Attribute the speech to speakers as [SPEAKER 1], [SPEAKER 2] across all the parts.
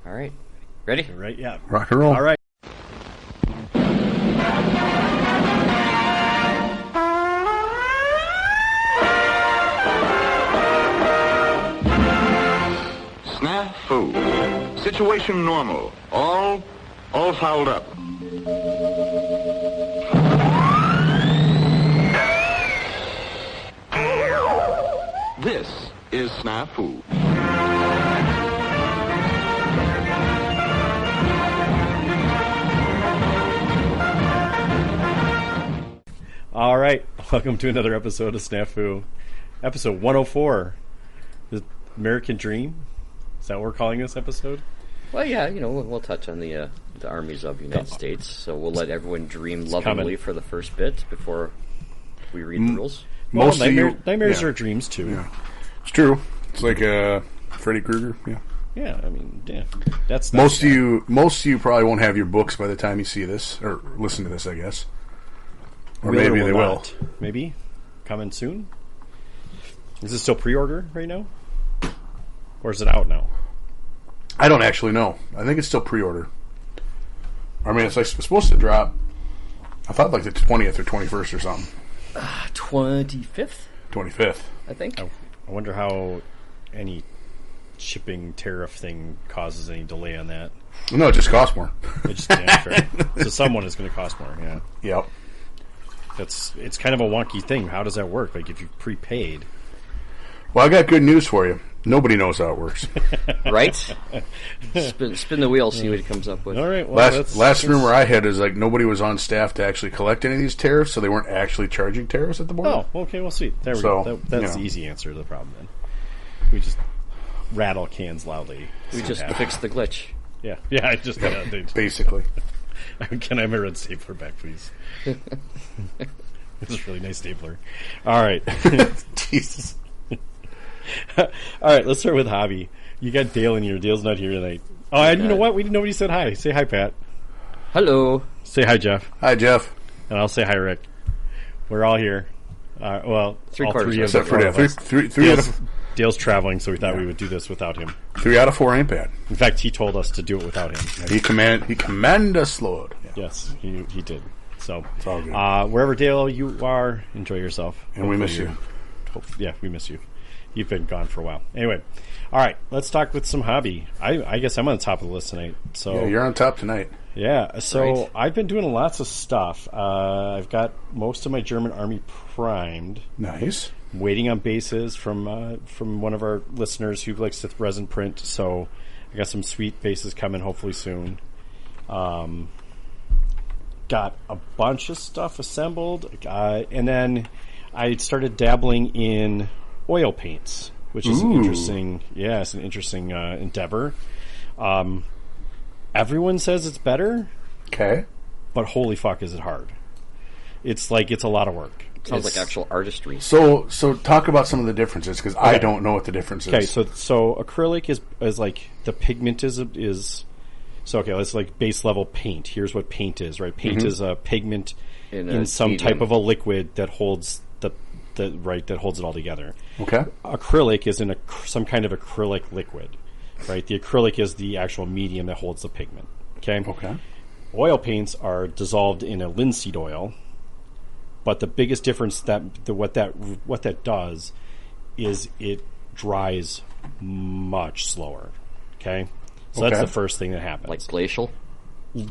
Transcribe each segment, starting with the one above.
[SPEAKER 1] All right. Ready?
[SPEAKER 2] Right, yeah.
[SPEAKER 3] Rock and roll.
[SPEAKER 2] All right.
[SPEAKER 4] SNAFU. Situation normal. All fouled up. This is SNAFU.
[SPEAKER 2] All right. Welcome to another episode of SNAFU. Episode 104. The American Dream. Is that what we're calling this episode?
[SPEAKER 1] Well, yeah, we'll touch on the Armies of the United States. So we'll let everyone dream lovingly for the first bit before we read the rules.
[SPEAKER 2] Most nightmares are dreams, too.
[SPEAKER 3] Yeah. It's true. It's like Freddy Krueger, yeah.
[SPEAKER 2] Yeah, I mean, yeah. That's
[SPEAKER 3] most of you probably won't have your books by the time you see this, or listen to this, I guess. Or maybe they will.
[SPEAKER 2] Maybe. Coming soon? Is it still pre-order right now? Or is it out now?
[SPEAKER 3] I don't actually know. I think it's still pre-order. I mean, it's supposed to drop, I thought like the 20th or 21st or something.
[SPEAKER 1] 25th?
[SPEAKER 3] 25th.
[SPEAKER 1] I think.
[SPEAKER 2] I wonder how any shipping tariff thing causes any delay on that.
[SPEAKER 3] No, it just costs more.
[SPEAKER 2] It just damn fair. So someone is going to cost more, yeah.
[SPEAKER 3] Yep.
[SPEAKER 2] It's kind of a wonky thing. How does that work? Like if you've prepaid.
[SPEAKER 3] Well, I got good news for you. Nobody knows how it works.
[SPEAKER 1] Right? Spin the wheel, see what it comes up with.
[SPEAKER 2] All right. Well,
[SPEAKER 3] last rumor I had is like nobody was on staff to actually collect any of these tariffs, so they weren't actually charging tariffs at the border.
[SPEAKER 2] Oh, okay. Well, sweet. There we go. That's the easy answer to the problem. Then we just rattle cans loudly.
[SPEAKER 1] We just fixed the glitch.
[SPEAKER 2] Yeah. I just
[SPEAKER 3] basically.
[SPEAKER 2] Can I have my red stapler back, please? It's a really nice stapler. All right.
[SPEAKER 3] Jesus.
[SPEAKER 2] All right, let's start with hobby. You got Dale in here. Dale's not here tonight. Oh, and you know what? Nobody said hi. Say hi, Pat.
[SPEAKER 1] Hello.
[SPEAKER 2] Say hi, Jeff.
[SPEAKER 3] Hi, Jeff.
[SPEAKER 2] And I'll say hi, Rick. We're all here. Well,
[SPEAKER 1] three
[SPEAKER 2] all
[SPEAKER 1] quarters
[SPEAKER 2] three of
[SPEAKER 3] except for
[SPEAKER 2] us. Dale's traveling, so we thought we would do this without him.
[SPEAKER 3] 3 out of 4 ain't bad.
[SPEAKER 2] In fact, he told us to do it without him.
[SPEAKER 3] He command us, Lord. Yeah.
[SPEAKER 2] Yes, he did. So
[SPEAKER 3] it's all good.
[SPEAKER 2] Wherever Dale you are, enjoy yourself.
[SPEAKER 3] And we miss you.
[SPEAKER 2] Yeah, we miss you. You've been gone for a while. Anyway, all right, let's talk with some hobby. I guess I'm on top of the list tonight. So
[SPEAKER 3] yeah, you're on top tonight.
[SPEAKER 2] Yeah, so I've been doing lots of stuff. I've got most of my German army primed.
[SPEAKER 3] Nice.
[SPEAKER 2] I'm waiting on bases from one of our listeners who likes to resin print. So I got some sweet bases coming hopefully soon. Got a bunch of stuff assembled, and then I started dabbling in oil paints, which is interesting. Yeah, it's an interesting endeavor. Everyone says it's better.
[SPEAKER 3] Okay.
[SPEAKER 2] But holy fuck, is it hard. It's a lot of work.
[SPEAKER 1] Sounds like actual artistry.
[SPEAKER 3] So talk about some of the differences, because I don't know what the difference is.
[SPEAKER 2] Okay, so acrylic is like, the pigment is so okay, let's like base level paint. Here's what paint is, right? Paint is a pigment in some medium type of a liquid that holds that holds it all together.
[SPEAKER 3] Okay.
[SPEAKER 2] Acrylic is in some kind of acrylic liquid, right? The acrylic is the actual medium that holds the pigment. Okay.
[SPEAKER 3] Okay.
[SPEAKER 2] Oil paints are dissolved in a linseed oil, but the biggest difference what that does is it dries much slower. Okay. So that's the first thing that happens.
[SPEAKER 1] Like glacial?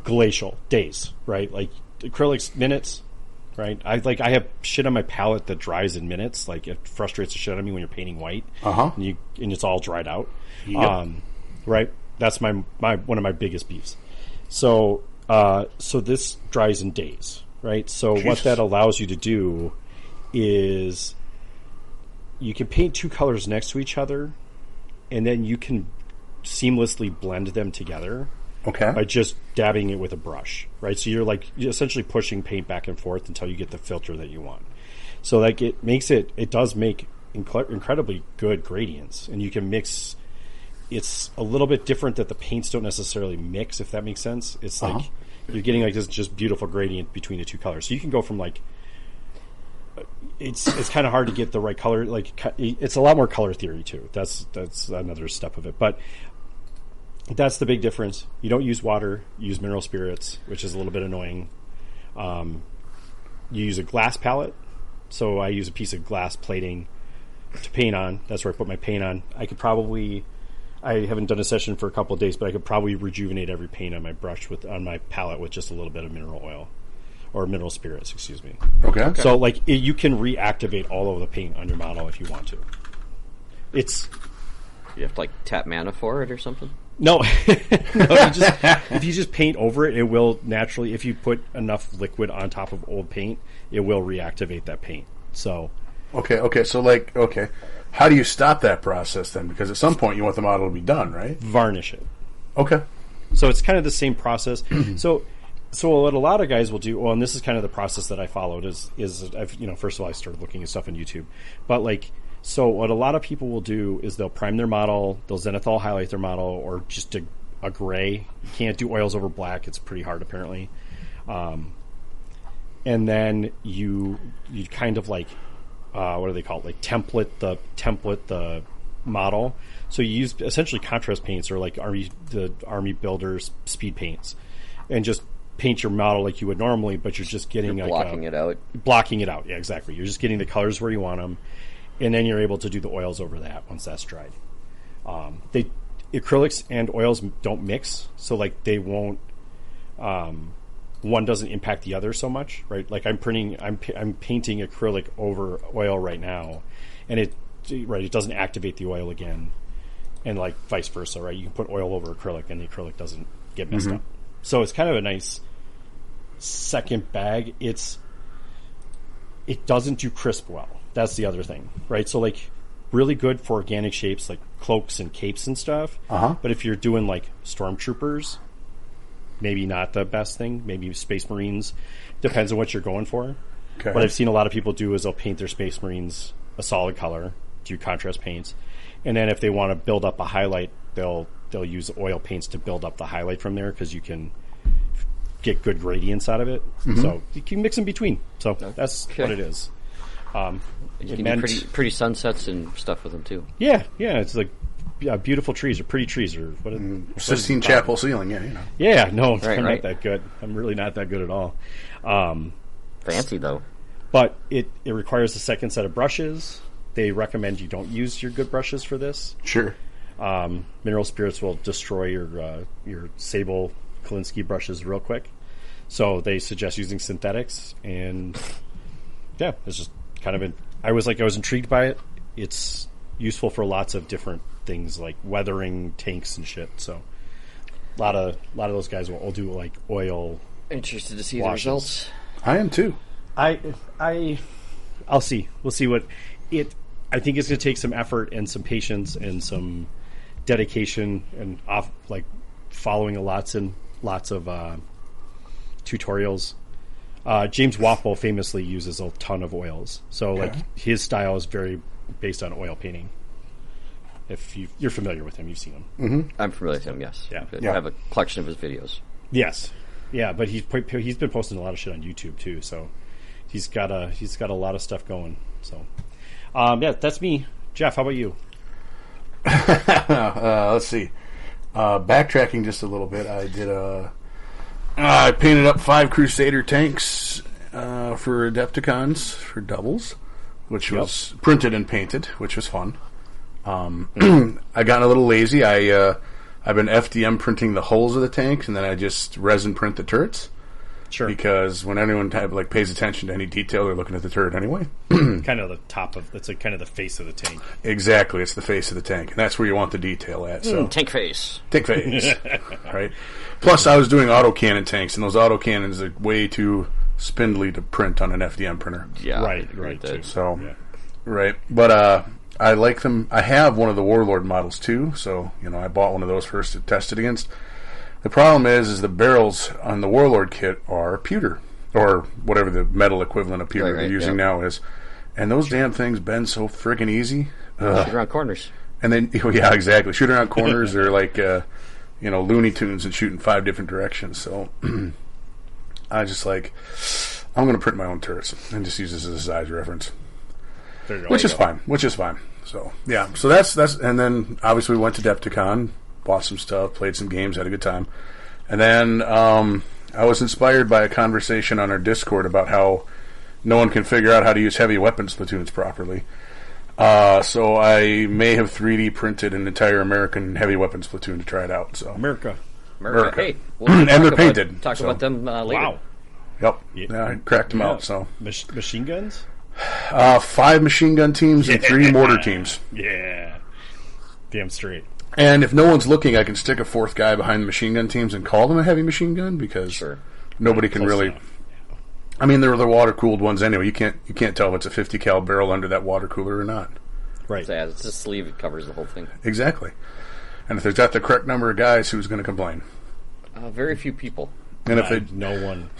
[SPEAKER 2] Glacial. Days, right? Like acrylics, minutes. Right, I have shit on my palette that dries in minutes. Like it frustrates the shit out of me when you're painting white, and it's all dried out.
[SPEAKER 3] Yep.
[SPEAKER 2] Right, that's my one of my biggest beefs. So this dries in days. Right, so what that allows you to do is you can paint two colors next to each other, and then you can seamlessly blend them together.
[SPEAKER 3] Okay.
[SPEAKER 2] By just dabbing it with a brush, right? So you're essentially pushing paint back and forth until you get the filter that you want. So like it does make incredibly good gradients, and you can mix. It's a little bit different that the paints don't necessarily mix, if that makes sense. It's like you're getting like this just beautiful gradient between the two colors. So you can go from like it's kind of hard to get the right color. Like it's a lot more color theory too. That's another step of it, but. That's the big difference. You don't use water, you use mineral spirits, which is a little bit annoying. You use a glass palette, so I use a piece of glass plating to paint on. That's where I put my paint on. I haven't done a session for a couple of days, but I could probably rejuvenate every paint on my brush on my palette with just a little bit of mineral oil. Or mineral spirits, excuse me.
[SPEAKER 3] Okay.
[SPEAKER 2] So, you can reactivate all of the paint on your model if you want to.
[SPEAKER 1] You have to, tap mana for it or something?
[SPEAKER 2] No. If you just paint over it, it will naturally, if you put enough liquid on top of old paint, it will reactivate that paint. So...
[SPEAKER 3] Okay. So, how do you stop that process then? Because at some point you want the model to be done, right?
[SPEAKER 2] Varnish it.
[SPEAKER 3] Okay.
[SPEAKER 2] So it's kind of the same process. So what a lot of guys will do, and this is kind of the process that I followed, is first of all, I started looking at stuff on YouTube. But, so what a lot of people will do is they'll prime their model, they'll zenithal highlight their model, or just a gray. You can't do oils over black. It's pretty hard, apparently. And then you kind of what do they call it? Template the model. So you use essentially contrast paints or the Army Builders speed paints, and just paint your model like you would normally, but you're just getting
[SPEAKER 1] blocking it out.
[SPEAKER 2] Blocking it out, yeah, exactly. You're just getting the colors where you want them, and then you're able to do the oils over that once that's dried. Acrylics and oils don't mix, so they won't. One doesn't impact the other so much, right? I'm painting acrylic over oil right now, and it doesn't activate the oil again, and vice versa, right? You can put oil over acrylic, and the acrylic doesn't get messed up. So it's kind of a nice second bag. It doesn't do crisp well. That's the other thing, right? So really good for organic shapes like cloaks and capes and stuff. But if you're doing stormtroopers, maybe not the best thing. Maybe Space Marines. Depends on what you're going for. Okay. What I've seen a lot of people do is they'll paint their Space Marines a solid color, do contrast paints, and then if they want to build up a highlight, they'll use oil paints to build up the highlight from there because you can get good gradients out of it. So you can mix in between. So that's what it is.
[SPEAKER 1] You can do pretty sunsets and stuff with them too.
[SPEAKER 2] Yeah. It's beautiful trees or pretty trees or what?
[SPEAKER 3] Sistine Chapel ceiling, yeah.
[SPEAKER 2] Yeah, no, I'm not that good. I'm really not that good at all.
[SPEAKER 1] Fancy though.
[SPEAKER 2] But it requires a second set of brushes. They recommend you don't use your good brushes for this.
[SPEAKER 3] Sure.
[SPEAKER 2] Mineral spirits will destroy your Sable Kolinsky brushes real quick. So they suggest using synthetics, and yeah, it's just kind of I was intrigued by it. It's useful for lots of different things like weathering tanks and shit. So a lot of those guys will do oil.
[SPEAKER 1] Interested to see
[SPEAKER 2] washes.
[SPEAKER 1] the results.
[SPEAKER 3] I am too.
[SPEAKER 2] I'll see. We'll see what it. I think it's going to take some effort and some patience and some dedication and following lots of tutorials. James Waffle famously uses a ton of oils, so his style is very based on oil painting. If you're familiar with him, you've seen him.
[SPEAKER 1] I'm familiar with him. Yes.
[SPEAKER 2] Yeah.
[SPEAKER 1] I have a collection of his videos.
[SPEAKER 2] Yes. Yeah, but he's been posting a lot of shit on YouTube too, so he's got a lot of stuff going. So, that's me. Jeff, how about you?
[SPEAKER 3] Let's see. Backtracking just a little bit, I painted up 5 Crusader tanks for Adepticons for doubles, which was printed and painted, which was fun. I got a little lazy. I've been FDM printing the hulls of the tanks, and then I just resin print the turrets.
[SPEAKER 2] Sure.
[SPEAKER 3] Because when anyone pays attention to any detail, they're looking at the turret anyway.
[SPEAKER 2] Kind of the top of it's kind of the face of the tank.
[SPEAKER 3] Exactly, it's the face of the tank, and that's where you want the detail at. So
[SPEAKER 1] tank face,
[SPEAKER 3] right? Plus, I was doing autocannon tanks, and those autocannons are way too spindly to print on an FDM printer.
[SPEAKER 1] Yeah,
[SPEAKER 2] right. Too.
[SPEAKER 3] So, right, but I like them. I have one of the Warlord models too, so I bought one of those first to test it against. The problem is the barrels on the Warlord kit are pewter, or whatever the metal equivalent of pewter they're using now is, and those damn things bend so friggin' easy.
[SPEAKER 1] Shoot around corners, and
[SPEAKER 3] then exactly, shoot around corners or Looney Tunes and shoot in 5 different directions. So I just I'm going to print my own turrets and just use this as a size reference. Which is fine. So yeah, so that's and then obviously we went to Adepticon bought some stuff, played some games, had a good time. And then I was inspired by a conversation on our Discord about how no one can figure out how to use heavy weapons platoons properly. So I may have 3D printed an entire American heavy weapons platoon to try it out. So
[SPEAKER 2] America.
[SPEAKER 1] Hey,
[SPEAKER 3] and they're painted.
[SPEAKER 1] Talk about them later.
[SPEAKER 2] Wow.
[SPEAKER 3] Yep. Yeah, I cracked them out. So
[SPEAKER 2] machine guns?
[SPEAKER 3] 5 machine gun teams and 3 mortar teams.
[SPEAKER 2] Yeah. Damn straight.
[SPEAKER 3] And if no one's looking, I can stick a 4th guy behind the machine gun teams and call them a heavy machine gun because nobody can really.
[SPEAKER 2] Enough.
[SPEAKER 3] I mean, they're the water cooled ones anyway. You can't tell if it's a 50 cal barrel under that water cooler or not.
[SPEAKER 2] Right.
[SPEAKER 1] So, yeah, it's a sleeve. It covers the whole thing.
[SPEAKER 3] Exactly. And if there's not the correct number of guys, who's going to complain?
[SPEAKER 1] Very few people.
[SPEAKER 3] And if
[SPEAKER 2] no one.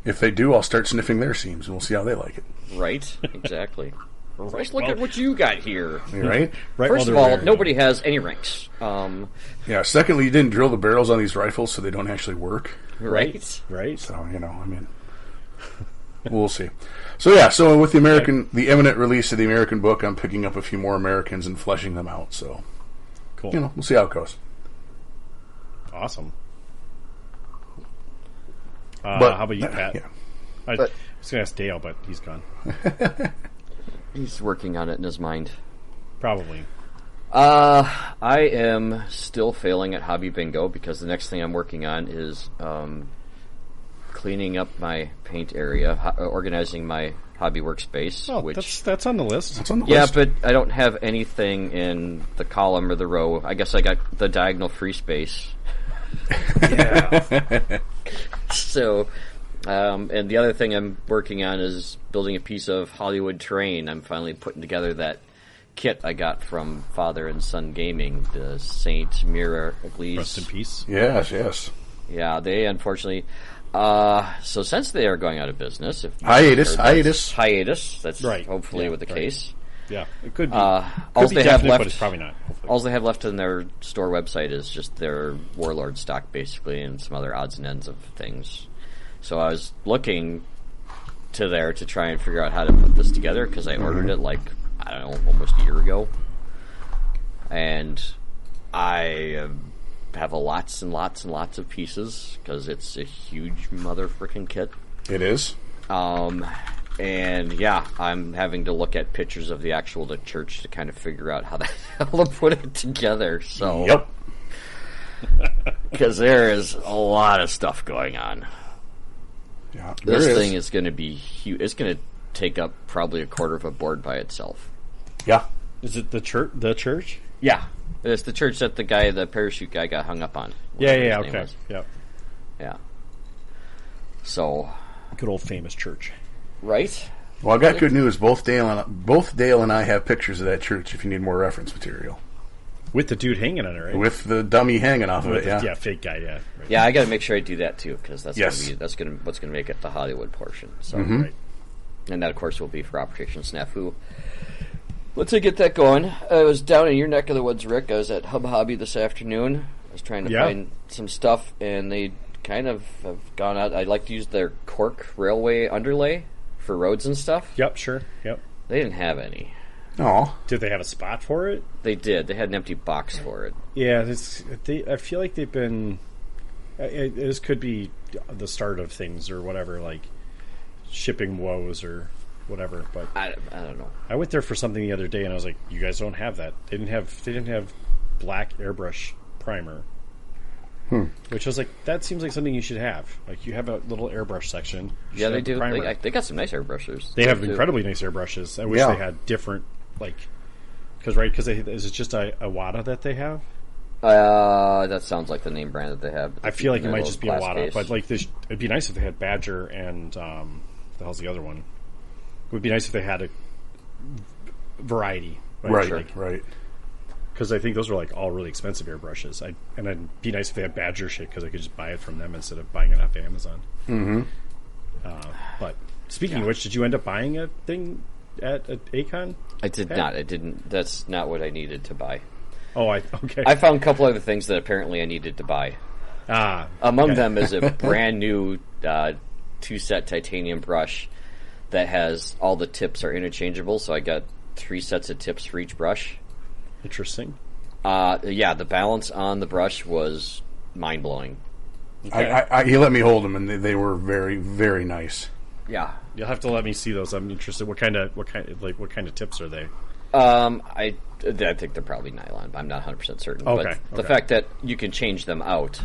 [SPEAKER 3] If they do, I'll start sniffing their seams, and we'll see how they like it.
[SPEAKER 1] Right. Exactly. Let's look at what you got here.
[SPEAKER 3] Right?
[SPEAKER 1] First of all, nobody has any ranks.
[SPEAKER 3] Yeah. Secondly, you didn't drill the barrels on these rifles, so they don't actually work.
[SPEAKER 1] Right.
[SPEAKER 3] So, I mean, we'll see. So, yeah. So, with the imminent release of the American book, I'm picking up a few more Americans and fleshing them out. So,
[SPEAKER 2] cool.
[SPEAKER 3] We'll see how it goes.
[SPEAKER 2] Awesome.
[SPEAKER 3] But,
[SPEAKER 2] how about you, Pat?
[SPEAKER 3] Yeah.
[SPEAKER 2] I was going to ask Dale, but he's gone.
[SPEAKER 1] He's working on it in his mind.
[SPEAKER 2] Probably.
[SPEAKER 1] I am still failing at Hobby Bingo because the next thing I'm working on is cleaning up my paint area, organizing my hobby workspace.
[SPEAKER 2] Oh, that's on the list.
[SPEAKER 3] That's on the
[SPEAKER 1] yeah,
[SPEAKER 3] list.
[SPEAKER 1] but I don't have anything in the column or the row. I guess I got the diagonal free space.
[SPEAKER 2] Yeah.
[SPEAKER 1] So, and the other thing I'm working on is building a piece of Hollywood terrain. I'm finally putting together that kit I got from Father and Son Gaming, the Saint Mirror Eglise.
[SPEAKER 2] Rest in peace.
[SPEAKER 3] Yes.
[SPEAKER 1] Yeah, they unfortunately. So since they are going out of business,
[SPEAKER 3] Hiatus.
[SPEAKER 1] That's
[SPEAKER 2] right.
[SPEAKER 1] Hopefully with the case.
[SPEAKER 2] Yeah, it could be.
[SPEAKER 1] All
[SPEAKER 2] be
[SPEAKER 1] they have
[SPEAKER 2] definite,
[SPEAKER 1] left,
[SPEAKER 2] but it's probably not. Hopefully.
[SPEAKER 1] all they have left on their store website is just their Warlord stock, basically, and some other odds and ends of things. So I was looking to there to try and figure out how to put this together because I ordered it almost a year ago, and I have lots and lots and lots of pieces because it's a huge mother frickin' kit.
[SPEAKER 3] It is.
[SPEAKER 1] And yeah, I'm having to look at pictures of the church to kind of figure out how the hell to put it together. So,
[SPEAKER 3] Yep.
[SPEAKER 1] Because there is a lot of stuff going on.
[SPEAKER 3] Yeah,
[SPEAKER 1] This thing is going to be huge. It's going to take up probably a quarter of a board by itself.
[SPEAKER 3] Yeah.
[SPEAKER 2] Is it the church? The church?
[SPEAKER 1] Yeah. It's the church that the parachute guy got hung up on.
[SPEAKER 2] Yeah. Okay. Yep.
[SPEAKER 1] Yeah. So.
[SPEAKER 2] Good old famous church.
[SPEAKER 1] Right?
[SPEAKER 3] Well, I got good news. Both Dale and I have pictures of that church if you need more reference material.
[SPEAKER 2] With the dude hanging on it, right?
[SPEAKER 3] With the dummy hanging off of it, yeah.
[SPEAKER 2] Yeah, fake guy, yeah. Right.
[SPEAKER 1] Yeah, I got to make sure I do that too because that's
[SPEAKER 3] Yes.
[SPEAKER 1] what's going to make it the Hollywood portion. So,
[SPEAKER 2] Right.
[SPEAKER 1] And that, of course, will be for Operation SNAFU. Let's get that going. I was down in your neck of the woods, Rick. I was at Hub Hobby this afternoon. I was trying to find some stuff, and they kind of have gone out. I like to use their cork railway underlay for roads and stuff.
[SPEAKER 2] Yep, sure. Yep.
[SPEAKER 1] They didn't have any.
[SPEAKER 3] Oh.
[SPEAKER 2] Did they have a spot for it?
[SPEAKER 1] They did. They had an empty box for it.
[SPEAKER 2] Yeah, I feel like they've been... this could be the start of things or whatever, like shipping woes or whatever, but
[SPEAKER 1] I don't know.
[SPEAKER 2] I went there for something the other day and I was like, you guys don't have that. They didn't have black airbrush primer. Which I was like, that seems like something you should have. Like, you have a little airbrush section.
[SPEAKER 1] Yeah, they
[SPEAKER 2] have the
[SPEAKER 1] do.
[SPEAKER 2] primer.
[SPEAKER 1] They got some nice airbrushes.
[SPEAKER 2] They have
[SPEAKER 1] too.
[SPEAKER 2] incredibly nice airbrushes. I wish they had different, like, because is it just a Iwata that they have?
[SPEAKER 1] That sounds like the name brand that they have.
[SPEAKER 2] I feel like it might just be
[SPEAKER 1] glass
[SPEAKER 2] Iwata,
[SPEAKER 1] case.
[SPEAKER 2] but like it'd be nice if they had Badger and the hell's the other one? It would be nice if they had a variety,
[SPEAKER 3] Right,
[SPEAKER 2] Like,
[SPEAKER 3] right.
[SPEAKER 2] because I think those are like all really expensive airbrushes. And it'd be nice if they had Badger shit because I could just buy it from them instead of buying it off Amazon.
[SPEAKER 3] Mm-hmm.
[SPEAKER 2] But speaking of which, did you end up buying a thing at Acon?
[SPEAKER 1] I did not. I didn't. That's not what I needed to buy.
[SPEAKER 2] Oh, okay.
[SPEAKER 1] I found a couple other things that apparently I needed to buy. Among them is a brand new 2-set titanium brush that has all the tips are interchangeable. So I got 3 sets of tips for each brush.
[SPEAKER 2] Interesting.
[SPEAKER 1] Yeah, the balance on the brush was mind blowing.
[SPEAKER 3] Okay. He let me hold them, and they were very, very nice.
[SPEAKER 1] Yeah,
[SPEAKER 2] You'll have to let me see those. I'm interested. What kind of tips are they?
[SPEAKER 1] I think they're probably nylon. But I'm not 100% certain.
[SPEAKER 2] Okay,
[SPEAKER 1] But the fact that you can change them out,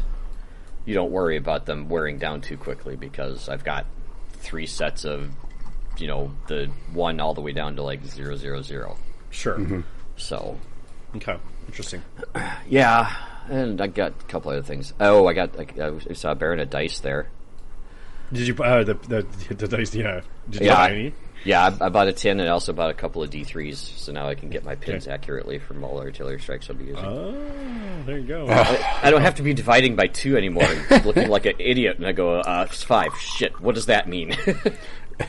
[SPEAKER 1] you don't worry about them wearing down too quickly because I've got 3 sets of, the 1 all the way down to like 000.
[SPEAKER 2] Sure.
[SPEAKER 3] Mm-hmm.
[SPEAKER 1] So,
[SPEAKER 2] Okay. Interesting.
[SPEAKER 1] yeah, and I got a couple other things. Oh, I saw Baron of Dice there.
[SPEAKER 2] Did you buy the dice? Yeah. Did you
[SPEAKER 1] Yeah,
[SPEAKER 2] buy any?
[SPEAKER 1] Yeah, I bought a 10 and I also bought a couple of D3s, so now I can get my pins accurately from all the artillery strikes I'll be using.
[SPEAKER 2] Oh, there you go.
[SPEAKER 1] I don't have to be dividing by 2 anymore and looking like an idiot, and I go, it's 5. Shit, what does that mean?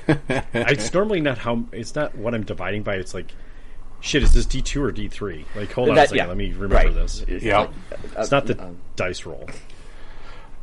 [SPEAKER 2] It's normally not it's not what I'm dividing by. It's like, shit, is this D2 or D3? Like, hold on a second, let me remember this.
[SPEAKER 3] Yeah.
[SPEAKER 2] It's not the dice roll.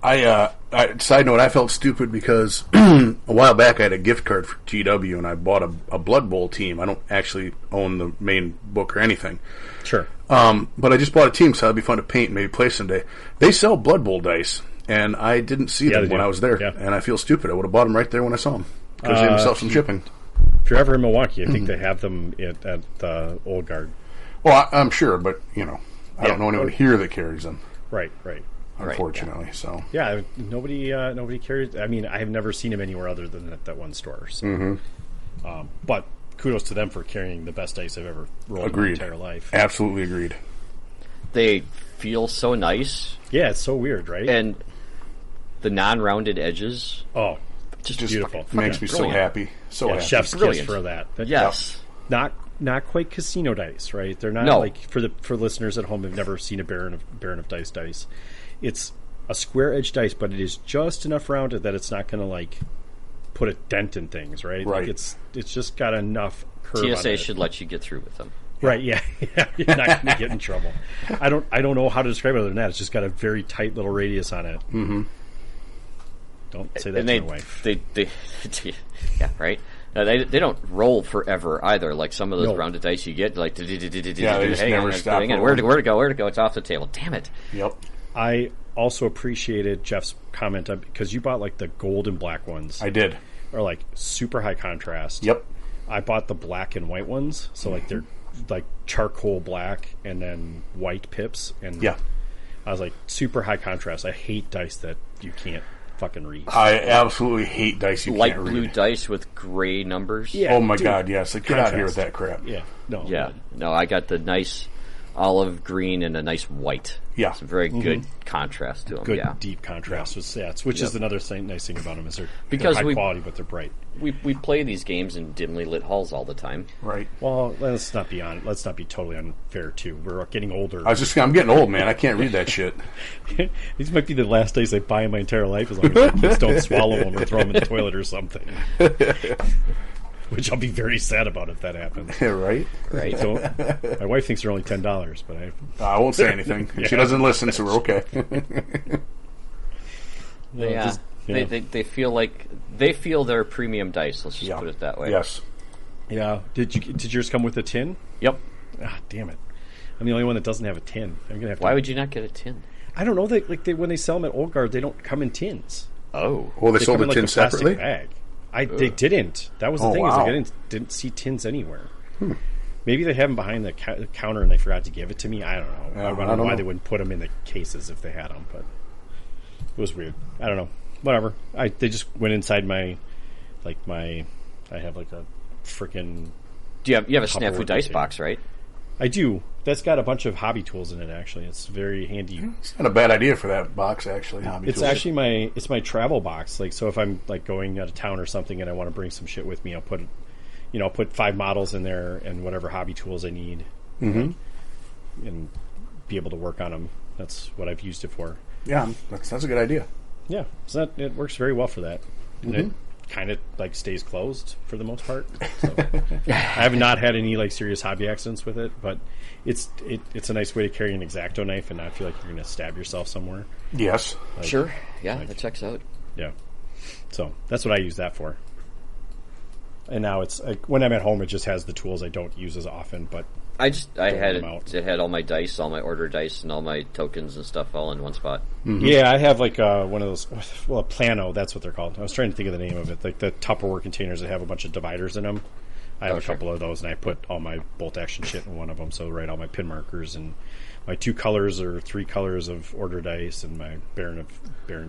[SPEAKER 3] Side note, I felt stupid because a while back I had a gift card for GW and I bought a Blood Bowl team. I don't actually own the main book or anything.
[SPEAKER 2] Sure.
[SPEAKER 3] But I just bought a team, so it'd be fun to paint and maybe play someday. They sell Blood Bowl dice, and I didn't see them when I was there, and I feel stupid. I would have bought them right there when I saw them. Could have saved myself some shipping.
[SPEAKER 2] If you're ever in Milwaukee, I think they have them at the Old Guard.
[SPEAKER 3] Well, I'm sure, but, I don't know anyone here that carries them.
[SPEAKER 2] Right.
[SPEAKER 3] Unfortunately, so
[SPEAKER 2] yeah, nobody carries. I mean, I have never seen them anywhere other than at that one store. So. But kudos to them for carrying the best dice I've ever rolled in my entire life.
[SPEAKER 3] Absolutely agreed.
[SPEAKER 1] They feel so nice.
[SPEAKER 2] Yeah, it's so weird, right?
[SPEAKER 1] And the non-rounded edges.
[SPEAKER 2] Oh,
[SPEAKER 1] just
[SPEAKER 2] beautiful.
[SPEAKER 3] Makes me so happy. So happy.
[SPEAKER 2] Chef's kiss for that.
[SPEAKER 1] Yes.
[SPEAKER 2] Not quite casino dice, right? They're not like for listeners at home who've never seen a Baron of dice. It's a square edge dice, but it is just enough rounded that it's not going to like put a dent in things, right?
[SPEAKER 3] Right.
[SPEAKER 2] Like it's just got enough curve.
[SPEAKER 1] TSA
[SPEAKER 2] on it.
[SPEAKER 1] should let you get through with them.
[SPEAKER 2] Right? Yeah. You're not going to get in trouble. I don't know how to describe it other than that. It's just got a very tight little radius on it.
[SPEAKER 3] Mm-hmm.
[SPEAKER 2] Don't say that to my wife.
[SPEAKER 1] They yeah, right. They don't roll forever either. Like some of those rounded dice you get, like
[SPEAKER 3] they just never stop.
[SPEAKER 1] Where to go? It's off the table. Damn it.
[SPEAKER 3] Yep.
[SPEAKER 2] I also appreciated Jeff's comment because you bought like the gold and black ones.
[SPEAKER 3] I did.
[SPEAKER 2] Or like super high contrast.
[SPEAKER 3] Yep.
[SPEAKER 2] I bought the black and white ones, so like they're like charcoal black and then white pips. And
[SPEAKER 3] yeah,
[SPEAKER 2] I was like super high contrast. I hate dice that you can't fucking read.
[SPEAKER 3] I absolutely hate dice you
[SPEAKER 1] light
[SPEAKER 3] can't read.
[SPEAKER 1] Blue dice with gray numbers.
[SPEAKER 2] Yeah.
[SPEAKER 3] Oh my god, yes. Like, get out of here with that crap.
[SPEAKER 2] Yeah.
[SPEAKER 1] No, I got the nice olive green and a nice white.
[SPEAKER 3] Yeah.
[SPEAKER 1] It's a very good contrast to them.
[SPEAKER 2] Good deep contrast. Which is another nice thing about them is they're high quality, but they're bright.
[SPEAKER 1] We play these games in dimly lit halls all the time.
[SPEAKER 3] Right.
[SPEAKER 2] Well, let's not be totally unfair too. We're getting older.
[SPEAKER 3] I'm getting old, man. I can't read that shit.
[SPEAKER 2] These might be the last days I buy in my entire life, as long as my kids don't swallow them or throw them in the toilet or something. Which I'll be very sad about if that happens.
[SPEAKER 3] Yeah, right.
[SPEAKER 2] So, my wife thinks they're only $10, but
[SPEAKER 3] I won't say anything. Yeah. She doesn't listen, so we're okay.
[SPEAKER 1] They feel they're premium dice. Let's just put it that way.
[SPEAKER 3] Yes.
[SPEAKER 2] Yeah. Did yours come with a tin?
[SPEAKER 1] Yep.
[SPEAKER 2] Ah, damn it! I'm the only one that doesn't have a tin. I'm gonna have.
[SPEAKER 1] Why would you not get a tin?
[SPEAKER 2] I don't know. When they sell them at Old Guard, they don't come in tins.
[SPEAKER 1] Oh.
[SPEAKER 3] Well, they sold
[SPEAKER 2] come
[SPEAKER 3] the
[SPEAKER 2] in
[SPEAKER 3] tin separately.
[SPEAKER 2] Bag. They didn't. That was the thing.
[SPEAKER 3] Wow.
[SPEAKER 2] Is I didn't see tins anywhere. Maybe they have them behind the counter and they forgot to give it to me. I don't know. I don't know why they wouldn't put them in the cases if they had them, but it was weird. I don't know. Whatever. They just went inside my. I have like a freaking.
[SPEAKER 1] Do you have a SNAFU dice box, right?
[SPEAKER 2] I do. That's got a bunch of hobby tools in it. Actually, it's very handy.
[SPEAKER 3] It's not a bad idea for that box. Actually,
[SPEAKER 2] it's actually my travel box. Like, so if I'm like going out of town or something and I want to bring some shit with me, I'll put 5 models in there and whatever hobby tools I need, and be able to work on them. That's what I've used it for.
[SPEAKER 3] Yeah, that's a good idea.
[SPEAKER 2] Yeah, so it works very well for that. And it kind of like stays closed for the most part. So, I have not had any like serious hobby accidents with it, but it's a nice way to carry an X-Acto knife and not feel like you're going to stab yourself somewhere.
[SPEAKER 3] Yes,
[SPEAKER 1] sure. Yeah, that checks out.
[SPEAKER 2] Yeah, so that's what I use that for. And now it's like when I'm at home, it just has the tools I don't use as often, but
[SPEAKER 1] I had
[SPEAKER 2] them out.
[SPEAKER 1] it had all my dice, all my order dice, and all my tokens and stuff all in one spot.
[SPEAKER 2] Yeah, I have like one of those, well, a plano, that's what they're called. I was trying to think of the name of it. Like the Tupperware containers that have a bunch of dividers in them. I have a couple of those, and I put all my bolt action shit in one of them. So write all my pin markers and my 2 colors or 3 colors of order dice and my Baron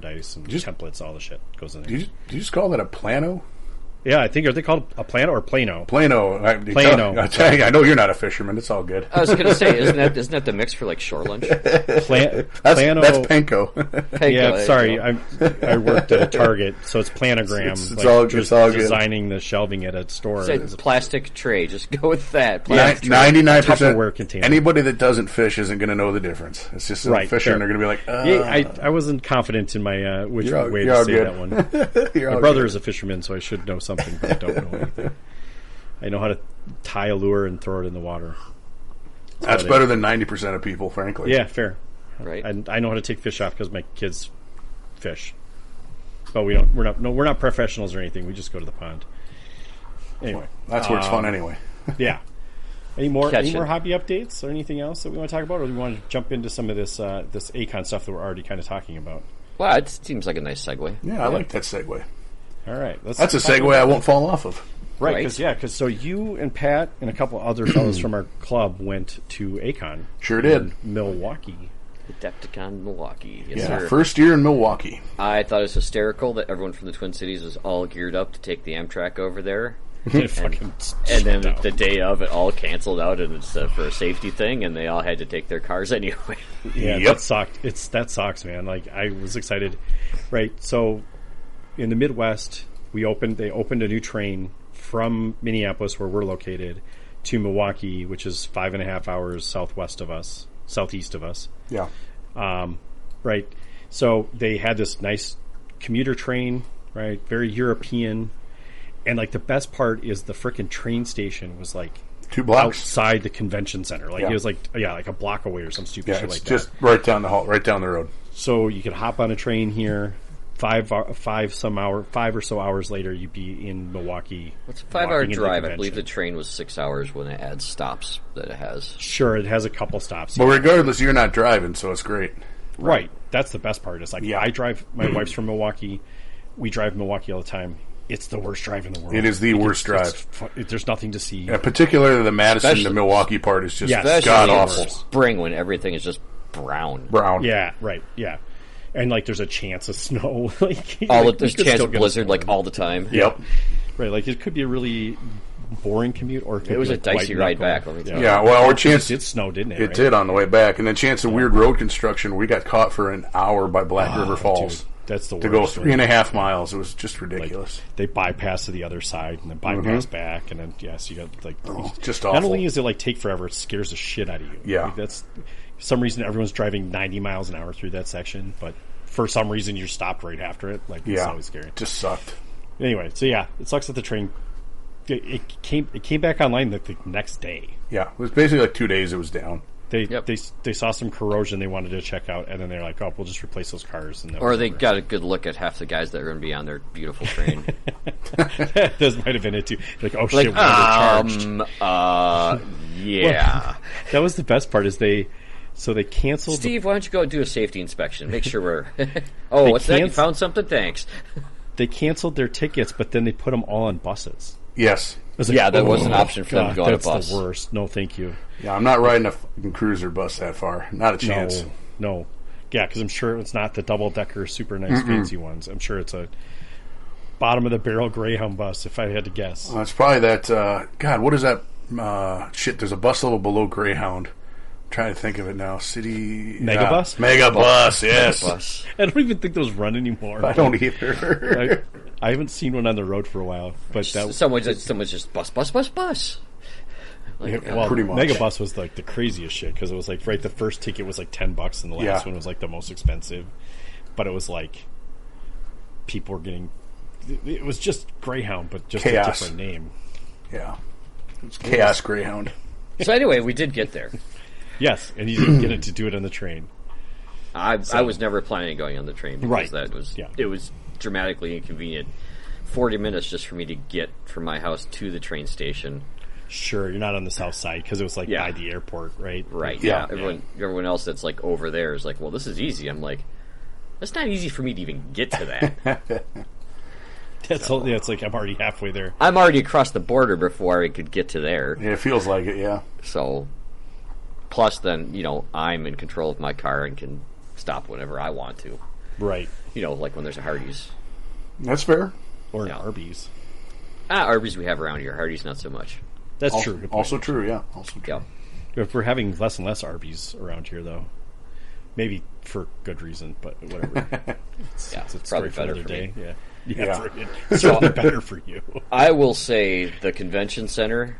[SPEAKER 2] dice and templates, all the shit goes in there.
[SPEAKER 3] Did you just call that a plano?
[SPEAKER 2] Yeah, I think, are they called a plano or plano?
[SPEAKER 3] Plano.
[SPEAKER 2] Plano.
[SPEAKER 3] I know you're not a fisherman. It's all good.
[SPEAKER 1] I was going to say, isn't that the mix for like shore lunch?
[SPEAKER 2] Plano.
[SPEAKER 3] That's panko.
[SPEAKER 2] Yeah, sorry, I worked at a Target, so it's planogram.
[SPEAKER 3] It's all good.
[SPEAKER 2] Designing the shelving at a store.
[SPEAKER 1] It's a plastic tray. Just go with that.
[SPEAKER 3] 99%
[SPEAKER 2] Tupperware container.
[SPEAKER 3] Anybody that doesn't fish isn't going to know the difference. It's just some fisher, and they're going to be like,
[SPEAKER 2] Yeah, I wasn't confident in my which way to say that one. My brother is a fisherman, so I should know something, but I don't know anything. I know how to tie a lure and throw it in the water.
[SPEAKER 3] That's better than 90% of people, frankly.
[SPEAKER 2] Yeah, fair.
[SPEAKER 1] Right.
[SPEAKER 2] And I know how to take fish off because my kids fish, but we're not professionals or anything. We just go to the pond. Anyway,
[SPEAKER 3] that's where it's fun anyway.
[SPEAKER 2] Yeah. Any more
[SPEAKER 1] Catching.
[SPEAKER 2] hobby updates or anything else that we want to talk about, or do we want to jump into some of this Acon stuff that we're already kind of talking about?
[SPEAKER 1] Well, it seems like a nice segue.
[SPEAKER 3] Yeah, I like that segue.
[SPEAKER 2] All right,
[SPEAKER 3] That's a segue I won't fall off of.
[SPEAKER 2] Right, because so you and Pat and a couple other fellows from our club went to Acon.
[SPEAKER 3] Sure did.
[SPEAKER 2] In Milwaukee.
[SPEAKER 1] Adepticon, Milwaukee. Yes,
[SPEAKER 3] Yeah,
[SPEAKER 1] sir.
[SPEAKER 3] first year in Milwaukee.
[SPEAKER 1] I thought it was hysterical that everyone from the Twin Cities was all geared up to take the Amtrak over there. And then the day of, it all canceled out, and it's for a safety thing, and they all had to take their cars anyway.
[SPEAKER 2] Yeah,
[SPEAKER 3] Yep.
[SPEAKER 2] that sucked. That sucks, man. Like, I was excited. Right, so in the Midwest, they opened a new train from Minneapolis, where we're located, to Milwaukee, which is 5.5 hours southeast of us.
[SPEAKER 3] Yeah.
[SPEAKER 2] Right. So they had this nice commuter train, right? Very European. And like the best part is the frickin' train station was like
[SPEAKER 3] 2 blocks
[SPEAKER 2] outside the convention center. Like it was like a block away or some stupid shit
[SPEAKER 3] it's
[SPEAKER 2] like that.
[SPEAKER 3] just right down the hall, right down the road.
[SPEAKER 2] So you could hop on a train here. 5 or so hours later, you'd be in Milwaukee.
[SPEAKER 1] It's a 5-hour drive. I believe the train was 6 hours when it adds stops that it has.
[SPEAKER 2] Sure, it has a couple stops.
[SPEAKER 3] But regardless, you're not driving, so it's great.
[SPEAKER 2] Right. That's the best part. It's like, I drive, my wife's from Milwaukee. We drive Milwaukee all the time. It's the worst drive in the world.
[SPEAKER 3] It is the worst drive.
[SPEAKER 2] There's nothing to see.
[SPEAKER 3] Yeah, particularly the Madison to Milwaukee part is just god awful.
[SPEAKER 1] Spring when everything is just brown.
[SPEAKER 2] Yeah, right. Yeah. And like there's a chance of snow. There's
[SPEAKER 1] a chance of blizzard like all the time.
[SPEAKER 3] Yep.
[SPEAKER 2] Right, like it could be a really boring commute, or it
[SPEAKER 1] was
[SPEAKER 2] be
[SPEAKER 1] a dicey ride back. Let me tell you.
[SPEAKER 3] Yeah, well, our chance
[SPEAKER 2] it snowed, didn't it?
[SPEAKER 3] It did on the way back, and then chance of weird road construction. We got caught for an hour by Black River Falls.
[SPEAKER 2] Dude, that's the worst.
[SPEAKER 3] To go 3.5 miles, it was just ridiculous.
[SPEAKER 2] Like, they bypass to the other side and then bypass back, and then so you got like
[SPEAKER 3] just
[SPEAKER 2] not
[SPEAKER 3] awful.
[SPEAKER 2] only is it like take forever, it scares the shit out of you.
[SPEAKER 3] Yeah,
[SPEAKER 2] like, that's for some reason everyone's driving 90 miles an hour through that section, but for some reason you're stopped right after it. Like it's always scary.
[SPEAKER 3] Just sucked.
[SPEAKER 2] Anyway, so it sucks that the train it came back online the next day.
[SPEAKER 3] Yeah, it was basically like 2 days. It was down.
[SPEAKER 2] They saw some corrosion they wanted to check out, and then they're like, "Oh, we'll just replace those cars." And
[SPEAKER 1] or they got a good look at half the guys that are going to be on their beautiful train.
[SPEAKER 2] Those might have been it too. Like, oh shit, we're undercharged.
[SPEAKER 1] Yeah.
[SPEAKER 2] Well, that was the best part. Is they canceled.
[SPEAKER 1] Steve, why don't you go do a safety inspection? Make sure we're. Oh, what's that? You found something? Thanks.
[SPEAKER 2] They canceled their tickets, but then they put them all on buses.
[SPEAKER 3] Yes.
[SPEAKER 1] That was an option for them to go on a bus.
[SPEAKER 2] That's the worst. No, thank you.
[SPEAKER 3] Yeah, I'm not riding a fucking cruiser bus that far. Not a chance.
[SPEAKER 2] No. Yeah, because I'm sure it's not the double-decker super nice fancy ones. I'm sure it's a bottom-of-the-barrel Greyhound bus, if I had to guess.
[SPEAKER 3] It's probably that... God, what is that? Shit, there's a bus level below Greyhound. I'm trying to think of it now. City...
[SPEAKER 2] Megabus?
[SPEAKER 3] Megabus, yes.
[SPEAKER 1] Megabus.
[SPEAKER 2] I don't even think those run anymore.
[SPEAKER 3] I don't either.
[SPEAKER 2] I haven't seen one on the road for a while, but
[SPEAKER 1] someone's just bus. Like,
[SPEAKER 2] well,
[SPEAKER 3] pretty much.
[SPEAKER 2] Megabus was like the craziest shit because it was like the first ticket was like $10 and the last one was like the most expensive, but it was like people were getting it was just Greyhound but just
[SPEAKER 3] Chaos.
[SPEAKER 2] a different name.
[SPEAKER 3] Yeah, it's Chaos Greyhound.
[SPEAKER 1] So anyway, we did get there.
[SPEAKER 2] Yes, and you didn't get it to do it on the train.
[SPEAKER 1] I was never planning on going on the train because it was dramatically inconvenient. 40 minutes just for me to get from my house to the train station.
[SPEAKER 2] Sure, you're not on the south side because it was like by the airport, right?
[SPEAKER 1] Right.
[SPEAKER 3] Yeah.
[SPEAKER 1] Everyone else that's like over there is like, well, this is easy. I'm like, that's not easy for me to even get to that.
[SPEAKER 2] It's like I'm already halfway there.
[SPEAKER 1] I'm already across the border before I could get to there.
[SPEAKER 3] Yeah, it feels like it. Yeah.
[SPEAKER 1] So, plus then I'm in control of my car and can stop whenever I want to.
[SPEAKER 2] Right.
[SPEAKER 1] Like when there's a Hardee's.
[SPEAKER 3] That's fair.
[SPEAKER 2] Or an Arby's.
[SPEAKER 1] Arby's we have around here. Hardee's not so much.
[SPEAKER 2] That's true.
[SPEAKER 3] Also true, yeah. Also true.
[SPEAKER 1] Yeah.
[SPEAKER 2] If we're having less and less Arby's around here, though, maybe for good reason, but whatever. It's
[SPEAKER 1] probably better for
[SPEAKER 2] day.
[SPEAKER 1] me.
[SPEAKER 2] Yeah. It's certainly better for you.
[SPEAKER 1] I will say the convention center,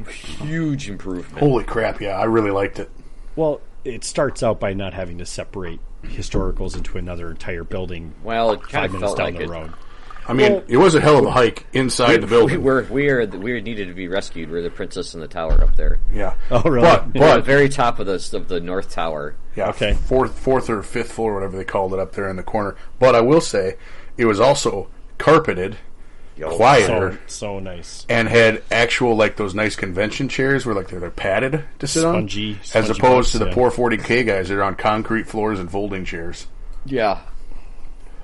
[SPEAKER 1] huge improvement.
[SPEAKER 3] Holy crap! Yeah, I really liked it.
[SPEAKER 2] Well, it starts out by not having to separate historicals into another entire building.
[SPEAKER 1] Well, it
[SPEAKER 2] 5
[SPEAKER 1] kind of
[SPEAKER 2] minutes
[SPEAKER 1] felt
[SPEAKER 2] down
[SPEAKER 1] like
[SPEAKER 2] the
[SPEAKER 1] it.
[SPEAKER 2] road.
[SPEAKER 3] I mean, it was a hell of a hike inside the building.
[SPEAKER 1] We needed to be rescued. We're the princess in the tower up there.
[SPEAKER 3] Yeah.
[SPEAKER 2] Oh, really?
[SPEAKER 1] We're at the very top of the north tower.
[SPEAKER 3] Yeah.
[SPEAKER 2] Okay.
[SPEAKER 3] Fourth or fifth floor, whatever they called it, up there in the corner. But I will say, it was also carpeted, quieter,
[SPEAKER 2] so nice,
[SPEAKER 3] and had actual like those nice convention chairs where like they're padded to sit
[SPEAKER 2] spongy
[SPEAKER 3] on, as opposed to the
[SPEAKER 2] yeah.
[SPEAKER 3] poor 40K guys that are on concrete floors and folding chairs.
[SPEAKER 1] Yeah.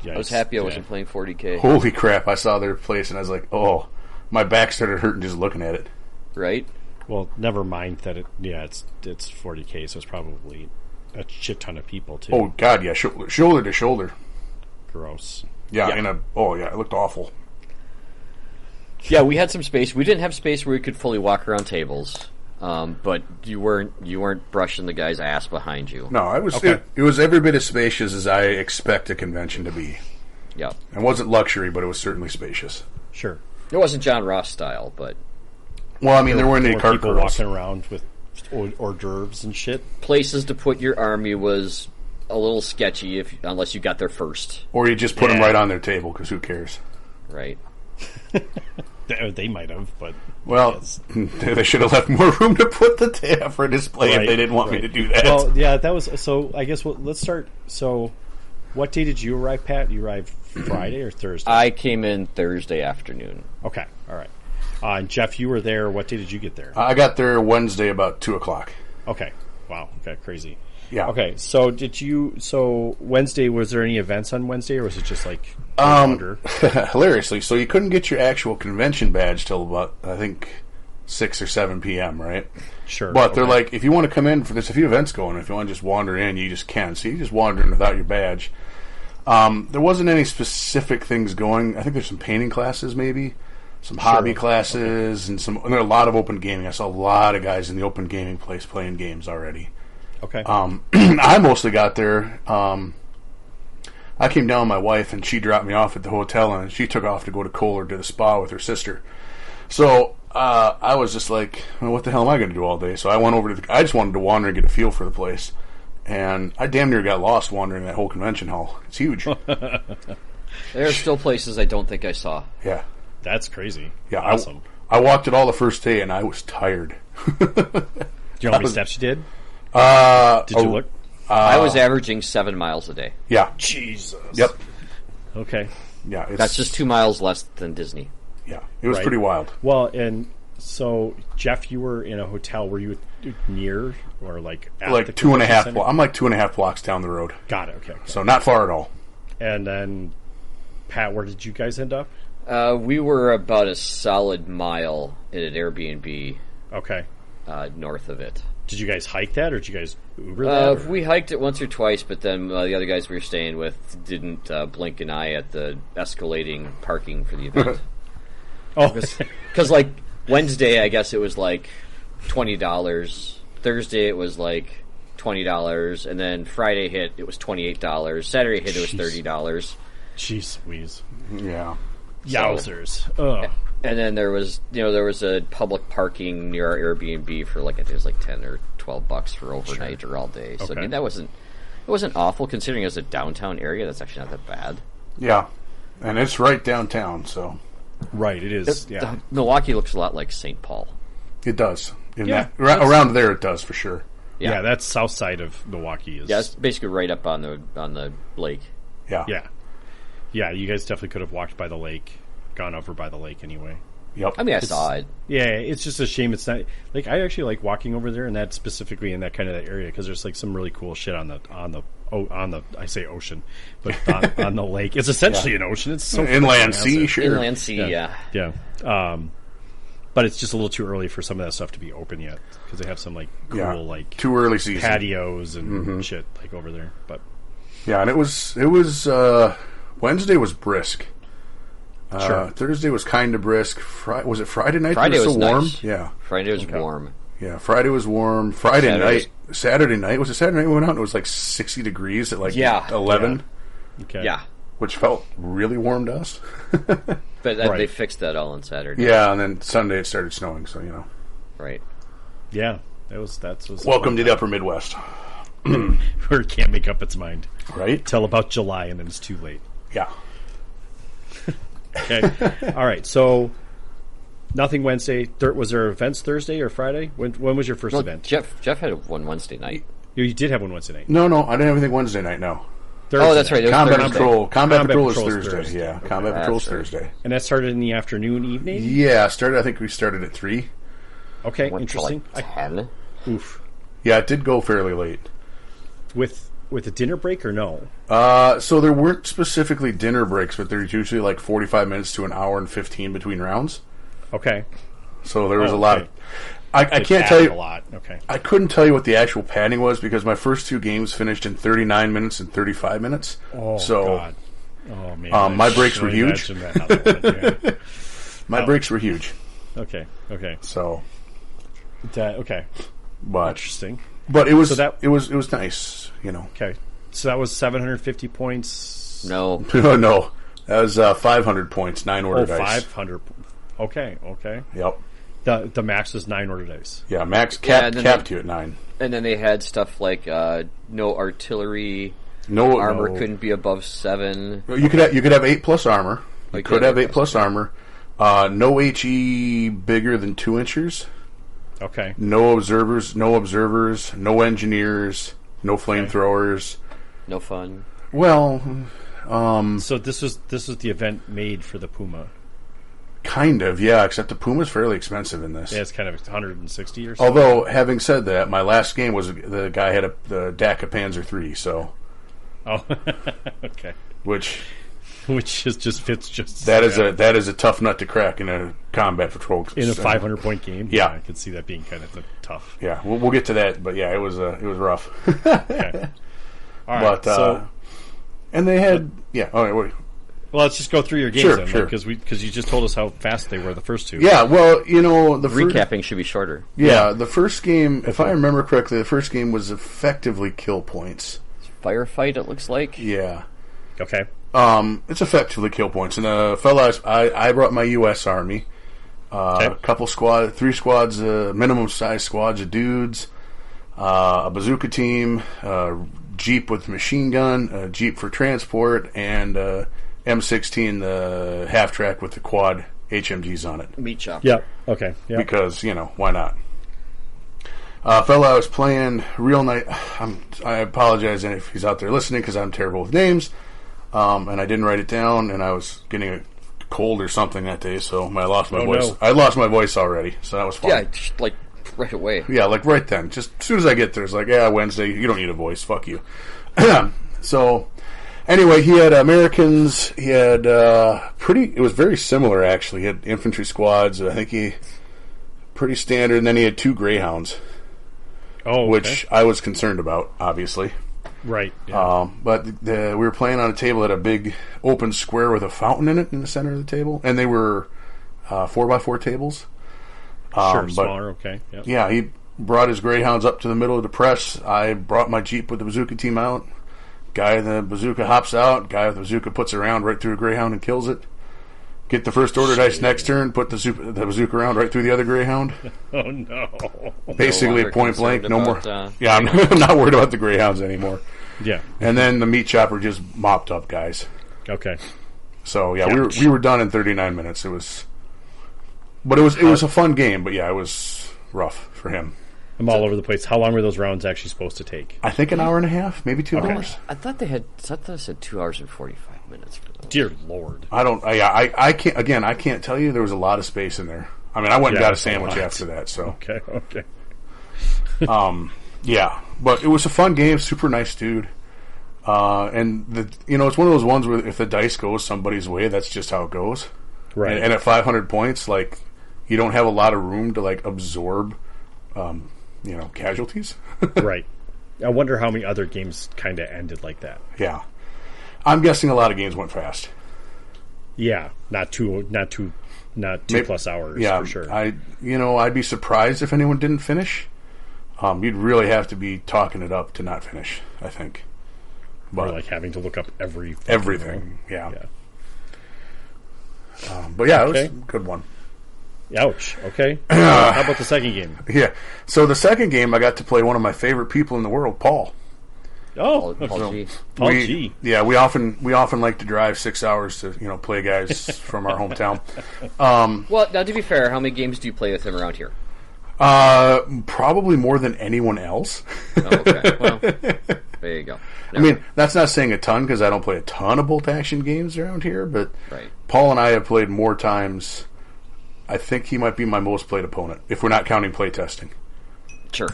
[SPEAKER 2] Yikes.
[SPEAKER 1] I was happy I wasn't playing 40K.
[SPEAKER 3] Holy crap! I saw their place and I was like, oh, my back started hurting just looking at it.
[SPEAKER 1] Right?
[SPEAKER 2] Well, never mind that it's 40K, so it's probably a shit ton of people too.
[SPEAKER 3] Oh God, yeah, shoulder to shoulder.
[SPEAKER 2] Gross.
[SPEAKER 3] Yeah, it looked awful.
[SPEAKER 1] Yeah, we had some space. We didn't have space where we could fully walk around tables, but you weren't brushing the guy's ass behind you.
[SPEAKER 3] No, it was it was every bit as spacious as I expect a convention to be.
[SPEAKER 1] Yeah,
[SPEAKER 3] it wasn't luxury, but it was certainly spacious.
[SPEAKER 2] Sure.
[SPEAKER 1] It wasn't John Ross style, but
[SPEAKER 3] well, I mean, there weren't any cart
[SPEAKER 2] people
[SPEAKER 3] girls
[SPEAKER 2] walking around with hors d'oeuvres and shit.
[SPEAKER 1] Places to put your army was a little sketchy unless you got there first,
[SPEAKER 3] or you just put them right on their table because who cares?
[SPEAKER 1] Right.
[SPEAKER 2] They might have, but
[SPEAKER 3] well, they should have left more room to put the for display if they didn't want me to do that.
[SPEAKER 2] Well, yeah, that was so. I guess let's start. So, what day did you arrive, Pat? You arrived Friday or Thursday?
[SPEAKER 1] I came in Thursday afternoon.
[SPEAKER 2] Okay, all right. And Jeff, you were there. What day did you get there?
[SPEAKER 3] I got there Wednesday about 2:00.
[SPEAKER 2] Okay. Wow. Okay. Crazy.
[SPEAKER 3] Yeah.
[SPEAKER 2] Okay. So So Wednesday, was there any events on Wednesday, or was it just like longer?
[SPEAKER 3] Hilariously, so you couldn't get your actual convention badge till about I think 6 or 7 p.m. Right?
[SPEAKER 2] Sure.
[SPEAKER 3] But they're like, if you want to come in, there's a few events going. If you want to just wander in, you just can. So you just wander in without your badge. There wasn't any specific things going. I think there's some painting classes, maybe. Some hobby classes, and there are a lot of open gaming. I saw a lot of guys in the open gaming place playing games already.
[SPEAKER 2] Okay.
[SPEAKER 3] I mostly got there. I came down with my wife, and she dropped me off at the hotel, and she took off to go to Kohler to the spa with her sister. So I was just like, well, what the hell am I going to do all day? So I went over to I just wanted to wander and get a feel for the place. And I damn near got lost wandering that whole convention hall. It's huge.
[SPEAKER 1] There are still places I don't think I saw.
[SPEAKER 3] Yeah.
[SPEAKER 2] That's crazy.
[SPEAKER 3] Yeah,
[SPEAKER 2] awesome.
[SPEAKER 3] I walked it all the first day, and I was tired.
[SPEAKER 2] Do you know how many steps you did? Did you look?
[SPEAKER 1] I was averaging 7 miles a day.
[SPEAKER 3] Yeah.
[SPEAKER 2] Jesus.
[SPEAKER 3] Yep.
[SPEAKER 2] Okay.
[SPEAKER 3] Yeah.
[SPEAKER 1] That's just 2 miles less than Disney.
[SPEAKER 3] Yeah. It was pretty wild.
[SPEAKER 2] Well, and so Jeff, you were in a hotel. Were you near or like at
[SPEAKER 3] like
[SPEAKER 2] the
[SPEAKER 3] 2.5
[SPEAKER 2] center?
[SPEAKER 3] I'm like 2.5 blocks down the road.
[SPEAKER 2] Got it. Okay.
[SPEAKER 3] So not far at all.
[SPEAKER 2] And then, Pat, where did you guys end up?
[SPEAKER 1] We were about a solid mile in an Airbnb.
[SPEAKER 2] Okay.
[SPEAKER 1] North of it.
[SPEAKER 2] Did you guys hike that, or did you guys Uber that?
[SPEAKER 1] We hiked it once or twice, but then the other guys we were staying with didn't blink an eye at the escalating parking for the event. Because like Wednesday, I guess it was like $20. Thursday, it was like $20, and then Friday hit, it was $28. Saturday hit, it was $30.
[SPEAKER 2] Jeez, Louise.
[SPEAKER 3] Yeah.
[SPEAKER 2] Yowzers. Oh.
[SPEAKER 1] And then there was a public parking near our Airbnb for like I think it was like $10 or $12 for overnight or all day. So I mean it wasn't awful considering it was a downtown area. That's actually not that bad.
[SPEAKER 3] Yeah, and it's right downtown. So
[SPEAKER 2] right, it is.
[SPEAKER 1] Milwaukee looks a lot like St. Paul.
[SPEAKER 3] It does. Around there, it does for sure.
[SPEAKER 2] Yeah, that's south side of Milwaukee.
[SPEAKER 1] It's basically right up on the lake.
[SPEAKER 3] Yeah.
[SPEAKER 2] Yeah. Yeah, you guys definitely could have walked by the lake, gone over by the lake anyway.
[SPEAKER 3] Yep.
[SPEAKER 1] I mean, I saw it.
[SPEAKER 2] Yeah, it's just a shame it's not like I actually like walking over there and that specifically in that kind of that area because there's like some really cool shit on the I say ocean, but on the lake. It's essentially an ocean. It's so
[SPEAKER 3] inland sea, sure.
[SPEAKER 1] Inland sea, yeah.
[SPEAKER 2] But it's just a little too early for some of that stuff to be open yet because they have some like cool like
[SPEAKER 3] too early season
[SPEAKER 2] patios and shit like over there. But
[SPEAKER 3] yeah, and it was Wednesday was brisk.
[SPEAKER 2] Sure.
[SPEAKER 3] Thursday was kind of brisk. Was it Friday night?
[SPEAKER 1] Friday was
[SPEAKER 3] warm.
[SPEAKER 1] nice.
[SPEAKER 3] Yeah,
[SPEAKER 1] Friday was warm.
[SPEAKER 3] Yeah, Friday was warm. Saturday night was it Saturday night we went out and it was like 60 degrees at like 11.
[SPEAKER 2] yeah. Okay.
[SPEAKER 1] Yeah.
[SPEAKER 3] Which felt really warm to us.
[SPEAKER 1] But they fixed that all on Saturday.
[SPEAKER 3] Yeah, and then Sunday it started snowing, so
[SPEAKER 1] Right.
[SPEAKER 2] Yeah, was
[SPEAKER 3] welcome to the upper Midwest.
[SPEAKER 2] where it can't make up its mind.
[SPEAKER 3] Right?
[SPEAKER 2] Till about July and then it's too late.
[SPEAKER 3] Yeah.
[SPEAKER 2] Okay. All right. So nothing Wednesday. Was there events Thursday or Friday? When was your first event?
[SPEAKER 1] Jeff had one Wednesday night.
[SPEAKER 2] You did have one Wednesday night.
[SPEAKER 3] No, I didn't have anything Wednesday night. No.
[SPEAKER 2] Thursday
[SPEAKER 1] Oh, that's right. It was
[SPEAKER 3] Combat
[SPEAKER 1] Thursday.
[SPEAKER 3] Patrol. Combat Patrol is
[SPEAKER 2] Patrol's
[SPEAKER 3] Thursday.
[SPEAKER 2] Thursday.
[SPEAKER 3] Yeah,
[SPEAKER 2] Okay.
[SPEAKER 3] Combat Patrol's
[SPEAKER 1] That's right.
[SPEAKER 3] Thursday.
[SPEAKER 2] And that started in the afternoon, evening.
[SPEAKER 3] Yeah, I think we started at 3.
[SPEAKER 2] Okay,
[SPEAKER 1] Went
[SPEAKER 2] interesting.
[SPEAKER 1] to like 10.
[SPEAKER 2] Oof.
[SPEAKER 3] Yeah, it did go fairly late.
[SPEAKER 2] With a dinner break or no?
[SPEAKER 3] So there weren't specifically dinner breaks, but there's usually like 45 minutes to an hour and 15 between rounds.
[SPEAKER 2] Okay.
[SPEAKER 3] So there was a lot of...
[SPEAKER 2] okay.
[SPEAKER 3] I can't tell you...
[SPEAKER 2] A lot. Okay.
[SPEAKER 3] I couldn't tell you what the actual padding was because my first 2 games finished in 39 minutes and 35 minutes.
[SPEAKER 2] Oh,
[SPEAKER 3] so,
[SPEAKER 2] God. Oh, man.
[SPEAKER 3] my breaks were huge.
[SPEAKER 2] Yeah.
[SPEAKER 3] My breaks were huge.
[SPEAKER 2] Okay.
[SPEAKER 3] So...
[SPEAKER 2] Okay.
[SPEAKER 3] But,
[SPEAKER 2] Interesting.
[SPEAKER 3] But it was
[SPEAKER 2] So
[SPEAKER 3] it was nice,
[SPEAKER 2] Okay. So that was 750 points.
[SPEAKER 1] No.
[SPEAKER 3] No. That was 500 points, 9 order dice.
[SPEAKER 2] 500. Okay.
[SPEAKER 3] Yep.
[SPEAKER 2] The max was 9 order dice.
[SPEAKER 3] Yeah, max
[SPEAKER 1] and then
[SPEAKER 3] capped you at 9.
[SPEAKER 1] And then they had stuff like no artillery,
[SPEAKER 3] No
[SPEAKER 1] armor couldn't be above 7.
[SPEAKER 3] You could have 8+ armor. You
[SPEAKER 1] Okay,
[SPEAKER 3] could have
[SPEAKER 1] 8+
[SPEAKER 3] 8+ armor. No HE bigger than 2 inches.
[SPEAKER 2] Okay.
[SPEAKER 3] No observers. No engineers. No flamethrowers.
[SPEAKER 1] No fun.
[SPEAKER 3] Well,
[SPEAKER 2] So this was the event made for the Puma.
[SPEAKER 3] kind of, yeah. Except the Puma's fairly expensive in this.
[SPEAKER 2] Yeah, it's kind of 160 or something.
[SPEAKER 3] Although, having said that, my last game was the guy had the DACA Panzer III, so
[SPEAKER 2] Oh, okay.
[SPEAKER 3] which
[SPEAKER 2] just fits just
[SPEAKER 3] that is a tough nut to crack in a combat patrol
[SPEAKER 2] in a 500-point game.
[SPEAKER 3] Yeah.
[SPEAKER 2] I could see that being kind of tough.
[SPEAKER 3] Yeah, we'll get to that, but yeah, it was rough.
[SPEAKER 2] Okay. All right.
[SPEAKER 3] But and they had all right. Wait.
[SPEAKER 2] Well, let's just go through your games
[SPEAKER 3] Sure,
[SPEAKER 2] then,
[SPEAKER 3] sure.
[SPEAKER 2] because you just told us how fast they were the first 2.
[SPEAKER 3] Yeah, well, the
[SPEAKER 1] Recapping should be shorter.
[SPEAKER 3] the first game, if I remember correctly, the first game was effectively kill points.
[SPEAKER 1] Firefight, it looks like.
[SPEAKER 3] Yeah.
[SPEAKER 2] Okay.
[SPEAKER 3] It's effectively kill points. And fellas, I brought my U.S. Army. A couple 3 squads, minimum size squads of dudes, a bazooka team, a Jeep with machine gun, a Jeep for transport, and M16, the half track with the quad HMGs on it.
[SPEAKER 1] Meat chopper.
[SPEAKER 2] Yeah. Okay. Yeah.
[SPEAKER 3] Because, why not? Fellow I was playing real night. I apologize if he's out there listening because I'm terrible with names. And I didn't write it down, and I was getting a cold or something that day, so I lost my voice.
[SPEAKER 2] No.
[SPEAKER 3] I lost my voice already, so that was fun.
[SPEAKER 1] Yeah, just like right away.
[SPEAKER 3] Yeah, like right then. Just as soon as I get there, it's like, Wednesday, you don't need a voice. Fuck you. So, anyway, he had Americans. He had it was very similar, actually. He had infantry squads. I think pretty standard, and then he had 2 Greyhounds.
[SPEAKER 2] Oh, okay.
[SPEAKER 3] Which I was concerned about, obviously.
[SPEAKER 2] Right. Yeah.
[SPEAKER 3] But we were playing on a table at a big open square with a fountain in it in the center of the table, and they were 4x4 tables.
[SPEAKER 2] Sure, smaller. Okay. Yep.
[SPEAKER 3] Yeah, he brought his Greyhounds up to the middle of the press. I brought my Jeep with the bazooka team out. Guy with the bazooka hops out. Guy with the bazooka puts a round right through a Greyhound and kills it. Get the first order dice next turn. Put the bazooka round right through the other Greyhound.
[SPEAKER 2] Oh no!
[SPEAKER 3] Basically,
[SPEAKER 1] longer
[SPEAKER 3] point blank. No more.
[SPEAKER 1] concerned
[SPEAKER 3] Yeah, I'm not worried about the Greyhounds anymore.
[SPEAKER 2] Yeah.
[SPEAKER 3] And then the meat chopper just mopped up guys.
[SPEAKER 2] Okay.
[SPEAKER 3] So yeah, we were done in 39 minutes. It was a fun game, but yeah, it was rough for him.
[SPEAKER 2] I'm all over the place. How long were those rounds actually supposed to take?
[SPEAKER 3] I think an hour and a half, maybe 2 hours.
[SPEAKER 1] I thought they said 2 hours and 45 minutes for those.
[SPEAKER 2] Dear Lord.
[SPEAKER 3] I can't, again, I can't tell you. There was a lot of space in there. I mean, I went and got a sandwich after that, so.
[SPEAKER 2] Okay.
[SPEAKER 3] Yeah, but it was a fun game, super nice dude. And it's one of those ones where if the dice goes somebody's way, that's just how it goes.
[SPEAKER 2] Right.
[SPEAKER 3] And at 500 points, like, you don't have a lot of room to, like, absorb, casualties.
[SPEAKER 2] Right. I wonder how many other games kind of ended like that.
[SPEAKER 3] Yeah. I'm guessing a lot of games went fast.
[SPEAKER 2] Yeah, not two plus hours,
[SPEAKER 3] yeah,
[SPEAKER 2] for sure.
[SPEAKER 3] I'd be surprised if anyone didn't finish. You'd really have to be talking it up to not finish, I think.
[SPEAKER 2] Or like having to look up
[SPEAKER 3] everything. Yeah. But yeah, it was a good one.
[SPEAKER 2] Ouch. Okay. How about the second game?
[SPEAKER 3] Yeah. So the second game, I got to play one of my favorite people in the world, Paul.
[SPEAKER 1] Oh, Paul G.
[SPEAKER 2] Paul G.
[SPEAKER 3] Yeah, we often like to drive 6 hours to play guys from our hometown.
[SPEAKER 1] Well, now to be fair, how many games do you play with him around here?
[SPEAKER 3] Probably more than anyone else.
[SPEAKER 1] Oh, okay. Well, there you go.
[SPEAKER 3] I mean, that's not saying a ton because I don't play a ton of bolt action games around here, but
[SPEAKER 1] right.
[SPEAKER 3] Paul and I have played more times. I think he might be my most played opponent, if we're not counting play testing.
[SPEAKER 1] Sure.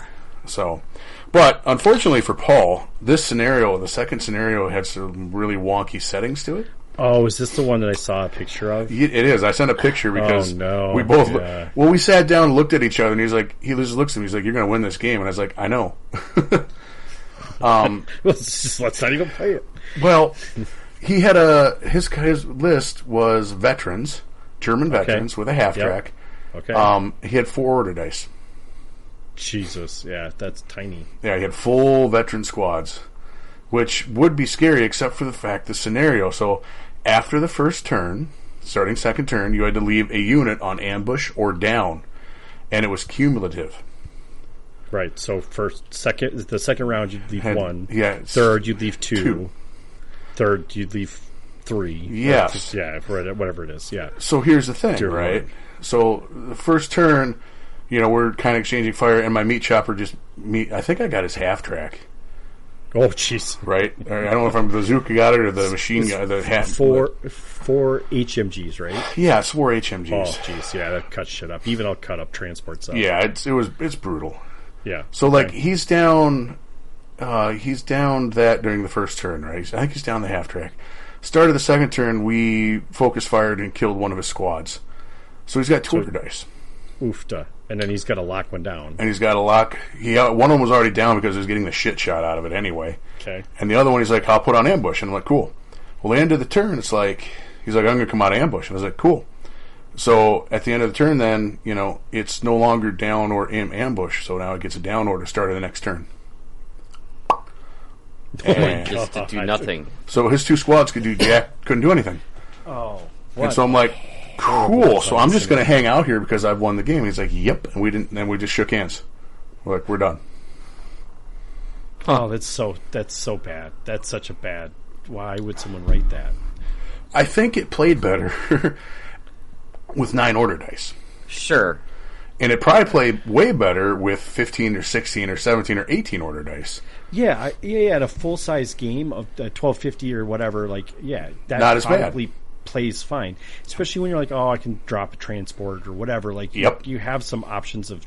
[SPEAKER 3] So, but unfortunately for Paul, the second scenario, had some really wonky settings to it.
[SPEAKER 2] Oh, is this the one that I saw a picture of?
[SPEAKER 3] It is. I sent a picture because we both.
[SPEAKER 2] Yeah.
[SPEAKER 3] Well, we sat down and looked at each other, and he just looks at me. He's like, "You're going to win this game," and I was like, "I know."
[SPEAKER 2] Let's not even play it.
[SPEAKER 3] Well, he had his list was veterans, German veterans with a half track.
[SPEAKER 2] Okay.
[SPEAKER 3] He had 4 order dice.
[SPEAKER 2] Jesus, yeah, that's tiny.
[SPEAKER 3] Yeah, he had full veteran squads, which would be scary except for the fact the scenario. So after the first turn, starting second turn, you had to leave a unit on ambush or down, and it was cumulative.
[SPEAKER 2] Right. So the second round you'd leave 1.
[SPEAKER 3] Yeah.
[SPEAKER 2] Third you'd leave 2. Third you'd leave 3.
[SPEAKER 3] Yes.
[SPEAKER 2] Whatever it is. Yeah.
[SPEAKER 3] So here's the thing, right? So the first turn, we're kind of exchanging fire, and my meat chopper I think I got his half track.
[SPEAKER 2] Oh, jeez.
[SPEAKER 3] Right? I don't know if I'm the bazooka got it or the machine got the half.
[SPEAKER 2] 4 HMGs, right?
[SPEAKER 3] Yeah, it's 4 HMGs.
[SPEAKER 2] Oh, jeez. Yeah, that cuts shit up. Even I'll cut up transport stuff.
[SPEAKER 3] Yeah, it's brutal.
[SPEAKER 2] Yeah.
[SPEAKER 3] So he's down that during the first turn, right? I think he's down the half track. Start of the second turn, we focus fired and killed one of his squads. So he's got 2 order dice.
[SPEAKER 2] Oofta. And then he's got to lock one down.
[SPEAKER 3] And he's got to lock. One of them was already down because he was getting the shit shot out of it anyway.
[SPEAKER 2] Okay.
[SPEAKER 3] And the other one, he's like, I'll put on ambush. And I'm like, cool. Well, the end of the turn, he's like, I'm going to come out of ambush. And I was like, cool. So at the end of the turn, then, it's no longer down or in ambush. So now it gets a down order start of the next turn.
[SPEAKER 1] And just to do nothing.
[SPEAKER 3] So his 2 squads couldn't do anything.
[SPEAKER 2] Oh.
[SPEAKER 3] And so I'm like, cool. So I'm just going to hang out here because I've won the game. He's like, yep. And we didn't. And we just shook hands. We're like, we're done.
[SPEAKER 2] Oh, that's so bad. That's such a bad. Why would someone write that?
[SPEAKER 3] I think it played better with 9 order dice.
[SPEAKER 2] Sure.
[SPEAKER 3] And it probably played way better with 15 or 16 or 17 or 18 order dice.
[SPEAKER 2] Yeah, at a full size game of 1250 or whatever, that
[SPEAKER 3] not as
[SPEAKER 2] probably
[SPEAKER 3] bad.
[SPEAKER 2] Plays fine. Especially when you're like, oh, I can drop a transport or whatever. You have some options of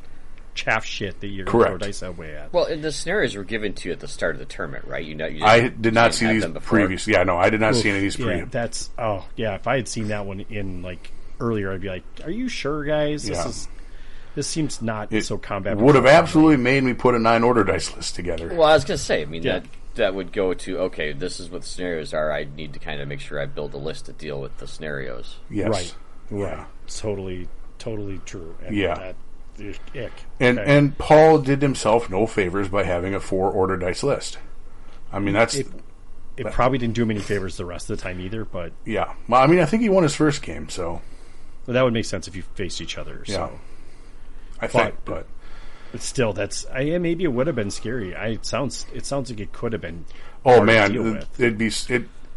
[SPEAKER 2] chaff shit that you're going to throw dice away at.
[SPEAKER 1] Well, and the scenarios were given to you at the start of the tournament, right?
[SPEAKER 3] I did not see these previous. Yeah, no, I did not see any of these previous.
[SPEAKER 2] If I had seen that one in earlier, I'd be like, are you sure, guys? This seems not so combat.
[SPEAKER 3] Would have absolutely made me put a 9 order dice list together.
[SPEAKER 1] Well, I was going to say, that would go to, okay, this is what the scenarios are. I need to kind of make sure I build a list to deal with the scenarios.
[SPEAKER 3] Yes.
[SPEAKER 2] Right. Totally true. And ick.
[SPEAKER 3] And Paul did himself no favors by having a 4 order dice list. I mean,
[SPEAKER 2] it probably didn't do him any favors the rest of the time either, but...
[SPEAKER 3] Yeah. Well, I mean, I think he won his first game, so...
[SPEAKER 2] Well, that would make sense if you faced each other, so...
[SPEAKER 3] Yeah. I think, but
[SPEAKER 2] still, maybe it would have been scary. It sounds like it could have been.
[SPEAKER 3] Oh man,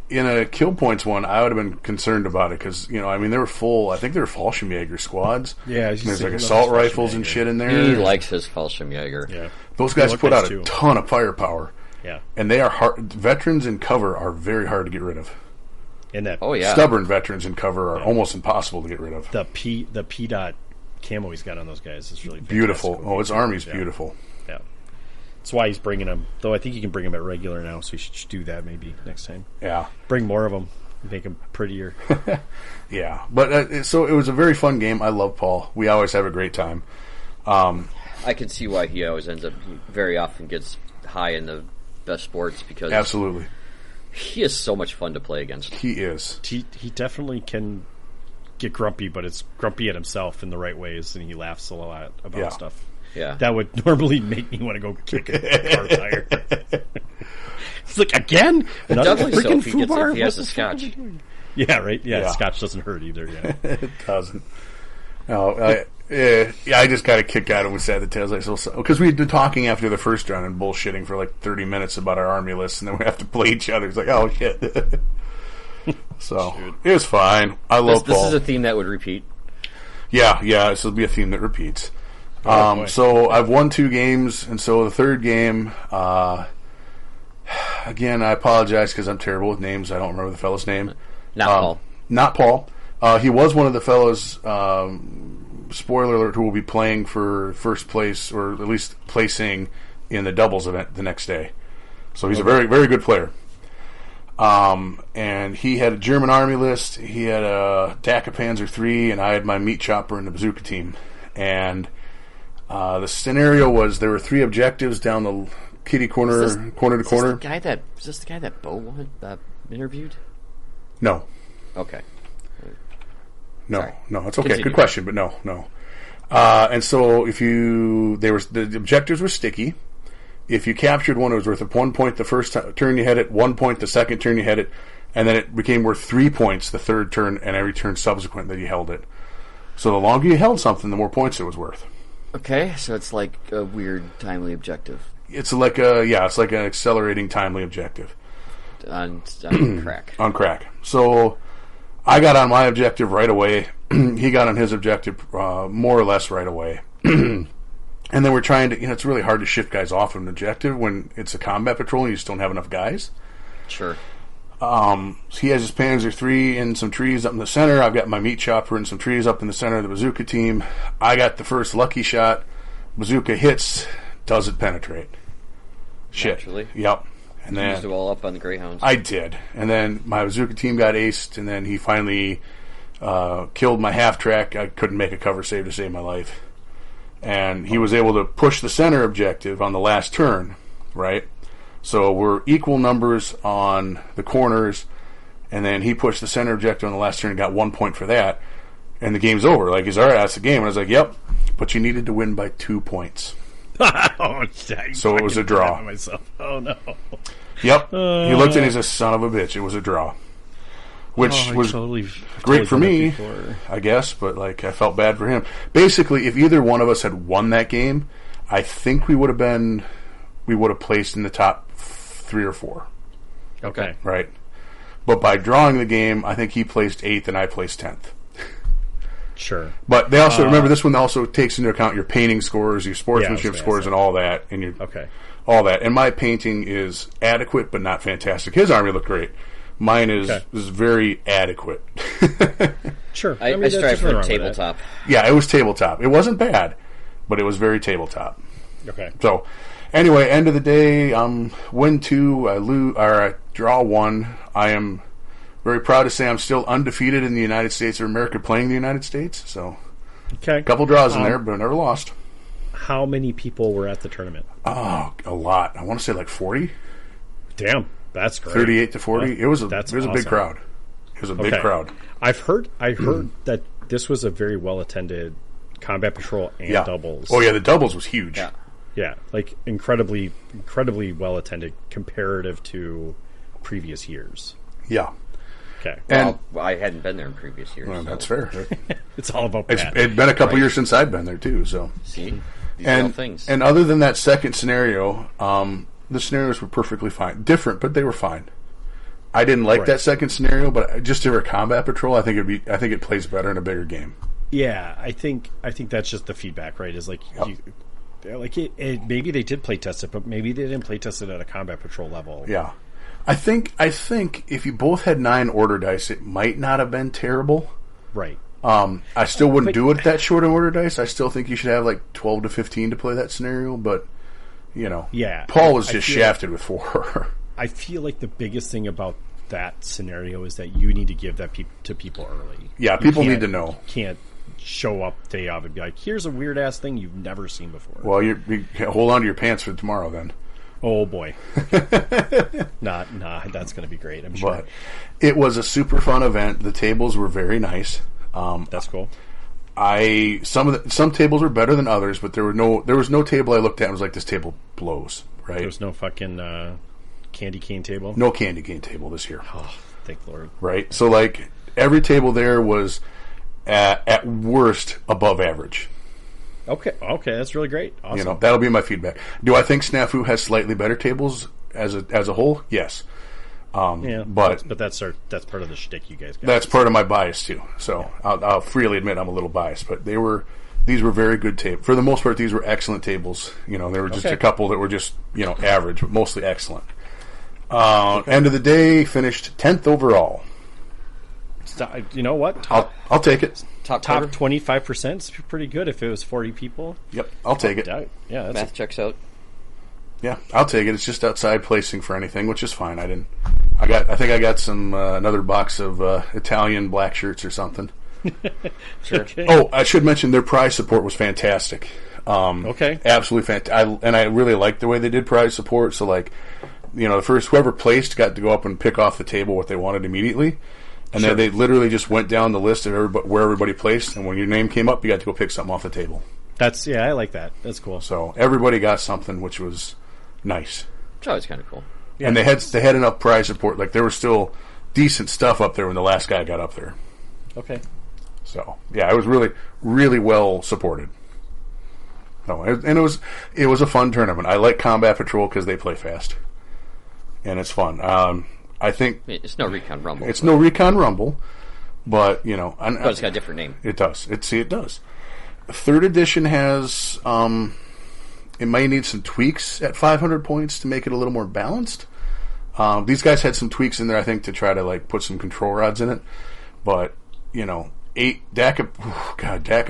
[SPEAKER 3] in a kill points one, I would have been concerned about it because they were full. I think they were Fallschirmjäger squads.
[SPEAKER 2] Yeah,
[SPEAKER 3] there's like assault rifles and shit in there.
[SPEAKER 1] He likes his Fallschirmjäger.
[SPEAKER 2] Yeah,
[SPEAKER 3] those guys put out a ton of firepower.
[SPEAKER 2] Yeah,
[SPEAKER 3] and they are hard. Veterans in cover are very hard to get rid of.
[SPEAKER 2] And that
[SPEAKER 3] stubborn veterans in cover are almost impossible to get rid of.
[SPEAKER 2] The P dot camo he's got on those guys is really
[SPEAKER 3] beautiful. Oh, his army's beautiful.
[SPEAKER 2] Yeah, that's why he's bringing them. Though I think you can bring them at regular now, so you should do that maybe next time.
[SPEAKER 3] Yeah,
[SPEAKER 2] bring more of them, make them prettier.
[SPEAKER 3] Yeah, but so it was a very fun game. I love Paul. We always have a great time.
[SPEAKER 1] I can see why he always ends up very often gets high in the best sports because
[SPEAKER 3] absolutely.
[SPEAKER 1] He is so much fun to play against.
[SPEAKER 3] He is.
[SPEAKER 2] He definitely can get grumpy, but it's grumpy at himself in the right ways, and he laughs a lot about stuff.
[SPEAKER 1] Yeah.
[SPEAKER 2] That would normally make me want to go kick a car tire. It's like, again?
[SPEAKER 1] Definitely so if he has a scotch.
[SPEAKER 2] Yeah, right? Yeah, scotch doesn't hurt either. Yeah.
[SPEAKER 3] It doesn't. No, I just got a kick out of it with Sad the Tales. Because we'd been talking after the first round and bullshitting for like 30 minutes about our army list, and then we have to play each other. It's like, oh shit. So it was fine. I love Paul.
[SPEAKER 1] This is a theme that would repeat.
[SPEAKER 3] Yeah, this will be a theme that repeats. So I've won 2 games, and so the third game, again, I apologize because I'm terrible with names. I don't remember the fellow's name. Not Paul. He was one of the fellows, spoiler alert, who will be playing for first place, or at least placing in the doubles event the next day. So he's a very, very good player. And he had a German army list, he had a Daka Panzer III, and I had my meat chopper in the bazooka team. And the scenario was there were 3 objectives down the kitty corner to corner.
[SPEAKER 1] Is this the guy that Bo interviewed?
[SPEAKER 3] No.
[SPEAKER 1] Okay.
[SPEAKER 3] No, it's okay. Continue. Good question, but no. And so the objectives were sticky. If you captured one, it was worth 1 point the first turn you had it, 1 point the second turn you had it, and then it became worth 3 points the third turn and every turn subsequent that you held it. So the longer you held something, the more points it was worth.
[SPEAKER 1] Okay, so it's like a weird timely objective.
[SPEAKER 3] It's like an accelerating timely objective.
[SPEAKER 1] On crack.
[SPEAKER 3] On crack. So I got on my objective right away. He got on his objective more or less right away. And then we're trying to, it's really hard to shift guys off of an objective when it's a combat patrol and you just don't have enough guys.
[SPEAKER 1] Sure.
[SPEAKER 3] So he has his Panzer III in some trees up in the center. I've got my meat chopper in some trees up in the center of the bazooka team. I got the first lucky shot. Bazooka hits, doesn't penetrate. Shit.
[SPEAKER 1] Naturally.
[SPEAKER 3] Yep. And then
[SPEAKER 1] used it all up on the Greyhounds.
[SPEAKER 3] I did. And then my bazooka team got aced, and then he finally killed my half-track. I couldn't make a cover save to save my life. And he was able to push the center objective on the last turn, right? So we're equal numbers on the corners, and then he pushed the center objective on the last turn and got 1 point for that. And the game's over. Like, he's all right, that's the game. And I was like, yep, but you needed to win by 2 points. So it was a draw.
[SPEAKER 2] Myself. Oh, no.
[SPEAKER 3] Yep. He looked at it as a son of a bitch. It was a draw. Which was great for me, I guess, but like I felt bad for him. Basically, if either one of us had won that game, I think we would have placed in the top 3 or 4.
[SPEAKER 2] Okay.
[SPEAKER 3] Right. But by drawing the game, I think he placed 8th and I placed 10th.
[SPEAKER 2] Sure.
[SPEAKER 3] But they also remember this one also takes into account your painting scores, your sportsmanship scores, and all that, and your all that. And my painting is adequate but not fantastic. His army looked great. Mine is very adequate.
[SPEAKER 2] Sure.
[SPEAKER 1] I strive for tabletop.
[SPEAKER 3] Yeah, it was tabletop. It wasn't bad, but it was very tabletop.
[SPEAKER 2] Okay.
[SPEAKER 3] So, anyway, end of the day, win 2, I draw 1. I am very proud to say I'm still undefeated in the United States of America playing the United States. So, a couple draws in there, but I never lost.
[SPEAKER 2] How many people were at the tournament?
[SPEAKER 3] Oh, a lot. I want to say like 40.
[SPEAKER 2] Damn. That's great.
[SPEAKER 3] 38 to 40. It was a
[SPEAKER 2] awesome.
[SPEAKER 3] big crowd. It was a big crowd.
[SPEAKER 2] I heard that this was a very well attended combat patrol and doubles.
[SPEAKER 3] Oh yeah, the doubles was huge.
[SPEAKER 2] Yeah, like incredibly well attended comparative to previous years.
[SPEAKER 3] Yeah.
[SPEAKER 2] Okay.
[SPEAKER 3] And
[SPEAKER 1] I hadn't been there in previous years.
[SPEAKER 3] Well, that's fair.
[SPEAKER 2] It's all about that.
[SPEAKER 3] It'd been a couple years since I'd been there too. So
[SPEAKER 1] see, these are all things.
[SPEAKER 3] And other than that second scenario, the scenarios were perfectly fine. Different, but they were fine. I didn't like that second scenario, but just for combat patrol, I think it plays better in a bigger game.
[SPEAKER 2] Yeah, I think that's just the feedback, right? Is like, maybe they did play test it, but maybe they didn't play test it at a combat patrol level.
[SPEAKER 3] Yeah, I think if you both had 9 order dice, it might not have been terrible.
[SPEAKER 2] Right.
[SPEAKER 3] I still wouldn't do it at that short an order dice. I still think you should have like 12 to 15 to play that scenario, but Paul was just shafted with 4.
[SPEAKER 2] I feel like the biggest thing about that scenario is that you need to give that to people early.
[SPEAKER 3] Yeah, people need to know.
[SPEAKER 2] You can't show up day of and be like, here's a weird ass thing you've never seen before.
[SPEAKER 3] Well, you hold on to your pants for tomorrow then.
[SPEAKER 2] Oh boy. Nah, that's going to be great, I'm sure.
[SPEAKER 3] But it was a super fun event. The tables were very nice.
[SPEAKER 2] That's cool.
[SPEAKER 3] Some tables were better than others, but there was no table I looked at and was like, this table blows, right?
[SPEAKER 2] There was no fucking candy cane table?
[SPEAKER 3] No candy cane table this year.
[SPEAKER 2] Oh, thank Lord.
[SPEAKER 3] Right? So, like, every table there was, at worst, above average.
[SPEAKER 2] Okay, that's really great. Awesome.
[SPEAKER 3] That'll be my feedback. Do I think SNAFU has slightly better tables as a whole? Yes. But that's part of the shtick you guys got. That's part of my bias, too. So, I'll freely admit I'm a little biased, but these were very good tables. For the most part, these were excellent tables. There were just a couple that were just, average, but mostly excellent. End of the day, finished 10th overall.
[SPEAKER 2] You know what?
[SPEAKER 3] I'll take it.
[SPEAKER 1] Top
[SPEAKER 2] 25% is pretty good if it was 40 people.
[SPEAKER 3] Yep, I'll take it.
[SPEAKER 2] Yeah,
[SPEAKER 1] math checks out.
[SPEAKER 3] Yeah, I'll take it. It's just outside placing for anything, which is fine. I think I got some another box of Italian black shirts or something.
[SPEAKER 1] Sure.
[SPEAKER 3] Okay. Oh, I should mention their prize support was fantastic.
[SPEAKER 2] Okay.
[SPEAKER 3] Absolutely fantastic. I really liked the way they did prize support. So, like, the first whoever placed got to go up and pick off the table what they wanted immediately. And then they literally just went down the list of where everybody placed, and when your name came up, you got to go pick something off the table.
[SPEAKER 2] I like that. That's cool.
[SPEAKER 3] So everybody got something, which was nice.
[SPEAKER 1] It's always kind of cool.
[SPEAKER 3] Yeah. And they had enough prize support. Like, there was still decent stuff up there when the last guy got up there.
[SPEAKER 2] Okay.
[SPEAKER 3] So yeah, it was really, really well supported. And it was a fun tournament. I like Combat Patrol because they play fast, and it's fun. I think
[SPEAKER 1] it's no Recon Rumble.
[SPEAKER 3] It's no Recon Rumble, but
[SPEAKER 1] but it's got a different name.
[SPEAKER 3] It does. It does. Third edition has it might need some tweaks at 500 points to make it a little more balanced. These guys had some tweaks in there, I think, to try to like put some control rods in it. But 8 DACA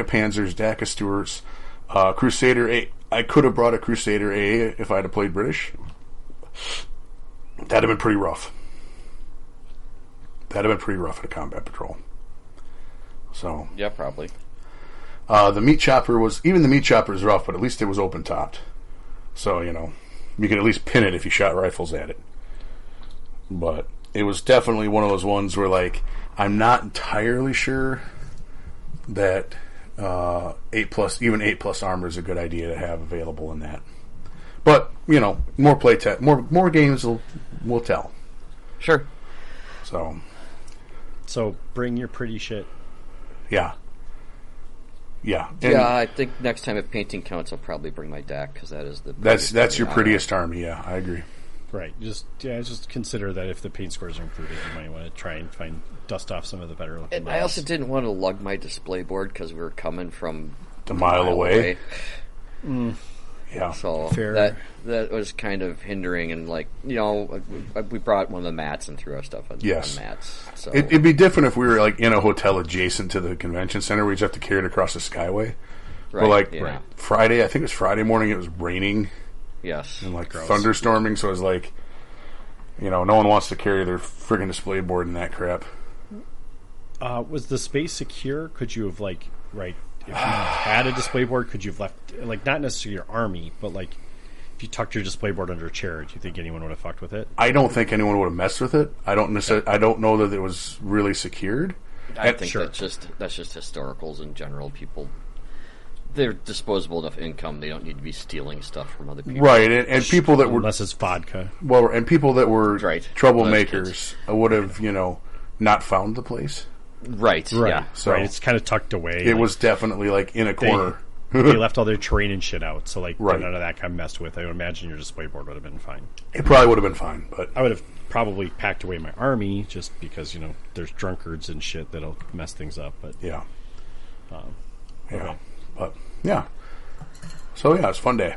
[SPEAKER 3] Panzers, DACA Stewarts, Crusader A. I could have brought a Crusader A if I had played British. That'd have been pretty rough. That'd have been pretty rough at a Combat Patrol. So
[SPEAKER 1] yeah, probably.
[SPEAKER 3] The meat chopper was rough, but at least it was open topped. So you could at least pin it if you shot rifles at it. But it was definitely one of those ones where, like, I'm not entirely sure that 8+ armor is a good idea to have available in that. But more play test, more games will tell.
[SPEAKER 1] Sure.
[SPEAKER 3] So
[SPEAKER 2] bring your pretty shit.
[SPEAKER 3] Yeah. Yeah.
[SPEAKER 1] I think next time if painting counts, I'll probably bring my DAC because that is the
[SPEAKER 3] that's your prettiest army. Yeah, I agree.
[SPEAKER 2] Right. Just consider that if the paint scores are included, you might want to try and dust off some of the better looking.
[SPEAKER 1] And I also didn't want to lug my display board because we were coming from
[SPEAKER 3] a mile away.
[SPEAKER 1] Yeah. So
[SPEAKER 2] fair.
[SPEAKER 1] That was kind of hindering, and we brought one of the mats and threw our stuff on mats. So
[SPEAKER 3] it'd be different if we were like in a hotel adjacent to the convention center. We just have to carry it across the Skyway.
[SPEAKER 1] Right.
[SPEAKER 3] But Friday, I think it was Friday morning. It was raining.
[SPEAKER 1] Yes.
[SPEAKER 3] And thunderstorming, so it was like, no one wants to carry their friggin' display board and that crap.
[SPEAKER 2] Was the space secure? Could you have if you had a display board, could you have left, not necessarily your army, but if you tucked your display board under a chair, do you think anyone would have fucked with it?
[SPEAKER 3] I don't think anyone would have messed with it. I don't know that it was really secured.
[SPEAKER 1] I think that's just historicals in general. People, they're disposable enough income; they don't need to be stealing stuff from other people.
[SPEAKER 3] Right, and people that were
[SPEAKER 2] unless it's vodka.
[SPEAKER 3] Well, and people that were troublemakers would have not found the place.
[SPEAKER 1] Right. Yeah.
[SPEAKER 2] So it's kind of tucked away.
[SPEAKER 3] It was definitely in a corner.
[SPEAKER 2] They left all their terrain and shit out, so none of that got messed with. I would imagine your display board would have been fine.
[SPEAKER 3] It probably would have been fine, but
[SPEAKER 2] I would have probably packed away my army just because there's drunkards and shit that'll mess things up. But
[SPEAKER 3] yeah,
[SPEAKER 2] okay.
[SPEAKER 3] But yeah. So yeah, it's a fun day.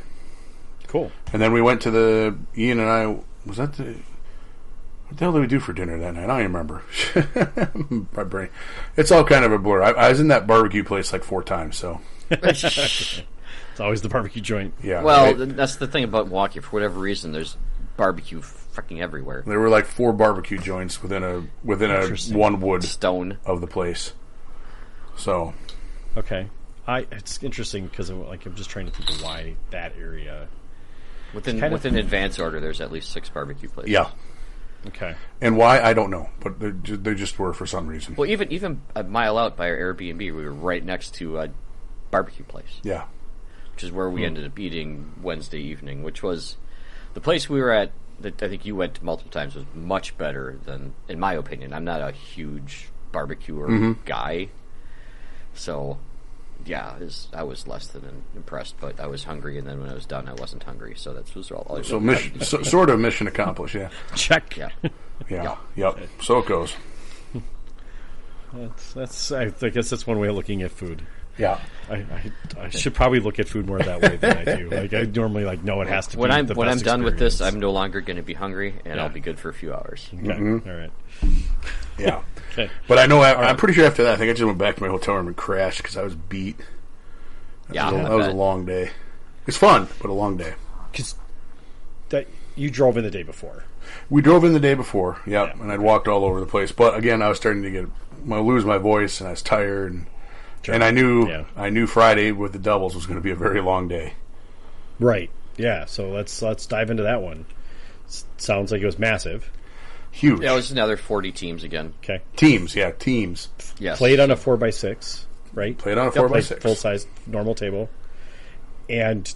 [SPEAKER 2] Cool.
[SPEAKER 3] And then we went to Ian and I. Was that what the hell did we do for dinner that night? I don't even remember. My brain. It's all kind of a blur. I was in that barbecue place like 4 times, so.
[SPEAKER 2] It's always the barbecue joint.
[SPEAKER 3] Yeah.
[SPEAKER 1] Well, that's the thing about Milwaukee. For whatever reason, there's barbecue fucking everywhere.
[SPEAKER 3] There were like 4 barbecue joints within a 1 wood
[SPEAKER 1] stone
[SPEAKER 3] of the place. So.
[SPEAKER 2] Okay. It's interesting because I'm just trying to think of why that area.
[SPEAKER 1] Within advance order, there's at least 6 barbecue places.
[SPEAKER 3] Yeah.
[SPEAKER 2] Okay.
[SPEAKER 3] And why, I don't know, but they just were for some reason.
[SPEAKER 1] Well, even a mile out by our Airbnb, we were right next to a barbecue place.
[SPEAKER 3] Yeah.
[SPEAKER 1] Which is where we ended up eating Wednesday evening, which was the place we were at that I think you went to multiple times was much better than, in my opinion. I'm not a huge barbecuer guy, so yeah, I was less than impressed, but I was hungry, and then when I was done, I wasn't hungry, so that was all.
[SPEAKER 3] So sort of mission accomplished, yeah.
[SPEAKER 2] Check.
[SPEAKER 1] Yeah.
[SPEAKER 3] Yeah. Yep. So it goes.
[SPEAKER 2] That's. I guess that's one way of looking at food.
[SPEAKER 3] Yeah.
[SPEAKER 2] I should probably look at food more that way than I do. Like I normally know it has to.
[SPEAKER 1] When
[SPEAKER 2] be
[SPEAKER 1] I'm
[SPEAKER 2] the
[SPEAKER 1] when I'm
[SPEAKER 2] best
[SPEAKER 1] done with this,
[SPEAKER 2] experience.
[SPEAKER 1] I'm no longer going to be hungry, and
[SPEAKER 2] Yeah.
[SPEAKER 1] I'll be good for a few hours.
[SPEAKER 2] Okay. All right.
[SPEAKER 3] Yeah.
[SPEAKER 2] Okay.
[SPEAKER 3] But I know I'm pretty sure after that, I think I just went back to my hotel room and crashed because I was beat.
[SPEAKER 1] Yeah,
[SPEAKER 3] That was a long day. It's fun, but a long day.
[SPEAKER 2] Because you drove in the day before.
[SPEAKER 3] We drove in the day before, yeah,
[SPEAKER 2] Yeah.
[SPEAKER 3] and I'd walked all over the place. But again, I was starting to lose my voice, and I was tired, and I knew Friday with the doubles was going to be a very long day.
[SPEAKER 2] Right. Yeah. So let's dive into that one. Sounds like it was massive.
[SPEAKER 3] Huge.
[SPEAKER 1] Yeah, it was another 40 teams again.
[SPEAKER 2] Okay.
[SPEAKER 3] Teams.
[SPEAKER 1] Yes.
[SPEAKER 2] Played on a 4x6, right?
[SPEAKER 3] Played on a 4x6.
[SPEAKER 2] Full size normal table. And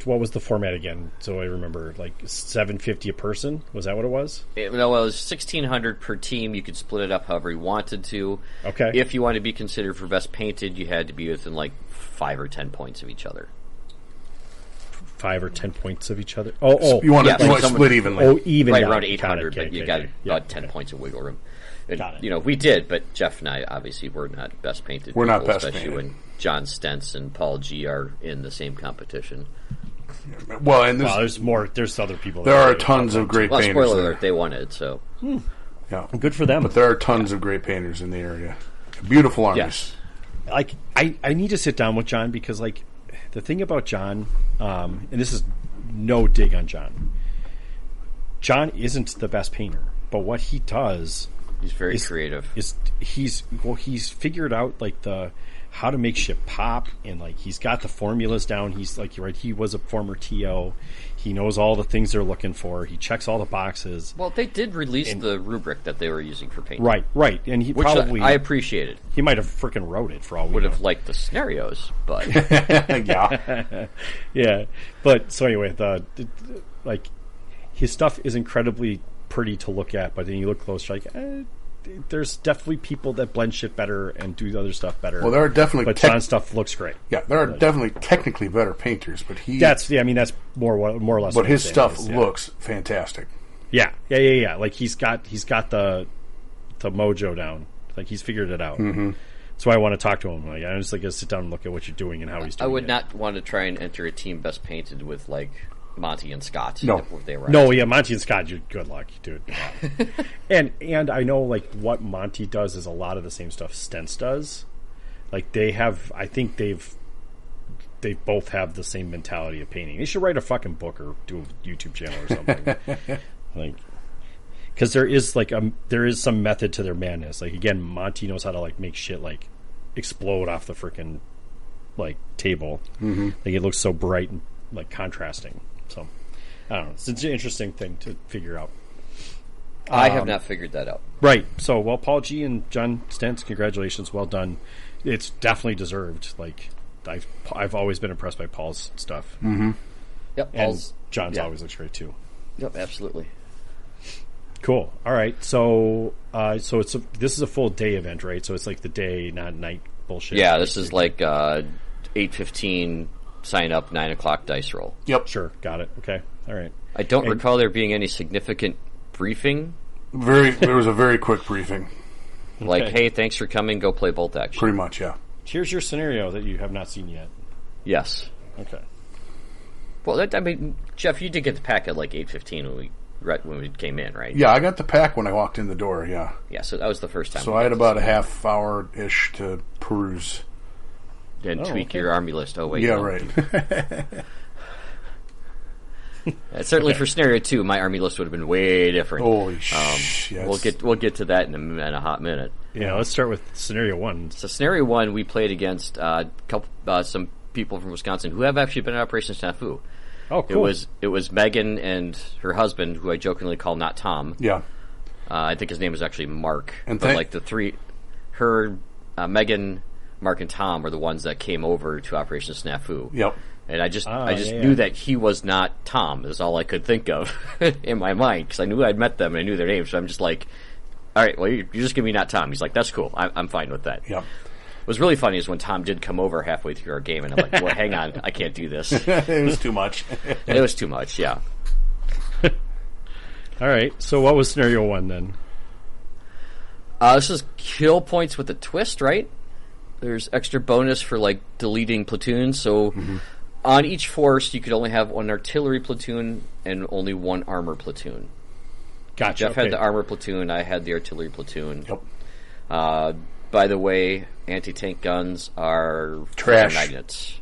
[SPEAKER 2] what was the format again? So I remember, like $750 a person. Was that what it was?
[SPEAKER 1] It was $1,600 per team. You could split it up however you wanted to.
[SPEAKER 2] Okay.
[SPEAKER 1] If you wanted to be considered for best painted, you had to be within like 5 or 10 points of each other.
[SPEAKER 2] 5 or 10 points of each other. Oh,
[SPEAKER 3] You want
[SPEAKER 1] yeah,
[SPEAKER 3] to
[SPEAKER 1] like
[SPEAKER 3] split evenly.
[SPEAKER 2] Oh, even
[SPEAKER 1] Right
[SPEAKER 2] down.
[SPEAKER 1] around
[SPEAKER 2] Got it,
[SPEAKER 1] 800,
[SPEAKER 2] okay,
[SPEAKER 1] but you
[SPEAKER 2] okay,
[SPEAKER 1] got
[SPEAKER 2] okay.
[SPEAKER 1] about
[SPEAKER 2] Yeah,
[SPEAKER 1] 10 points of wiggle room. And,
[SPEAKER 2] Got it.
[SPEAKER 1] we did, but Jeff and I obviously were not best painted.
[SPEAKER 3] We're not
[SPEAKER 1] people,
[SPEAKER 3] best
[SPEAKER 1] especially
[SPEAKER 3] painted.
[SPEAKER 1] when John Stentz and Paul G are in the same competition.
[SPEAKER 3] Well, and
[SPEAKER 2] Well, there's more. There's other people.
[SPEAKER 3] there
[SPEAKER 2] that
[SPEAKER 3] are tons of great
[SPEAKER 1] Well,
[SPEAKER 3] painters
[SPEAKER 1] spoiler
[SPEAKER 3] there.
[SPEAKER 1] alert, they won it, so
[SPEAKER 3] Yeah.
[SPEAKER 2] Good for them.
[SPEAKER 3] But there are tons of great painters in the area. Beautiful armies.
[SPEAKER 1] yes.
[SPEAKER 2] Like I need to sit down with John because like the thing about John, and this is no dig on John. John isn't the best painter, but what he does
[SPEAKER 1] He's very creative.
[SPEAKER 2] he's figured out like how to make shit pop, and like he's got the formulas down. He's like, you're right, he was a former TO. He knows all the things they're looking for. He checks all the boxes.
[SPEAKER 1] Well, they did release the rubric that they were using for painting.
[SPEAKER 2] Right, and he
[SPEAKER 1] Which
[SPEAKER 2] probably
[SPEAKER 1] I appreciated.
[SPEAKER 2] he might have freaking wrote it for all we
[SPEAKER 1] Would
[SPEAKER 2] know.
[SPEAKER 1] have liked the scenarios, but
[SPEAKER 3] Yeah.
[SPEAKER 2] Yeah, but so anyway, like his stuff is incredibly pretty to look at, but then you look closer, like there's definitely people that blend shit better and do other stuff better.
[SPEAKER 3] Well, there are definitely
[SPEAKER 2] but John's stuff looks great.
[SPEAKER 3] Yeah, there are definitely technically better painters, but
[SPEAKER 2] That's more or less.
[SPEAKER 3] But
[SPEAKER 2] what
[SPEAKER 3] his
[SPEAKER 2] I'm saying
[SPEAKER 3] stuff
[SPEAKER 2] is, yeah.
[SPEAKER 3] looks fantastic.
[SPEAKER 2] Yeah. Like he's got the mojo down. Like he's figured it out. Mm-hmm. So I want to talk to him. Like I just gotta sit down and look at what you're doing and how he's doing.
[SPEAKER 1] I would
[SPEAKER 2] it.
[SPEAKER 1] not want to try and enter a team best painted with like Monty and Scott.
[SPEAKER 3] No.
[SPEAKER 1] if they were
[SPEAKER 2] No, yeah, Monty and Scott, good luck, dude. and I know like what Monty does is a lot of the same stuff Stentz does. Like I think they both have the same mentality of painting. They should write a fucking book or do a YouTube channel or something. Like, because there is some method to their madness. Like again, Monty knows how to like make shit like explode off the freaking like table. Mm-hmm. Like it looks so bright and like contrasting. So I don't know. It's an interesting thing to figure out.
[SPEAKER 1] I have not figured that out.
[SPEAKER 2] Right. So, well, Paul G and John Stentz, congratulations. Well done. It's definitely deserved. Like, I've always been impressed by Paul's stuff.
[SPEAKER 3] Mm-hmm.
[SPEAKER 1] Yep,
[SPEAKER 2] And John's always looks great, too.
[SPEAKER 1] Yep, absolutely.
[SPEAKER 2] Cool. All right. So, this is a full day event, right? So it's like the day, not night bullshit.
[SPEAKER 1] Yeah, this is like 8:15 sign up, 9 o'clock dice roll.
[SPEAKER 3] Yep.
[SPEAKER 2] Sure. Got it. Okay. All right.
[SPEAKER 1] I don't recall there being any significant briefing.
[SPEAKER 3] There was a very quick briefing.
[SPEAKER 1] Like,
[SPEAKER 2] Okay.
[SPEAKER 1] hey, thanks for coming. Go play bolt action.
[SPEAKER 3] Pretty much, yeah.
[SPEAKER 2] Here's your scenario that you have not seen yet.
[SPEAKER 1] Yes.
[SPEAKER 2] Okay.
[SPEAKER 1] Well, Jeff, you did get the pack at like 8:15 when we came in, right?
[SPEAKER 3] Yeah, I got the pack when I walked in the door, yeah.
[SPEAKER 1] Yeah, so that was the first time.
[SPEAKER 3] So I had about a half hour-ish to peruse.
[SPEAKER 1] And tweak
[SPEAKER 2] okay.
[SPEAKER 1] your army list. Oh, wait.
[SPEAKER 3] Yeah,
[SPEAKER 1] no.
[SPEAKER 3] right.
[SPEAKER 1] Certainly for scenario 2, my army list would have been way different.
[SPEAKER 3] Holy shit.
[SPEAKER 1] We'll get to that in a hot minute.
[SPEAKER 2] Yeah, let's start with scenario 1.
[SPEAKER 1] So scenario 1, we played against some people from Wisconsin who have actually been in Operation SNAFU.
[SPEAKER 2] Oh, cool.
[SPEAKER 1] It was Megan and her husband, who I jokingly call not Tom.
[SPEAKER 3] Yeah.
[SPEAKER 1] I think his name was actually Mark.
[SPEAKER 3] And
[SPEAKER 1] but like the three, Megan, Mark, and Tom were the ones that came over to Operation SNAFU.
[SPEAKER 3] Yep.
[SPEAKER 1] And I just knew that he was not Tom. Is all I could think of in my mind, because I knew I'd met them and I knew their names. So I'm just like, all right, well, you're just gonna be not Tom. He's like, that's cool. I'm fine with that.
[SPEAKER 3] Yep.
[SPEAKER 1] What was really funny is when Tom did come over halfway through our game, and I'm like, well, hang on, I can't do this.
[SPEAKER 3] It was too much.
[SPEAKER 1] It was too much, yeah.
[SPEAKER 2] All right, so what was scenario 1 then?
[SPEAKER 1] This is kill points with a twist, right? There's extra bonus for like deleting platoons. So on each force, you could only have one artillery platoon and only one armor platoon.
[SPEAKER 2] Gotcha.
[SPEAKER 1] Jeff had the armor platoon. I had the artillery platoon.
[SPEAKER 3] Yep.
[SPEAKER 1] By the way, anti-tank guns are
[SPEAKER 3] Trash.
[SPEAKER 1] magnets.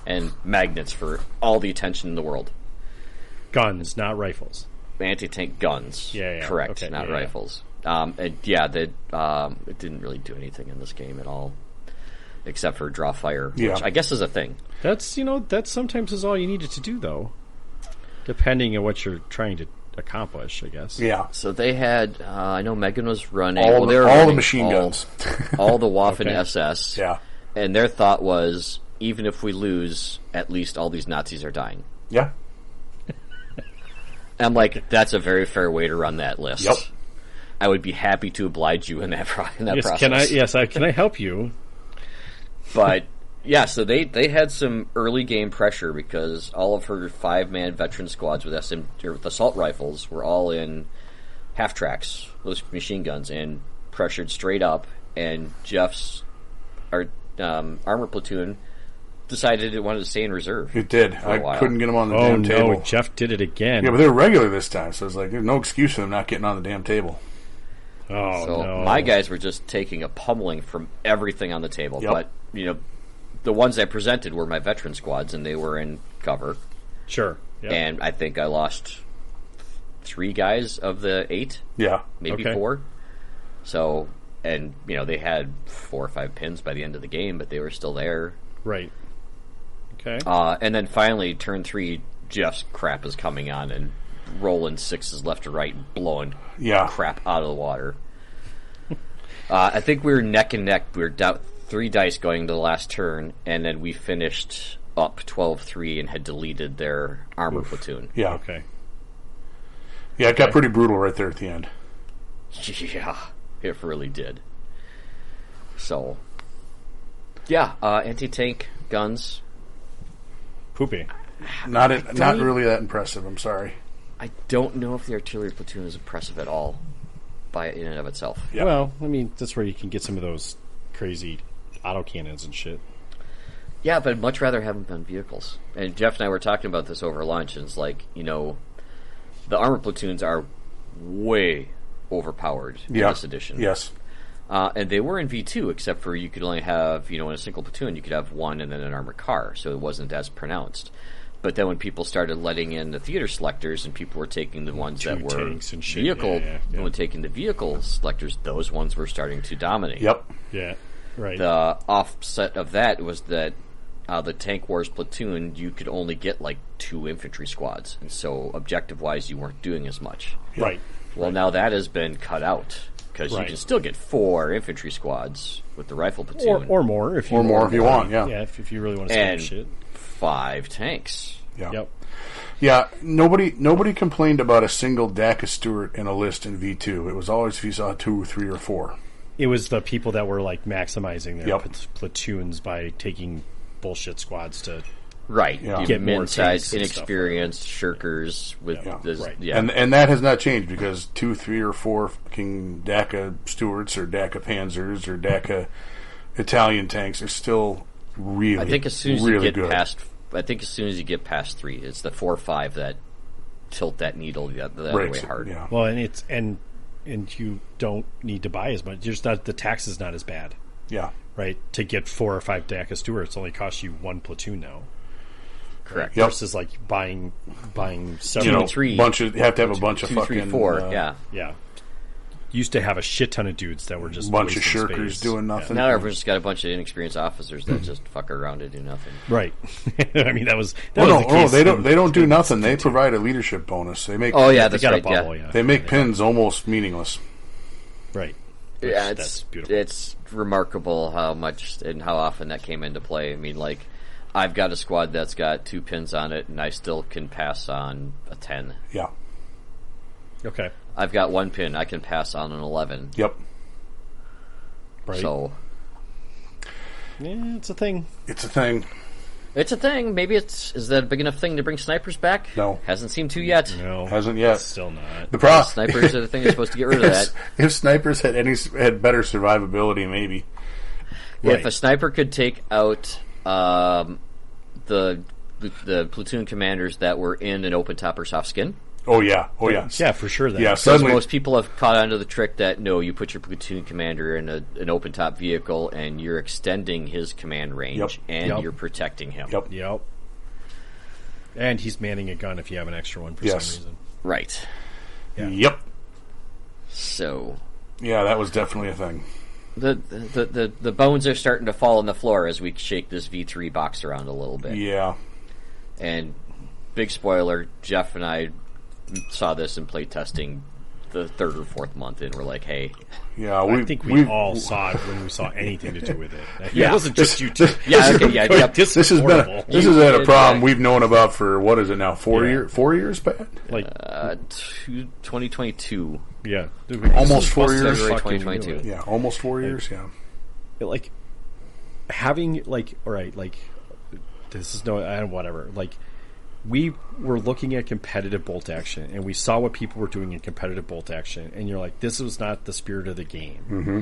[SPEAKER 1] And magnets for all the attention in the world.
[SPEAKER 2] Guns, not rifles.
[SPEAKER 1] Anti-tank guns.
[SPEAKER 2] Yeah.
[SPEAKER 1] Correct,
[SPEAKER 2] Okay,
[SPEAKER 1] not
[SPEAKER 2] yeah.
[SPEAKER 1] rifles. It didn't really do anything in this game at all. Except for draw fire,
[SPEAKER 3] Yeah.
[SPEAKER 1] which I guess is a thing.
[SPEAKER 2] That sometimes is all you needed to do, though. Depending on what you're trying to accomplish, I guess.
[SPEAKER 3] Yeah.
[SPEAKER 1] So they had, I know Megan was running.
[SPEAKER 3] All
[SPEAKER 1] they were
[SPEAKER 3] the
[SPEAKER 1] running
[SPEAKER 3] machine guns.
[SPEAKER 1] all the Waffen
[SPEAKER 2] Okay.
[SPEAKER 1] SS.
[SPEAKER 3] Yeah.
[SPEAKER 1] And their thought was, even if we lose, at least all these Nazis are dying.
[SPEAKER 3] Yeah.
[SPEAKER 1] I'm like, that's a very fair way to run that list.
[SPEAKER 3] Yep.
[SPEAKER 1] I would be happy to oblige you in that
[SPEAKER 2] Yes,
[SPEAKER 1] process.
[SPEAKER 2] can I help you?
[SPEAKER 1] But yeah, so they had some early game pressure because all of her 5-man veteran squads with with assault rifles were all in half tracks with machine guns and pressured straight up. And Jeff's armor platoon decided it wanted to stay in reserve.
[SPEAKER 3] It did.
[SPEAKER 1] For a while.
[SPEAKER 3] I couldn't get them on the
[SPEAKER 2] Oh
[SPEAKER 3] damn
[SPEAKER 2] no,
[SPEAKER 3] table.
[SPEAKER 2] Jeff did it again.
[SPEAKER 3] Yeah, but they're regular this time, so it's like there's no excuse for them not getting on the damn table.
[SPEAKER 2] Oh
[SPEAKER 1] So
[SPEAKER 2] no.
[SPEAKER 1] my guys were just taking a pummeling from everything on the table.
[SPEAKER 3] Yep.
[SPEAKER 1] But the ones I presented were my veteran squads, and they were in cover.
[SPEAKER 2] Sure. Yep.
[SPEAKER 1] And I think I lost 3 guys of the 8,
[SPEAKER 3] Yeah.
[SPEAKER 1] maybe
[SPEAKER 2] Okay.
[SPEAKER 1] 4. So, and they had 4 or 5 pins by the end of the game, but they were still there.
[SPEAKER 2] Right. Okay.
[SPEAKER 1] And then finally, turn 3, Jeff's crap is coming on and rolling 6s left to right, and blowing
[SPEAKER 3] Yeah.
[SPEAKER 1] crap out of the water. I think we were neck and neck. We were down 3 dice going to the last turn, and then we finished up 12-3 and had deleted their armor platoon.
[SPEAKER 3] Yeah.
[SPEAKER 2] Okay.
[SPEAKER 3] Yeah, it got pretty brutal right there at the end.
[SPEAKER 1] Yeah, it really did. So, yeah, anti-tank guns.
[SPEAKER 2] Poopy.
[SPEAKER 3] Not really that impressive, I'm sorry.
[SPEAKER 1] I don't know if the artillery platoon is impressive at all in and of itself.
[SPEAKER 3] Yeah.
[SPEAKER 2] Well, I mean, that's where you can get some of those crazy autocannons and shit.
[SPEAKER 1] Yeah, but I'd much rather have them on vehicles. And Jeff and I were talking about this over lunch, and it's like, the armor platoons are way overpowered in this edition.
[SPEAKER 3] Yes.
[SPEAKER 1] And they were in V2, except for you could only have, in a single platoon, you could have one and then an armored car, so it wasn't as pronounced. But then when people started letting in the theater selectors and people were taking the ones that were
[SPEAKER 2] tanks and shit.
[SPEAKER 1] vehicle,
[SPEAKER 2] Yeah.
[SPEAKER 1] when taking the vehicle selectors, those ones were starting to dominate.
[SPEAKER 3] Yep.
[SPEAKER 2] Yeah. Right.
[SPEAKER 1] The offset of that was that the Tank Wars platoon, you could only get like 2 infantry squads, and so objective-wise, you weren't doing as much.
[SPEAKER 2] Right.
[SPEAKER 1] Well, now that has been cut out because you
[SPEAKER 2] Right.
[SPEAKER 1] can still get 4 infantry squads with the rifle platoon
[SPEAKER 2] Or more if you
[SPEAKER 3] want. Yeah.
[SPEAKER 2] Yeah, if you really want to skip
[SPEAKER 1] and
[SPEAKER 2] shit.
[SPEAKER 1] 5 tanks.
[SPEAKER 3] Yeah.
[SPEAKER 2] Yep.
[SPEAKER 3] Yeah. Nobody complained about a single Dacus Stewart in a list in V2. It was always if you saw 2, 3, or 4.
[SPEAKER 2] It was the people that were like maximizing their
[SPEAKER 3] Yep.
[SPEAKER 2] platoons by taking bullshit squads to
[SPEAKER 1] Right.
[SPEAKER 3] Yeah.
[SPEAKER 1] You
[SPEAKER 2] Get more
[SPEAKER 1] mid-sized,
[SPEAKER 2] tanks and stuff.
[SPEAKER 1] inexperienced shirkers with
[SPEAKER 3] Yeah.
[SPEAKER 1] this.
[SPEAKER 2] Right.
[SPEAKER 1] Yeah.
[SPEAKER 3] And that has not changed because 2, 3, or 4 fucking DACA Stuarts or DACA Panzers or DACA Italian tanks are still really,
[SPEAKER 1] I think as soon as
[SPEAKER 3] really
[SPEAKER 1] you get
[SPEAKER 3] good.
[SPEAKER 1] past, I think as soon as you get past 3, it's the 4 or 5 that tilt that needle the other
[SPEAKER 3] Right,
[SPEAKER 1] way hard.
[SPEAKER 3] Yeah.
[SPEAKER 2] Well, and it's and you don't need to buy as much. Just not, the tax is not as bad,
[SPEAKER 3] Yeah.
[SPEAKER 2] right? To get 4 or 5 DACA Stewards only costs you 1 platoon now.
[SPEAKER 1] Correct.
[SPEAKER 3] Yep.
[SPEAKER 2] Versus like buying several.
[SPEAKER 3] You know,
[SPEAKER 1] three.
[SPEAKER 3] you have to have a bunch of
[SPEAKER 1] 2,
[SPEAKER 3] fucking
[SPEAKER 1] 3, 4. Yeah.
[SPEAKER 2] Yeah. Used to have a shit ton of dudes that were just
[SPEAKER 3] bunch of
[SPEAKER 2] wasting
[SPEAKER 3] shirkers
[SPEAKER 2] space.
[SPEAKER 3] doing nothing.
[SPEAKER 1] Now everyone's just got a bunch of inexperienced officers that just fuck around and do nothing.
[SPEAKER 2] Right. I mean, that was
[SPEAKER 3] Well,
[SPEAKER 2] the
[SPEAKER 3] no,
[SPEAKER 2] case
[SPEAKER 3] they
[SPEAKER 2] in-
[SPEAKER 3] don't do nothing. They provide a leadership bonus. They make
[SPEAKER 1] Oh yeah,
[SPEAKER 2] They
[SPEAKER 1] that's
[SPEAKER 2] got
[SPEAKER 1] right.
[SPEAKER 2] a bubble,
[SPEAKER 1] Yeah.
[SPEAKER 2] yeah.
[SPEAKER 3] they make pins almost meaningless.
[SPEAKER 2] Right.
[SPEAKER 1] Yeah,
[SPEAKER 2] That's beautiful.
[SPEAKER 1] It's remarkable how much and how often that came into play. I mean, like, I've got a squad that's got 2 pins on it, and I still can pass on a 10.
[SPEAKER 3] Yeah.
[SPEAKER 2] Okay.
[SPEAKER 1] I've got 1 pin, I can pass on an 11.
[SPEAKER 3] Yep.
[SPEAKER 2] Right.
[SPEAKER 1] So
[SPEAKER 2] Yeah, it's a thing.
[SPEAKER 3] It's a thing.
[SPEAKER 1] it's a thing. Maybe is that a big enough thing to bring snipers back?
[SPEAKER 3] No.
[SPEAKER 1] Hasn't seemed to yet.
[SPEAKER 2] No.
[SPEAKER 3] Hasn't yet.
[SPEAKER 2] It's still not.
[SPEAKER 3] The problem
[SPEAKER 1] Snipers are the thing that's supposed to get rid of that.
[SPEAKER 3] If snipers had better survivability, maybe.
[SPEAKER 2] Right.
[SPEAKER 1] If a sniper could take out the platoon commanders that were in an open top or soft skin,
[SPEAKER 3] Oh yeah. Oh yeah.
[SPEAKER 2] Yeah, for sure. That.
[SPEAKER 3] Yeah.
[SPEAKER 1] because
[SPEAKER 3] Suddenly,
[SPEAKER 1] most people have caught onto the trick that no, you put your platoon commander in an open top vehicle and you're extending his command range
[SPEAKER 3] Yep.
[SPEAKER 1] and
[SPEAKER 2] Yep.
[SPEAKER 1] you're protecting him.
[SPEAKER 3] Yep.
[SPEAKER 2] Yep. And he's manning a gun if you have an extra one for
[SPEAKER 3] Yes.
[SPEAKER 2] some reason.
[SPEAKER 1] Right.
[SPEAKER 2] Yeah.
[SPEAKER 3] Yep.
[SPEAKER 1] So
[SPEAKER 3] Yeah, that was definitely a thing.
[SPEAKER 1] the bones are starting to fall on the floor as we shake this V3 box around a little bit.
[SPEAKER 3] Yeah.
[SPEAKER 1] And big spoiler, Jeff and I saw this in play testing the 3rd or 4th month, and we're like, hey,
[SPEAKER 3] Yeah.
[SPEAKER 2] I think we all saw it when we saw anything to do with it. Yeah, it wasn't just you two.
[SPEAKER 1] yeah, okay, yeah, yep.
[SPEAKER 2] This
[SPEAKER 3] This
[SPEAKER 2] is
[SPEAKER 3] has been
[SPEAKER 2] horrible.
[SPEAKER 3] this has been a
[SPEAKER 1] did
[SPEAKER 3] problem
[SPEAKER 1] that.
[SPEAKER 3] we've known about for what is it now? 4
[SPEAKER 2] Yeah.
[SPEAKER 3] years? 4 years, Pat?
[SPEAKER 2] Like,
[SPEAKER 1] 2022.
[SPEAKER 2] yeah,
[SPEAKER 3] Almost 4 years.
[SPEAKER 1] February
[SPEAKER 2] Fucking
[SPEAKER 1] 2022.
[SPEAKER 2] knew it.
[SPEAKER 3] Yeah, almost 4 years. Yeah.
[SPEAKER 2] Like having like, all right, like this is no, whatever. Like we were looking at competitive bolt action, and we saw what people were doing in competitive bolt action, and you're like, this was not the spirit of the game. Mm-hmm.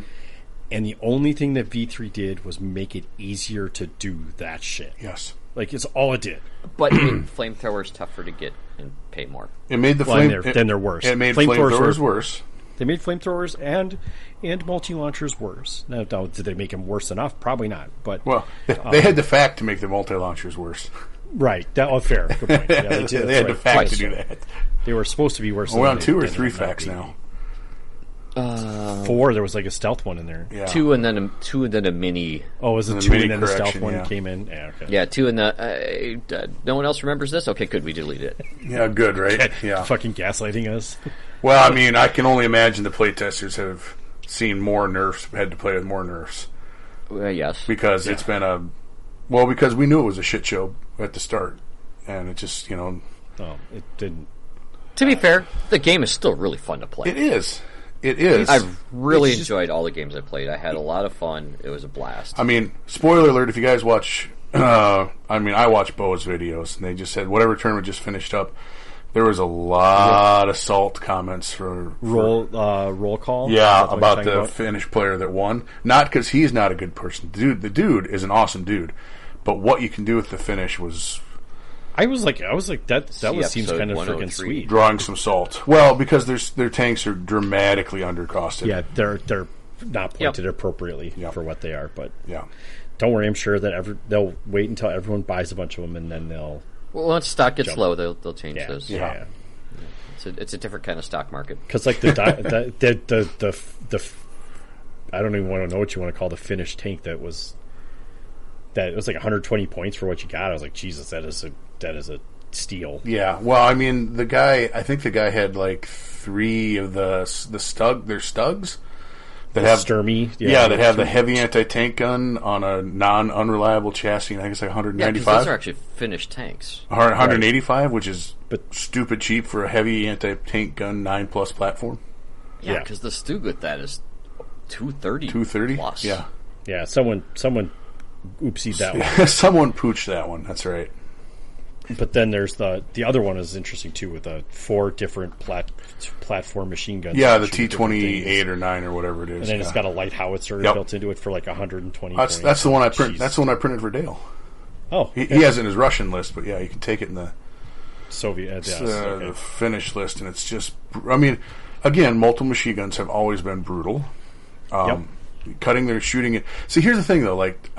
[SPEAKER 2] And the only thing that V3 did was make it easier to do that shit.
[SPEAKER 3] Yes.
[SPEAKER 2] Like it's all it did.
[SPEAKER 1] But it made flamethrowers tougher to get and pay more.
[SPEAKER 3] It made the
[SPEAKER 2] Well,
[SPEAKER 3] flame.
[SPEAKER 2] and then they're worse.
[SPEAKER 3] It made
[SPEAKER 2] Flamethrowers
[SPEAKER 3] flamethrowers
[SPEAKER 2] were-
[SPEAKER 3] worse.
[SPEAKER 2] They made flamethrowers and multi launchers worse. Now, did they make them worse enough? Probably not. But
[SPEAKER 3] Well, they had the fact to make the multi launchers worse.
[SPEAKER 2] right, that fair. Good point. Yeah, they did.
[SPEAKER 3] They had the
[SPEAKER 2] That's
[SPEAKER 3] fact
[SPEAKER 2] right.
[SPEAKER 3] to do that.
[SPEAKER 2] They were supposed to be worse.
[SPEAKER 3] We're
[SPEAKER 2] than
[SPEAKER 3] on
[SPEAKER 2] they
[SPEAKER 3] 2 or
[SPEAKER 2] did
[SPEAKER 3] 3
[SPEAKER 2] end up
[SPEAKER 3] facts
[SPEAKER 2] being.
[SPEAKER 3] now.
[SPEAKER 2] 4. There was like a stealth one in there.
[SPEAKER 3] Yeah.
[SPEAKER 1] Two and then a mini.
[SPEAKER 2] Oh, was it
[SPEAKER 3] And the
[SPEAKER 2] 2
[SPEAKER 3] mini
[SPEAKER 2] and then the stealth
[SPEAKER 3] correction,
[SPEAKER 2] one
[SPEAKER 3] yeah.
[SPEAKER 2] came in? Yeah, okay.
[SPEAKER 1] Yeah, 2 and the. No one else remembers this? Okay, good. We deleted it.
[SPEAKER 3] Yeah, good, right? Yeah.
[SPEAKER 2] Fucking gaslighting us.
[SPEAKER 3] Well, I mean, I can only imagine the playtesters have seen more nerfs, had to play with more nerfs.
[SPEAKER 1] Yes.
[SPEAKER 3] Because it's been because we knew it was a shit show at the start. And it just,
[SPEAKER 2] Oh, it didn't.
[SPEAKER 1] To be fair, the game is still really fun to play.
[SPEAKER 3] it is. It is.
[SPEAKER 1] I've really
[SPEAKER 2] it's just-
[SPEAKER 1] enjoyed all the games I played. I had a lot of fun. It was a blast.
[SPEAKER 3] I mean, spoiler alert, if you guys watch, I watch Bo's videos, and they just said whatever tournament just finished up, there was a lot of salt comments for
[SPEAKER 2] Roll call?
[SPEAKER 3] yeah,
[SPEAKER 2] Is that what
[SPEAKER 3] about
[SPEAKER 2] you're
[SPEAKER 3] the
[SPEAKER 2] talking
[SPEAKER 3] Finnish player that won. Not because he's not a good person. The dude is an awesome dude. But what you can do with the Finnish was
[SPEAKER 2] I was like, that seems
[SPEAKER 1] episode
[SPEAKER 2] kind of
[SPEAKER 1] 103.
[SPEAKER 2] freaking sweet.
[SPEAKER 3] drawing some salt. Well, because their tanks are dramatically undercosted.
[SPEAKER 2] Yeah, they're not pointed
[SPEAKER 1] Yep.
[SPEAKER 2] appropriately
[SPEAKER 3] Yep.
[SPEAKER 2] for what they are, but
[SPEAKER 3] Yeah.
[SPEAKER 2] don't worry, I'm sure that they'll wait until everyone buys a bunch of them, and then they'll
[SPEAKER 1] Well, once stock gets
[SPEAKER 2] Jump.
[SPEAKER 1] low, they'll change
[SPEAKER 2] yeah,
[SPEAKER 1] those.
[SPEAKER 2] yeah.
[SPEAKER 1] It's a different kind of stock market.
[SPEAKER 2] Because like the I don't even want to know what you want to call the Finnish tank that was like 120 points for what you got. I was like, Jesus, that is a steal.
[SPEAKER 3] Yeah. Well, I mean, I think the guy had like 3 of their Stugs that have
[SPEAKER 2] Sturmy,
[SPEAKER 3] that have the heavy anti-tank gun on a non-unreliable chassis. I think it's like
[SPEAKER 1] Yeah, because
[SPEAKER 3] 195.
[SPEAKER 1] those are actually Finnish tanks.
[SPEAKER 3] 185, which is
[SPEAKER 2] But-
[SPEAKER 3] stupid cheap for a heavy anti-tank gun 9+ platform.
[SPEAKER 1] Yeah,
[SPEAKER 2] Yeah.
[SPEAKER 1] because the Stug with that is 230.
[SPEAKER 3] 230.
[SPEAKER 1] plus.
[SPEAKER 3] Yeah.
[SPEAKER 2] Yeah, someone oopsied that one.
[SPEAKER 3] Someone pooched that one. That's right.
[SPEAKER 2] But then there's the other one is interesting too, with the 4 different platform machine guns.
[SPEAKER 3] Yeah, the T-28 or 9 or whatever it is.
[SPEAKER 2] And then it's got a light howitzer built into it for like 120.
[SPEAKER 3] That's the one I print. That's the one I printed for Dale.
[SPEAKER 2] Oh,
[SPEAKER 3] he has it in his Russian list, but yeah, you can take it in the
[SPEAKER 2] Soviet,
[SPEAKER 3] the Finnish list, and it's just. I mean, again, multiple machine guns have always been brutal. Cutting their shooting. See, here's the thing though. Like,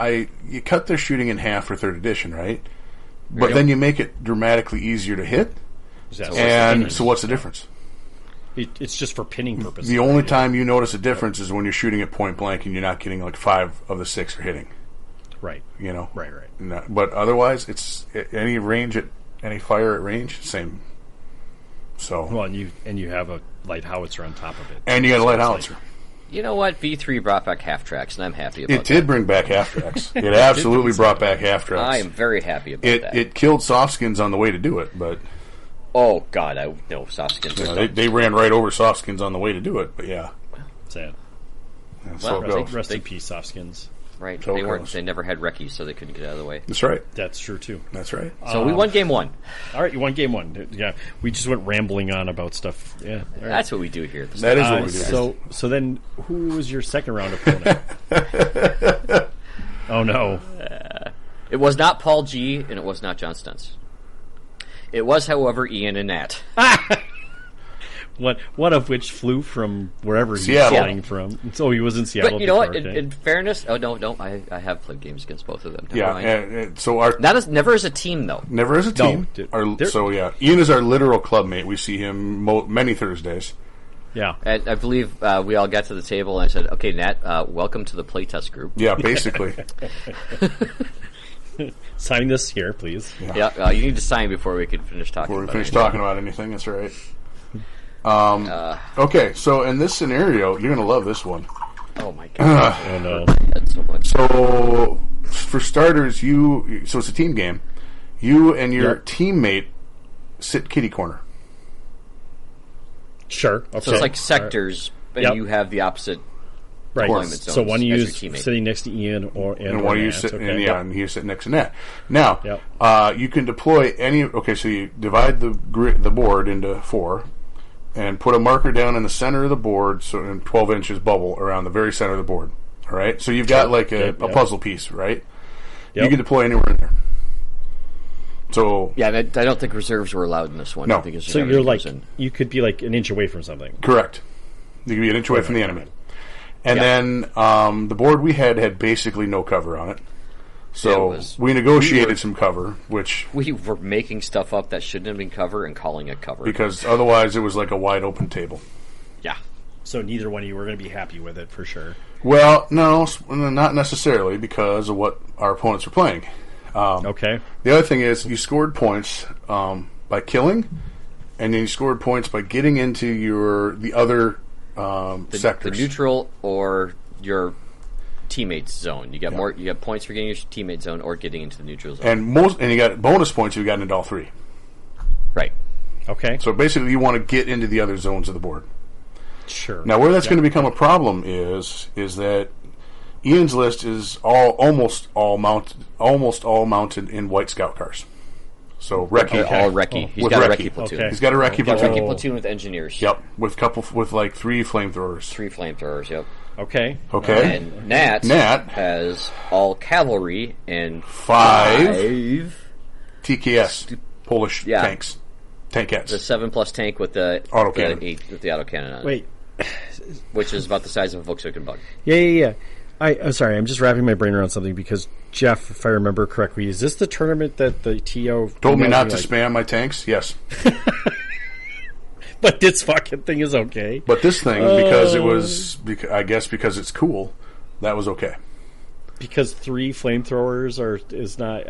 [SPEAKER 3] you cut their shooting in half for 3rd edition, right? But then you make it dramatically easier to hit. And so what's the difference?
[SPEAKER 2] It's just for pinning purposes.
[SPEAKER 3] The only time you notice a difference is when you're shooting at point blank and you're not getting like 5 of the 6 are hitting.
[SPEAKER 2] Right.
[SPEAKER 3] You know?
[SPEAKER 2] Right.
[SPEAKER 3] But otherwise, it's any range at any fire at range, same. So.
[SPEAKER 2] Well, and you have a light howitzer on top of it.
[SPEAKER 3] And you got a light howitzer.
[SPEAKER 1] You know what? V3 brought back half tracks, and I'm happy about that.
[SPEAKER 3] It did bring back half tracks. It absolutely brought back half tracks.
[SPEAKER 1] I am very happy about that.
[SPEAKER 3] It killed soft skins on the way to do it, but...
[SPEAKER 1] Oh, God, no, soft skins are
[SPEAKER 3] they ran right over soft skins on the way to do it, but yeah.
[SPEAKER 2] Sad.
[SPEAKER 3] So it goes.
[SPEAKER 2] Rest in peace, soft skins.
[SPEAKER 1] Right.
[SPEAKER 3] So
[SPEAKER 1] they never had recce's, so they couldn't get out of the way.
[SPEAKER 3] That's right.
[SPEAKER 2] That's true, too.
[SPEAKER 3] That's right.
[SPEAKER 1] So we won game 1.
[SPEAKER 2] All right, you won game 1. Yeah, we just went rambling on about stuff. Yeah, all right.
[SPEAKER 1] That's what we do here.
[SPEAKER 3] That is what we do.
[SPEAKER 2] So then, who was your second round opponent? Oh, no.
[SPEAKER 1] It was not Paul G, and it was not John Stentz. It was, however, Ian and Nat.
[SPEAKER 2] One of which flew from wherever he was
[SPEAKER 3] Seattle.
[SPEAKER 2] flying from. So he was in Seattle.
[SPEAKER 1] But you know
[SPEAKER 2] before,
[SPEAKER 1] what?
[SPEAKER 2] okay.
[SPEAKER 1] In fairness, no, I have played games against both of them.
[SPEAKER 3] So
[SPEAKER 1] Never as a team, though.
[SPEAKER 3] never as a team. Ian is our literal clubmate. We see him many Thursdays.
[SPEAKER 2] Yeah.
[SPEAKER 1] And I believe we all got to the table, and I said, "Okay, Nat, welcome to the playtest group."
[SPEAKER 3] Yeah, basically.
[SPEAKER 2] Sign this here, please.
[SPEAKER 1] Yeah, you need to sign before we can finish talking.
[SPEAKER 3] Before we finish talking about anything, that's right. Okay, so in this scenario, you're going to love this one.
[SPEAKER 1] Oh my god!
[SPEAKER 2] Oh no!
[SPEAKER 1] That's so much.
[SPEAKER 3] So, for starters, so it's a team game. You and your teammate sit kitty corner.
[SPEAKER 2] Sure. Okay.
[SPEAKER 1] So it's like sectors, and you have the opposite deployment zones.
[SPEAKER 2] So one of you
[SPEAKER 1] as
[SPEAKER 2] is
[SPEAKER 1] your teammate.
[SPEAKER 2] sitting next to Ian,
[SPEAKER 3] and one of you sit,
[SPEAKER 2] okay.
[SPEAKER 3] and you sit next to Nat. Now, you can deploy any. Okay, so you divide the board into 4. And put a marker down in the center of the board, so in 12 inches bubble around the very center of the board. All right, so you've got like a puzzle piece, right? Yep. You can deploy anywhere in there. So
[SPEAKER 1] I don't think reserves were allowed in this one.
[SPEAKER 3] No.
[SPEAKER 1] I think it's just
[SPEAKER 2] So you're like
[SPEAKER 1] in.
[SPEAKER 2] you could be like an inch away from something.
[SPEAKER 3] Correct. You could be an inch away from the enemy. And then the board we had basically no cover on it. So we negotiated some cover, which...
[SPEAKER 1] We were making stuff up that shouldn't have been cover and calling it cover.
[SPEAKER 3] Because otherwise it was like a wide open table.
[SPEAKER 1] Yeah.
[SPEAKER 2] So neither one of you were going to be happy with it, for sure.
[SPEAKER 3] Well, no, not necessarily, because of what our opponents were playing.
[SPEAKER 2] Okay.
[SPEAKER 3] The other thing is, you scored points by killing, and then you scored points by getting into the other sectors.
[SPEAKER 1] The neutral or your teammate's zone. You got more. You got points for getting your teammate zone or getting into the neutral zone.
[SPEAKER 3] And you got bonus points if you got into all 3.
[SPEAKER 1] Right.
[SPEAKER 2] Okay.
[SPEAKER 3] So basically, you want to get into the other zones of the board.
[SPEAKER 2] Sure.
[SPEAKER 3] Now, where that's going to become a problem is that Ian's list is almost all mounted in white scout cars. So recce,
[SPEAKER 1] all recce. He's
[SPEAKER 3] with
[SPEAKER 1] got a
[SPEAKER 3] recce
[SPEAKER 1] recce platoon.
[SPEAKER 3] He's got a recce platoon.
[SPEAKER 1] Recce platoon with engineers.
[SPEAKER 3] Yep, with like 3 flamethrowers.
[SPEAKER 1] 3 flamethrowers. Yep.
[SPEAKER 2] Okay.
[SPEAKER 1] And Nat has all cavalry and
[SPEAKER 3] 5 TKS Polish tanks. Tankettes.
[SPEAKER 1] The 7+ tank with the
[SPEAKER 3] autocannon.
[SPEAKER 1] 8 with the autocannon on it.
[SPEAKER 2] Wait.
[SPEAKER 1] Which is about the size of a Volkswagen Bug.
[SPEAKER 2] Yeah. I'm sorry, I'm just wrapping my brain around something because, Jeff, if I remember correctly, is this the tournament that the TO...
[SPEAKER 3] Told me not to spam my tanks? Yes.
[SPEAKER 2] But this fucking thing is okay.
[SPEAKER 3] But this thing, because it was... I guess because it's cool, that was okay.
[SPEAKER 2] Because 3 flamethrowers is not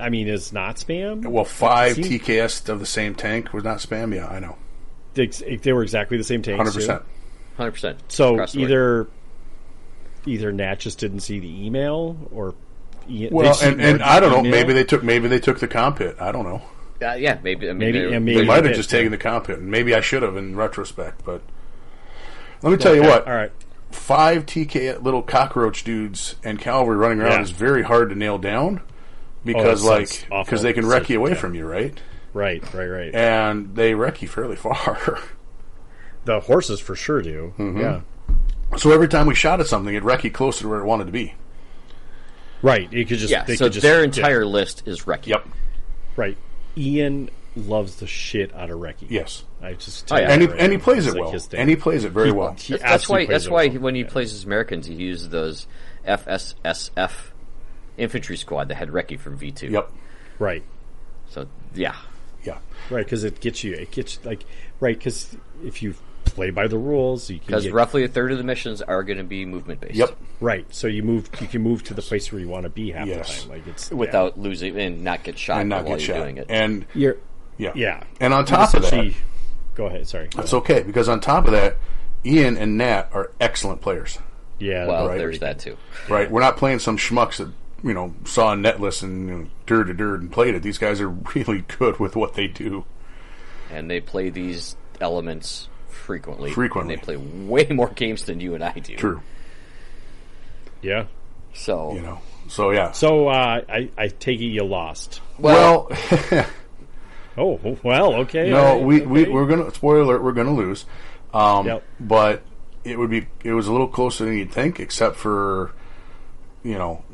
[SPEAKER 2] spam?
[SPEAKER 3] Well, 5 TKS of the same tank was not spam? Yeah, I know.
[SPEAKER 2] They were exactly the same tanks,
[SPEAKER 3] 100%.
[SPEAKER 1] 100%.
[SPEAKER 2] So either Nat just didn't see the email, or
[SPEAKER 3] and I don't know. Maybe they took the comp hit. I don't know.
[SPEAKER 1] Yeah, maybe.
[SPEAKER 3] They might have just taken the comp hit, and maybe I should have in retrospect. But let me tell you what.
[SPEAKER 2] All right,
[SPEAKER 3] 5 TK little cockroach dudes and cavalry running around is very hard to nail down because they can wreck you away from you, right?
[SPEAKER 2] Right.
[SPEAKER 3] And they recce fairly far.
[SPEAKER 2] The horses for sure do.
[SPEAKER 3] Mm-hmm.
[SPEAKER 2] Yeah.
[SPEAKER 3] So every time we shot at something, it recce closer to where it wanted to be.
[SPEAKER 2] Right. You could just
[SPEAKER 1] their entire list is recce.
[SPEAKER 3] Yep.
[SPEAKER 2] Right. Ian loves the shit out of recce.
[SPEAKER 3] Yes.
[SPEAKER 2] I just
[SPEAKER 3] and he plays it well. And he plays it very well.
[SPEAKER 1] That's why when he plays his Americans, he uses those FSSF infantry squad that had recce from V2.
[SPEAKER 3] Yep.
[SPEAKER 2] Right.
[SPEAKER 1] So yeah.
[SPEAKER 2] Right, because because if you play by the rules, you can
[SPEAKER 1] because roughly a third of the missions are going to be movement based.
[SPEAKER 3] Yep.
[SPEAKER 2] Right. So you can move to the place where you want to be half the time. Like it's
[SPEAKER 1] without losing and not get shot while you're doing it.
[SPEAKER 3] And
[SPEAKER 2] yeah.
[SPEAKER 3] And on top of that,
[SPEAKER 2] go ahead. Sorry.
[SPEAKER 3] That's okay, because on top of that, Ian and Nat are excellent players.
[SPEAKER 2] Yeah.
[SPEAKER 1] Well, there's that too.
[SPEAKER 3] Right. We're not playing some schmucks that saw a netlist and and played it. These guys are really good with what they do,
[SPEAKER 1] and they play these elements frequently. And they play way more games than you and I do.
[SPEAKER 3] True.
[SPEAKER 2] Yeah.
[SPEAKER 3] So So yeah.
[SPEAKER 2] So I take it you lost.
[SPEAKER 3] Well.
[SPEAKER 2] Oh well. Okay.
[SPEAKER 3] No,
[SPEAKER 2] right,
[SPEAKER 3] we're gonna spoiler alert. We're gonna lose. But it was a little closer than you'd think, except for.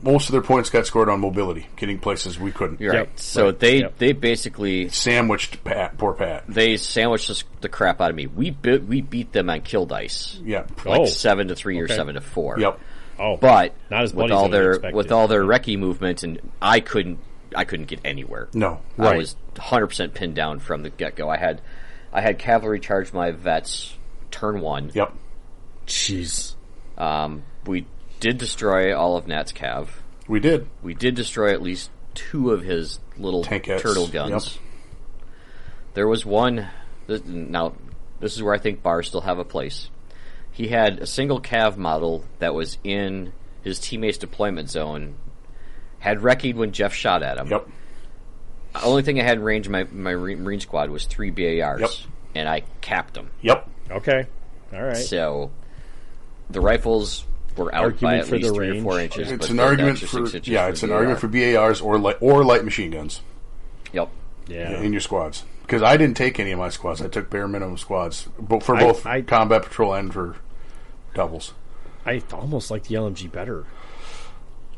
[SPEAKER 3] Most of their points got scored on mobility, getting places we couldn't.
[SPEAKER 1] You're right. So they basically
[SPEAKER 3] sandwiched poor Pat.
[SPEAKER 1] They sandwiched the crap out of me. We beat them on kill dice.
[SPEAKER 3] Yeah,
[SPEAKER 1] 7-3 or 7-4.
[SPEAKER 3] Yep.
[SPEAKER 2] Oh,
[SPEAKER 1] but
[SPEAKER 2] not as
[SPEAKER 1] with all their recce movement, and I couldn't get anywhere.
[SPEAKER 3] No,
[SPEAKER 1] I was 100% pinned down from the get go. I had cavalry charge my vets turn 1.
[SPEAKER 3] Yep.
[SPEAKER 2] Jeez.
[SPEAKER 1] We did destroy all of Nat's cav.
[SPEAKER 3] We did.
[SPEAKER 1] We did destroy at least 2 of his little
[SPEAKER 3] Tankettes.
[SPEAKER 1] Turtle guns.
[SPEAKER 3] Yep.
[SPEAKER 1] There was one. Now, this is where I think bars still have a place. He had a single cav model that was in his teammate's deployment zone. Had recce'd when Jeff shot at him.
[SPEAKER 3] Yep.
[SPEAKER 1] The only thing I had in range of my Marine squad was 3 BARs.
[SPEAKER 3] Yep.
[SPEAKER 1] And I capped them.
[SPEAKER 3] Yep.
[SPEAKER 2] Okay. All right.
[SPEAKER 1] So, the rifles were out by at least 3 or 4 inches.
[SPEAKER 3] It's an argument for argument for BARs or light machine guns.
[SPEAKER 1] Yep.
[SPEAKER 2] Yeah.
[SPEAKER 3] In your squads, because I didn't take any of my squads. I took bare minimum squads, for both combat patrol and for doubles.
[SPEAKER 2] I almost like the LMG better.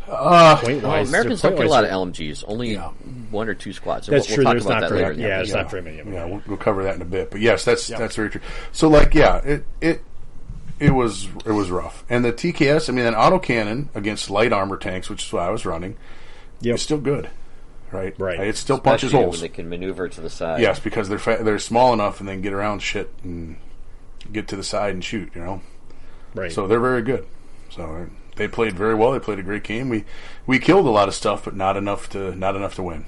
[SPEAKER 1] Americans don't get a lot of LMGs. Only 1 or 2 squads.
[SPEAKER 2] That's true.
[SPEAKER 1] We'll talk about that later.
[SPEAKER 2] There's not very many.
[SPEAKER 3] Yeah, we'll cover that in a bit. But yes, that's very true. So it was rough. And the TKS, an autocannon against light armor tanks, which is what I was running, is still good. Right. It still punches holes.
[SPEAKER 1] When they can maneuver to the side.
[SPEAKER 3] Yes, because they're small enough and they can get around shit and get to the side and shoot.
[SPEAKER 2] Right.
[SPEAKER 3] So they're very good. So they played very well. They played a great game. We killed a lot of stuff, but not enough to win.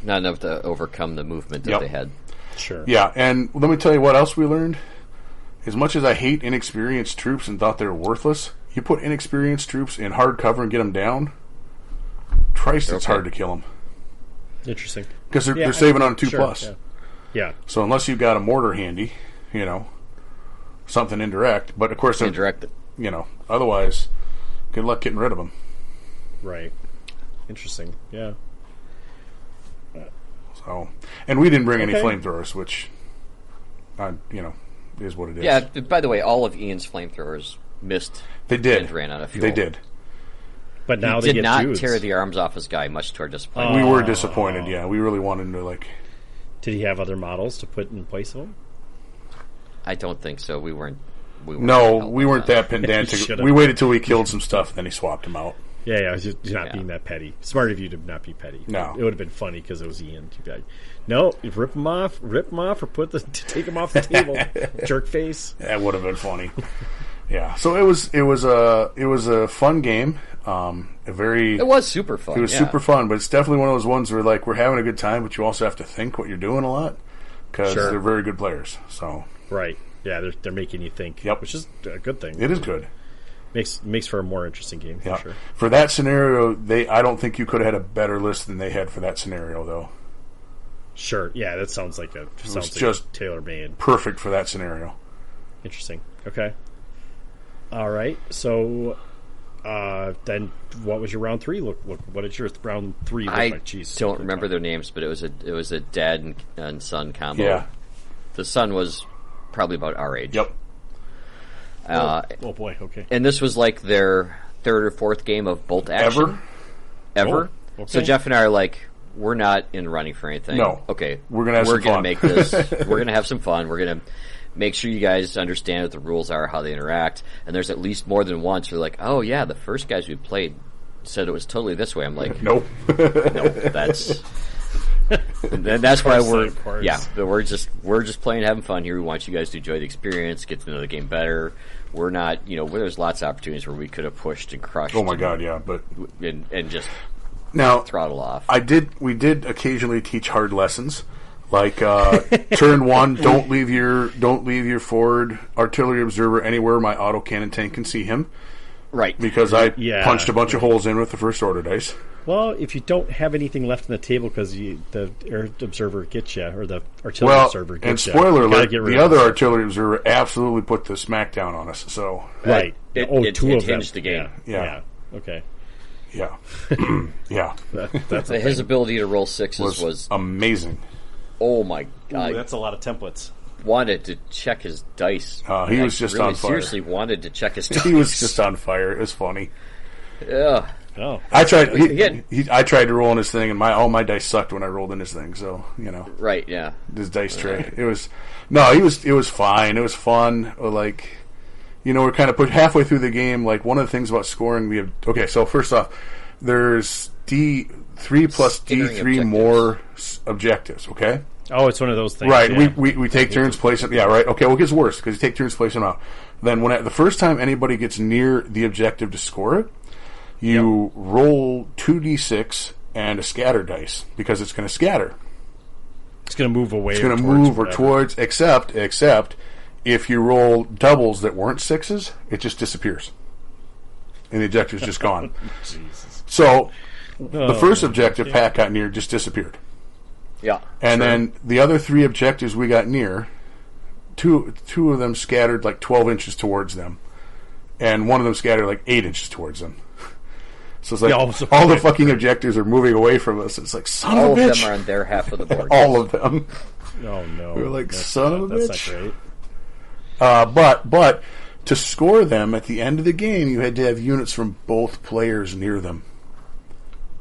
[SPEAKER 1] Not enough to overcome the movement that they had.
[SPEAKER 2] Sure.
[SPEAKER 3] Yeah, and let me tell you what else we learned. As much as I hate inexperienced troops and thought they were worthless, you put inexperienced troops in hard cover and get them down. Christ, it's hard to kill them.
[SPEAKER 2] Interesting.
[SPEAKER 3] Because they're saving on 2+.
[SPEAKER 2] Yeah.
[SPEAKER 3] So unless you've got a mortar handy, something indirect. But of course,
[SPEAKER 1] indirect.
[SPEAKER 3] Otherwise, good luck getting rid of them.
[SPEAKER 2] Right. Interesting. Yeah.
[SPEAKER 3] So, and we didn't bring any flamethrowers, which, is what it is.
[SPEAKER 1] Yeah. By the way, all of Ian's flamethrowers missed.
[SPEAKER 3] They did.
[SPEAKER 1] And ran out of fuel.
[SPEAKER 3] They did.
[SPEAKER 2] But now
[SPEAKER 1] he
[SPEAKER 2] they
[SPEAKER 1] did
[SPEAKER 2] get
[SPEAKER 1] not
[SPEAKER 2] dudes.
[SPEAKER 1] tear the arms off his guy, much to our disappointment.
[SPEAKER 3] We were disappointed. Yeah, we really wanted to
[SPEAKER 2] Did he have other models to put in place of him?
[SPEAKER 1] I don't think so. We weren't
[SPEAKER 3] that pedantic. We waited till we killed some stuff, and then he swapped them out.
[SPEAKER 2] Yeah, just not being that petty. Smart of you to not be petty.
[SPEAKER 3] No,
[SPEAKER 2] it would have been funny because it was Ian. No, rip him off, or take him off the table. Jerk face.
[SPEAKER 3] That would have been funny. Yeah, so it was a fun game. It
[SPEAKER 1] was super fun.
[SPEAKER 3] It was super fun, but it's definitely one of those ones where we're having a good time, but you also have to think what you're doing a lot because they're very good players. So
[SPEAKER 2] right, yeah, they're making you think.
[SPEAKER 3] Yep,
[SPEAKER 2] which is a good thing.
[SPEAKER 3] It is good.
[SPEAKER 2] Makes for a more interesting game for sure.
[SPEAKER 3] For that scenario, I don't think you could have had a better list than they had for that scenario, though.
[SPEAKER 2] Sure, yeah, that sounds like
[SPEAKER 3] just
[SPEAKER 2] tailor-made,
[SPEAKER 3] perfect for that scenario.
[SPEAKER 2] Interesting. Okay. All right, so Then what was your round 3 look? What did your round 3 look
[SPEAKER 1] I
[SPEAKER 2] like? Jeez,
[SPEAKER 1] don't remember their names, but it was a dad and son combo.
[SPEAKER 3] Yeah.
[SPEAKER 1] The son was probably about our age.
[SPEAKER 3] Yep.
[SPEAKER 2] Oh boy, okay.
[SPEAKER 1] And this was like their third or fourth game of bolt action.
[SPEAKER 3] Ever?
[SPEAKER 2] Oh, okay.
[SPEAKER 1] So Jeff and I are like, we're not in running for anything.
[SPEAKER 3] No.
[SPEAKER 1] Okay.
[SPEAKER 3] We're gonna have some fun.
[SPEAKER 1] make this. We're gonna have some fun. We're gonna make sure you guys understand what the rules are, how they interact. And there's at least more than once where they're like, oh yeah, the first guys we played said it was totally this way. I'm like,
[SPEAKER 3] Nope.
[SPEAKER 1] no, that's. And that's why
[SPEAKER 2] Of course.
[SPEAKER 1] but we're just playing, having fun here. We want you guys to enjoy the experience, get to know the game better. We're not, there's lots of opportunities where we could have pushed and crushed.
[SPEAKER 3] Oh my god, yeah, but
[SPEAKER 1] and just
[SPEAKER 3] now
[SPEAKER 1] throttle off.
[SPEAKER 3] we did occasionally teach hard lessons, like turn 1, don't leave your forward artillery observer anywhere my autocannon tank can see him.
[SPEAKER 1] Right.
[SPEAKER 3] Because I
[SPEAKER 2] Yeah.
[SPEAKER 3] punched a bunch of holes in with the first order dice.
[SPEAKER 2] Well, if you don't have anything left on the table because the air observer gets you, or the artillery observer
[SPEAKER 3] and
[SPEAKER 2] gets you.
[SPEAKER 3] spoiler
[SPEAKER 2] you gotta
[SPEAKER 3] alert,
[SPEAKER 2] get rid
[SPEAKER 3] the
[SPEAKER 2] of
[SPEAKER 3] other
[SPEAKER 2] it.
[SPEAKER 3] artillery observer absolutely put the smackdown on us. So
[SPEAKER 2] Right.
[SPEAKER 1] It
[SPEAKER 2] two of them.
[SPEAKER 1] hinged the game.
[SPEAKER 3] Yeah.
[SPEAKER 2] Okay.
[SPEAKER 3] yeah, yeah,
[SPEAKER 2] That's a
[SPEAKER 1] His
[SPEAKER 2] thing.
[SPEAKER 1] ability to roll sixes was
[SPEAKER 3] amazing.
[SPEAKER 1] oh my
[SPEAKER 2] Ooh,
[SPEAKER 1] god!
[SPEAKER 2] that's a lot of templates.
[SPEAKER 1] Wanted to check his dice.
[SPEAKER 3] He was just
[SPEAKER 1] really
[SPEAKER 3] on fire.
[SPEAKER 1] Seriously, wanted to check his dice.
[SPEAKER 3] He was just on fire. It was funny.
[SPEAKER 2] Oh.
[SPEAKER 3] I tried.
[SPEAKER 1] Again.
[SPEAKER 3] I tried to roll in his thing, and all my dice sucked when I rolled in his thing. So
[SPEAKER 1] Right? Yeah.
[SPEAKER 3] his dice tray. It was It was fine. It was fun. Like, we're kind of put halfway through the game. Like, one of the things about scoring, we have. Okay, so first off, there's D3 plus
[SPEAKER 1] Skittering
[SPEAKER 3] D3 more objectives. Okay.
[SPEAKER 2] Oh, it's one of those things.
[SPEAKER 3] Right,
[SPEAKER 2] yeah.
[SPEAKER 3] we take turns placing. Yeah, right. Okay, well, it gets worse because you take turns placing them out. Then the first time anybody gets near the objective to score it, you roll 2d6 and a scatter dice because it's going to scatter.
[SPEAKER 2] It's going to move away.
[SPEAKER 3] It's going to
[SPEAKER 2] towards
[SPEAKER 3] move or
[SPEAKER 2] whatever.
[SPEAKER 3] towards, except if you roll doubles that weren't sixes, it just disappears, and the objective's just gone.
[SPEAKER 2] Jesus.
[SPEAKER 3] So the first
[SPEAKER 2] Oh,
[SPEAKER 3] objective
[SPEAKER 2] yeah.
[SPEAKER 3] Pat got near just disappeared.
[SPEAKER 1] Yeah.
[SPEAKER 3] And then the other 3 objectives we got near, two of them scattered like 12 inches towards them, and one of them scattered like 8 inches towards them. So it's like all the fucking objectives are moving away from us. It's like, son
[SPEAKER 1] All
[SPEAKER 3] of a
[SPEAKER 1] of
[SPEAKER 3] bitch.
[SPEAKER 1] them are on their half of the board.
[SPEAKER 3] All of them.
[SPEAKER 2] Oh no!
[SPEAKER 3] We were like,
[SPEAKER 2] That's
[SPEAKER 3] son of a
[SPEAKER 2] that's
[SPEAKER 3] bitch.
[SPEAKER 2] not great.
[SPEAKER 3] But to score them at the end of the game, you had to have units from both players near them.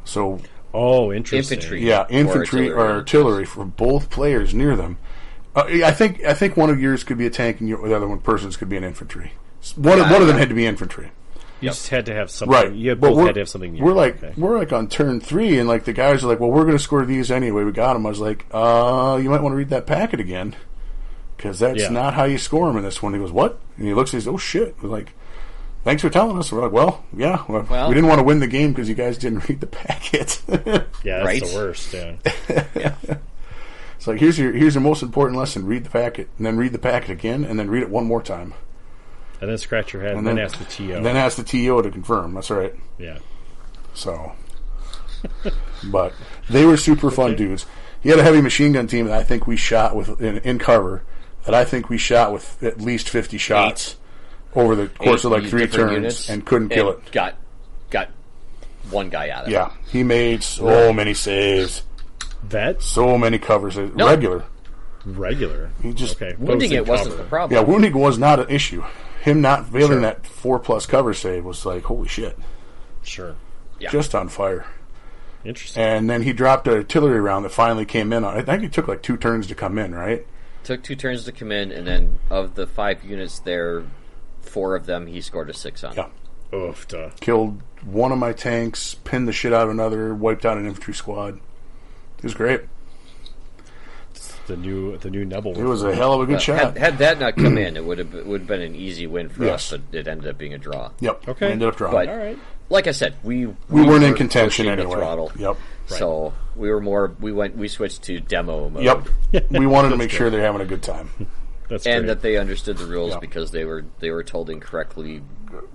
[SPEAKER 3] So
[SPEAKER 2] Oh, interesting.
[SPEAKER 1] Infantry.
[SPEAKER 3] yeah, infantry or artillery for both players near them. I think one of yours could be a tank, and the other person's could be an infantry. One of them had to be infantry.
[SPEAKER 2] You just had to have something.
[SPEAKER 3] Right.
[SPEAKER 2] You
[SPEAKER 3] But
[SPEAKER 2] both had to have something. New.
[SPEAKER 3] We're like
[SPEAKER 2] Okay.
[SPEAKER 3] we're like on turn 3, and like the guys are like, well, we're going to score these anyway. We got them. I was like, you might want to read that packet again, because that's
[SPEAKER 2] Yeah.
[SPEAKER 3] not how you score them in this one. He goes, what? And he looks and he says, oh shit. We're like, thanks for telling us. We're like, well, yeah,
[SPEAKER 1] Well-
[SPEAKER 3] we didn't want to win the game because you guys didn't read the packet.
[SPEAKER 2] Yeah, that's
[SPEAKER 1] Right?
[SPEAKER 2] the worst. Yeah.
[SPEAKER 3] It's like, here's your most important lesson: read the packet, and then read the packet again, and then read it one more time,
[SPEAKER 2] And then scratch your head, and then ask the TO.
[SPEAKER 3] and then ask the TO to confirm. That's right.
[SPEAKER 2] Yeah.
[SPEAKER 3] So, but they were super fun dudes. He had a heavy machine gun team that I think we shot with in cover. That I think we shot with at least 50 shots over the course of like 3
[SPEAKER 1] different
[SPEAKER 3] turns
[SPEAKER 1] units,
[SPEAKER 3] and couldn't kill it.
[SPEAKER 1] Got one guy out of it.
[SPEAKER 3] Yeah, he made so many saves,
[SPEAKER 2] That's
[SPEAKER 3] so many covers, regular.
[SPEAKER 2] regular.
[SPEAKER 3] He just
[SPEAKER 2] Okay.
[SPEAKER 1] Wounding
[SPEAKER 2] Both in
[SPEAKER 1] it wasn't
[SPEAKER 2] cover.
[SPEAKER 1] the problem.
[SPEAKER 3] Yeah, wounding was not an issue. Him not failing that 4+ cover save was like, holy shit,
[SPEAKER 2] Sure.
[SPEAKER 1] Yeah.
[SPEAKER 3] just on fire.
[SPEAKER 2] Interesting.
[SPEAKER 3] And then he dropped an artillery round that finally came in. I think it took like 2 turns to come in, right?
[SPEAKER 1] Took 2 turns to come in, and then of the 5 units there, 4 of them he scored a 6 on.
[SPEAKER 3] Yeah.
[SPEAKER 2] Oof. Duh.
[SPEAKER 3] Killed one of my tanks, pinned the shit out of another, wiped out an infantry squad. It was great.
[SPEAKER 2] The new Nebel.
[SPEAKER 3] It was a hell of a good shot.
[SPEAKER 1] Had that not come in, it would have been an easy win for
[SPEAKER 3] Yes.
[SPEAKER 1] us, but it ended up being a draw.
[SPEAKER 3] Yep.
[SPEAKER 2] Okay.
[SPEAKER 3] We ended up drawing.
[SPEAKER 1] But
[SPEAKER 2] All right.
[SPEAKER 1] like I said, we
[SPEAKER 3] weren't in
[SPEAKER 1] were
[SPEAKER 3] contention
[SPEAKER 1] pushing the
[SPEAKER 3] anyway.
[SPEAKER 1] throttle.
[SPEAKER 3] Yep.
[SPEAKER 1] So we were more. We switched to demo mode.
[SPEAKER 3] Yep. We wanted to make sure they're having a good time.
[SPEAKER 2] That's
[SPEAKER 1] And
[SPEAKER 2] great.
[SPEAKER 1] that they understood the rules
[SPEAKER 3] Yeah.
[SPEAKER 1] because they were told incorrectly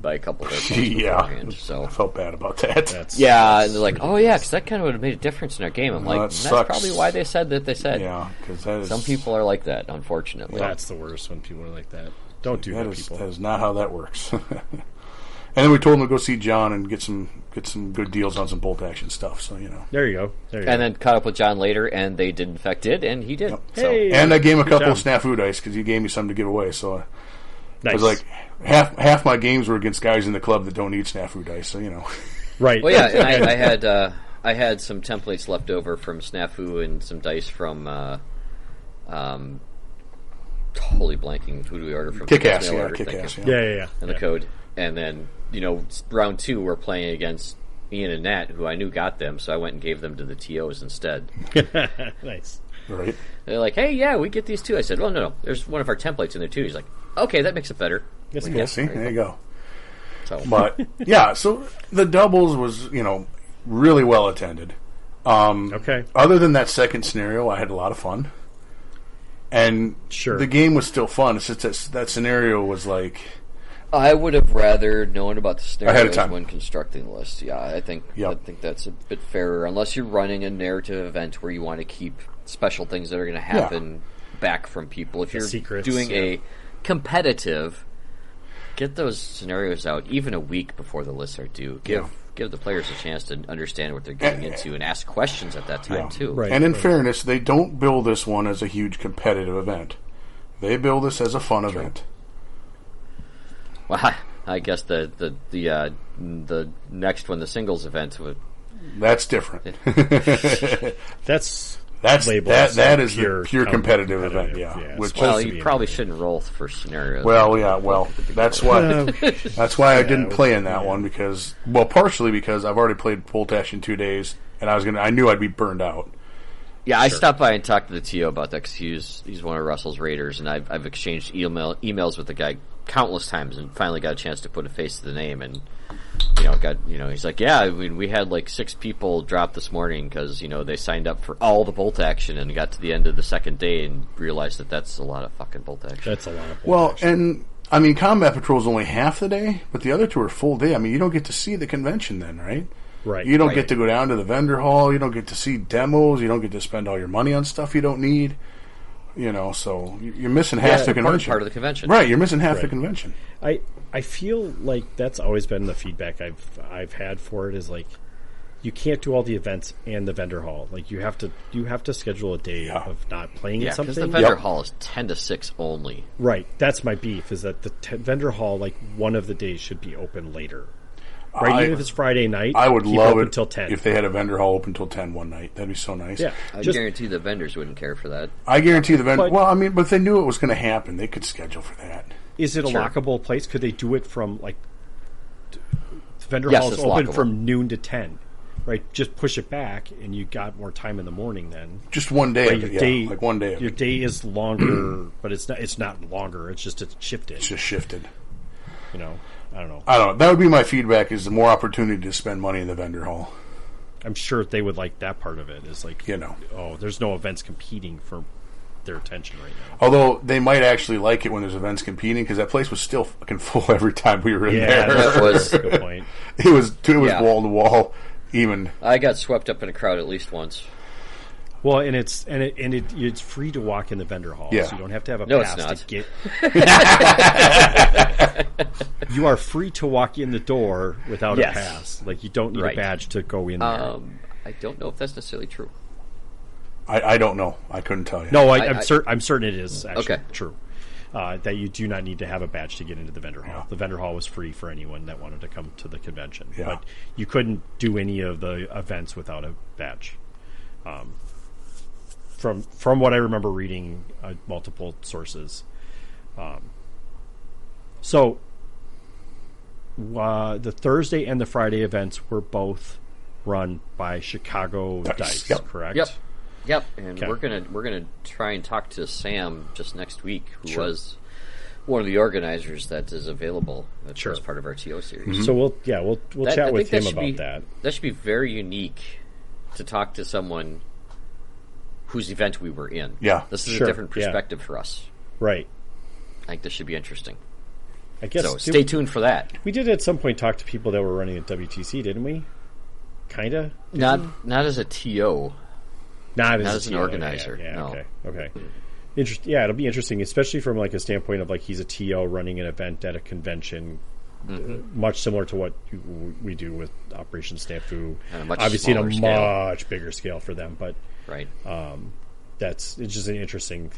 [SPEAKER 1] by a couple of their opponents
[SPEAKER 3] Yeah.
[SPEAKER 1] beforehand. So
[SPEAKER 3] I felt bad about that.
[SPEAKER 2] That's
[SPEAKER 1] yeah, and they're like, "Oh yeah, because that kind of would have made a difference in our game." I'm like,
[SPEAKER 3] that
[SPEAKER 1] "That's
[SPEAKER 3] sucks.
[SPEAKER 1] probably why they said that they said."
[SPEAKER 3] Yeah, because that is
[SPEAKER 1] Some people are like that, unfortunately.
[SPEAKER 2] That's the worst when people are like that. Don't do that,
[SPEAKER 3] that is
[SPEAKER 2] people.
[SPEAKER 3] that is not how that works. And then we told him to go see John and get some good deals on some bolt action stuff. So
[SPEAKER 2] there you go.
[SPEAKER 1] And then caught up with John later, and they in fact did, and he did.
[SPEAKER 3] Yep.
[SPEAKER 2] Hey,
[SPEAKER 3] and I gave him a couple
[SPEAKER 2] job.
[SPEAKER 3] of SNAFU dice because he gave me some to give away. So
[SPEAKER 2] Nice.
[SPEAKER 3] it was like half my games were against guys in the club that don't need SNAFU dice. So
[SPEAKER 2] Right.
[SPEAKER 1] Well, yeah, and I had some templates left over from SNAFU and some dice from totally blanking. Who do we order from?
[SPEAKER 3] Kick-Ass,
[SPEAKER 1] Mail
[SPEAKER 3] yeah,
[SPEAKER 1] order,
[SPEAKER 3] Kick-Ass,
[SPEAKER 1] thank you.
[SPEAKER 2] Yeah.
[SPEAKER 1] And the code, and then round 2 we're playing against Ian and Nat, who I knew got them, so I went and gave them to the TOs instead.
[SPEAKER 2] Nice.
[SPEAKER 3] right.
[SPEAKER 1] They're like, "Hey, yeah, we get these too." I said, "Well, no, there's one of our templates in there too." He's like, "Okay, that makes it better."
[SPEAKER 2] That's
[SPEAKER 3] Yeah,
[SPEAKER 2] cool.
[SPEAKER 3] see, there you go.
[SPEAKER 1] So,
[SPEAKER 3] But yeah, so the doubles was really well attended.
[SPEAKER 2] Okay.
[SPEAKER 3] Other than that second scenario, I had a lot of fun, and
[SPEAKER 2] Sure.
[SPEAKER 3] the game was still fun. It's just that scenario was like,
[SPEAKER 1] I would have rather known about the
[SPEAKER 3] Ahead
[SPEAKER 1] scenarios
[SPEAKER 3] of time.
[SPEAKER 1] when constructing the list. Yeah, I think that's a bit fairer, unless you're running a narrative event where you want to keep special things that are going to happen back from people. If you're
[SPEAKER 2] secrets,
[SPEAKER 1] doing a competitive, get those scenarios out even a week before the lists are due. Give the players a chance to understand what they're getting into and ask questions at that time too.
[SPEAKER 2] Right.
[SPEAKER 3] and in fairness, they don't bill this one as a huge competitive event. They bill this as a fun event.
[SPEAKER 1] Well, I guess the next one, the singles event, would.
[SPEAKER 3] That's different.
[SPEAKER 2] That's
[SPEAKER 3] that
[SPEAKER 2] as
[SPEAKER 3] is the pure competitive event. Yeah.
[SPEAKER 2] it's
[SPEAKER 3] Which
[SPEAKER 2] supposed
[SPEAKER 1] Well,
[SPEAKER 2] to
[SPEAKER 1] you
[SPEAKER 2] be
[SPEAKER 1] probably
[SPEAKER 2] anyway.
[SPEAKER 1] shouldn't roll for scenarios.
[SPEAKER 3] that's why I didn't play in that one because, partially because I've already played Bolt Action 2 days, and I knew I'd be burned out.
[SPEAKER 1] Yeah, I stopped by and talked to the TO about that because he's one of Russell's raiders, and I've exchanged emails with the guy countless times, and finally got a chance to put a face to the name. And he's like, yeah, I mean, we had like 6 people drop this morning because they signed up for all the bolt action and got to the end of the second day and realized that that's a lot of fucking bolt action.
[SPEAKER 2] That's a lot of bullshit.
[SPEAKER 3] And I mean, Combat Patrol is only half the day, but the other 2 are full day. I mean, you don't get to see the convention then, right?
[SPEAKER 2] Right.
[SPEAKER 3] You don't
[SPEAKER 1] Right.
[SPEAKER 3] get to go down to the vendor hall. You don't get to see demos. You don't get to spend all your money on stuff you don't need. So you're missing half the convention.
[SPEAKER 1] Part of the convention,
[SPEAKER 3] Right, you're missing half the
[SPEAKER 2] Right.
[SPEAKER 3] convention.
[SPEAKER 2] I feel like that's always been the feedback I've had for it is like you can't do all the events and the vendor hall. Like you have to schedule a day of not playing
[SPEAKER 1] Yeah,
[SPEAKER 2] in
[SPEAKER 1] because
[SPEAKER 2] something.
[SPEAKER 1] the vendor hall is 10 to 6 only.
[SPEAKER 2] Right. That's my beef is that the vendor hall, like one of the days should be open later. Right. Even if it's Friday night,
[SPEAKER 3] I would
[SPEAKER 2] keep
[SPEAKER 3] love
[SPEAKER 2] open
[SPEAKER 3] it
[SPEAKER 2] until 10.
[SPEAKER 3] if they had a vendor hall open till 10 one night. That'd be so nice.
[SPEAKER 2] Yeah.
[SPEAKER 1] I
[SPEAKER 2] Just,
[SPEAKER 1] guarantee the vendors wouldn't care for that.
[SPEAKER 3] I guarantee the vendor.
[SPEAKER 2] But-
[SPEAKER 3] Well, I mean, but if they knew it was going to happen, they could schedule for that.
[SPEAKER 2] is it a
[SPEAKER 1] Sure.
[SPEAKER 2] lockable place? Could they do it from like the vendor
[SPEAKER 1] Yes,
[SPEAKER 2] hall is
[SPEAKER 1] it's
[SPEAKER 2] open
[SPEAKER 1] lockable.
[SPEAKER 2] from noon to 10? Right. Just push it back, and you got more time in the morning then.
[SPEAKER 3] Just one day
[SPEAKER 2] But
[SPEAKER 3] of it, yeah. Like one day of
[SPEAKER 2] your
[SPEAKER 3] it.
[SPEAKER 2] day is longer, but it's not longer. It's just it's shifted.
[SPEAKER 3] It's just shifted.
[SPEAKER 2] I don't know.
[SPEAKER 3] I don't know. That would be my feedback is the more opportunity to spend money in the vendor hall.
[SPEAKER 2] I'm sure they would like that part of it. Is like oh, there's no events competing for their attention right now.
[SPEAKER 3] Although they might actually like it when there's events competing because that place was still fucking full every time we were in
[SPEAKER 2] Yeah,
[SPEAKER 3] there.
[SPEAKER 1] That was-
[SPEAKER 2] a good point.
[SPEAKER 3] It was
[SPEAKER 1] Yeah.
[SPEAKER 3] wall to wall. Even
[SPEAKER 1] I got swept up in a crowd at least once.
[SPEAKER 2] Well, and it's free to walk in the vendor hall,
[SPEAKER 3] Yeah.
[SPEAKER 2] so you don't have to have a
[SPEAKER 1] No, it's
[SPEAKER 2] pass
[SPEAKER 1] not.
[SPEAKER 2] to get. You are free to walk in the door without
[SPEAKER 1] Yes.
[SPEAKER 2] a pass. Like you don't need
[SPEAKER 1] Right.
[SPEAKER 2] a badge to go in there.
[SPEAKER 1] I don't know if that's necessarily true.
[SPEAKER 3] I don't know. I couldn't tell you.
[SPEAKER 2] No,
[SPEAKER 1] I-
[SPEAKER 2] I'm certain it is actually
[SPEAKER 1] Okay.
[SPEAKER 2] true. That you do not need to have a badge to get into the vendor hall.
[SPEAKER 3] Yeah.
[SPEAKER 2] The vendor hall was free for anyone that wanted to come to the convention.
[SPEAKER 3] Yeah.
[SPEAKER 2] But you couldn't do any of the events without a badge. From what I remember reading multiple sources. So the Thursday and the Friday events were both run by Chicago Dice,
[SPEAKER 3] Yep.
[SPEAKER 2] correct?
[SPEAKER 1] Yep, and
[SPEAKER 2] Okay.
[SPEAKER 1] we're gonna try and talk to Sam just next week, who
[SPEAKER 2] Sure.
[SPEAKER 1] was one of the organizers that is available
[SPEAKER 2] Sure.
[SPEAKER 1] as part of our TO series.
[SPEAKER 2] So we'll
[SPEAKER 1] That-
[SPEAKER 2] chat
[SPEAKER 1] I
[SPEAKER 2] with
[SPEAKER 1] think
[SPEAKER 2] him
[SPEAKER 1] should
[SPEAKER 2] about
[SPEAKER 1] be-
[SPEAKER 2] that.
[SPEAKER 1] That should be very unique to talk to someone whose event we were in.
[SPEAKER 3] Yeah.
[SPEAKER 1] This is
[SPEAKER 2] Sure,
[SPEAKER 1] a different
[SPEAKER 2] yeah.
[SPEAKER 1] perspective for us.
[SPEAKER 2] Right.
[SPEAKER 1] I think this should be interesting.
[SPEAKER 2] I guess
[SPEAKER 1] So stay tuned for that.
[SPEAKER 2] We did at some point talk to people that were running at WTC, didn't we? Kinda.
[SPEAKER 1] Not as a TO.
[SPEAKER 2] Not
[SPEAKER 1] as an
[SPEAKER 2] TO,
[SPEAKER 1] organizer,
[SPEAKER 2] Yeah.
[SPEAKER 1] no.
[SPEAKER 2] Okay. Yeah, it'll be interesting, especially from like a standpoint of like he's a TO running an event at a convention, much similar to what we do with Operation SNAFU.
[SPEAKER 1] Obviously,
[SPEAKER 2] in a
[SPEAKER 1] scale.
[SPEAKER 2] much bigger scale for them, but
[SPEAKER 1] right.
[SPEAKER 2] It's just an interesting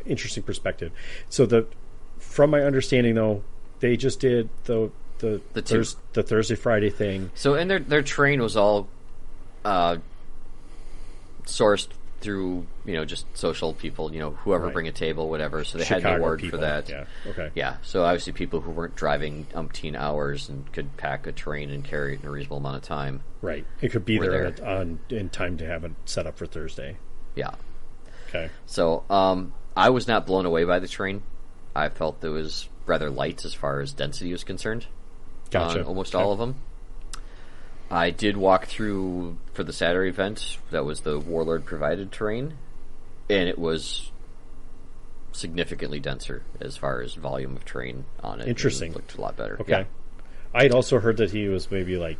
[SPEAKER 2] interesting perspective. So from my understanding, though, they just did the Thursday Friday thing.
[SPEAKER 1] So and their train was all sourced through just social people, whoever bring a table, whatever. So they
[SPEAKER 2] Chicago
[SPEAKER 1] had an award
[SPEAKER 2] people.
[SPEAKER 1] for that.
[SPEAKER 2] Yeah. Okay.
[SPEAKER 1] Yeah. So obviously people who weren't driving umpteen hours and could pack a train and carry it in a reasonable amount of time.
[SPEAKER 2] Right. It could be there in time to have it set up for Thursday.
[SPEAKER 1] Yeah.
[SPEAKER 2] Okay.
[SPEAKER 1] So I was not blown away by the train. I felt it was rather light as far as density was concerned.
[SPEAKER 2] Gotcha.
[SPEAKER 1] On almost all of them. I did walk through for the Saturday event. That was the Warlord provided terrain, and it was significantly denser as far as volume of terrain on it.
[SPEAKER 2] Interesting.
[SPEAKER 1] It looked a lot better.
[SPEAKER 2] Okay.
[SPEAKER 1] Yeah.
[SPEAKER 2] I had also heard that he was maybe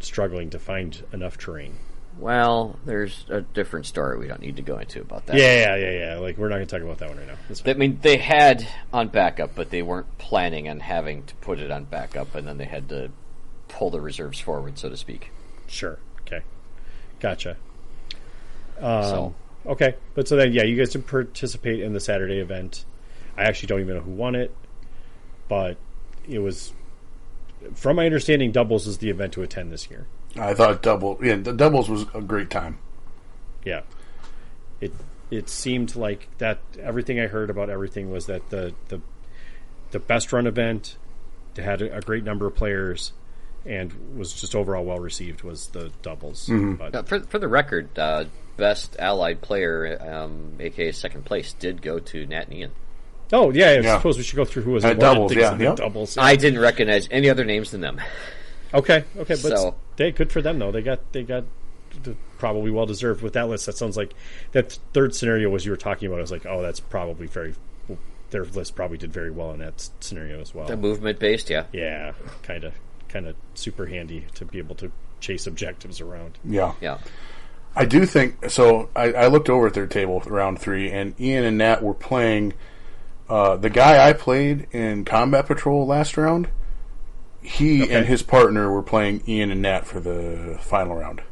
[SPEAKER 2] struggling to find enough terrain.
[SPEAKER 1] Well, there's a different story we don't need to go into about that.
[SPEAKER 2] Yeah. We're not going to talk about that one right now. That's fine.
[SPEAKER 1] I mean, they had on backup, but they weren't planning on having to put it on backup, and then they had to pull the reserves forward, so to speak.
[SPEAKER 2] Sure. Okay. Gotcha.
[SPEAKER 1] So
[SPEAKER 2] okay, but so then, you guys did participate in the Saturday event. I actually don't even know who won it, but it was, from my understanding, doubles is the event to attend this year.
[SPEAKER 3] I thought the doubles was a great time.
[SPEAKER 2] Yeah. It seemed like that. Everything I heard about everything was that the best run event, they had a great number of players, and was just overall well received was the doubles.
[SPEAKER 3] Mm-hmm.
[SPEAKER 2] But,
[SPEAKER 1] for the record, best allied player, aka second place, did go to Nat and Ian.
[SPEAKER 2] oh yeah, I suppose we should go through who was awarded
[SPEAKER 3] doubles.
[SPEAKER 2] things
[SPEAKER 3] Yeah,
[SPEAKER 2] in the doubles. Yeah.
[SPEAKER 1] I didn't recognize any other names than them.
[SPEAKER 2] Okay, but
[SPEAKER 1] So-
[SPEAKER 2] good for them though. They got probably well deserved with that list. That sounds like that third scenario was you were talking about. I was like, oh, that's probably their list probably did very well in that scenario as well.
[SPEAKER 1] The movement based, yeah.
[SPEAKER 2] Yeah, kind of super handy to be able to chase objectives around.
[SPEAKER 3] Yeah.
[SPEAKER 1] Yeah.
[SPEAKER 3] I do think so. I looked over at their table round 3, and Ian and Nat were playing. The guy I played in Combat Patrol last round, he and his partner were playing Ian and Nat for the final round.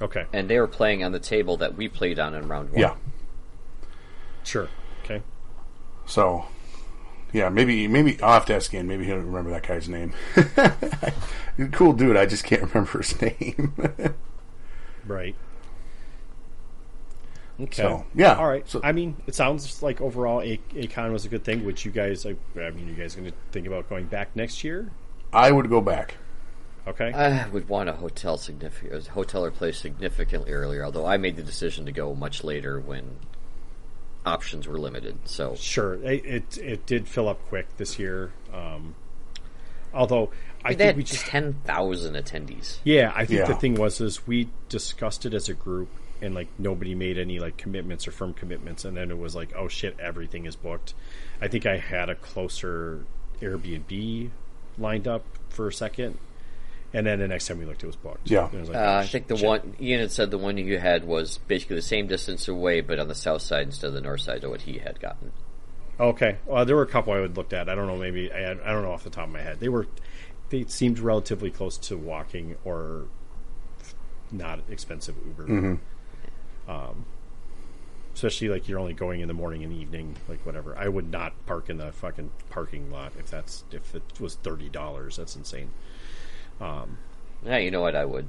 [SPEAKER 2] Okay.
[SPEAKER 1] And they were playing on the table that we played on in round 1.
[SPEAKER 3] Yeah.
[SPEAKER 2] Sure. Okay.
[SPEAKER 3] So, yeah, maybe I'll have to ask Ian. Maybe he'll remember that guy's name. Cool dude. I just can't remember his name.
[SPEAKER 2] Right. Okay.
[SPEAKER 3] So, yeah.
[SPEAKER 2] All right.
[SPEAKER 3] So,
[SPEAKER 2] I mean, it sounds like overall A-Con was a good thing, which you guys, you guys going to think about going back next year?
[SPEAKER 3] I would go back.
[SPEAKER 2] Okay.
[SPEAKER 1] I would want a hotel or place significantly earlier, although I made the decision to go much later when options were limited. So
[SPEAKER 2] Sure. It did fill up quick this year. Although I
[SPEAKER 1] they
[SPEAKER 2] think
[SPEAKER 1] had 10,000 attendees.
[SPEAKER 2] Yeah, I think
[SPEAKER 3] Yeah.
[SPEAKER 2] the thing was we discussed it as a group, and nobody made any commitments or firm commitments, and then it was like, oh shit, everything is booked. I think I had a closer Airbnb lined up for a second, and then the next time we looked, it was booked.
[SPEAKER 3] Yeah.
[SPEAKER 2] And it was like,
[SPEAKER 1] I think the one Ian had said the one you had was basically the same distance away, but on the south side instead of the north side of what he had gotten.
[SPEAKER 2] Okay, well, there were a couple I would looked at. I don't know, maybe I don't know off the top of my head. They seemed relatively close to walking or not expensive Uber.
[SPEAKER 3] Mm-hmm.
[SPEAKER 2] Especially you're only going in the morning and evening, whatever. I would not park in the fucking parking lot if it was $30. That's insane.
[SPEAKER 1] Yeah, you know what? I would.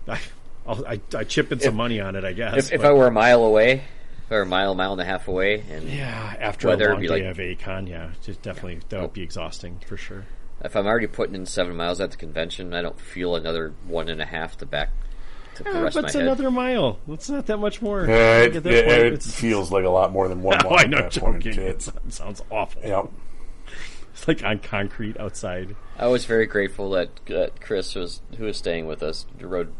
[SPEAKER 2] I chip in some money on it, I guess.
[SPEAKER 1] If I were a mile away, or a mile and a half away, and
[SPEAKER 2] after
[SPEAKER 1] weather
[SPEAKER 2] a long
[SPEAKER 1] be
[SPEAKER 2] day of A-Con, just definitely that would be exhausting for sure.
[SPEAKER 1] if I'm already putting in 7 miles at the convention, I don't feel another 1.5 to back to the rest
[SPEAKER 2] but
[SPEAKER 1] of my
[SPEAKER 2] it's
[SPEAKER 1] head.
[SPEAKER 2] another mile. It's not that much more.
[SPEAKER 3] It feels like a lot more than 1 mile.
[SPEAKER 2] I know,
[SPEAKER 3] at that point.
[SPEAKER 2] joking. It sounds awful.
[SPEAKER 3] Yep.
[SPEAKER 2] It's like on concrete outside.
[SPEAKER 1] I was very grateful that Chris who was staying with us,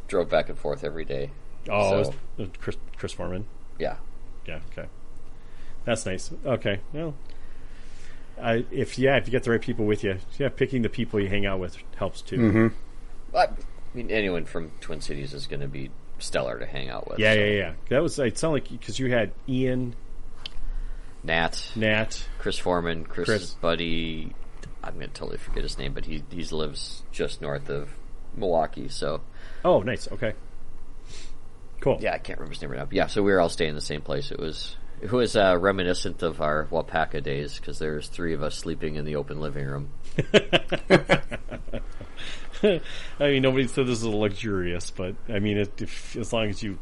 [SPEAKER 1] drove back and forth every day.
[SPEAKER 2] Oh,
[SPEAKER 1] So,
[SPEAKER 2] it was Chris Foreman.
[SPEAKER 1] yeah.
[SPEAKER 2] Yeah, okay. That's nice. Okay, well, if you get the right people with you, picking the people you hang out with helps too.
[SPEAKER 3] Mm-hmm.
[SPEAKER 1] I mean, anyone from Twin Cities is going to be stellar to hang out with.
[SPEAKER 2] Yeah. That was. It sounded like because you had Ian,
[SPEAKER 1] Nat,
[SPEAKER 2] Chris
[SPEAKER 1] Foreman, Chris's buddy, I'm going to totally forget his name, but he lives just north of Milwaukee. So,
[SPEAKER 2] Oh, nice. Okay. Cool.
[SPEAKER 1] yeah, I can't remember his name right now. But yeah, so we were all staying in the same place. It was reminiscent of our Wapaka days because there's 3 of us sleeping in the open living room.
[SPEAKER 2] I mean, nobody said this is luxurious, but I mean, as long as you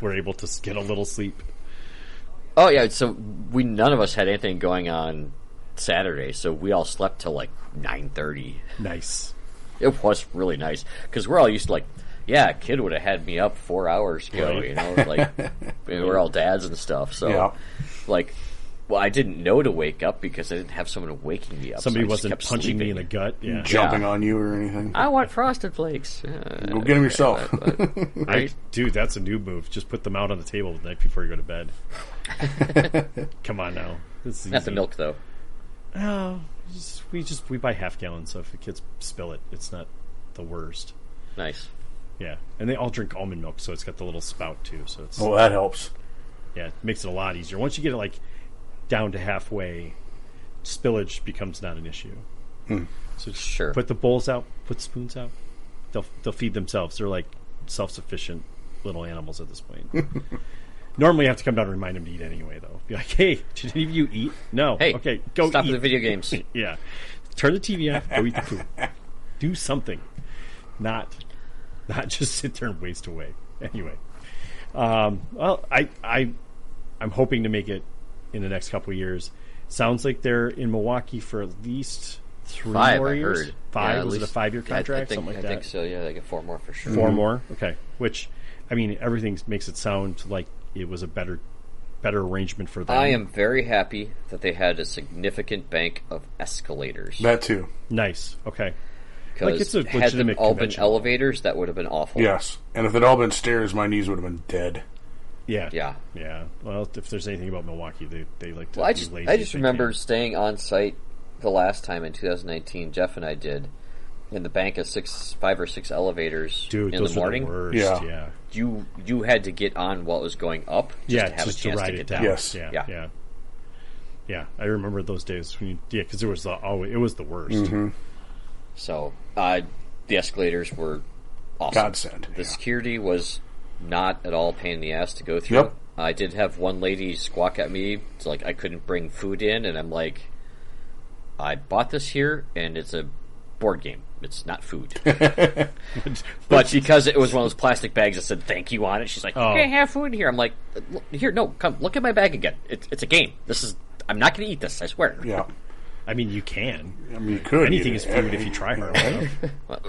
[SPEAKER 2] were able to get a little sleep.
[SPEAKER 1] Oh yeah, so none of us had anything going on Saturday, so we all slept till like 9:30.
[SPEAKER 2] Nice.
[SPEAKER 1] It was really nice because we're all used to a kid would have had me up 4 hours ago,
[SPEAKER 2] Right.
[SPEAKER 1] you know, we're all dads and stuff. So,
[SPEAKER 3] Yeah.
[SPEAKER 1] I didn't know to wake up because I didn't have someone waking me up.
[SPEAKER 2] Somebody
[SPEAKER 1] so I just
[SPEAKER 2] wasn't
[SPEAKER 1] kept
[SPEAKER 2] punching me in
[SPEAKER 1] sleeping.
[SPEAKER 2] the gut. Yeah.
[SPEAKER 3] Jumping on you or anything.
[SPEAKER 1] I want Frosted Flakes.
[SPEAKER 3] Go get them yourself.
[SPEAKER 1] Right?
[SPEAKER 2] Dude, that's a new move. Just put them out on the table the night before you go to bed. Come on now. This is
[SPEAKER 1] Not the
[SPEAKER 2] easy.
[SPEAKER 1] milk though.
[SPEAKER 2] No, we buy half gallons, so if the kids spill it, it's not the worst.
[SPEAKER 1] Nice.
[SPEAKER 2] Yeah, and they all drink almond milk, so it's got the little spout too. So it's
[SPEAKER 3] Oh, that helps.
[SPEAKER 2] yeah, it makes it a lot easier. Once you get it down to halfway, spillage becomes not an issue. So just
[SPEAKER 1] Sure.
[SPEAKER 2] put the bowls out, put spoons out. They'll feed themselves. They're like self-sufficient little animals at this point. Normally, you have to come down and remind them to eat anyway, though. Be like, hey, did any of you eat? No.
[SPEAKER 1] Hey,
[SPEAKER 2] okay, go
[SPEAKER 1] stop
[SPEAKER 2] eat.
[SPEAKER 1] the video games.
[SPEAKER 2] Yeah. Turn the TV off, go eat the food. Do something. Not just sit there and waste away. Anyway. Well, I'm hoping to make it in the next couple of years. Sounds like they're in Milwaukee for at least 3
[SPEAKER 1] 5,
[SPEAKER 2] more
[SPEAKER 1] I
[SPEAKER 2] years.
[SPEAKER 1] heard.
[SPEAKER 2] 5?
[SPEAKER 1] Yeah, at
[SPEAKER 2] Was it a
[SPEAKER 1] least-
[SPEAKER 2] 5-year contract?
[SPEAKER 1] I
[SPEAKER 2] Something like that?
[SPEAKER 1] think so, yeah. They get 4 more for sure.
[SPEAKER 2] 4 more? Okay. Which, I mean, everything makes it sound like it was a better arrangement for them.
[SPEAKER 1] I am very happy that they had a significant bank of escalators.
[SPEAKER 3] That too.
[SPEAKER 2] Nice. Okay.
[SPEAKER 1] Because
[SPEAKER 2] it's a
[SPEAKER 1] had them
[SPEAKER 2] legitimate
[SPEAKER 1] all been
[SPEAKER 2] convention.
[SPEAKER 1] elevators, that would have been awful.
[SPEAKER 3] Yes. And if it all been stairs, my knees would have been dead.
[SPEAKER 2] Yeah.
[SPEAKER 1] Yeah.
[SPEAKER 2] Yeah. Well, if there's anything about Milwaukee, they like to
[SPEAKER 1] Well, I
[SPEAKER 2] be
[SPEAKER 1] just
[SPEAKER 2] lazy.
[SPEAKER 1] I just remember staying on site the last time in 2019. Jeff and I did in the bank of 5 or 6 elevators
[SPEAKER 2] Dude,
[SPEAKER 1] in
[SPEAKER 2] those
[SPEAKER 1] the
[SPEAKER 2] are
[SPEAKER 1] morning.
[SPEAKER 2] the worst.
[SPEAKER 3] Yeah.
[SPEAKER 2] Yeah.
[SPEAKER 1] You had to get on what was going up just to have a chance
[SPEAKER 2] ride
[SPEAKER 1] to
[SPEAKER 2] it
[SPEAKER 1] get
[SPEAKER 2] down.
[SPEAKER 1] down.
[SPEAKER 3] Yes.
[SPEAKER 2] Yeah.
[SPEAKER 1] Yeah.
[SPEAKER 2] Yeah. Yeah. I remember those days when because it was it was the worst.
[SPEAKER 3] Mm-hmm.
[SPEAKER 1] So the escalators were awesome.
[SPEAKER 3] Godsend.
[SPEAKER 1] The
[SPEAKER 3] Yeah.
[SPEAKER 1] security was not at all a pain in the ass to go through.
[SPEAKER 3] Yep.
[SPEAKER 1] I did have one lady squawk at me. It's like I couldn't bring food in, and I'm like, I bought this here, and it's a board game. It's not food. But because it was one of those plastic bags that said "thank you" on it, she's like, "You
[SPEAKER 2] Oh.
[SPEAKER 1] can't have food here." I'm like, "Here, no, come look at my bag again. It's a game. I'm not going to eat this. I swear."
[SPEAKER 3] Yeah.
[SPEAKER 2] I mean, you can.
[SPEAKER 3] I mean, you could.
[SPEAKER 2] Anything
[SPEAKER 3] eat
[SPEAKER 2] is
[SPEAKER 3] it.
[SPEAKER 2] food if you try hard enough.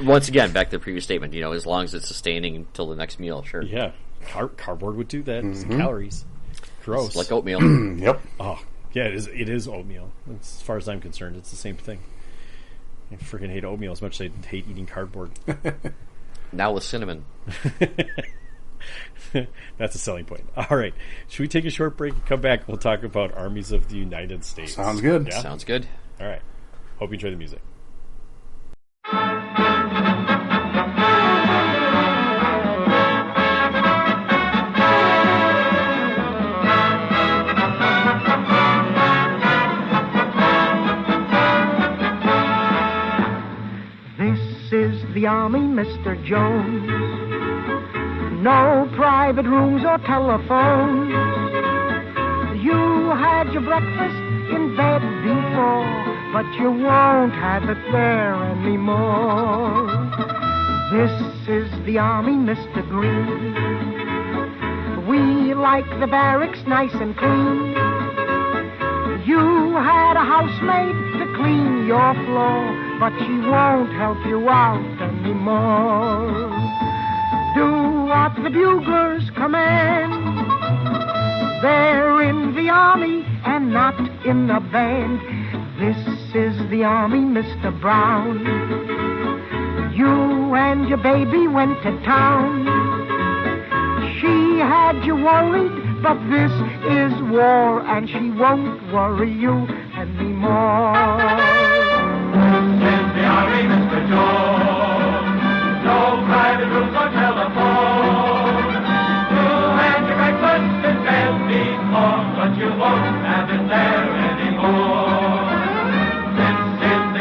[SPEAKER 1] Once again, back to the previous statement. As long as it's sustaining until the next meal, sure.
[SPEAKER 2] Yeah. Cardboard would do that. It's calories. Gross.
[SPEAKER 1] It's like oatmeal.
[SPEAKER 3] Yep.
[SPEAKER 2] Oh, yeah, it is oatmeal. As far as I'm concerned, it's the same thing. I freaking hate oatmeal as much as I hate eating cardboard.
[SPEAKER 1] Now with cinnamon.
[SPEAKER 2] That's a selling point. All right. Should we take a short break and come back? We'll talk about Armies of the United States.
[SPEAKER 3] Sounds good.
[SPEAKER 2] Yeah?
[SPEAKER 1] Sounds good.
[SPEAKER 2] All right. Hope you enjoy the music.
[SPEAKER 5] This is the Army, Mr. Jones. No private rooms or telephones. You had your breakfast in bed before, but you won't have it there anymore. This is the Army, Mr. Green. We like the barracks nice and clean. You had a housemaid to clean your floor, but she won't help you out anymore. Do what the buglers command. They're in the Army and not in a band. This is the Army, Mr. Brown. You and your baby went to town. She had you worried, but this is war, and she won't worry you anymore.
[SPEAKER 6] This is the Army, Mr. Jones. No private rooms or telephone. You had your breakfast in bed before, but you won't have it there anymore. This is the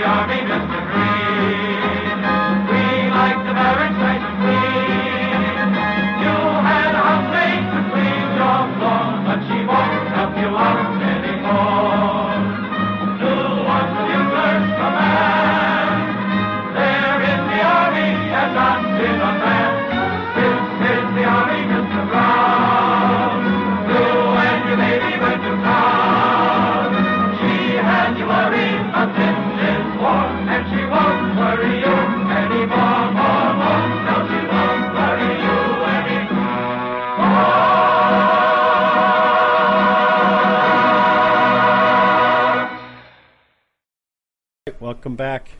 [SPEAKER 2] welcome back.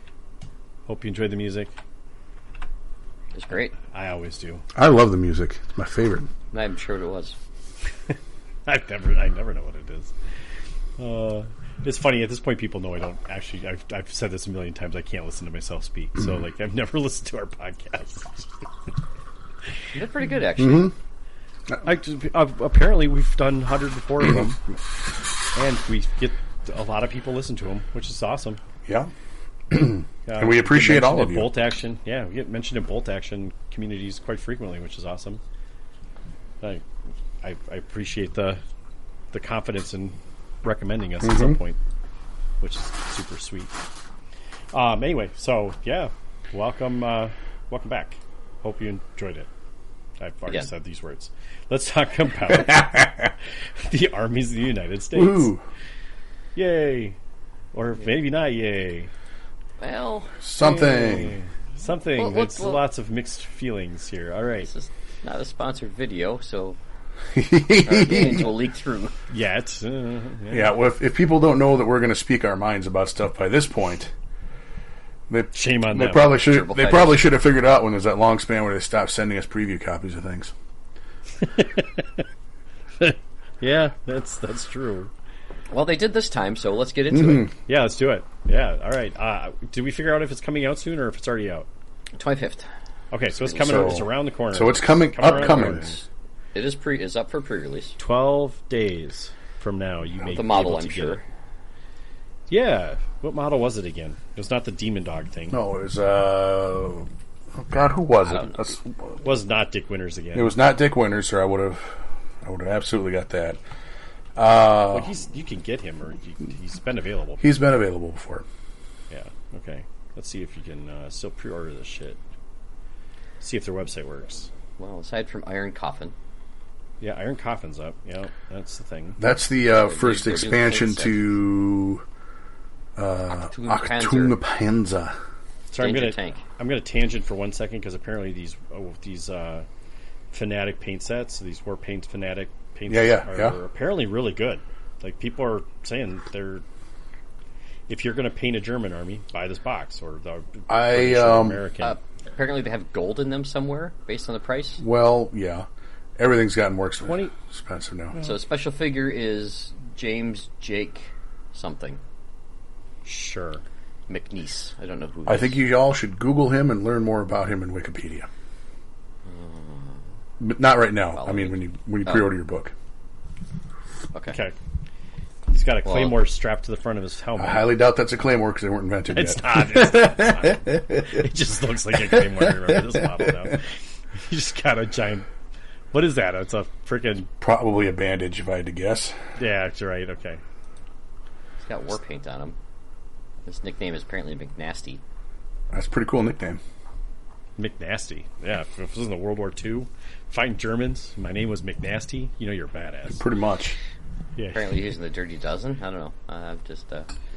[SPEAKER 2] Hope you enjoyed the music.
[SPEAKER 1] It's great.
[SPEAKER 2] I always do.
[SPEAKER 3] I love the music. It's my favorite.
[SPEAKER 1] I'm sure it was.
[SPEAKER 2] I never know what it is. It's funny, at this point people know I don't actually, I've said this a million times, I can't listen to myself speak. So, like, I've never listened to our podcast.
[SPEAKER 1] They're pretty good, actually.
[SPEAKER 2] Apparently we've done 104 of them. And we get a lot of people listen to them, which is awesome.
[SPEAKER 3] Yeah. And we appreciate all of you.
[SPEAKER 2] Bolt action. Yeah, we get mentioned in bolt action communities quite frequently, which is awesome. I appreciate the confidence in recommending us at some point, which is super sweet. Anyway, so yeah, welcome back. Hope you enjoyed it. I've already said these words. Let's talk about the armies of the United States.
[SPEAKER 3] Woo.
[SPEAKER 2] Yay, or maybe not yay.
[SPEAKER 1] Well,
[SPEAKER 3] something.
[SPEAKER 2] Well, it's lots of mixed feelings here. All right,
[SPEAKER 1] this is not a sponsored video, so our opinions will leak through.
[SPEAKER 2] Yet,
[SPEAKER 3] yeah. Well, if people don't know that we're going to speak our minds about stuff by this point,
[SPEAKER 2] shame on them.
[SPEAKER 3] They probably should. They probably should have figured out when there's that long span where they stopped sending us preview copies of things.
[SPEAKER 2] Yeah, that's true.
[SPEAKER 1] Well, they did this time, so let's get into it.
[SPEAKER 2] Yeah, let's do it. Yeah, all right. Did we figure out if it's coming out soon or if it's already out?
[SPEAKER 1] 25th.
[SPEAKER 2] Okay, so it's coming out. It's around the corner.
[SPEAKER 3] So it's upcoming.
[SPEAKER 1] It is up for pre-release.
[SPEAKER 2] 12 days from now, you may
[SPEAKER 1] the model,
[SPEAKER 2] be able to
[SPEAKER 1] I'm sure.
[SPEAKER 2] get it. Yeah. What model was it again? It was not the Demon Dog thing.
[SPEAKER 3] No, it was. Oh God, who was it?
[SPEAKER 2] It was not Dick Winters again.
[SPEAKER 3] It was not Dick Winters, or I would have absolutely got that.
[SPEAKER 2] Well, you can get him, or he's been available.
[SPEAKER 3] He's been available before.
[SPEAKER 2] Yeah. Okay. Let's see if you can still pre-order this shit. See if their website works.
[SPEAKER 1] Well, aside from Iron Coffin.
[SPEAKER 2] Yeah, Iron Coffin's up. Yeah, that's the thing.
[SPEAKER 3] That's the first expansion to Achtung Panzer.
[SPEAKER 2] Sorry, I'm gonna tangent for 1 second because apparently these Fanatic paint sets, these War Paint Fanatic paint sets are apparently really good. Like, people are saying if you're going to paint a German army, buy this box or the British or American.
[SPEAKER 1] Apparently they have gold in them somewhere based on the price.
[SPEAKER 3] Well, yeah. Everything's gotten more expensive now.
[SPEAKER 1] So special figure is James Jake something.
[SPEAKER 2] Sure.
[SPEAKER 1] McNeese. I don't know who.
[SPEAKER 3] I think you all should Google him and learn more about him in Wikipedia. But not right now.
[SPEAKER 1] Well,
[SPEAKER 3] I mean, when you pre-order your book.
[SPEAKER 1] Okay.
[SPEAKER 2] He's got a claymore strapped to the front of his helmet.
[SPEAKER 3] I highly doubt that's a claymore because they weren't invented yet.
[SPEAKER 2] It's not. It just looks like a claymore. I remember this model now. He just got a giant. What is that? It's a freaking.
[SPEAKER 3] Probably a bandage, if I had to guess.
[SPEAKER 2] Yeah, that's right. Okay.
[SPEAKER 1] He's got war paint on him. His nickname is apparently McNasty.
[SPEAKER 3] That's a pretty cool nickname.
[SPEAKER 2] McNasty. Yeah, if this was in the World War II, fighting Germans, my name was McNasty, you know you're a badass.
[SPEAKER 3] Pretty much.
[SPEAKER 2] Yeah.
[SPEAKER 1] Apparently using the Dirty Dozen. I don't know. I've just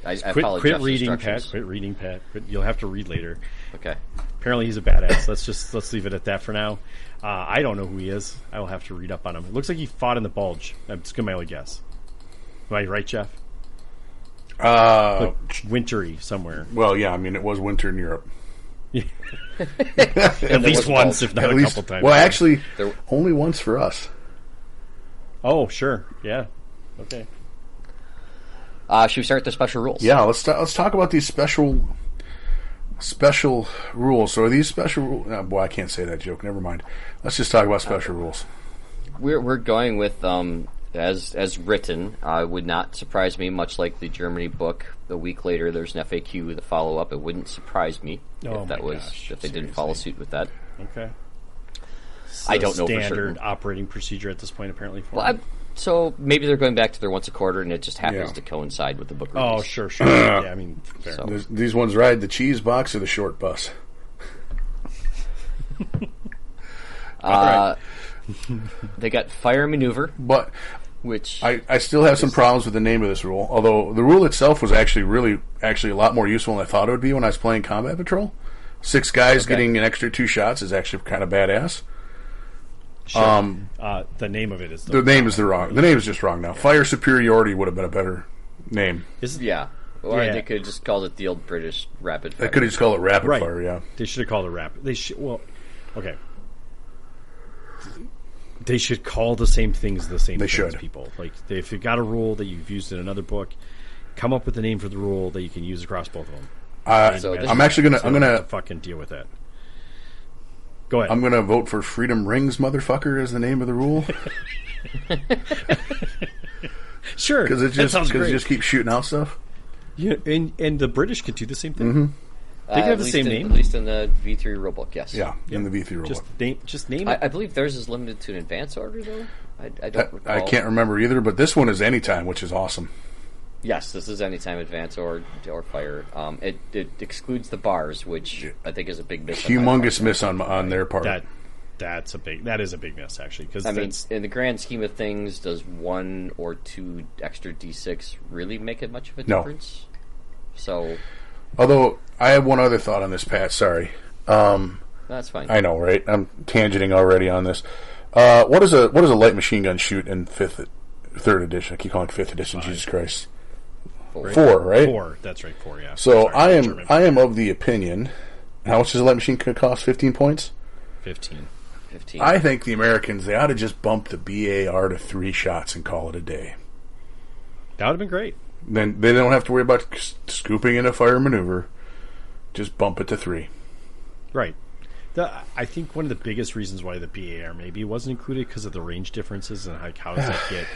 [SPEAKER 1] I followed
[SPEAKER 2] quit
[SPEAKER 1] Jeff's
[SPEAKER 2] reading,
[SPEAKER 1] instructions.
[SPEAKER 2] Pat. Quit reading, Pat. You'll have to read later.
[SPEAKER 1] Okay.
[SPEAKER 2] Apparently he's a badass. Let's leave it at that for now. I don't know who he is. I will have to read up on him. It looks like he fought in the Bulge. That's my only guess. Am I right, Jeff? Wintry somewhere.
[SPEAKER 3] Well, yeah. I mean, it was winter in Europe.
[SPEAKER 2] At least once, if not a couple times.
[SPEAKER 3] Well, actually, only once for us.
[SPEAKER 2] Oh, sure. Yeah. Okay.
[SPEAKER 1] Should we start with the special rules?
[SPEAKER 3] Yeah, let's talk about these special rules. So are these special rules? Oh, boy, I can't say that joke. Never mind. Let's just talk about special rules.
[SPEAKER 1] We're going with as written. Would not surprise me. Much like the Germany book, a week later there's an FAQ, the follow up. It wouldn't surprise me if they didn't follow suit with that.
[SPEAKER 2] Okay.
[SPEAKER 1] I don't know for
[SPEAKER 2] standard
[SPEAKER 1] certain.
[SPEAKER 2] operating procedure at this point, apparently.
[SPEAKER 1] So maybe they're going back to their once a quarter, and it just happens to coincide with the book release.
[SPEAKER 2] Oh, sure. Yeah, I mean, fair.
[SPEAKER 1] So.
[SPEAKER 3] These ones ride the cheese box or the short bus.
[SPEAKER 1] They got fire maneuver,
[SPEAKER 3] But
[SPEAKER 1] which
[SPEAKER 3] I still have some problems with the name of this rule. Although the rule itself was actually a lot more useful than I thought it would be when I was playing Combat Patrol. 6 guys getting an extra 2 shots is actually kind of badass.
[SPEAKER 2] Sure. The name of it is
[SPEAKER 3] the name is just wrong now. Fire superiority would have been a better name.
[SPEAKER 2] Is
[SPEAKER 1] yeah. Or
[SPEAKER 2] Yeah.
[SPEAKER 1] they could have just called it the old British rapid fire.
[SPEAKER 3] They could have just called it rapid
[SPEAKER 2] Right.
[SPEAKER 3] fire, yeah.
[SPEAKER 2] They should have called it rapid. Okay. They should call the same things the same
[SPEAKER 3] They
[SPEAKER 2] things,
[SPEAKER 3] should.
[SPEAKER 2] people. Like, if you've got a rule that you've used in another book, come up with a name for the rule that you can use across both of them.
[SPEAKER 1] So this
[SPEAKER 3] I'm
[SPEAKER 1] is-
[SPEAKER 3] actually
[SPEAKER 2] So you don't have
[SPEAKER 3] gonna
[SPEAKER 2] to fucking deal with that. Go ahead.
[SPEAKER 3] I'm gonna vote for Freedom Rings, motherfucker, as the name of the rule
[SPEAKER 2] Sure,
[SPEAKER 3] because it
[SPEAKER 2] that sounds great.
[SPEAKER 3] just keeps shooting out stuff.
[SPEAKER 2] Yeah, and the British could do the same thing.
[SPEAKER 3] Mm-hmm.
[SPEAKER 2] They could have
[SPEAKER 1] at
[SPEAKER 2] the
[SPEAKER 1] least
[SPEAKER 2] same
[SPEAKER 1] in-
[SPEAKER 2] name.
[SPEAKER 1] At least in the V3 rulebook, yes.
[SPEAKER 3] Yeah, in the V3 rule.
[SPEAKER 2] Just name it.
[SPEAKER 1] I believe theirs is limited to an advance order, though. I don't recall.
[SPEAKER 3] I can't remember either, but this one is anytime, which is awesome.
[SPEAKER 1] Yes, this is anytime advance or fire. It excludes the bars, which I think is a big miss. on my
[SPEAKER 3] Humongous
[SPEAKER 1] part.
[SPEAKER 3] miss on their part.
[SPEAKER 2] That is a big miss, actually, because
[SPEAKER 1] I mean, in the grand scheme of things, does 1 or 2 extra D6 really make it much of a
[SPEAKER 3] No.
[SPEAKER 1] difference? So
[SPEAKER 3] Although I have one other thought on this, Pat. Sorry.
[SPEAKER 1] that's fine.
[SPEAKER 3] I know, right? I'm tangenting already on this. What does a light machine gun shoot in third edition? I keep calling it 5th edition. Jesus Christ. 4, right?
[SPEAKER 2] 4. That's right, 4. Yeah.
[SPEAKER 3] So
[SPEAKER 2] Sorry, German.
[SPEAKER 3] I am of the opinion. How much does a light machine gun cost? 15 points.
[SPEAKER 2] 15.
[SPEAKER 1] 15.
[SPEAKER 3] I think the Americans, they ought to just bump the BAR to 3 shots and call it a day.
[SPEAKER 2] That would have been great.
[SPEAKER 3] Then they don't have to worry about scooping in a fire maneuver. Just bump it to 3.
[SPEAKER 2] Right. I think one of the biggest reasons why the BAR maybe wasn't included because of the range differences and like how does that get?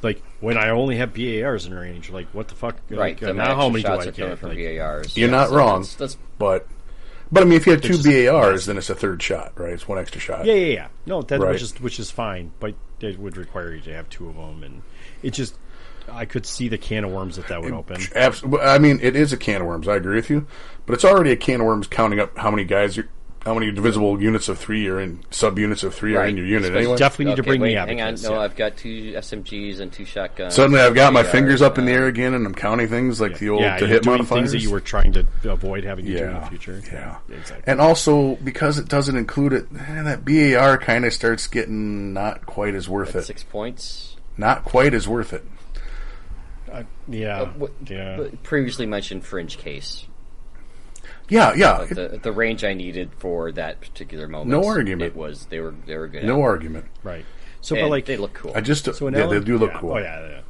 [SPEAKER 2] Like when I only have BARs in range, like what the fuck?
[SPEAKER 1] right.
[SPEAKER 2] Like,
[SPEAKER 1] The
[SPEAKER 2] now how many do
[SPEAKER 1] shots
[SPEAKER 2] I
[SPEAKER 1] are coming
[SPEAKER 2] get?
[SPEAKER 1] from
[SPEAKER 2] Like,
[SPEAKER 1] VARs.
[SPEAKER 3] You're not
[SPEAKER 1] so
[SPEAKER 3] wrong,
[SPEAKER 1] that's
[SPEAKER 3] but I mean, if you had 2
[SPEAKER 2] just-
[SPEAKER 3] BARs, then it's a third shot, right? It's 1 extra shot.
[SPEAKER 2] yeah. No, that
[SPEAKER 3] Right.
[SPEAKER 2] which is fine, but it would require you to have 2 of them, and it just I could see the can of worms that would open.
[SPEAKER 3] I mean, it is a can of worms. I agree with you, but it's already a can of worms counting up how many how many divisible units of 3 are in subunits of 3 are in your unit
[SPEAKER 1] Especially-
[SPEAKER 3] anyway.
[SPEAKER 2] Definitely need to bring
[SPEAKER 1] wait,
[SPEAKER 2] the
[SPEAKER 1] hang on.
[SPEAKER 2] advocates.
[SPEAKER 1] No,
[SPEAKER 2] yeah.
[SPEAKER 1] I've got 2 SMGs and 2 shotguns.
[SPEAKER 3] Suddenly, I've got my
[SPEAKER 1] VARs,
[SPEAKER 3] fingers up in the air again, and I'm counting things like the old
[SPEAKER 2] yeah,
[SPEAKER 3] to
[SPEAKER 2] you're
[SPEAKER 3] hit
[SPEAKER 2] doing
[SPEAKER 3] modifiers.
[SPEAKER 2] things that you were trying to avoid having to do in the
[SPEAKER 3] Yeah,
[SPEAKER 2] future.
[SPEAKER 3] yeah.
[SPEAKER 2] Exactly.
[SPEAKER 3] And also, because it doesn't include it, that BAR kind of starts getting not quite as worth it.
[SPEAKER 1] 6 points.
[SPEAKER 3] Not quite as worth it.
[SPEAKER 2] Yeah.
[SPEAKER 1] But previously mentioned fringe case.
[SPEAKER 3] Yeah.
[SPEAKER 1] But the range I needed for that particular moment.
[SPEAKER 3] No argument.
[SPEAKER 1] It was they were good.
[SPEAKER 3] No argument.
[SPEAKER 2] Right. So,
[SPEAKER 1] And
[SPEAKER 2] but like
[SPEAKER 1] they look cool.
[SPEAKER 3] I just
[SPEAKER 2] So an
[SPEAKER 3] yeah, they
[SPEAKER 2] LM
[SPEAKER 3] do look
[SPEAKER 2] yeah.
[SPEAKER 3] cool.
[SPEAKER 2] Oh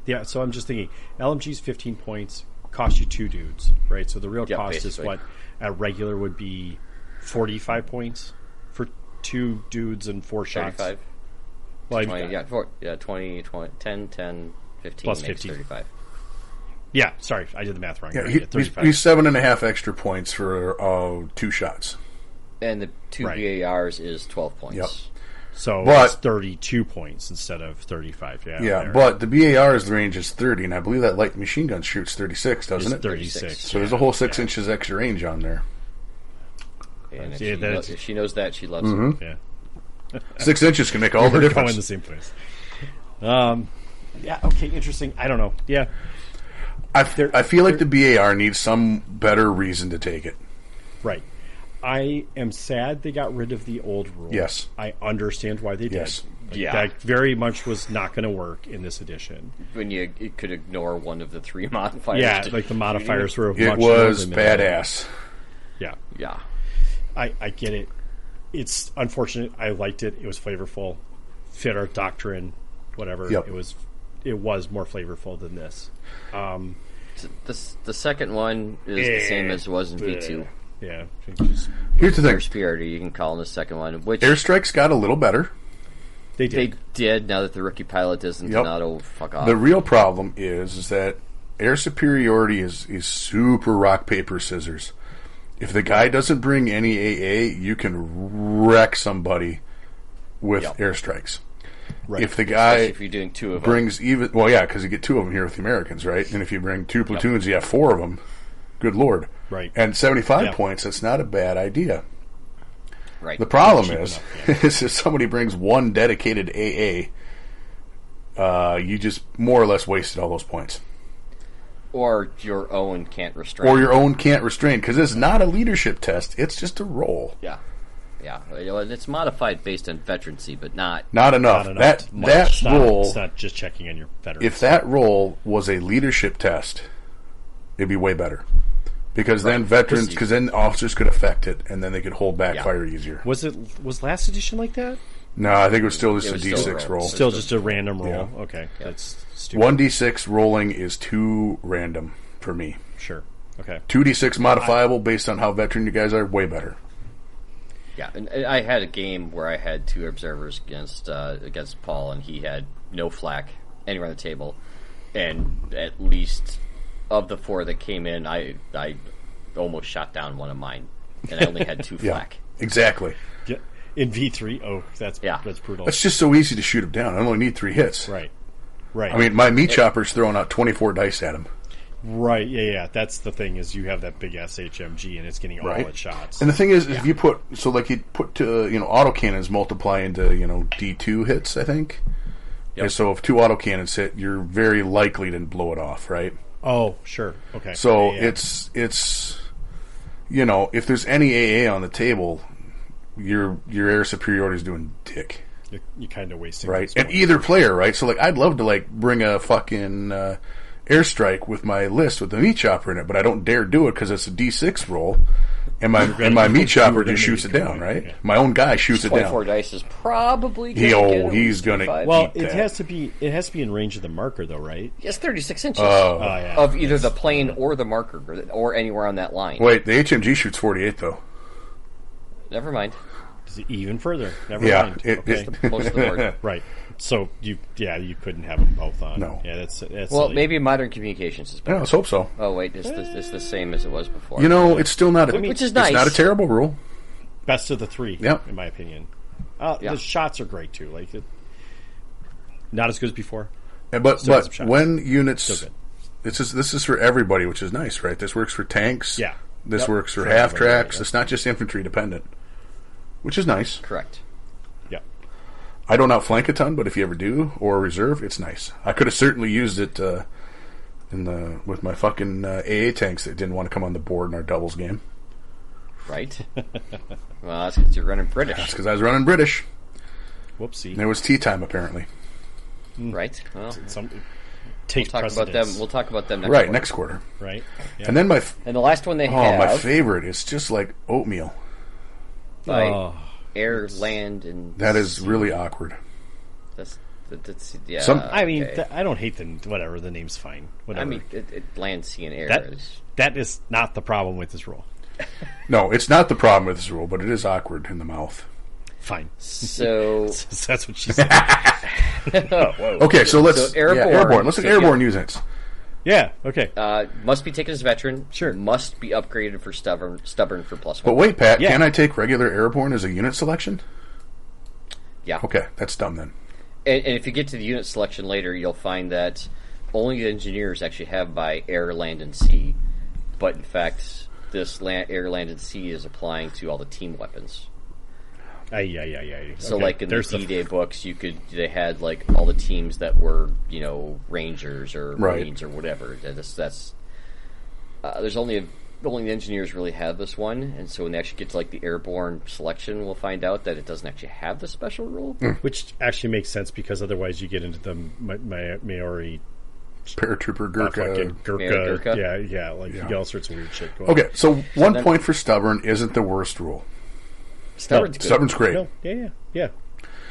[SPEAKER 2] yeah. So I'm just thinking, LMG's 15 points, cost you 2 dudes, right? So the real
[SPEAKER 1] Yeah,
[SPEAKER 2] cost is
[SPEAKER 1] basically.
[SPEAKER 2] what at regular would be 45 points for 2 dudes and 4 shots.
[SPEAKER 1] 35.
[SPEAKER 2] Well,
[SPEAKER 1] 20, 10, 10, 15
[SPEAKER 2] Plus
[SPEAKER 1] makes
[SPEAKER 2] 15.
[SPEAKER 1] 35.
[SPEAKER 2] Yeah, sorry, I did the math wrong.
[SPEAKER 3] Yeah,
[SPEAKER 2] Right,
[SPEAKER 3] he,
[SPEAKER 2] yeah, 35.
[SPEAKER 3] he's 7.5 extra points for 2 shots.
[SPEAKER 1] And the 2
[SPEAKER 2] Right.
[SPEAKER 1] BARs is 12 points.
[SPEAKER 3] Yep.
[SPEAKER 2] So
[SPEAKER 3] But-
[SPEAKER 2] it's 32 points instead of 35. Yeah,
[SPEAKER 3] Yeah,
[SPEAKER 2] there.
[SPEAKER 3] but the BAR's range is 30, and I believe that light machine gun shoots 36, doesn't
[SPEAKER 2] It's
[SPEAKER 3] it?
[SPEAKER 2] 36.
[SPEAKER 3] So there's a whole 6 inches extra range on there.
[SPEAKER 1] And if,
[SPEAKER 2] Yeah,
[SPEAKER 1] if she knows that, she loves
[SPEAKER 3] Mm-hmm.
[SPEAKER 1] it.
[SPEAKER 2] Yeah.
[SPEAKER 3] 6 inches can make all the
[SPEAKER 2] We're going
[SPEAKER 3] difference.
[SPEAKER 2] the same place. Yeah, okay, interesting. I don't know. Yeah.
[SPEAKER 3] I feel like the BAR needs some better reason to take it.
[SPEAKER 2] Right. I am sad they got rid of the old rule.
[SPEAKER 3] Yes.
[SPEAKER 2] I understand why they did.
[SPEAKER 3] Yes.
[SPEAKER 2] Like,
[SPEAKER 1] Yeah.
[SPEAKER 2] That very much was not going to work in this edition.
[SPEAKER 1] When you could ignore one of the 3 modifiers.
[SPEAKER 2] Yeah, like the modifiers were
[SPEAKER 3] It
[SPEAKER 2] much
[SPEAKER 3] was
[SPEAKER 2] more limited.
[SPEAKER 3] badass.
[SPEAKER 2] Yeah.
[SPEAKER 1] Yeah.
[SPEAKER 2] I get it. It's unfortunate. I liked it. It was flavorful. Fit our doctrine, whatever.
[SPEAKER 3] Yep.
[SPEAKER 2] It was more flavorful than this.
[SPEAKER 1] The second one is the same as it was in V2.
[SPEAKER 2] Yeah. Just,
[SPEAKER 3] Here's the thing.
[SPEAKER 1] First Purity, you can call in the second one, which
[SPEAKER 3] Airstrikes got a little better.
[SPEAKER 2] they
[SPEAKER 1] they
[SPEAKER 2] did.
[SPEAKER 1] did now that the rookie pilot isn't
[SPEAKER 3] Yep.
[SPEAKER 1] an auto fuck off.
[SPEAKER 3] The real problem is that air superiority is super rock, paper, scissors. If the guy doesn't bring any AA, you can wreck somebody with
[SPEAKER 1] Yep.
[SPEAKER 3] airstrikes.
[SPEAKER 2] Right.
[SPEAKER 3] If the guy
[SPEAKER 1] Especially if you're doing 2 of them.
[SPEAKER 3] brings even, well, yeah, because you get 2 of them here with the Americans, right? And if you bring 2 platoons, you have 4 of them. Good lord!
[SPEAKER 2] Right.
[SPEAKER 3] And 75
[SPEAKER 2] Yeah.
[SPEAKER 3] points, that's not a bad idea.
[SPEAKER 1] Right.
[SPEAKER 3] The problem
[SPEAKER 2] Cheap
[SPEAKER 3] is,
[SPEAKER 2] enough,
[SPEAKER 3] is if somebody brings 1 dedicated AA, you just more or less wasted all those points.
[SPEAKER 1] Or your own can't restrain.
[SPEAKER 3] Or your own can't restrain, because it's not a leadership test, it's just a roll.
[SPEAKER 1] Yeah. Yeah. And it's modified based on veterancy, but not.
[SPEAKER 3] Not enough.
[SPEAKER 2] Not enough.
[SPEAKER 3] That
[SPEAKER 2] It's not-
[SPEAKER 3] roll,
[SPEAKER 2] It's not just checking on your veterans.
[SPEAKER 3] if that roll was a leadership test, It'd be way better. Because then veterans, because then officers could affect it, and then they could hold back fire easier.
[SPEAKER 2] Was last edition like that?
[SPEAKER 3] No, I think it was still just a
[SPEAKER 1] still
[SPEAKER 3] D6 roll.
[SPEAKER 2] Still just a random roll.
[SPEAKER 3] Yeah.
[SPEAKER 2] Okay, that's stupid.
[SPEAKER 3] 1d6 rolling is too random for me.
[SPEAKER 2] Sure. Okay.
[SPEAKER 3] 2d6 modifiable based on how veteran you guys are, way better.
[SPEAKER 1] Yeah, and I had a game where I had 2 observers against Paul, and he had no flak anywhere on the table, and at least of the 4 that came in, I almost shot down one of mine, and I only had 2 flak.
[SPEAKER 3] Exactly.
[SPEAKER 2] Yeah. In V3, that's brutal.
[SPEAKER 3] It's just so easy to shoot him down. I only need 3 hits.
[SPEAKER 2] Right.
[SPEAKER 3] I mean, my meat chopper's throwing out 24 dice at him.
[SPEAKER 2] Right, yeah. That's the thing, is you have that big SHMG and it's getting all its shots.
[SPEAKER 3] And the thing is, if you put, so like you put autocannons multiply into, D2 hits, I think. Yep. And so if 2 autocannons hit, you're very likely to blow it off, right?
[SPEAKER 2] Oh, sure. Okay.
[SPEAKER 3] So it's if there's any AA on the table, your air superiority is doing dick.
[SPEAKER 2] You're kind of wasting
[SPEAKER 3] right? And either player, right? So like I'd love to bring a fucking airstrike with my list with the meat chopper in it, but I don't dare do it because it's a D6 roll, and my meat chopper just shoots it down, right? Yeah. My own guy shoots it down.
[SPEAKER 1] 24 dice is probably
[SPEAKER 3] he's gonna.
[SPEAKER 2] Well, it has to be in range of the marker, though, right?
[SPEAKER 1] Yes, 36 inches of either the plane or the marker, or anywhere on that line.
[SPEAKER 3] Wait, the HMG shoots 48 though.
[SPEAKER 1] Never mind.
[SPEAKER 2] Even further. Never mind.
[SPEAKER 1] Most of the board.
[SPEAKER 2] Right. So you couldn't have them both on.
[SPEAKER 3] No.
[SPEAKER 2] Yeah, that's
[SPEAKER 1] well,
[SPEAKER 2] silly.
[SPEAKER 1] maybe modern communications is better.
[SPEAKER 3] Yeah, let's hope so.
[SPEAKER 1] Oh wait, it's the same as it was before.
[SPEAKER 3] It's still not
[SPEAKER 1] which is nice.
[SPEAKER 3] It's not a terrible rule.
[SPEAKER 2] Best of the 3.
[SPEAKER 3] Yep.
[SPEAKER 2] In my opinion. The shots are great too. Not as good as before.
[SPEAKER 3] But when units, this is for everybody, which is nice, right? This works for tanks.
[SPEAKER 2] Yeah.
[SPEAKER 3] This works for half tracks. Right. It's not just infantry dependent, which is nice.
[SPEAKER 1] Correct.
[SPEAKER 2] Yeah.
[SPEAKER 3] I don't outflank a ton, but if you ever do, or reserve, it's nice. I could have certainly used it with my fucking AA tanks that didn't want to come on the board in our doubles game.
[SPEAKER 1] Right. Well, that's because you're running British.
[SPEAKER 3] That's because I was running British.
[SPEAKER 2] Whoopsie.
[SPEAKER 3] And it was tea time, apparently.
[SPEAKER 1] Right. Well,
[SPEAKER 2] we'll talk
[SPEAKER 1] about them. We'll talk about them
[SPEAKER 3] next quarter.
[SPEAKER 2] Right. Yeah.
[SPEAKER 3] And then
[SPEAKER 1] and the last one they have.
[SPEAKER 3] My favorite is just like oatmeal.
[SPEAKER 1] Air, land, and
[SPEAKER 3] that is really awkward.
[SPEAKER 1] That's
[SPEAKER 2] I don't hate them. Whatever, the name's fine. Whatever.
[SPEAKER 1] I mean, it land, sea, and air.
[SPEAKER 2] That is not the problem with this rule.
[SPEAKER 3] No, it's not the problem with this rule, but it is awkward in the mouth.
[SPEAKER 2] Fine.
[SPEAKER 1] So
[SPEAKER 2] that's what she said.
[SPEAKER 3] Okay, so let's airborne. Let's look at airborne units.
[SPEAKER 2] Yeah. Okay.
[SPEAKER 1] Must be taken as veteran.
[SPEAKER 2] Sure.
[SPEAKER 1] Must be upgraded for stubborn for +1.
[SPEAKER 3] But wait, Pat, can I take regular airborne as a unit selection?
[SPEAKER 1] Yeah.
[SPEAKER 3] Okay, that's dumb then.
[SPEAKER 1] And if you get to the unit selection later, you'll find that only the engineers actually have by air, land, and sea. But in fact, this air, land, and sea is applying to all the team weapons.
[SPEAKER 2] Yeah.
[SPEAKER 1] So, like in the D-Day books, they had like all the teams that were Rangers or Marines or whatever. That's there's only the engineers really have this one, and so when they actually get to like the airborne selection, we'll find out that it doesn't actually have the special rule,
[SPEAKER 2] which actually makes sense because otherwise you get into the Maori
[SPEAKER 3] paratrooper
[SPEAKER 2] Gurkha. Yeah, you get all sorts of weird shit going.
[SPEAKER 3] Okay, so 1 point for stubborn isn't the worst rule.
[SPEAKER 1] Stubborn's
[SPEAKER 3] great.
[SPEAKER 2] No, yeah.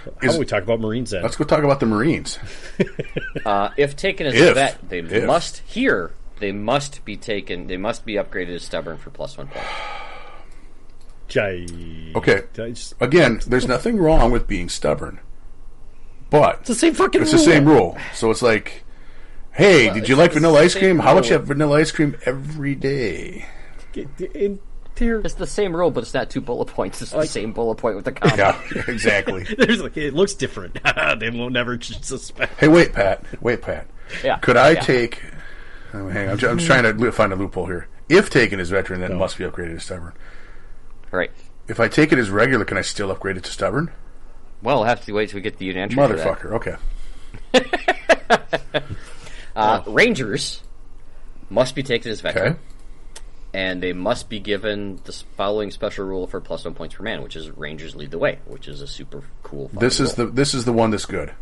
[SPEAKER 2] How about we talk about Marines then?
[SPEAKER 3] Let's go talk about the Marines.
[SPEAKER 1] If taken as a vet, they must be taken. They must be upgraded as stubborn for +1 point.
[SPEAKER 3] Okay. Again, there's nothing wrong with being stubborn, but
[SPEAKER 1] it's the same fucking.
[SPEAKER 3] It's the same rule. So it's like, hey, did you like vanilla ice cream? How about you have vanilla ice cream every day?
[SPEAKER 1] It's the same rule, but it's not 2 bullet points. It's the same bullet point with the comma.
[SPEAKER 3] Yeah, exactly.
[SPEAKER 2] It looks different. They will never suspect.
[SPEAKER 3] Hey, wait, Pat.
[SPEAKER 1] Yeah.
[SPEAKER 3] Could I take... hang on. I'm just trying to find a loophole here. If taken as veteran, then it must be upgraded to stubborn.
[SPEAKER 1] Right.
[SPEAKER 3] If I take it as regular, can I still upgrade it to stubborn?
[SPEAKER 1] Well, we'll have to wait till we get the unit entry.
[SPEAKER 3] Motherfucker,
[SPEAKER 1] okay. Rangers must be taken as veteran.
[SPEAKER 3] Okay.
[SPEAKER 1] And they must be given the following special rule for +1 points per man, which is Rangers lead the way, which is a super cool.
[SPEAKER 3] This is the one that's good.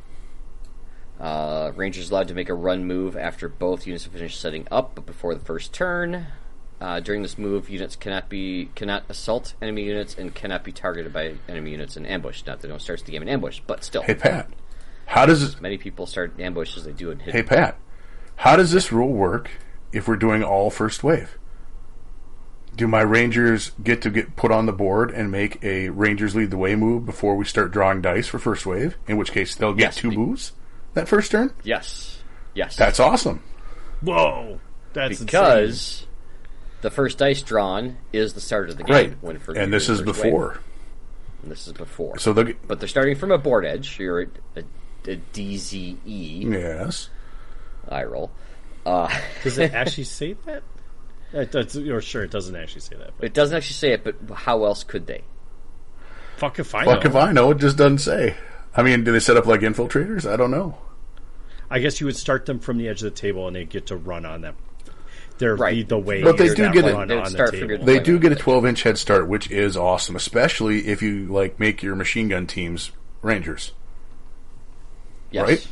[SPEAKER 1] Rangers allowed to make a run move after both units have finished setting up, but before the first turn. During this move, units cannot assault enemy units and cannot be targeted by enemy units in ambush. Not that they don't start the game in ambush, but still.
[SPEAKER 3] Hey, Pat. How does it...
[SPEAKER 1] Many people start in ambush as they do in hidden.
[SPEAKER 3] Hey, Pat. How does this rule work if we're doing all first wave? Do my Rangers get put on the board and make a Rangers lead the way move before we start drawing dice for first wave? In which case, they'll get 2 moves that first turn?
[SPEAKER 1] Yes.
[SPEAKER 3] That's awesome.
[SPEAKER 2] Whoa. That's
[SPEAKER 1] because...
[SPEAKER 2] insane.
[SPEAKER 1] The first dice drawn is the start of the game.
[SPEAKER 3] Right. And this is before.
[SPEAKER 1] Wave. And this is before.
[SPEAKER 3] So
[SPEAKER 1] but they're starting from a board edge. You're a DZE.
[SPEAKER 3] Yes.
[SPEAKER 1] I roll.
[SPEAKER 2] Does it actually say that? Or sure, it doesn't actually say that. But.
[SPEAKER 1] It doesn't actually say it, but how else could they?
[SPEAKER 2] Fuck if I know.
[SPEAKER 3] Fuck if I know. It just doesn't say. I mean, do they set up like infiltrators? I don't know.
[SPEAKER 2] I guess you would start them from the edge of the table and they get to run on them. They're lead the way.
[SPEAKER 3] But they do get
[SPEAKER 2] They
[SPEAKER 3] do get a 12-inch head start, which is awesome, especially if you like make your machine gun teams Rangers.
[SPEAKER 1] Yes.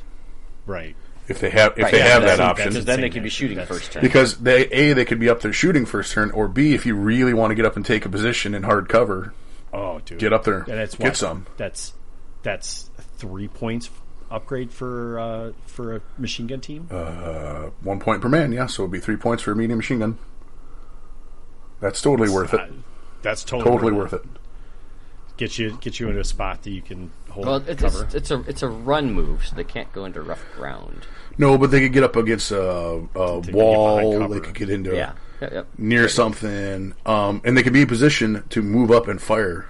[SPEAKER 2] Right.
[SPEAKER 3] If they have that option,
[SPEAKER 1] because then they can be shooting first turn.
[SPEAKER 3] Because they could be up there shooting first turn, or B, if you really want to get up and take a position in hard cover.
[SPEAKER 2] Oh, dude,
[SPEAKER 3] get up there,
[SPEAKER 2] and it's
[SPEAKER 3] get some.
[SPEAKER 2] That's 3 points upgrade for a machine gun team.
[SPEAKER 3] 1 point per man, yeah. So it'd be 3 points for a medium machine gun. That's totally worth it.
[SPEAKER 2] That's totally
[SPEAKER 3] worth it.
[SPEAKER 2] Get you into a spot that you can hold.
[SPEAKER 1] Well,
[SPEAKER 2] cover.
[SPEAKER 1] it's a run move, so they can't go into rough ground.
[SPEAKER 3] No, but they could get up against a wall. They could get into near something, and they could be in position to move up and fire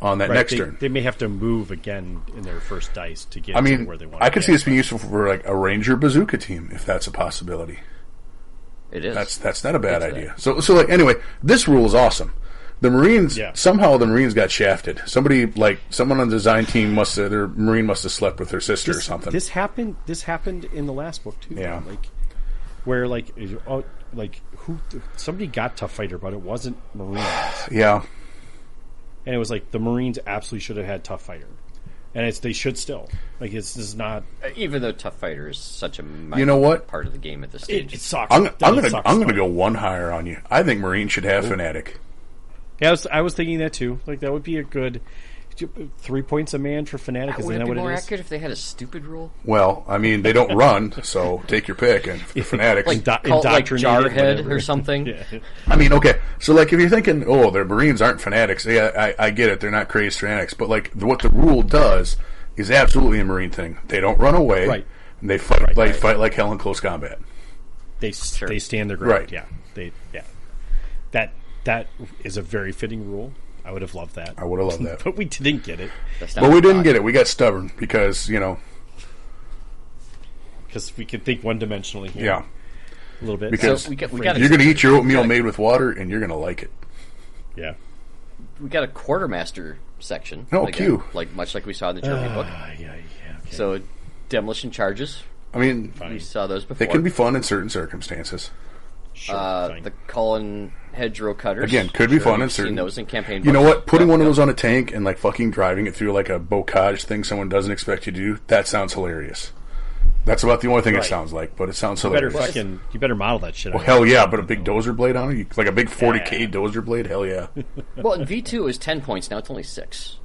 [SPEAKER 3] on that next turn.
[SPEAKER 2] They may have to move again in their first dice to get to where they want.
[SPEAKER 3] I could see this being useful for like a Ranger bazooka team if that's a possibility.
[SPEAKER 1] It is.
[SPEAKER 3] That's not a bad idea. So like anyway, this rule is awesome. The Marines somehow the Marines got shafted. Someone on the design team their Marine must have slept with their sister or something.
[SPEAKER 2] This happened in the last book too.
[SPEAKER 3] Yeah.
[SPEAKER 2] Somebody got Tough Fighter, but it wasn't Marines.
[SPEAKER 3] Yeah.
[SPEAKER 2] And it was like the Marines absolutely should have had Tough Fighter, and they should still. Like this is not,
[SPEAKER 1] even though Tough Fighter is such a minor part of the game at this stage.
[SPEAKER 2] It sucks.
[SPEAKER 3] I'm gonna go one higher on you. I think Marine should have Fanatic.
[SPEAKER 2] Yeah, I was thinking that too. Like that would be a good 3 points a man for Fanatic.
[SPEAKER 1] Would it be more accurate if they had a stupid rule?
[SPEAKER 3] Well, I mean they don't run, so take your pick. And Fanatics,
[SPEAKER 1] like Jarhead or something.
[SPEAKER 2] Yeah.
[SPEAKER 3] I mean, okay, so like if you're thinking, the Marines aren't Fanatics, yeah, I get it. They're not crazed Fanatics, but like what the rule does is absolutely a Marine thing. They don't run away.
[SPEAKER 2] Right.
[SPEAKER 3] And they fight. Fight like hell in close combat.
[SPEAKER 2] They stand their ground. Right. Yeah. That is a very fitting rule. I would have loved that.
[SPEAKER 3] I would have loved that.
[SPEAKER 2] But we didn't get it.
[SPEAKER 3] But we didn't get it. We got stubborn because,
[SPEAKER 2] because we can think one-dimensionally here.
[SPEAKER 3] Yeah.
[SPEAKER 2] A little bit.
[SPEAKER 3] Because
[SPEAKER 1] we
[SPEAKER 3] you're going to eat your oatmeal made with water, and you're going to like it.
[SPEAKER 2] Yeah.
[SPEAKER 1] We got a quartermaster section.
[SPEAKER 3] Q.
[SPEAKER 1] Much like we saw in the Germany book.
[SPEAKER 2] Yeah. Okay.
[SPEAKER 1] So, demolition charges.
[SPEAKER 3] I mean,
[SPEAKER 1] we saw those before.
[SPEAKER 3] They can be fun in certain circumstances.
[SPEAKER 2] Sure,
[SPEAKER 1] the Cullen hedgerow cutters.
[SPEAKER 3] Again, could be fun in certain.
[SPEAKER 1] Seen those in campaign.
[SPEAKER 3] You know what? Putting one of those on a tank and like fucking driving it through like a bocage thing someone doesn't expect you to do. That sounds hilarious. That's about the only thing it sounds like, but it sounds hilarious.
[SPEAKER 2] You better model that shit.
[SPEAKER 3] Well, hell yeah! But a big dozer blade on it, like a big 40K dozer blade. Hell yeah!
[SPEAKER 1] Well, in V2 is 10 points. Now it's only 6.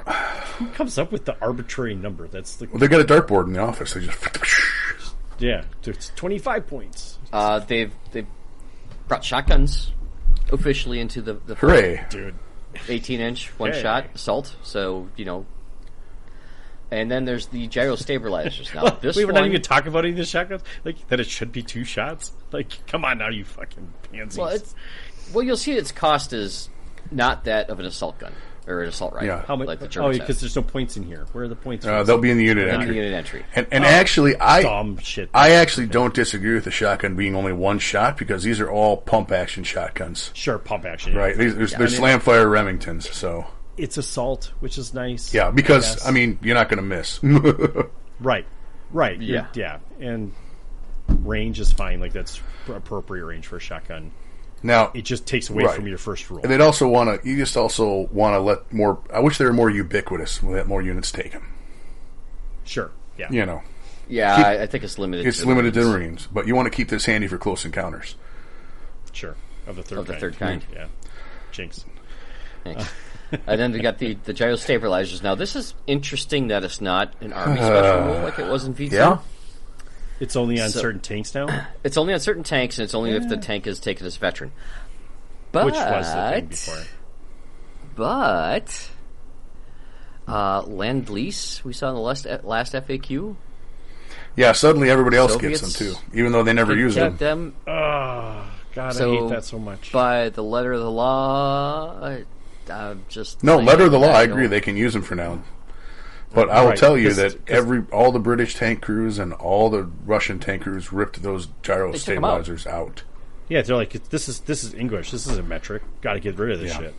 [SPEAKER 2] Who comes up with the arbitrary number? That's
[SPEAKER 3] Well, they got a dartboard in the office. They just.
[SPEAKER 2] It's 25 points.
[SPEAKER 1] They've brought shotguns officially into the
[SPEAKER 3] hooray,
[SPEAKER 2] dude!
[SPEAKER 1] 18-inch one-shot assault. So and then there's the gyro stabilizers. Now this
[SPEAKER 2] we're not even talking about any of the shotguns. Like that, it should be 2 shots. Like, come on now, you fucking pansies.
[SPEAKER 1] Well, you'll see its cost is not that of an assault gun. Or an assault rifle.
[SPEAKER 3] Yeah.
[SPEAKER 2] How much?
[SPEAKER 1] Like the Germans
[SPEAKER 2] because there's no points in here. Where are the points?
[SPEAKER 3] They'll be in the unit entry.
[SPEAKER 1] In the unit entry.
[SPEAKER 3] And actually,
[SPEAKER 2] dumb shit.
[SPEAKER 3] I actually don't disagree with the shotgun being only 1 shot because these are all pump action shotguns.
[SPEAKER 2] Sure, pump action. Yeah.
[SPEAKER 3] Right. They're slam fire Remingtons. So
[SPEAKER 2] it's assault, which is nice.
[SPEAKER 3] Yeah, because I mean, you're not going to miss.
[SPEAKER 2] Right. Yeah. And range is fine. Like that's appropriate range for a shotgun.
[SPEAKER 3] Now
[SPEAKER 2] it just takes away from your first rule.
[SPEAKER 3] And they'd also want to. You just also want to let more. I wish they were more ubiquitous. Let more units take them.
[SPEAKER 2] Sure. Yeah.
[SPEAKER 1] Yeah, I think it's limited.
[SPEAKER 3] It's limited to Marines, but you want to keep this handy for close encounters.
[SPEAKER 2] Sure. Of the third
[SPEAKER 1] third kind.
[SPEAKER 2] Yeah. Jinx.
[SPEAKER 1] Thanks. And then we got the gyro stabilizers. Now, this is interesting that it's not an Army special rule like it was in V2.
[SPEAKER 3] Yeah.
[SPEAKER 2] It's only on certain tanks now?
[SPEAKER 1] It's only on certain tanks, and it's only if the tank is taken as a veteran. But,
[SPEAKER 2] Which was the thing before.
[SPEAKER 1] But Lend-Lease, we saw in the last FAQ.
[SPEAKER 3] Yeah, suddenly everybody else
[SPEAKER 1] Soviets
[SPEAKER 3] gets them too, even though they never use them.
[SPEAKER 2] Oh, God, I hate that so much.
[SPEAKER 1] By the letter of the law, just...
[SPEAKER 3] No, letter of the law, I agree, they can use them for now. But I will tell you that all the British tank crews and all the Russian tank crews ripped those gyro stabilizers out.
[SPEAKER 2] Yeah, they're like, this is English, this isn't metric. Got to get rid of this shit.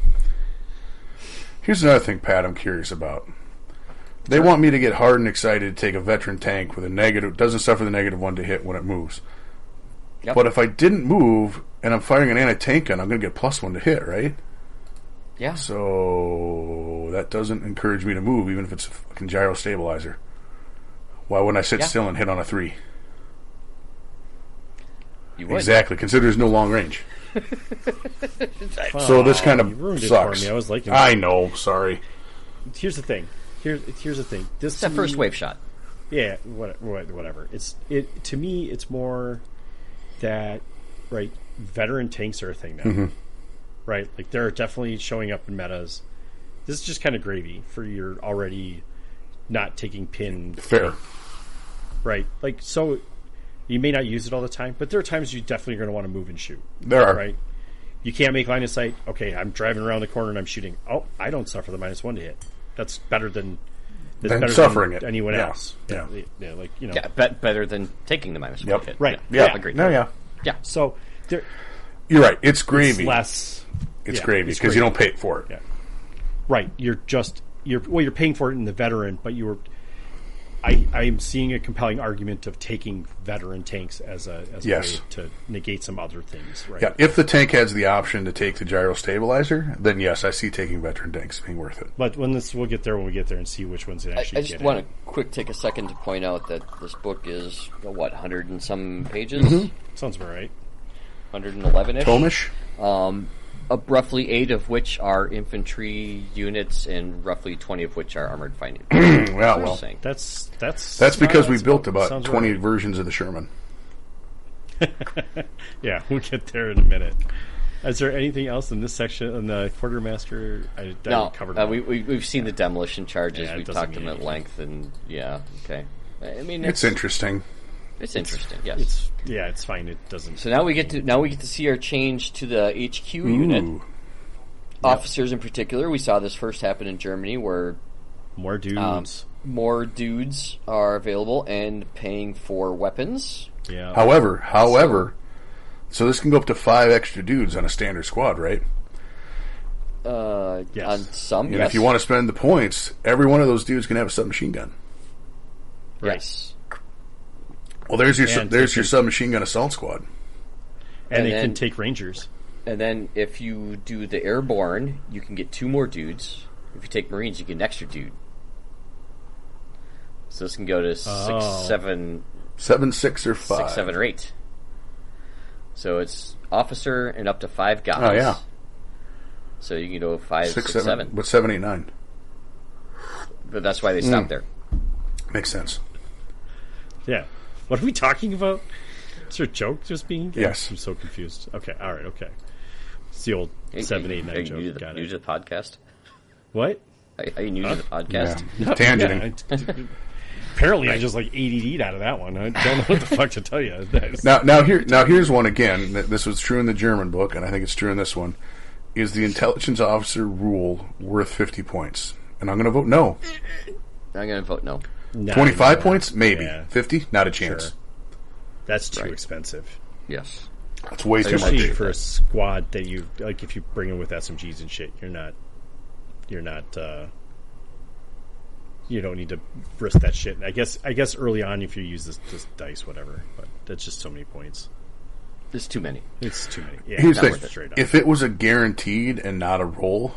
[SPEAKER 3] Here's another thing, Pat, I'm curious about. They want me to get hard and excited to take a veteran tank with a negative, doesn't suffer the -1 to hit when it moves. Yep. But if I didn't move and I'm firing an anti-tank gun, I'm going to get +1 to hit, right?
[SPEAKER 1] Yeah.
[SPEAKER 3] So that doesn't encourage me to move, even if it's a fucking gyro stabilizer. Why wouldn't I sit still and hit on a 3?
[SPEAKER 1] You would.
[SPEAKER 3] Exactly. Consider there's no long range. So this kind of sucks.
[SPEAKER 2] I was liking
[SPEAKER 3] I know. Sorry.
[SPEAKER 2] Here's the thing. Here's the thing. This
[SPEAKER 1] it's that first wave shot.
[SPEAKER 2] Yeah. Whatever. To me. It's more that veteran tanks are a thing now. Mm-hmm. Right. Like they're definitely showing up in metas. This is just kind of gravy for your already not taking pin.
[SPEAKER 3] Fair.
[SPEAKER 2] Right. Like so. You may not use it all the time, but there are times you definitely are going to want to move and shoot.
[SPEAKER 3] There are.
[SPEAKER 2] Right? You can't make line of sight. Okay, I'm driving around the corner and I'm shooting. Oh, I don't suffer the -1 to hit. That's better than
[SPEAKER 3] suffering
[SPEAKER 2] than
[SPEAKER 3] it.
[SPEAKER 2] anyone else.
[SPEAKER 3] Yeah.
[SPEAKER 2] Like
[SPEAKER 1] better than taking the -1
[SPEAKER 3] yep.
[SPEAKER 1] hit.
[SPEAKER 2] Right.
[SPEAKER 3] Yeah.
[SPEAKER 1] Agreed.
[SPEAKER 3] No, yeah.
[SPEAKER 1] Yeah.
[SPEAKER 2] So
[SPEAKER 3] you're right. It's gravy.
[SPEAKER 2] It's less.
[SPEAKER 3] It's gravy because you don't pay for it.
[SPEAKER 2] Yeah. Right. You're paying for it in the veteran, but I'm seeing a compelling argument of taking veteran tanks as a way to negate some other things. Right?
[SPEAKER 3] Yeah, if the tank has the option to take the gyro stabilizer, then yes, I see taking veteran tanks being worth it.
[SPEAKER 2] But we'll get there when we get there and see which ones it actually.
[SPEAKER 1] I just want to take a second to point out that this book is 100 and some pages.
[SPEAKER 2] Mm-hmm. Sounds about right.
[SPEAKER 1] 111ish.
[SPEAKER 3] Tomish.
[SPEAKER 1] Roughly 8 of which are infantry units, and roughly 20 of which are armored fighting.
[SPEAKER 3] well,
[SPEAKER 2] that's
[SPEAKER 3] because we built about 20 versions of the Sherman.
[SPEAKER 2] Yeah, we'll get there in a minute. Is there anything else in this section in the quartermaster?
[SPEAKER 1] No,
[SPEAKER 2] covered.
[SPEAKER 1] We've seen the demolition charges. We've talked them at length, and okay. I mean,
[SPEAKER 3] it's interesting.
[SPEAKER 1] It's interesting. Yes.
[SPEAKER 2] It's fine. It doesn't.
[SPEAKER 1] So now we get to see our change to the HQ unit. Officers in particular, we saw this first happen in Germany, where
[SPEAKER 2] more dudes,
[SPEAKER 1] are available and paying for weapons.
[SPEAKER 2] Yeah.
[SPEAKER 3] However, so this can go up to 5 extra dudes on a standard squad, right?
[SPEAKER 2] Yes.
[SPEAKER 1] On some,
[SPEAKER 3] and
[SPEAKER 1] yes.
[SPEAKER 3] if you want to spend the points, every one of those dudes can have a submachine gun.
[SPEAKER 2] Right.
[SPEAKER 1] Yes.
[SPEAKER 3] Well, there's your submachine gun assault squad,
[SPEAKER 2] and they can take rangers.
[SPEAKER 1] And then if you do the airborne, you can get 2 more dudes. If you take Marines, you get an extra dude. So this can go to 6, 7,
[SPEAKER 3] 7, 6, or 5,
[SPEAKER 1] 6, 7, or 8. So it's officer and up to 5 guys.
[SPEAKER 3] Oh yeah.
[SPEAKER 1] So you can go 5, 6, 7.
[SPEAKER 3] But 7, 8, 9.
[SPEAKER 1] But that's why they stopped there.
[SPEAKER 3] Makes sense.
[SPEAKER 2] Yeah. What are we talking about? Is there a joke just being?
[SPEAKER 3] Yes.
[SPEAKER 2] I'm so confused. Okay. All right. Okay. It's the old 7, 8, 9 joke.
[SPEAKER 1] New to the podcast?
[SPEAKER 2] What?
[SPEAKER 1] Are you new to the podcast?
[SPEAKER 3] Yeah. Tangenting.
[SPEAKER 2] Apparently, I just ADD'd out of that one. I don't know what the fuck to tell you.
[SPEAKER 3] Now here's one again. This was true in the German book, and I think it's true in this one. Is the intelligence officer rule worth 50 points? And I'm going to vote no.
[SPEAKER 1] I'm going to vote no.
[SPEAKER 3] 25 points? Maybe.
[SPEAKER 2] Yeah.
[SPEAKER 3] 50? Not a chance.
[SPEAKER 2] Sure. That's too expensive.
[SPEAKER 1] Yes.
[SPEAKER 3] It's way too
[SPEAKER 2] Especially
[SPEAKER 3] much.
[SPEAKER 2] for a squad that you if you bring in with SMGs and shit, you're not you don't need to risk that shit. I guess early on if you use this dice, whatever, but that's just so many points.
[SPEAKER 1] It's too many.
[SPEAKER 2] It's too many. Yeah,
[SPEAKER 3] Here's the
[SPEAKER 2] thing.
[SPEAKER 3] If it was a guaranteed and not a roll,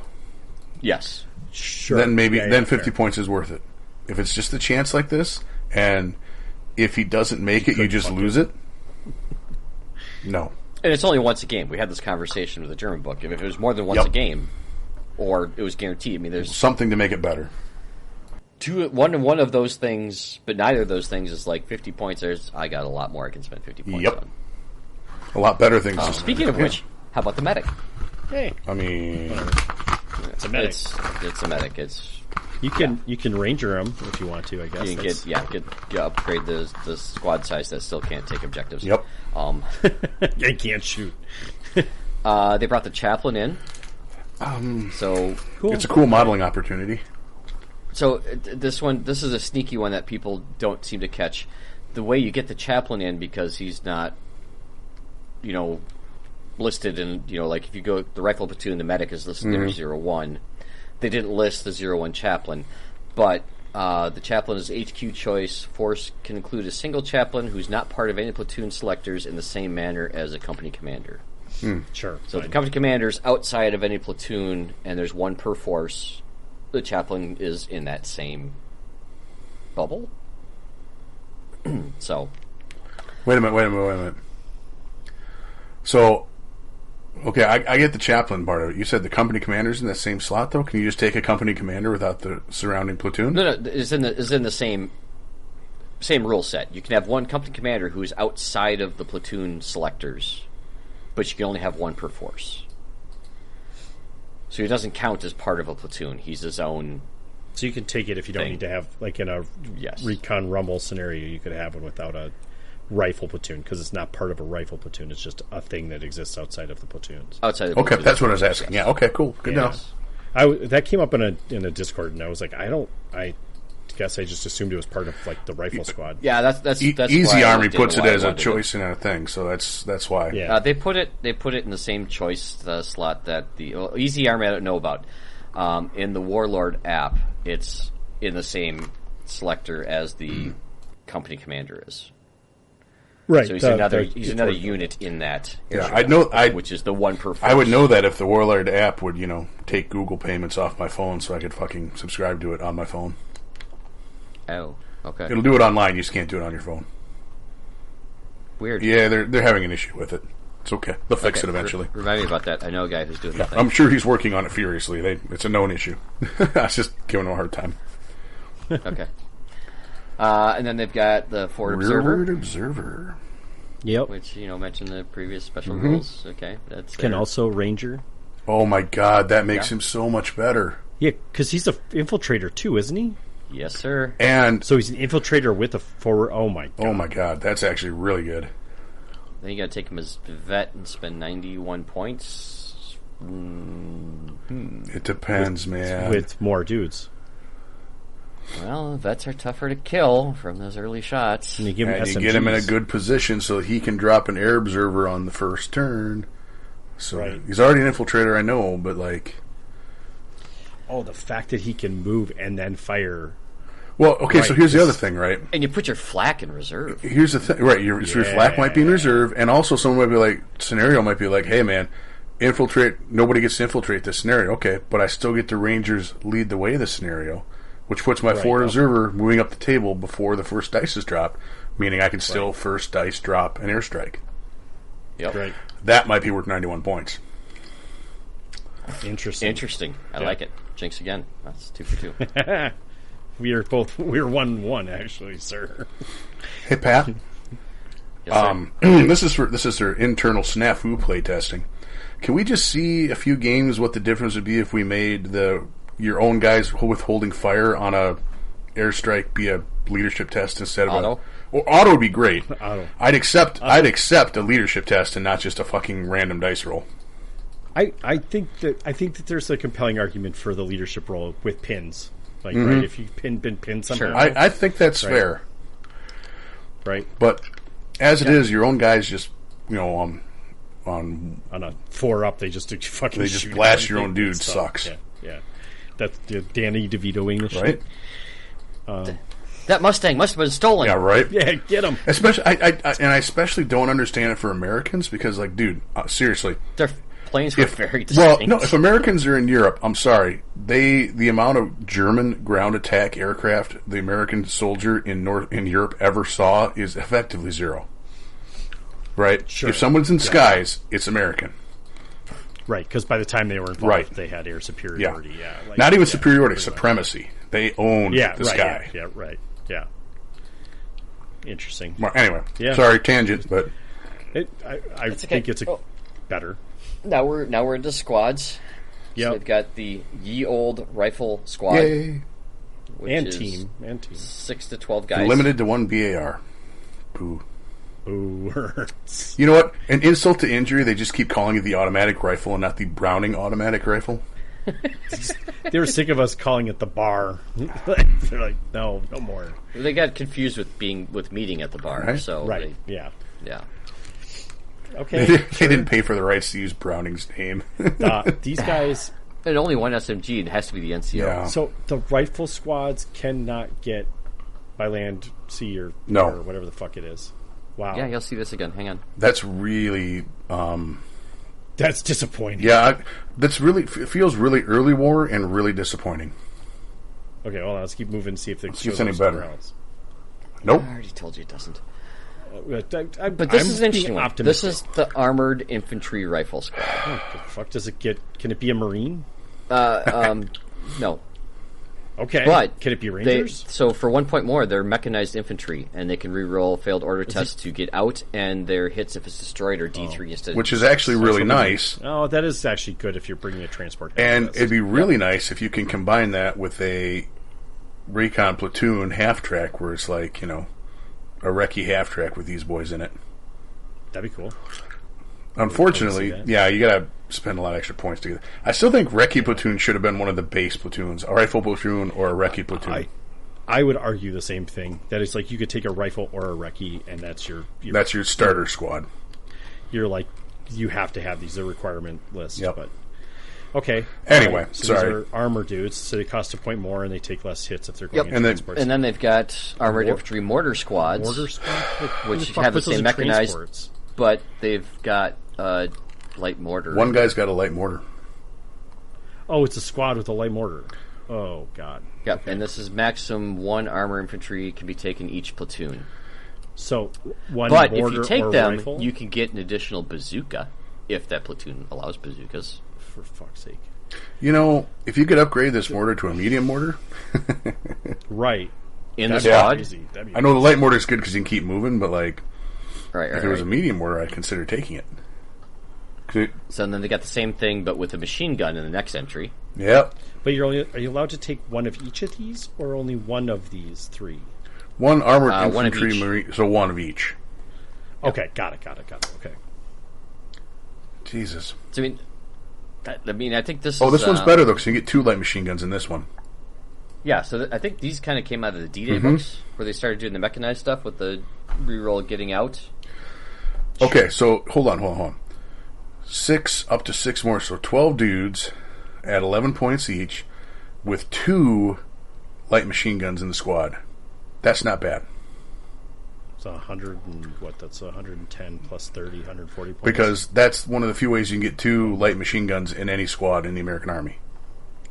[SPEAKER 1] yes.
[SPEAKER 2] Sure.
[SPEAKER 3] then maybe 50
[SPEAKER 2] fair.
[SPEAKER 3] points is worth it. If it's just a chance like this, and if he doesn't make it, you just lose it? No.
[SPEAKER 1] And it's only once a game. We had this conversation with the German book. If it was more than once a game, or it was guaranteed, I mean, there's
[SPEAKER 3] something to make it better.
[SPEAKER 1] One of those things, but neither of those things is like 50 points. I got a lot more I can spend 50 points on.
[SPEAKER 3] A lot better things.
[SPEAKER 1] Speaking of which, how about the medic?
[SPEAKER 2] Hey,
[SPEAKER 3] I mean,
[SPEAKER 2] it's a medic.
[SPEAKER 1] It's a medic.
[SPEAKER 2] You can ranger him if you want to. I guess
[SPEAKER 1] you can upgrade the squad size that still can't take objectives.
[SPEAKER 3] Yep.
[SPEAKER 2] They can't shoot.
[SPEAKER 1] They brought the chaplain in. So
[SPEAKER 2] cool.
[SPEAKER 3] It's a cool modeling opportunity.
[SPEAKER 1] So this is a sneaky one that people don't seem to catch. The way you get the chaplain in, because he's not, listed in, like if you go the rifle platoon, the medic is listed there 01. They didn't list the 01 chaplain, but the chaplain is HQ choice. Force can include a single chaplain who's not part of any platoon selectors in the same manner as a company commander.
[SPEAKER 2] Sure.
[SPEAKER 1] So the company commander's outside of any platoon, and there's one per force. The chaplain is in that same bubble. So,
[SPEAKER 3] wait a minute. So, okay, I get the chaplain part of it. You said the company commander's in that same slot, though. Can you just take a company commander without the surrounding platoon?
[SPEAKER 1] No, it's in the same rule set. You can have one company commander who is outside of the platoon selectors, but you can only have one per force. So he doesn't count as part of a platoon. He's his own.
[SPEAKER 2] So you can take it if you don't need to have, like in a recon rumble scenario, you could have one without a rifle platoon, because it's not part of a rifle platoon. It's just a thing that exists outside of the platoons.
[SPEAKER 1] Outside of the
[SPEAKER 3] okay, that's what I was asking. Yeah, okay, cool. Good enough.
[SPEAKER 2] That came up in a Discord, and I was like, I guess I just assumed it was part of like the rifle squad.
[SPEAKER 1] Yeah, that's
[SPEAKER 3] Easy Army puts it as a choice in a thing, so that's why.
[SPEAKER 2] Yeah,
[SPEAKER 1] they put it in the same choice slot that the Easy Army I don't know about. In the Warlord app, it's in the same selector as the company commander is.
[SPEAKER 2] Right.
[SPEAKER 1] So he's another unit in that.
[SPEAKER 3] Yeah,
[SPEAKER 1] which is the one per force.
[SPEAKER 3] I would know that if the Warlord app would, take Google payments off my phone, so I could fucking subscribe to it on my phone.
[SPEAKER 1] Oh, okay.
[SPEAKER 3] It'll do it online. You just can't do it on your phone.
[SPEAKER 1] Weird.
[SPEAKER 3] Yeah, they're having an issue with it. It's okay. They'll fix it eventually.
[SPEAKER 1] Remind me about that. I know a guy who's doing that.
[SPEAKER 3] I'm sure he's working on it furiously. It's a known issue. I was just giving him a hard time.
[SPEAKER 1] Okay. And then they've got the Forward
[SPEAKER 3] Observer.
[SPEAKER 2] Yep.
[SPEAKER 1] Which, mentioned the previous special rules. Okay. That's
[SPEAKER 2] can also Ranger.
[SPEAKER 3] Oh my god, that makes him so much better.
[SPEAKER 2] Yeah, because he's an infiltrator too, isn't he?
[SPEAKER 1] Yes, sir.
[SPEAKER 3] And
[SPEAKER 2] so he's an infiltrator with a forward. Oh my god.
[SPEAKER 3] Oh my god, that's actually really good.
[SPEAKER 1] Then you got to take him as vet and spend 91 points.
[SPEAKER 3] It depends, man.
[SPEAKER 2] With more dudes.
[SPEAKER 1] Well, vets are tougher to kill from those early shots.
[SPEAKER 2] And you get
[SPEAKER 3] him in a good position so he can drop an air observer on the first turn. So he's already an infiltrator, I know, but like...
[SPEAKER 2] Oh, the fact that he can move and then fire...
[SPEAKER 3] Well, okay, so here's the other thing, right?
[SPEAKER 1] And you put your flak in reserve.
[SPEAKER 3] Here's the thing, right? Your flak might be in reserve, and also someone might be like, scenario might be like, hey man, infiltrate, nobody gets to infiltrate this scenario. Okay, but I still get the Rangers lead the way this scenario, which puts my forward observer moving up the table before the first dice is dropped, meaning I can still first dice drop an airstrike.
[SPEAKER 1] Yep.
[SPEAKER 2] Right.
[SPEAKER 3] That might be worth 91 points.
[SPEAKER 2] Interesting.
[SPEAKER 1] I like it. Jinx again. That's 2 for 2.
[SPEAKER 2] We're 1-1 actually, sir.
[SPEAKER 3] Hey Pat.
[SPEAKER 1] Yes,
[SPEAKER 3] this is their internal SNAFU playtesting. Can we just see a few games what the difference would be if we made your own guys withholding fire on a airstrike be a leadership test instead of
[SPEAKER 1] auto?
[SPEAKER 3] Auto would be great.
[SPEAKER 2] Auto.
[SPEAKER 3] I'd accept a leadership test and not just a fucking random dice roll.
[SPEAKER 2] I think that there's a compelling argument for the leadership role with pins. Like, right, if you've been pinned somehow.
[SPEAKER 3] Sure. I think that's fair.
[SPEAKER 2] Right.
[SPEAKER 3] But as it is, your own guys just, on
[SPEAKER 2] a 4-up, they just fucking shoot
[SPEAKER 3] blast your own dude. Sucks.
[SPEAKER 2] Yeah. That's Danny DeVitoing the shit.
[SPEAKER 3] Right.
[SPEAKER 1] That Mustang must have been stolen.
[SPEAKER 3] Yeah, right.
[SPEAKER 2] Yeah, get him.
[SPEAKER 3] Especially, I especially don't understand it for Americans because, like, dude, seriously,
[SPEAKER 1] planes were very distinct.
[SPEAKER 3] Well, no, if Americans are in Europe, I'm sorry, the amount of German ground attack aircraft the American soldier in Europe ever saw is effectively zero. Right?
[SPEAKER 2] Sure.
[SPEAKER 3] If someone's in skies, it's American.
[SPEAKER 2] Right, because by the time they were involved, they had air superiority. Yeah, like,
[SPEAKER 3] not even superiority, supremacy. They owned the
[SPEAKER 2] right,
[SPEAKER 3] sky.
[SPEAKER 2] Yeah, right. Yeah. Interesting.
[SPEAKER 3] Well, anyway, sorry, tangent, but
[SPEAKER 2] I think it's better.
[SPEAKER 1] Now we're into squads.
[SPEAKER 2] Yeah,
[SPEAKER 1] so we've got the Ye Old Rifle Squad,
[SPEAKER 3] Yay.
[SPEAKER 1] which
[SPEAKER 2] and
[SPEAKER 1] is
[SPEAKER 2] team
[SPEAKER 1] 6 to 12 guys,
[SPEAKER 3] limited to one BAR. Boo.
[SPEAKER 2] Ooh, hurts.
[SPEAKER 3] You know what? An insult to injury, they just keep calling it the automatic rifle and not the Browning automatic rifle.
[SPEAKER 2] They were sick of us calling it the bar. They're like, no more.
[SPEAKER 1] They got confused with meeting at the bar.
[SPEAKER 3] Right.
[SPEAKER 1] So
[SPEAKER 2] Right?
[SPEAKER 1] yeah.
[SPEAKER 2] Okay.
[SPEAKER 3] They didn't pay for the rights to use Browning's name.
[SPEAKER 2] These guys.
[SPEAKER 1] And only one SMG. It has to be the NCO.
[SPEAKER 3] Yeah.
[SPEAKER 2] So the rifle squads cannot get by land, sea, or whatever the fuck it is. Wow.
[SPEAKER 1] Yeah, you'll see this again. Hang on.
[SPEAKER 3] That's really...
[SPEAKER 2] That's disappointing.
[SPEAKER 3] Yeah, it feels really early war and really disappointing.
[SPEAKER 2] Okay, well, let's keep moving and see if it
[SPEAKER 3] It's
[SPEAKER 2] shows
[SPEAKER 3] any
[SPEAKER 2] up
[SPEAKER 3] better.
[SPEAKER 2] somewhere else.
[SPEAKER 3] Nope.
[SPEAKER 1] I already told you it doesn't.
[SPEAKER 2] But
[SPEAKER 1] This is an interesting one. This is the Armored Infantry Rifle Squad.
[SPEAKER 2] Oh, the fuck does it get? Can it be a Marine?
[SPEAKER 1] No.
[SPEAKER 2] Okay.
[SPEAKER 1] But
[SPEAKER 2] can it be Rangers?
[SPEAKER 1] So for 1 point more, they're mechanized infantry, and they can reroll failed order tests to get out, and their hits if it's destroyed are D3 instead of
[SPEAKER 3] Which is actually really nice.
[SPEAKER 2] Oh, that is actually good if you're bringing a transport.
[SPEAKER 3] And it'd be really nice if you can combine that with a recon platoon half track where it's like, a recce half track with these boys in it.
[SPEAKER 2] That'd be cool.
[SPEAKER 3] Unfortunately, you gotta spend a lot of extra points to get it. I still think recce platoon should have been one of the base platoons, a rifle platoon or a recce platoon.
[SPEAKER 2] I would argue the same thing. That it's like you could take a rifle or a recce, and that's your
[SPEAKER 3] starter squad.
[SPEAKER 2] You're like, you have to have these, a requirement list.
[SPEAKER 3] Yep.
[SPEAKER 2] But okay.
[SPEAKER 3] Anyway,
[SPEAKER 2] so
[SPEAKER 3] sorry.
[SPEAKER 2] these are armor dudes, so they cost a point more, and they take less hits if they're going in transports.
[SPEAKER 1] And then they've got Armored Infantry Mortar Squads.
[SPEAKER 2] Mortar squad?
[SPEAKER 1] Which have the same mechanized, but they've got light mortar.
[SPEAKER 3] One guy's got a light mortar.
[SPEAKER 2] Oh, it's a squad with a light mortar. Oh, God.
[SPEAKER 1] Yep, and this is maximum one armor infantry can be taken each platoon.
[SPEAKER 2] So one
[SPEAKER 1] but
[SPEAKER 2] mortar
[SPEAKER 1] if you take
[SPEAKER 2] or
[SPEAKER 1] them,
[SPEAKER 2] rifle?
[SPEAKER 1] you can get an additional bazooka if that platoon allows bazookas.
[SPEAKER 2] For fuck's sake.
[SPEAKER 3] If you could upgrade this mortar to a medium mortar.
[SPEAKER 2] Right.
[SPEAKER 1] In the squad?
[SPEAKER 2] Crazy.
[SPEAKER 3] I know the light mortar is good because you can keep moving, but
[SPEAKER 1] if
[SPEAKER 3] it was a medium mortar, I'd consider taking it.
[SPEAKER 1] So then they got the same thing, but with a machine gun in the next entry.
[SPEAKER 3] Yep.
[SPEAKER 2] But are you allowed to take one of each of these, or only one of these three?
[SPEAKER 3] One armored
[SPEAKER 1] one of
[SPEAKER 3] infantry
[SPEAKER 1] each.
[SPEAKER 3] marine, so one of each.
[SPEAKER 2] Okay, got it. Okay.
[SPEAKER 3] Jesus.
[SPEAKER 2] Oh,
[SPEAKER 1] So, I think this.
[SPEAKER 3] Oh, this one's better though, because you get 2 light machine guns in this one.
[SPEAKER 1] Yeah, so I think these kind of came out of the D-Day books, where they started doing the mechanized stuff with the reroll getting out.
[SPEAKER 3] Okay, so hold on. 6 up to 6 more, so 12 dudes at 11 points each, with 2 light machine guns in the squad. That's not bad.
[SPEAKER 2] It's 100 and what? That's 110 plus 30, 140 points.
[SPEAKER 3] Because that's one of the few ways you can get 2 light machine guns in any squad in the American Army.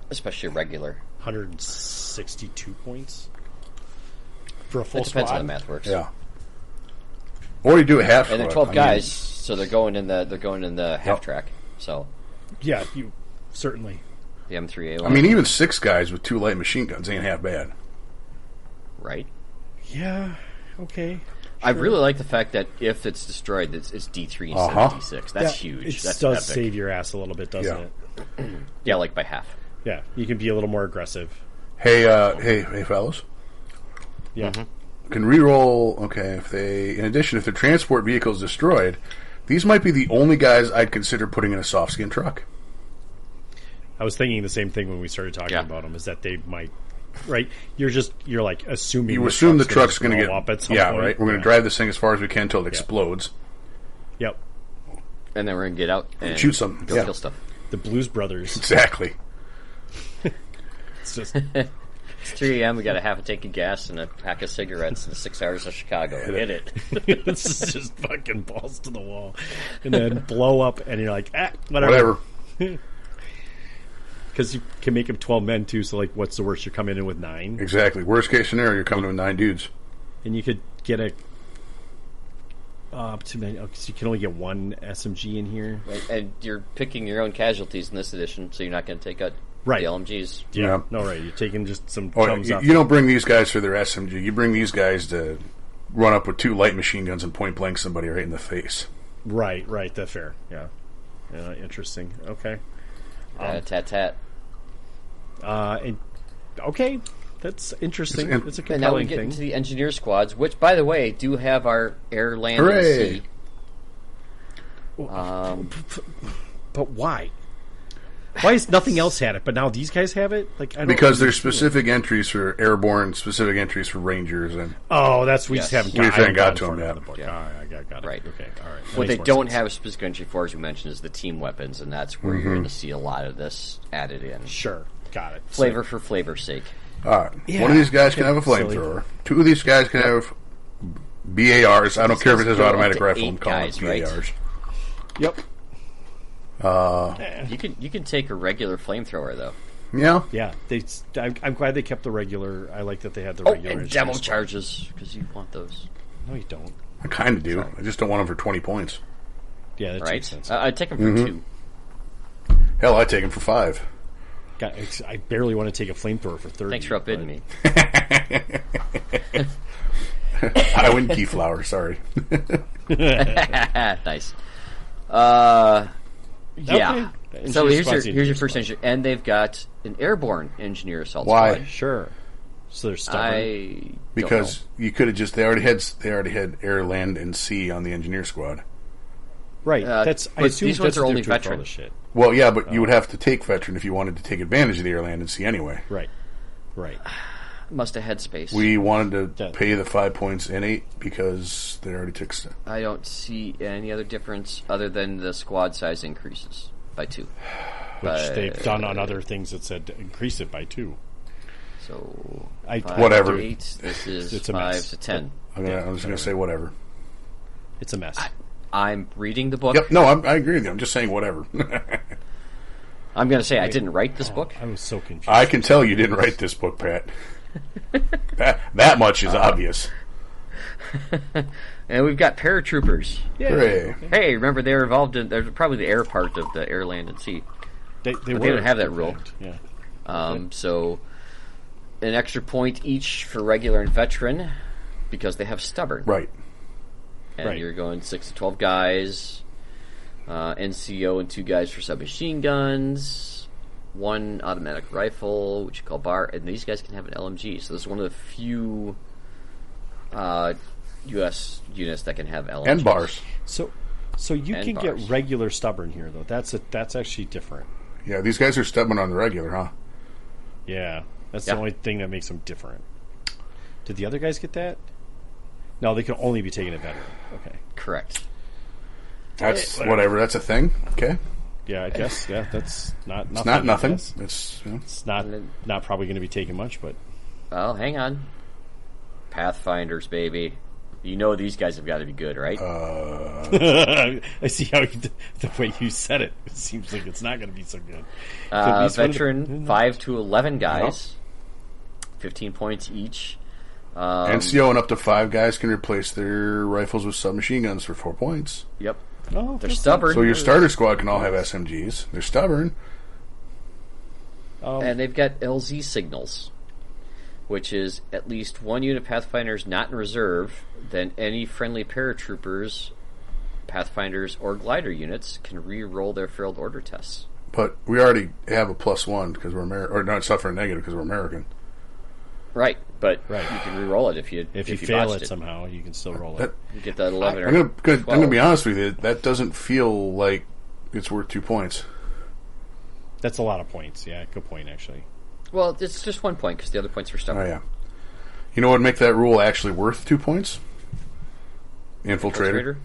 [SPEAKER 1] Especially regular.
[SPEAKER 2] 162 points for a full
[SPEAKER 1] It depends
[SPEAKER 2] squad.
[SPEAKER 1] how the math works.
[SPEAKER 3] Yeah. Or you do a half
[SPEAKER 1] And they're
[SPEAKER 3] squad.
[SPEAKER 1] 12 guys, so they're going in the half track. So
[SPEAKER 2] Yeah, you certainly.
[SPEAKER 1] the M3A1.
[SPEAKER 3] I mean, even 6 guys with 2 light machine guns ain't half bad.
[SPEAKER 1] right?
[SPEAKER 2] Yeah. Okay.
[SPEAKER 1] I really like the fact that if it's destroyed, it's D3 instead of D6. That's huge.
[SPEAKER 2] It
[SPEAKER 1] That's
[SPEAKER 2] does
[SPEAKER 1] epic.
[SPEAKER 2] save your ass a little bit, doesn't
[SPEAKER 3] Yeah.
[SPEAKER 2] it?
[SPEAKER 1] Yeah, like by half.
[SPEAKER 2] Yeah, you can be a little more aggressive.
[SPEAKER 3] Hey, fellas.
[SPEAKER 2] Yeah.
[SPEAKER 3] Can reroll. Okay, if the transport vehicle is destroyed, these might be the only guys I'd consider putting in a soft skin truck.
[SPEAKER 2] I was thinking the same thing when we started talking about them. Is that they might, right? You're like assuming
[SPEAKER 3] You assume the truck's going to
[SPEAKER 2] blow
[SPEAKER 3] get
[SPEAKER 2] up at some
[SPEAKER 3] yeah,
[SPEAKER 2] point.
[SPEAKER 3] right. We're going to drive this thing as far as we can until it explodes.
[SPEAKER 2] Yep.
[SPEAKER 1] And then we're going to get out and
[SPEAKER 3] Shoot some.
[SPEAKER 1] go
[SPEAKER 3] Yeah.
[SPEAKER 1] kill stuff.
[SPEAKER 2] The Blues Brothers.
[SPEAKER 3] Exactly.
[SPEAKER 2] It's just
[SPEAKER 1] It's 3 a.m. We got a half a tank of gas and a pack of cigarettes and 6 hours of Chicago. Hit it.
[SPEAKER 2] This is just fucking balls to the wall, and then blow up, and you're like, whatever. Because you can make them 12 men too. So like, what's the worst? You're coming in with 9.
[SPEAKER 3] Exactly. Worst case scenario, you're coming in with 9 dudes.
[SPEAKER 2] And you could get a up to many. So you can only get 1 SMG in here.
[SPEAKER 1] Right, and you're picking your own casualties in this edition, so you're not going to take out the LMGs.
[SPEAKER 2] Yeah. No, right. You're taking just some
[SPEAKER 3] Oh,
[SPEAKER 2] chums off.
[SPEAKER 3] you don't bring these guys for their SMG. You bring these guys to run up with 2 light machine guns and point blank somebody right in the face.
[SPEAKER 2] Right. That's fair. Yeah. Interesting. Okay.
[SPEAKER 1] Tat.
[SPEAKER 2] Okay. That's interesting. It's a
[SPEAKER 1] And now we
[SPEAKER 2] compelling
[SPEAKER 1] get
[SPEAKER 2] thing.
[SPEAKER 1] into the engineer squads, which, by the way, do have our air, land,
[SPEAKER 3] Hooray!
[SPEAKER 1] and sea.
[SPEAKER 2] But why? Why is nothing else had it, but now these guys have it? Like, I don't
[SPEAKER 3] Because there's
[SPEAKER 2] understand.
[SPEAKER 3] specific entries for airborne, specific entries for rangers, and
[SPEAKER 2] We just haven't
[SPEAKER 3] We just haven't got to
[SPEAKER 2] them
[SPEAKER 3] them yet.
[SPEAKER 2] yet.
[SPEAKER 1] Yeah.
[SPEAKER 2] I got it.
[SPEAKER 1] Right.
[SPEAKER 2] Okay. All right. That
[SPEAKER 1] What
[SPEAKER 2] makes
[SPEAKER 1] they
[SPEAKER 2] more
[SPEAKER 1] don't
[SPEAKER 2] sense.
[SPEAKER 1] have a specific entry for, as you mentioned, is the team weapons, and that's where you're going to see a lot of this added in.
[SPEAKER 2] Sure. Got it.
[SPEAKER 1] Flavor for flavor's sake.
[SPEAKER 3] all right.
[SPEAKER 2] Yeah.
[SPEAKER 3] One of these guys can have a
[SPEAKER 2] Silly.
[SPEAKER 3] flamethrower. 2 of these guys can have BARs. I don't care if it says
[SPEAKER 1] go up
[SPEAKER 3] automatic
[SPEAKER 1] to
[SPEAKER 3] rifle.
[SPEAKER 1] 8
[SPEAKER 3] I'm calling
[SPEAKER 1] guys,
[SPEAKER 3] it
[SPEAKER 1] right?
[SPEAKER 3] BARs.
[SPEAKER 2] Yep.
[SPEAKER 1] You can take a regular flamethrower though.
[SPEAKER 3] Yeah.
[SPEAKER 2] Yeah. I'm glad they kept the regular. I like that they had the
[SPEAKER 1] Oh,
[SPEAKER 2] regular.
[SPEAKER 1] and demo
[SPEAKER 2] engineers.
[SPEAKER 1] charges because you want those,
[SPEAKER 2] No, you don't.
[SPEAKER 3] I kind of do. I just don't want them for 20 points.
[SPEAKER 2] Yeah, that
[SPEAKER 1] right?
[SPEAKER 2] makes sense.
[SPEAKER 1] I'd take them for 2.
[SPEAKER 3] Hell, I take them for 5.
[SPEAKER 2] I barely want to take a flamethrower for 30.
[SPEAKER 1] Thanks for outbidding me.
[SPEAKER 3] I win Keyflower, sorry.
[SPEAKER 1] Nice. Yeah.
[SPEAKER 2] Okay.
[SPEAKER 1] So
[SPEAKER 2] Engineer
[SPEAKER 1] here's
[SPEAKER 2] squad's
[SPEAKER 1] your
[SPEAKER 2] engineer
[SPEAKER 1] first
[SPEAKER 2] squad.
[SPEAKER 1] engineer, and they've got an airborne engineer assault
[SPEAKER 3] Why?
[SPEAKER 1] squad.
[SPEAKER 2] Sure. So they're stubborn.
[SPEAKER 1] I
[SPEAKER 3] Because you could have just they already had air, land, and sea on the engineer squad.
[SPEAKER 2] Right. I
[SPEAKER 1] but
[SPEAKER 2] assume
[SPEAKER 1] these ones
[SPEAKER 2] that's
[SPEAKER 1] are
[SPEAKER 2] what
[SPEAKER 1] only
[SPEAKER 2] they're doing for all
[SPEAKER 1] veteran.
[SPEAKER 2] this shit.
[SPEAKER 3] Well, yeah, but you would have to take veteran if you wanted to take advantage of the air, land, and sea anyway.
[SPEAKER 2] Right.
[SPEAKER 1] must have had space.
[SPEAKER 3] We wanted to
[SPEAKER 2] Yeah.
[SPEAKER 3] pay the 5 points innate because they already took stuff.
[SPEAKER 1] I don't see any other difference other than the squad size increases by 2.
[SPEAKER 2] Which they've done on other things that said increase it by 2.
[SPEAKER 1] So
[SPEAKER 2] I-
[SPEAKER 1] 5
[SPEAKER 3] Whatever.
[SPEAKER 1] to 8, this is
[SPEAKER 2] It's a
[SPEAKER 1] 5
[SPEAKER 2] mess.
[SPEAKER 1] to 10.
[SPEAKER 3] I'm just going to say whatever.
[SPEAKER 2] It's a mess.
[SPEAKER 1] I'm reading the book.
[SPEAKER 3] Yep, no, I agree with you. I'm just saying whatever.
[SPEAKER 1] I'm going to say I didn't write this book.
[SPEAKER 2] I was so confused.
[SPEAKER 3] I can tell you didn't write this book, Pat. that much is obvious.
[SPEAKER 1] And we've got paratroopers.
[SPEAKER 3] Hooray.
[SPEAKER 1] Hey, remember they're involved in? They're probably the air part of the air, land, and sea.
[SPEAKER 2] They
[SPEAKER 1] But they don't have that
[SPEAKER 2] in
[SPEAKER 1] rule.
[SPEAKER 2] fact. Yeah.
[SPEAKER 1] So an extra point each for regular and veteran because they have stubborn.
[SPEAKER 3] Right.
[SPEAKER 1] And
[SPEAKER 2] Right.
[SPEAKER 1] you're going 6 to 12 guys, NCO and 2 guys for submachine guns, 1 automatic rifle, which you call bar, and these guys can have an LMG. So this is one of the few U.S. units that can have LMGs.
[SPEAKER 3] And bars.
[SPEAKER 2] So you
[SPEAKER 1] And
[SPEAKER 2] can
[SPEAKER 1] bars.
[SPEAKER 2] get regular stubborn here though. That's actually different.
[SPEAKER 3] Yeah, these guys are stubborn on the regular, huh?
[SPEAKER 2] Yeah, that's
[SPEAKER 1] Yeah.
[SPEAKER 2] the only thing that makes them different. Did the other guys get that? No, they can only be taken at veteran. Okay.
[SPEAKER 1] Correct.
[SPEAKER 3] That's whatever. That's a thing. Okay.
[SPEAKER 2] Yeah, I guess. Yeah, that's not nothing.
[SPEAKER 3] It's not
[SPEAKER 2] I
[SPEAKER 3] nothing.
[SPEAKER 2] guess.
[SPEAKER 3] It's
[SPEAKER 2] It's not probably going to be taken much, but
[SPEAKER 1] Well, hang on. Pathfinders, baby. You know these guys have got to be good, right?
[SPEAKER 2] I see how the way you said it. It seems like it's not going to be so good. So at least one of the-
[SPEAKER 1] Veteran, 5 to 11 guys. 15 points each.
[SPEAKER 3] NCO and up to 5 guys can replace their rifles with submachine guns for 4 points.
[SPEAKER 1] Yep.
[SPEAKER 2] Oh,
[SPEAKER 1] They're
[SPEAKER 2] that's
[SPEAKER 1] stubborn.
[SPEAKER 3] So your starter squad can all have SMGs. They're stubborn.
[SPEAKER 1] And they've got LZ signals, which is at least 1 unit Pathfinders not in reserve, then any friendly paratroopers, Pathfinders, or glider units can re-roll their failed order tests.
[SPEAKER 3] But we already have a +1 because we're American. Or not, suffer a negative because we're American.
[SPEAKER 1] Right, but
[SPEAKER 2] Right.
[SPEAKER 1] you can re-roll it if you
[SPEAKER 2] fail
[SPEAKER 1] botched
[SPEAKER 2] it somehow, you can still roll
[SPEAKER 3] That-
[SPEAKER 2] it.
[SPEAKER 1] You get that 11
[SPEAKER 3] I'm
[SPEAKER 1] or
[SPEAKER 3] gonna
[SPEAKER 1] 12.
[SPEAKER 3] be honest with you. That doesn't feel like it's worth 2 points.
[SPEAKER 2] That's a lot of points. Yeah, good point actually.
[SPEAKER 1] Well, it's just 1 point because the other points are
[SPEAKER 3] Oh
[SPEAKER 1] stubborn.
[SPEAKER 3] yeah. You know what would make that rule actually worth 2 points? Infiltrator.
[SPEAKER 1] Infiltrator?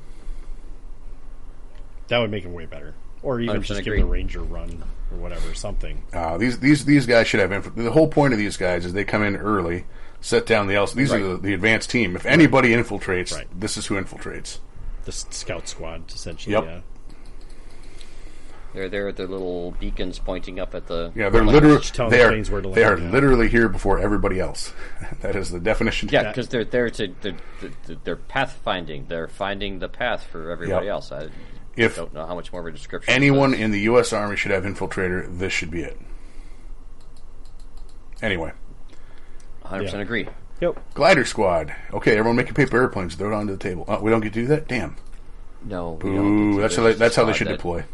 [SPEAKER 2] That would make it way better. Or even
[SPEAKER 1] 100%
[SPEAKER 2] just give
[SPEAKER 1] agree.
[SPEAKER 2] the Ranger run or whatever, something.
[SPEAKER 3] These guys should have the whole point of these guys is they come in early, set down the these are the advanced team. If anybody infiltrates, this is who infiltrates.
[SPEAKER 2] The scout squad, essentially.
[SPEAKER 3] Yep.
[SPEAKER 2] Yeah.
[SPEAKER 1] They're there with their little beacons pointing up at the...
[SPEAKER 3] Yeah, they're literally
[SPEAKER 2] telling the planes where to land,
[SPEAKER 3] they are
[SPEAKER 2] yeah.
[SPEAKER 3] literally here before everybody else. That is the definition.
[SPEAKER 1] Yeah, because they're there they're pathfinding. They're finding the path for everybody else. I don't know how much more of a description.
[SPEAKER 3] Anyone in the U.S. Army should have infiltrator. This should be it. Anyway.
[SPEAKER 1] 100% agree.
[SPEAKER 2] Yep.
[SPEAKER 3] Glider squad. Okay, everyone make your paper airplanes. Throw it onto the table. We don't get to do that? Damn.
[SPEAKER 1] No. We
[SPEAKER 3] Boo.
[SPEAKER 1] don't
[SPEAKER 3] That's how they should deploy.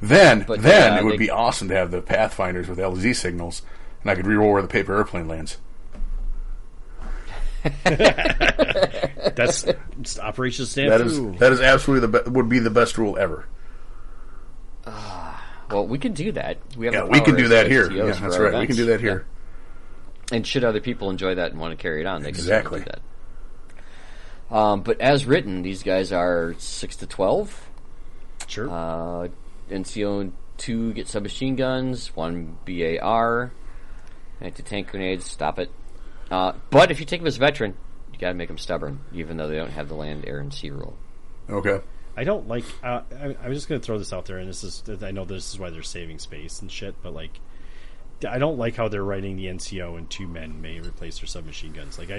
[SPEAKER 3] Then it would be awesome to have the Pathfinders with LZ signals, and I could reroll where the paper airplane lands.
[SPEAKER 2] That's Operation SNAFU.
[SPEAKER 3] That is absolutely would be the best rule ever.
[SPEAKER 1] Well, we can do that. We have
[SPEAKER 3] we can do that here.
[SPEAKER 1] STOs
[SPEAKER 3] Yeah,
[SPEAKER 1] for
[SPEAKER 3] that's
[SPEAKER 1] our
[SPEAKER 3] right.
[SPEAKER 1] events.
[SPEAKER 3] We can do that here.
[SPEAKER 1] Yeah. And should other people enjoy that and want to carry it on, they
[SPEAKER 3] Exactly.
[SPEAKER 1] can do that. But as written, these guys are 6 to 12.
[SPEAKER 2] Sure.
[SPEAKER 1] NCO 2 get submachine guns, 1 BAR, anti-tank grenades, stop it. But if you take them as a veteran, you gotta make them stubborn, even though they don't have the land, air, and sea rule.
[SPEAKER 3] Okay.
[SPEAKER 2] I don't like... I'm just going to throw this out there, and I know this is why they're saving space and shit, but, like, I don't like how they're writing the NCO and 2 men may replace their submachine guns. Like,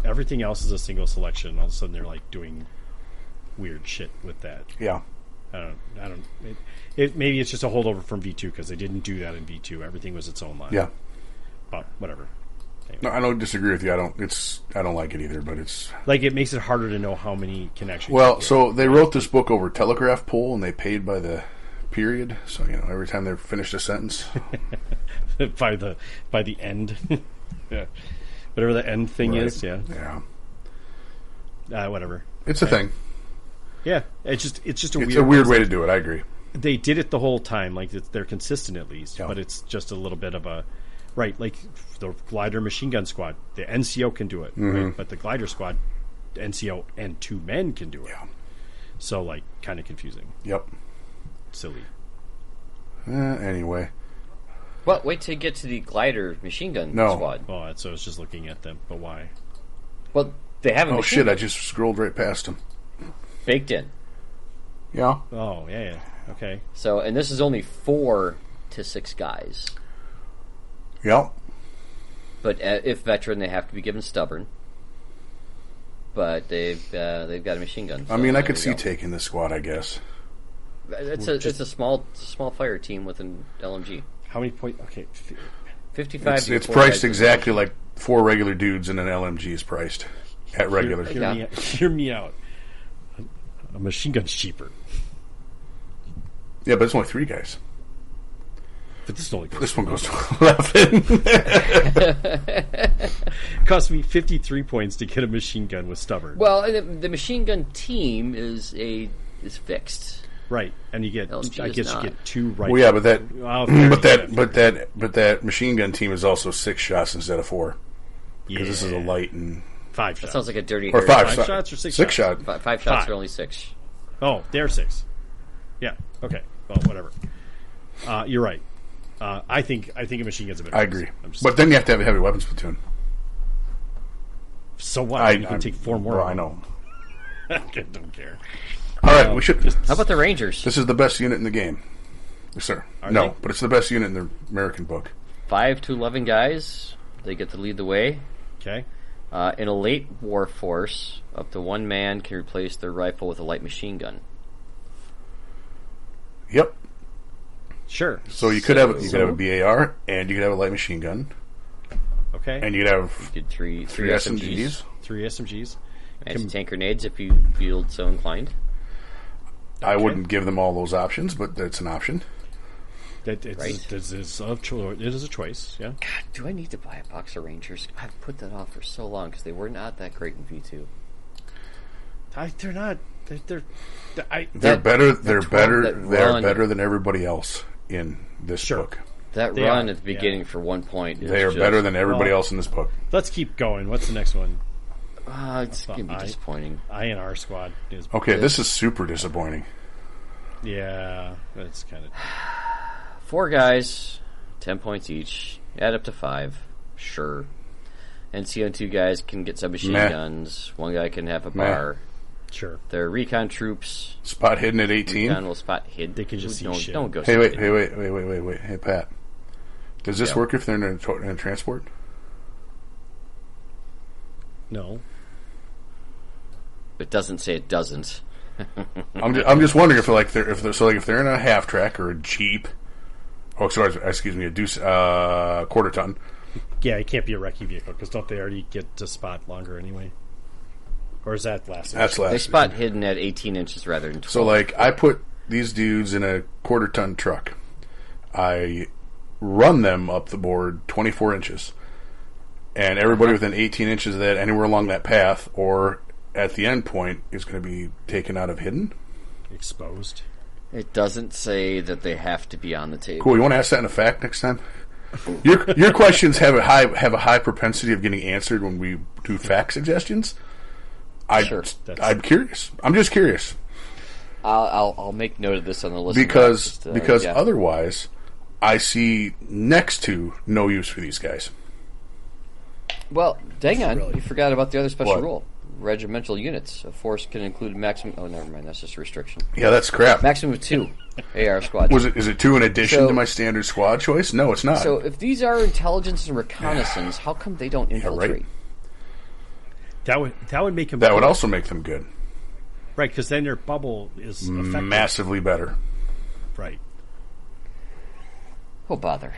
[SPEAKER 2] everything else is a single selection, and all of a sudden they're, like, doing weird shit with that.
[SPEAKER 3] Yeah.
[SPEAKER 2] I don't. Maybe it's just a holdover from V2 because they didn't do that in V2. Everything was its own line.
[SPEAKER 3] Yeah.
[SPEAKER 2] But whatever. Anyway.
[SPEAKER 3] No, I don't disagree with you. I don't like it either, but it's
[SPEAKER 2] like it makes it harder to know how many can actually.
[SPEAKER 3] Well, so they wrote this book over telegraph pole, and they paid by the period. So every time they finished a sentence,
[SPEAKER 2] by the end, yeah, whatever the end thing is, yeah, whatever.
[SPEAKER 3] It's a thing.
[SPEAKER 2] Yeah, it's just
[SPEAKER 3] a weird way to do it. I agree.
[SPEAKER 2] They did it the whole time, like they're consistent at least,
[SPEAKER 3] Yeah.
[SPEAKER 2] but it's just a little bit of a right, like the glider machine gun squad. The NCO can do it, right? But the glider squad, NCO and 2 men can do it.
[SPEAKER 3] Yeah.
[SPEAKER 2] So like, kind of confusing.
[SPEAKER 3] Yep.
[SPEAKER 2] Silly.
[SPEAKER 3] Anyway.
[SPEAKER 1] Well, wait till you get to the glider machine gun squad.
[SPEAKER 2] Oh, so I was just looking at them, but why?
[SPEAKER 1] Well, they have a
[SPEAKER 3] Oh
[SPEAKER 1] machine
[SPEAKER 3] shit!
[SPEAKER 1] gun
[SPEAKER 3] I just scrolled right past them.
[SPEAKER 1] baked in.
[SPEAKER 3] Yeah.
[SPEAKER 2] Oh, yeah. Okay.
[SPEAKER 1] So, and this is only 4 to 6 guys.
[SPEAKER 3] Yep.
[SPEAKER 1] But if veteran, they have to be given stubborn. But they've got a machine gun.
[SPEAKER 3] I mean, I could see taking this squad. I guess.
[SPEAKER 1] It's a small fire team with an LMG.
[SPEAKER 2] How many points? Okay.
[SPEAKER 1] 55.
[SPEAKER 3] It's priced exactly like 4 regular dudes and an LMG is priced at regular.
[SPEAKER 2] Hear me out. A machine gun's cheaper.
[SPEAKER 3] Yeah, but it's only 3 guys.
[SPEAKER 2] But this only
[SPEAKER 3] This one goes to 11.
[SPEAKER 2] cost me 53 points to get a machine gun with stubborn.
[SPEAKER 1] Well, the machine gun team is fixed.
[SPEAKER 2] Right, and you get
[SPEAKER 1] LMG
[SPEAKER 2] I
[SPEAKER 1] is
[SPEAKER 2] guess
[SPEAKER 1] not.
[SPEAKER 2] you get 2 right.
[SPEAKER 3] Well, yeah, but
[SPEAKER 2] fair,
[SPEAKER 3] but that machine gun team is also 6 shots instead of 4 because this is a light and
[SPEAKER 2] 5
[SPEAKER 1] That
[SPEAKER 2] shots.
[SPEAKER 1] sounds like a dirty
[SPEAKER 3] or
[SPEAKER 1] Harry.
[SPEAKER 3] 5
[SPEAKER 2] 5 shots or 6
[SPEAKER 3] shot.
[SPEAKER 1] 5 shots
[SPEAKER 2] 5.
[SPEAKER 1] are only 6.
[SPEAKER 2] Oh, they're 6. Yeah. Okay. Well, whatever. You're right. I think a machine gun's a better.
[SPEAKER 3] I agree, but then you have to have a heavy weapons platoon.
[SPEAKER 2] So what? You can take 4 more.
[SPEAKER 3] Well, I know.
[SPEAKER 2] I don't care.
[SPEAKER 3] All right, we should.
[SPEAKER 1] How about the Rangers?
[SPEAKER 3] This is the best unit in the game, yes, sir.
[SPEAKER 2] Are
[SPEAKER 3] No,
[SPEAKER 2] they?
[SPEAKER 3] but it's the best unit in the American book.
[SPEAKER 1] 5 to 11 guys. They get to lead the way.
[SPEAKER 2] Okay.
[SPEAKER 1] In a late war force, up to 1 man can replace their rifle with a light machine gun.
[SPEAKER 3] Yep.
[SPEAKER 2] Sure.
[SPEAKER 3] So you could have a BAR and you could have a light machine gun
[SPEAKER 2] Okay.
[SPEAKER 3] and you could have
[SPEAKER 1] Get 3
[SPEAKER 3] 3 SMGs.
[SPEAKER 2] 3 SMGs.
[SPEAKER 1] Anti-tank grenades if you feel so inclined.
[SPEAKER 3] I wouldn't give them all those options, but that's an option.
[SPEAKER 2] It
[SPEAKER 1] Right.
[SPEAKER 2] is a choice. Yeah.
[SPEAKER 1] God, do I need to buy a box of Rangers? I've put that off for so long because they were not that great in V2.
[SPEAKER 2] They're not. They're
[SPEAKER 3] They're better. They're better.
[SPEAKER 1] that
[SPEAKER 3] They're
[SPEAKER 1] run.
[SPEAKER 3] better than everybody else in this book.
[SPEAKER 1] That
[SPEAKER 2] They
[SPEAKER 1] run
[SPEAKER 2] are,
[SPEAKER 1] at the beginning for 1 point is
[SPEAKER 3] They are
[SPEAKER 1] just,
[SPEAKER 3] better than everybody else in this book.
[SPEAKER 2] Let's keep going. What's the next one?
[SPEAKER 1] It's going to be disappointing.
[SPEAKER 2] INR squad is
[SPEAKER 3] Okay, this is super disappointing.
[SPEAKER 2] Yeah, that's kind of...
[SPEAKER 1] 4 guys, 10 points each. Add up to 5. Sure. NCO 2 guys can get submachine guns. 1 guy can have a bar.
[SPEAKER 2] Sure.
[SPEAKER 1] They're recon troops.
[SPEAKER 3] Spot hidden at 18.
[SPEAKER 1] Recon will spot hid.
[SPEAKER 2] They can just see shit.
[SPEAKER 1] Don't go.
[SPEAKER 3] Hey, wait. Hey, Pat. Does this work if they're in a transport?
[SPEAKER 2] No.
[SPEAKER 1] It doesn't say it doesn't.
[SPEAKER 3] I'm just wondering if they're in a half track or a Jeep. Oh, sorry, excuse me, a deuce quarter ton.
[SPEAKER 2] Yeah, it can't be a recce vehicle because don't they already get to spot longer anyway? Or is that last?
[SPEAKER 3] That's last.
[SPEAKER 1] They spot hidden at 18 inches rather than 12.
[SPEAKER 3] So, like, I put these dudes in a quarter ton truck. I run them up the board 24 inches, and everybody within 18 inches of that, anywhere along that path, or at the end point, is going to be taken out of hidden.
[SPEAKER 2] Exposed.
[SPEAKER 1] It doesn't say that they have to be on the table.
[SPEAKER 3] Cool. You want to ask that in a fact next time? Your questions have a high propensity of getting answered when we do fact suggestions. I'm curious. I'm just curious.
[SPEAKER 1] I'll make note of this on the list
[SPEAKER 3] because otherwise, I see next to no use for these guys.
[SPEAKER 1] Well, dang on,
[SPEAKER 2] Really?
[SPEAKER 1] you forgot about the other special
[SPEAKER 3] What?
[SPEAKER 1] rule. Regimental units. A force can include maximum... Oh, never mind. That's just a restriction.
[SPEAKER 3] Yeah, that's crap.
[SPEAKER 1] Maximum of 2 AR squads.
[SPEAKER 3] Is it 2 in addition
[SPEAKER 1] So-
[SPEAKER 3] to my standard squad choice? No, it's not.
[SPEAKER 1] So if these are intelligence and reconnaissance, how come they don't infiltrate?
[SPEAKER 3] right.
[SPEAKER 2] That would make them...
[SPEAKER 3] That would also make them good.
[SPEAKER 2] Right, because then their bubble is effective.
[SPEAKER 3] Massively better.
[SPEAKER 2] Right.
[SPEAKER 1] Oh, bother.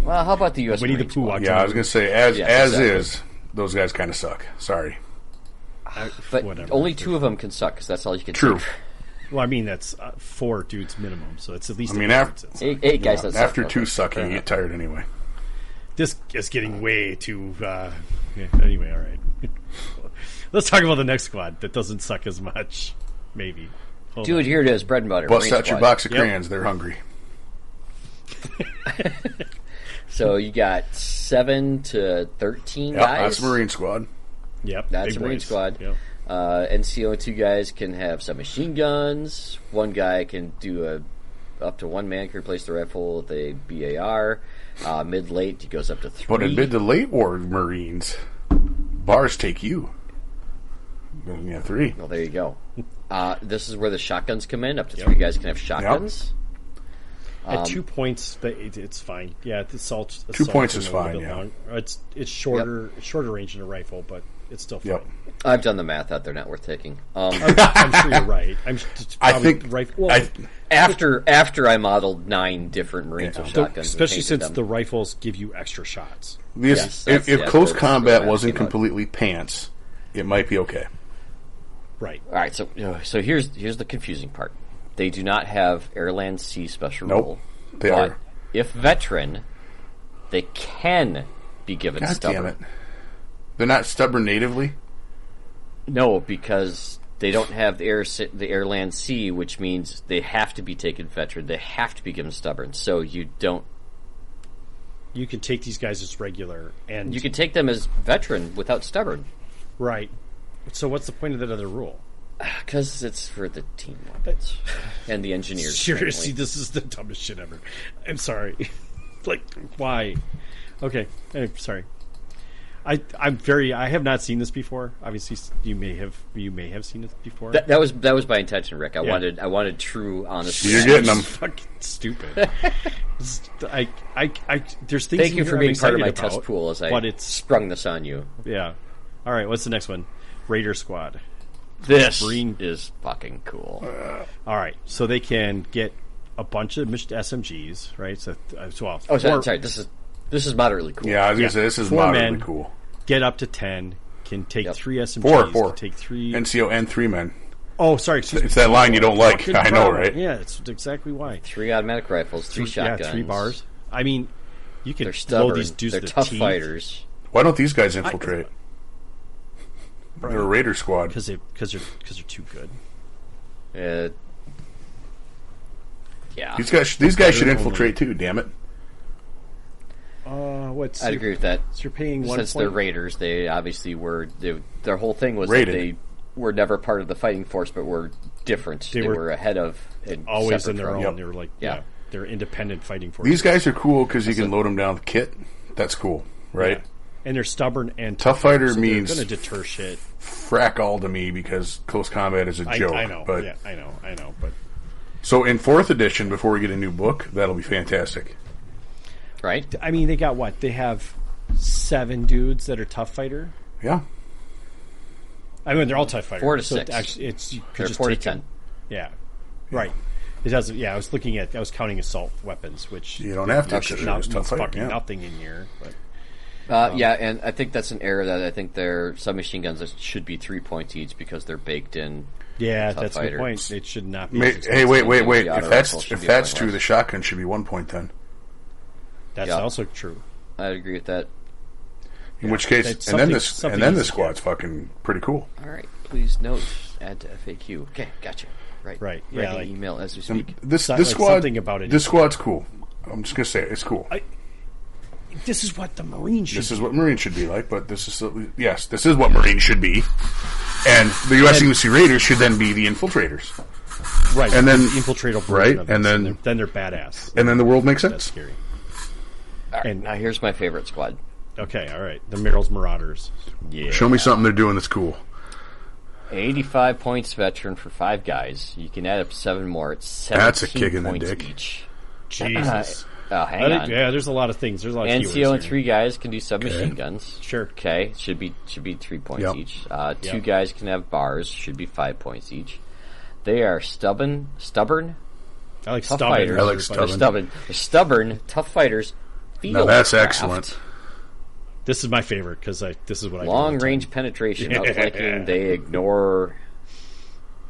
[SPEAKER 1] Well, how about the U.S.
[SPEAKER 2] Winnie the
[SPEAKER 1] Marine
[SPEAKER 2] Pooh
[SPEAKER 1] squad?
[SPEAKER 2] walked
[SPEAKER 3] Yeah, I was going to say, as
[SPEAKER 1] exactly.
[SPEAKER 3] is, those guys kind of suck. Sorry.
[SPEAKER 1] But
[SPEAKER 2] Whatever.
[SPEAKER 1] only 2 of them can suck, because that's all you can
[SPEAKER 3] True.
[SPEAKER 1] take.
[SPEAKER 2] Well, I mean, that's 4 dudes minimum, so it's at least...
[SPEAKER 3] I mean,
[SPEAKER 1] Eight guys that suck.
[SPEAKER 3] after 2
[SPEAKER 1] Okay.
[SPEAKER 3] sucking, you get tired anyway.
[SPEAKER 2] This is getting way too... anyway, all right. Let's talk about the next squad that doesn't suck as much. Maybe. Hold
[SPEAKER 1] Dude,
[SPEAKER 2] on.
[SPEAKER 1] here it is, bread and butter.
[SPEAKER 3] Bust
[SPEAKER 1] Marine
[SPEAKER 3] out your
[SPEAKER 1] squad.
[SPEAKER 3] box of crayons. They're hungry.
[SPEAKER 1] So you got 7 to 13
[SPEAKER 3] Yep,
[SPEAKER 1] guys.
[SPEAKER 3] that's Marine Squad.
[SPEAKER 2] Yep.
[SPEAKER 1] That's
[SPEAKER 2] big
[SPEAKER 1] a Marine
[SPEAKER 2] boys.
[SPEAKER 1] squad.
[SPEAKER 2] Yep.
[SPEAKER 1] NCO 2 guys can have submachine guns. 1 guy can do up to 1 man can replace the rifle with a BAR. Mid-late, it goes up to 3.
[SPEAKER 3] But in mid to late war Marines, bars take you. Yeah, 3.
[SPEAKER 1] Well, there you go. This is where the shotguns come in. Up to 3 guys can have shotguns.
[SPEAKER 2] At 2 points, it's fine. Yeah, the assault
[SPEAKER 3] 2 points
[SPEAKER 2] is
[SPEAKER 3] is
[SPEAKER 2] a little
[SPEAKER 3] fine,
[SPEAKER 2] bit
[SPEAKER 3] yeah.
[SPEAKER 2] long. It's shorter range than a rifle, but it's still fine.
[SPEAKER 3] Yep.
[SPEAKER 1] I've done the math out. They're not worth taking.
[SPEAKER 2] I'm sure you're right.
[SPEAKER 3] I think
[SPEAKER 1] After I modeled 9 different Marines with shotguns, and
[SPEAKER 2] especially
[SPEAKER 1] painted
[SPEAKER 2] since
[SPEAKER 1] them.
[SPEAKER 2] the rifles give you extra shots.
[SPEAKER 1] Yes,
[SPEAKER 3] if
[SPEAKER 1] that's
[SPEAKER 3] close
[SPEAKER 1] really
[SPEAKER 3] combat
[SPEAKER 1] what I
[SPEAKER 3] wasn't
[SPEAKER 1] came up.
[SPEAKER 3] completely pants, it might be okay.
[SPEAKER 2] Right.
[SPEAKER 1] All right, so here's the confusing part. They do not have air, land, sea special
[SPEAKER 3] Nope.
[SPEAKER 1] rule.
[SPEAKER 3] They
[SPEAKER 1] but
[SPEAKER 3] are.
[SPEAKER 1] if veteran, they can be given
[SPEAKER 3] God
[SPEAKER 1] stubborn.
[SPEAKER 3] damn it. They're not stubborn natively?
[SPEAKER 1] No, because they don't have the air, land, sea, which means they have to be taken veteran. They have to be given stubborn. So you don't.
[SPEAKER 2] You can take these guys as regular, and
[SPEAKER 1] You can take them as veteran without stubborn.
[SPEAKER 2] right. So what's the point of that other rule?
[SPEAKER 1] Because it's for the team weapons and the engineers.
[SPEAKER 2] Seriously,
[SPEAKER 1] apparently.
[SPEAKER 2] this is the dumbest shit ever. I'm sorry. Like, why? Okay, I'm sorry. I have not seen this before. Obviously, you may have seen it before.
[SPEAKER 1] That was my intention, Rick. I
[SPEAKER 2] Yeah.
[SPEAKER 1] wanted true, honest.
[SPEAKER 3] You're getting them.
[SPEAKER 2] Fucking stupid. There's things.
[SPEAKER 1] Thank you
[SPEAKER 2] in
[SPEAKER 1] for
[SPEAKER 2] here
[SPEAKER 1] being
[SPEAKER 2] I'm
[SPEAKER 1] part of my
[SPEAKER 2] excited
[SPEAKER 1] test
[SPEAKER 2] about,
[SPEAKER 1] pool as I
[SPEAKER 2] but it's
[SPEAKER 1] sprung this on you.
[SPEAKER 2] yeah. All right, what's the next one? Raider Squad.
[SPEAKER 1] This
[SPEAKER 2] Marine-
[SPEAKER 1] is fucking cool.
[SPEAKER 2] All right, so they can get a bunch of SMGs, right? So
[SPEAKER 1] Sorry. This is moderately cool.
[SPEAKER 3] Yeah, I was going to say, this is
[SPEAKER 2] 4
[SPEAKER 3] moderately
[SPEAKER 2] men,
[SPEAKER 3] cool.
[SPEAKER 2] Get up to 10. Can take
[SPEAKER 1] Yep.
[SPEAKER 2] 3 SMGs.
[SPEAKER 3] 4.
[SPEAKER 2] Can take 3.
[SPEAKER 3] NCO and 3 men.
[SPEAKER 2] Oh, sorry. Excuse me.
[SPEAKER 3] It's that line you don't like.
[SPEAKER 2] Fucking
[SPEAKER 3] I know,
[SPEAKER 2] problem.
[SPEAKER 3] right?
[SPEAKER 2] Yeah, it's exactly why.
[SPEAKER 1] 3 automatic rifles, 3 shotguns.
[SPEAKER 2] Yeah, 3 bars. I mean, you can
[SPEAKER 1] They're
[SPEAKER 2] blow
[SPEAKER 1] stubborn.
[SPEAKER 2] these dudes
[SPEAKER 1] They're
[SPEAKER 2] to the
[SPEAKER 1] tough
[SPEAKER 2] teeth
[SPEAKER 1] fighters.
[SPEAKER 3] Why don't these guys infiltrate? They're a Raider Squad.
[SPEAKER 2] because they're too good.
[SPEAKER 1] Yeah,
[SPEAKER 3] These guys should infiltrate too, damn it.
[SPEAKER 1] I'd agree with that.
[SPEAKER 2] So you're paying 1
[SPEAKER 1] Since they're raiders, they obviously were. Their whole thing was
[SPEAKER 3] Raided.
[SPEAKER 1] that they were never part of the fighting force, but were different. They were ahead of
[SPEAKER 2] always in their own.
[SPEAKER 1] Yep.
[SPEAKER 2] They were like,
[SPEAKER 1] Yeah.
[SPEAKER 2] they're independent fighting forces.
[SPEAKER 3] These guys are cool because you can load them down with kit. That's cool, right?
[SPEAKER 2] Yeah. And they're stubborn and
[SPEAKER 3] Tough fighter
[SPEAKER 2] so
[SPEAKER 3] means
[SPEAKER 2] they're going to deter shit.
[SPEAKER 3] Frack all to me because close combat is a joke.
[SPEAKER 2] I know.
[SPEAKER 3] But
[SPEAKER 2] yeah, I know. But
[SPEAKER 3] so in 4th edition, before we get a new book, that'll be fantastic.
[SPEAKER 1] Right?
[SPEAKER 2] I mean, they got what? They have 7 dudes that are tough fighter.
[SPEAKER 3] Yeah.
[SPEAKER 2] I mean, they're all tough fighter.
[SPEAKER 1] 4 to
[SPEAKER 2] so
[SPEAKER 1] 6.
[SPEAKER 2] Actually, it's you could
[SPEAKER 1] They're
[SPEAKER 2] just
[SPEAKER 1] 4 to
[SPEAKER 2] take
[SPEAKER 1] 10.
[SPEAKER 2] them. Yeah. Right. It doesn't. Yeah, I was counting assault weapons, which
[SPEAKER 3] You don't have to.
[SPEAKER 2] means
[SPEAKER 3] because it's tough fighting,
[SPEAKER 2] fucking
[SPEAKER 3] yeah.
[SPEAKER 2] nothing in here. But
[SPEAKER 1] Yeah, and I think that's an error that I think their submachine guns should be 3 points each because they're baked in.
[SPEAKER 2] yeah,
[SPEAKER 1] Tough
[SPEAKER 2] that's a good
[SPEAKER 1] fighter.
[SPEAKER 2] point. It should not be.
[SPEAKER 3] Hey, wait.
[SPEAKER 1] The
[SPEAKER 3] If
[SPEAKER 1] auto
[SPEAKER 3] that's
[SPEAKER 1] rifle should
[SPEAKER 3] if
[SPEAKER 1] be
[SPEAKER 3] that's
[SPEAKER 1] a point
[SPEAKER 3] true,
[SPEAKER 1] less.
[SPEAKER 3] the shotgun should be 1 point then.
[SPEAKER 2] That's
[SPEAKER 1] Yeah.
[SPEAKER 2] also true.
[SPEAKER 1] I'd agree with that.
[SPEAKER 3] In which case,
[SPEAKER 2] That's
[SPEAKER 3] and then
[SPEAKER 2] something
[SPEAKER 3] the
[SPEAKER 2] easy,
[SPEAKER 3] squad's fucking pretty cool.
[SPEAKER 1] All right, please note, add to FAQ. Okay, gotcha. Right.
[SPEAKER 2] Right, yeah,
[SPEAKER 1] Writing
[SPEAKER 2] like-
[SPEAKER 1] email as we
[SPEAKER 3] And
[SPEAKER 1] speak.
[SPEAKER 3] this
[SPEAKER 2] So-
[SPEAKER 3] this
[SPEAKER 2] like
[SPEAKER 3] squad,
[SPEAKER 2] something about it
[SPEAKER 3] this
[SPEAKER 2] is-
[SPEAKER 3] squad's cool. I'm just gonna say it, it's cool.
[SPEAKER 2] This is what the Marines should.
[SPEAKER 3] This is what Marines should be like, but this is what Marines should be, and the U.S. UC Raiders should then be the infiltrators,
[SPEAKER 2] right,
[SPEAKER 3] and then-
[SPEAKER 2] the infiltratable version
[SPEAKER 3] right,
[SPEAKER 2] of this,
[SPEAKER 3] and then-
[SPEAKER 2] they're badass.
[SPEAKER 3] and then the world makes
[SPEAKER 2] That's
[SPEAKER 3] sense.
[SPEAKER 2] scary.
[SPEAKER 1] All right,
[SPEAKER 2] and-
[SPEAKER 1] now here's my favorite squad.
[SPEAKER 2] Okay, all right. The Merrill's Marauders.
[SPEAKER 1] Yeah.
[SPEAKER 3] Show me something they're doing that's cool.
[SPEAKER 1] 85 points veteran for 5 guys. You can add up 7 more. It's 17
[SPEAKER 3] That's a kick in the
[SPEAKER 1] points
[SPEAKER 3] dick.
[SPEAKER 1] each.
[SPEAKER 2] Jesus.
[SPEAKER 1] Hang on.
[SPEAKER 2] Yeah, there's a lot of things. There's a lot of keywords
[SPEAKER 1] NCO and
[SPEAKER 2] here.
[SPEAKER 1] 3 guys can do submachine guns.
[SPEAKER 2] Sure.
[SPEAKER 1] Okay, should be 3 points
[SPEAKER 3] Yep.
[SPEAKER 1] each. 2
[SPEAKER 2] Yep.
[SPEAKER 1] guys can have bars. Should be 5 points each. They are stubborn,
[SPEAKER 2] I like
[SPEAKER 1] tough
[SPEAKER 2] stubborn.
[SPEAKER 1] fighters.
[SPEAKER 3] I like
[SPEAKER 1] They're
[SPEAKER 3] stubborn.
[SPEAKER 1] They're stubborn, tough fighters.
[SPEAKER 3] Now that's
[SPEAKER 1] Fieldcraft.
[SPEAKER 3] excellent.
[SPEAKER 2] This is my favorite because this is what I do all
[SPEAKER 1] Long
[SPEAKER 2] the time.
[SPEAKER 1] range penetration,
[SPEAKER 2] Yeah.
[SPEAKER 1] outflanking. They ignore.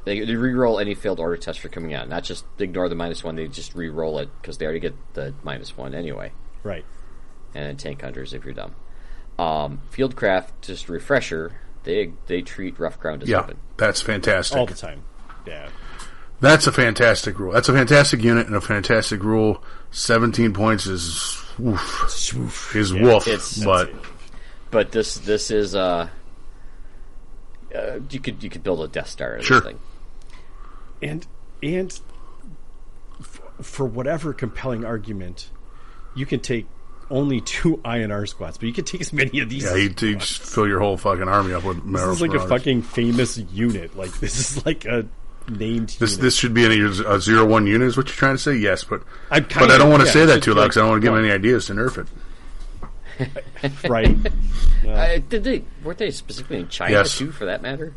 [SPEAKER 1] They re-roll any failed order test for coming out. Not just ignore the -1. They just re-roll it because they already get the -1 anyway.
[SPEAKER 2] Right.
[SPEAKER 1] And then tank hunters if you're dumb. Fieldcraft, just a refresher. They treat rough ground as
[SPEAKER 3] Yeah,
[SPEAKER 1] open.
[SPEAKER 3] that's fantastic.
[SPEAKER 2] All the time. Yeah.
[SPEAKER 3] That's a fantastic rule. That's a fantastic unit and a fantastic rule. 17 points is woof. Is woof. But
[SPEAKER 1] But this is you could build a Death Star out of
[SPEAKER 3] Sure.
[SPEAKER 1] this thing.
[SPEAKER 2] And for whatever compelling argument, you can take only 2 INR squads, but you can take as many of these.
[SPEAKER 3] yeah, you just fill your whole fucking army up with
[SPEAKER 2] This
[SPEAKER 3] Merrill's
[SPEAKER 2] is like a
[SPEAKER 3] Marauders.
[SPEAKER 2] fucking famous unit. Like this is like a named unit.
[SPEAKER 3] This should be a 0-1 unit, is what you're trying to say? Yes, but
[SPEAKER 2] I'm
[SPEAKER 3] but
[SPEAKER 2] kinda-
[SPEAKER 3] I don't want to
[SPEAKER 2] yeah,
[SPEAKER 3] say
[SPEAKER 2] it
[SPEAKER 3] that
[SPEAKER 2] should
[SPEAKER 3] too
[SPEAKER 2] be
[SPEAKER 3] loud
[SPEAKER 2] like-
[SPEAKER 3] because I don't want to give
[SPEAKER 2] no.
[SPEAKER 3] them any ideas to nerf it.
[SPEAKER 2] Right.
[SPEAKER 1] Weren't they specifically in China
[SPEAKER 3] Yes.
[SPEAKER 1] too, for that matter?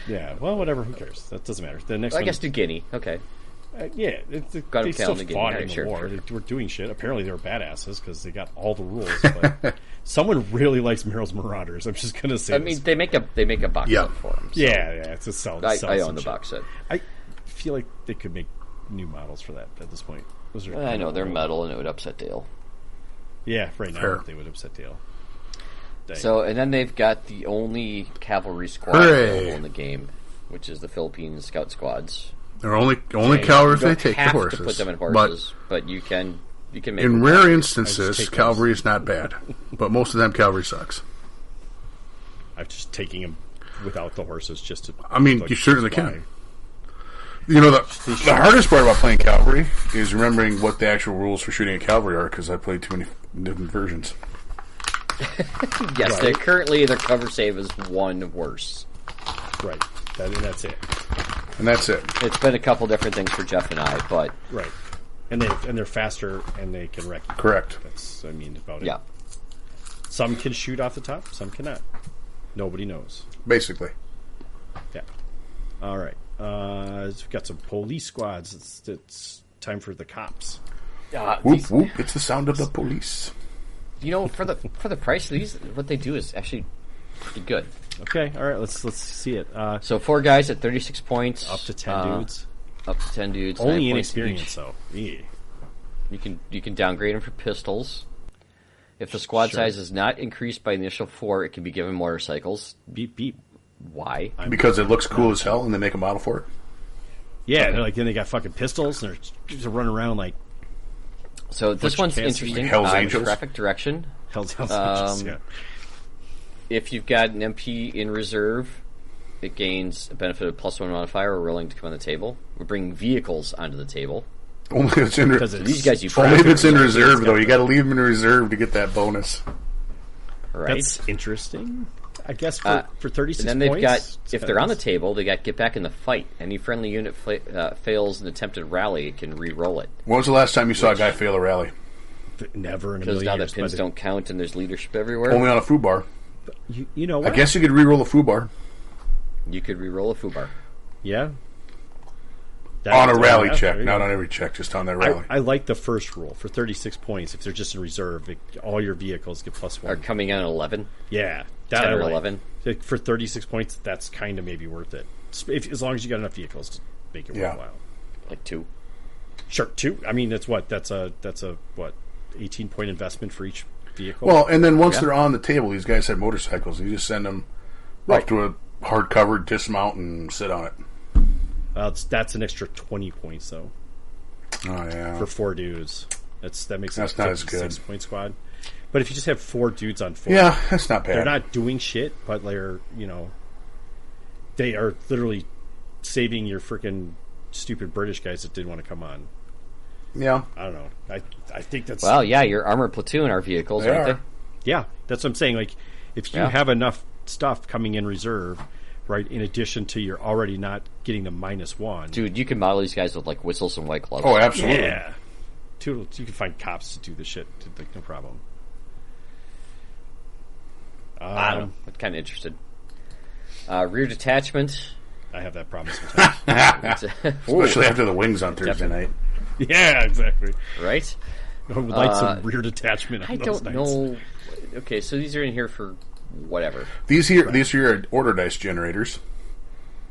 [SPEAKER 2] Yeah. Well, whatever. Who cares? That doesn't matter. The next
[SPEAKER 1] I
[SPEAKER 2] one.
[SPEAKER 1] guess New Guinea. Okay.
[SPEAKER 2] Yeah.
[SPEAKER 1] Got
[SPEAKER 2] They
[SPEAKER 1] him
[SPEAKER 2] still
[SPEAKER 1] down again.
[SPEAKER 2] fought
[SPEAKER 1] Yeah,
[SPEAKER 2] in the
[SPEAKER 1] sure,
[SPEAKER 2] war.
[SPEAKER 1] sure.
[SPEAKER 2] They were doing shit. Apparently, they were badasses because they got all the rules. But someone really likes Merrill's Marauders. I'm just gonna say.
[SPEAKER 1] I mean, they make a box
[SPEAKER 3] Yeah.
[SPEAKER 1] set for them. So
[SPEAKER 2] yeah. It's a sell.
[SPEAKER 1] I
[SPEAKER 2] sell
[SPEAKER 1] own
[SPEAKER 2] some
[SPEAKER 1] the
[SPEAKER 2] shit.
[SPEAKER 1] box set.
[SPEAKER 2] I feel like they could make new models for that at this point. Those are.
[SPEAKER 1] I know they're metal, and it would upset Dale.
[SPEAKER 2] Yeah. Right now,
[SPEAKER 3] Fair.
[SPEAKER 2] they would upset Dale. Dang.
[SPEAKER 1] So, and then they've got the only cavalry squad
[SPEAKER 3] Hooray.
[SPEAKER 1] available in the game, which is the Philippine Scout Squads.
[SPEAKER 3] They're only
[SPEAKER 1] And
[SPEAKER 3] cavalry if
[SPEAKER 1] you
[SPEAKER 3] they
[SPEAKER 1] don't
[SPEAKER 3] take the
[SPEAKER 1] have
[SPEAKER 3] horses.
[SPEAKER 1] to put them in
[SPEAKER 3] But
[SPEAKER 1] horses, but you can make
[SPEAKER 3] in
[SPEAKER 1] them
[SPEAKER 3] rare
[SPEAKER 1] cavalry.
[SPEAKER 3] instances,
[SPEAKER 2] take those.
[SPEAKER 3] cavalry is not bad. But most of them, cavalry sucks.
[SPEAKER 2] I'm just taking them without the horses just to.
[SPEAKER 3] I mean,
[SPEAKER 2] like,
[SPEAKER 3] you certainly
[SPEAKER 2] fly.
[SPEAKER 3] can. You know, the hardest part about playing cavalry is remembering what the actual rules for shooting a cavalry are, because I played too many different versions.
[SPEAKER 1] Yes, they're currently their cover save is 1 worse.
[SPEAKER 2] Right. That's it.
[SPEAKER 3] And that's it.
[SPEAKER 1] It's been a couple different things for Jeff and I, but
[SPEAKER 2] Right. And they're faster and they can wreck you.
[SPEAKER 3] Correct.
[SPEAKER 2] That's about it.
[SPEAKER 1] yeah.
[SPEAKER 2] Some can shoot off the top, some cannot. Nobody knows.
[SPEAKER 3] Basically.
[SPEAKER 2] Yeah. All right. We've got some police squads. It's time for the cops.
[SPEAKER 3] Whoop, whoop. It's the sound of the police.
[SPEAKER 1] You know, for the price of these, what they do is actually pretty good.
[SPEAKER 2] Okay. All right. Let's see it.
[SPEAKER 1] So 4 guys at 36 points,
[SPEAKER 2] Up to 10 dudes.
[SPEAKER 1] Up to 10 dudes.
[SPEAKER 2] Only
[SPEAKER 1] 9 points
[SPEAKER 2] inexperience
[SPEAKER 1] each.
[SPEAKER 2] though. Yeah.
[SPEAKER 1] You can downgrade them for pistols. If the squad size is not increased by the initial 4, it can be given motorcycles.
[SPEAKER 2] Beep beep.
[SPEAKER 1] Why?
[SPEAKER 3] Because it looks cool as hell and they make a model for it.
[SPEAKER 2] Yeah. They're like then they got fucking pistols and they're running around like
[SPEAKER 1] So this
[SPEAKER 2] Butch
[SPEAKER 1] one's
[SPEAKER 2] Cassidy.
[SPEAKER 1] interesting.
[SPEAKER 3] Hell's Angels.
[SPEAKER 1] Graphic direction.
[SPEAKER 2] Hell's Angels. Yeah.
[SPEAKER 1] If you've got an MP in reserve, it gains a benefit of +1 modifier or rolling to come on the table. We're bringing vehicles onto the table.
[SPEAKER 3] Only if it's in,
[SPEAKER 1] These guys, you
[SPEAKER 3] only if it's in reserve, though. You got to leave them in reserve to get that bonus.
[SPEAKER 1] Right.
[SPEAKER 2] That's interesting. I guess for 36
[SPEAKER 1] and then they've
[SPEAKER 2] points,
[SPEAKER 1] got, if they're on the table, they got get back in the fight. Any friendly unit fails an attempted rally, it can re-roll it.
[SPEAKER 3] When was the last time you saw a guy fail a rally?
[SPEAKER 2] Never in a
[SPEAKER 1] Because
[SPEAKER 2] million
[SPEAKER 1] now
[SPEAKER 2] years.
[SPEAKER 1] that pins don't count and there's leadership everywhere.
[SPEAKER 3] Only on a foo bar.
[SPEAKER 2] You know what?
[SPEAKER 3] I guess you could re-roll a foo bar.
[SPEAKER 1] You could re-roll a foo-bar.
[SPEAKER 2] Yeah.
[SPEAKER 3] On a rally
[SPEAKER 2] yeah,
[SPEAKER 3] check,
[SPEAKER 2] there you
[SPEAKER 3] not
[SPEAKER 2] go.
[SPEAKER 3] on every check, just on that rally.
[SPEAKER 2] I like the first rule for 36 points. If they're just in reserve, all your vehicles get +1.
[SPEAKER 1] Are coming in at 11.
[SPEAKER 2] Yeah, that
[SPEAKER 1] 10
[SPEAKER 2] I
[SPEAKER 1] or
[SPEAKER 2] like.
[SPEAKER 1] 11.
[SPEAKER 2] For 36 points, that's kind of maybe worth it. As long as you got enough vehicles to make it worthwhile.
[SPEAKER 1] Like 2.
[SPEAKER 2] Sure, 2. I mean, that's a 18-point investment for each vehicle.
[SPEAKER 3] Well, and then once they're on the table, these guys have motorcycles. You just send them up to a hard-covered dismount and sit on it.
[SPEAKER 2] That's an extra 20 points though.
[SPEAKER 3] Oh yeah,
[SPEAKER 2] for 4 dudes. That makes
[SPEAKER 3] That's
[SPEAKER 2] it
[SPEAKER 3] not
[SPEAKER 2] a
[SPEAKER 3] as good.
[SPEAKER 2] 56-point squad. But if you just have 4 dudes on 4,
[SPEAKER 3] yeah, that's not bad.
[SPEAKER 2] they're not doing shit, but they are literally saving your freaking stupid British guys that didn't want to come on.
[SPEAKER 3] Yeah,
[SPEAKER 2] I don't know. I think that's
[SPEAKER 1] Well, yeah, your armored platoon are vehicles,
[SPEAKER 3] They
[SPEAKER 1] aren't
[SPEAKER 3] are.
[SPEAKER 1] they?
[SPEAKER 2] yeah. That's what I'm saying. Like, if you have enough stuff coming in reserve, right, in addition to you're already not getting the -1.
[SPEAKER 1] Dude, you can model these guys with like whistles and white gloves.
[SPEAKER 3] Oh, absolutely.
[SPEAKER 2] Yeah. You can find cops to do the shit. Like, no problem.
[SPEAKER 1] I don't know. I'm kind of interested. Rear detachment.
[SPEAKER 2] I have that problem sometimes.
[SPEAKER 3] Especially after the wings on Thursday night.
[SPEAKER 2] Yeah, exactly.
[SPEAKER 1] Right?
[SPEAKER 2] I would like some rear detachment on
[SPEAKER 1] I
[SPEAKER 2] those
[SPEAKER 1] don't
[SPEAKER 2] nights.
[SPEAKER 1] know. Okay, so these are in here for whatever.
[SPEAKER 3] These here are order dice generators.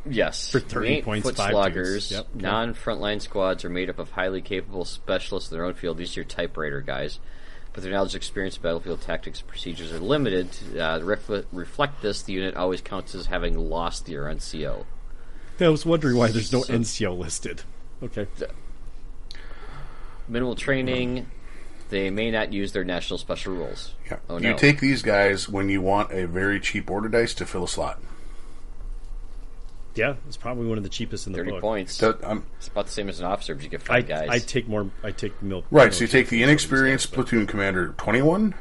[SPEAKER 1] Yes.
[SPEAKER 2] For 30 points,
[SPEAKER 1] foot
[SPEAKER 2] 5
[SPEAKER 1] sloggers.
[SPEAKER 2] dudes. Yep.
[SPEAKER 1] Non-frontline squads are made up of highly capable specialists in their own field. These are your typewriter guys. But their knowledge, experience, battlefield tactics, and procedures are limited. To reflect this, the unit always counts as having lost their NCO.
[SPEAKER 2] I was wondering why there's no NCO listed. Okay.
[SPEAKER 1] Minimal training. They may not use their national special rules.
[SPEAKER 3] Yeah.
[SPEAKER 1] Oh,
[SPEAKER 3] You
[SPEAKER 1] no.
[SPEAKER 3] take these guys when you want a very cheap order dice to fill a slot.
[SPEAKER 2] Yeah, it's probably one of the cheapest in the
[SPEAKER 1] 30
[SPEAKER 2] book.
[SPEAKER 1] points.
[SPEAKER 3] That,
[SPEAKER 1] It's about the same as an officer, but you get 5 guys.
[SPEAKER 2] I take milk.
[SPEAKER 3] right, so you take the inexperienced platoon commander 21,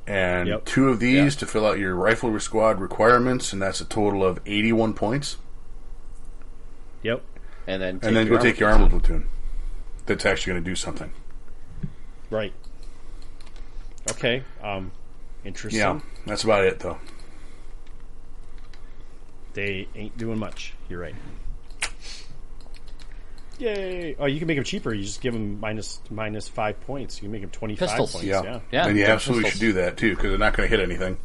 [SPEAKER 3] and 2 of these to fill out your riflery squad requirements, and that's a total of 81 points.
[SPEAKER 2] Yep.
[SPEAKER 1] And then
[SPEAKER 3] Go take your armor platoon. That's actually going to do something.
[SPEAKER 2] Right. Okay. Interesting.
[SPEAKER 3] Yeah, that's about it, though.
[SPEAKER 2] They ain't doing much. You're right. Yay! Oh, you can make them cheaper. You just give them minus 5 points. You can make them 25
[SPEAKER 1] Pistols.
[SPEAKER 2] points.
[SPEAKER 3] Yeah.
[SPEAKER 1] Yeah,
[SPEAKER 3] And you
[SPEAKER 1] they're
[SPEAKER 3] absolutely
[SPEAKER 1] pistols.
[SPEAKER 3] should do that, too, because they're not going to hit anything.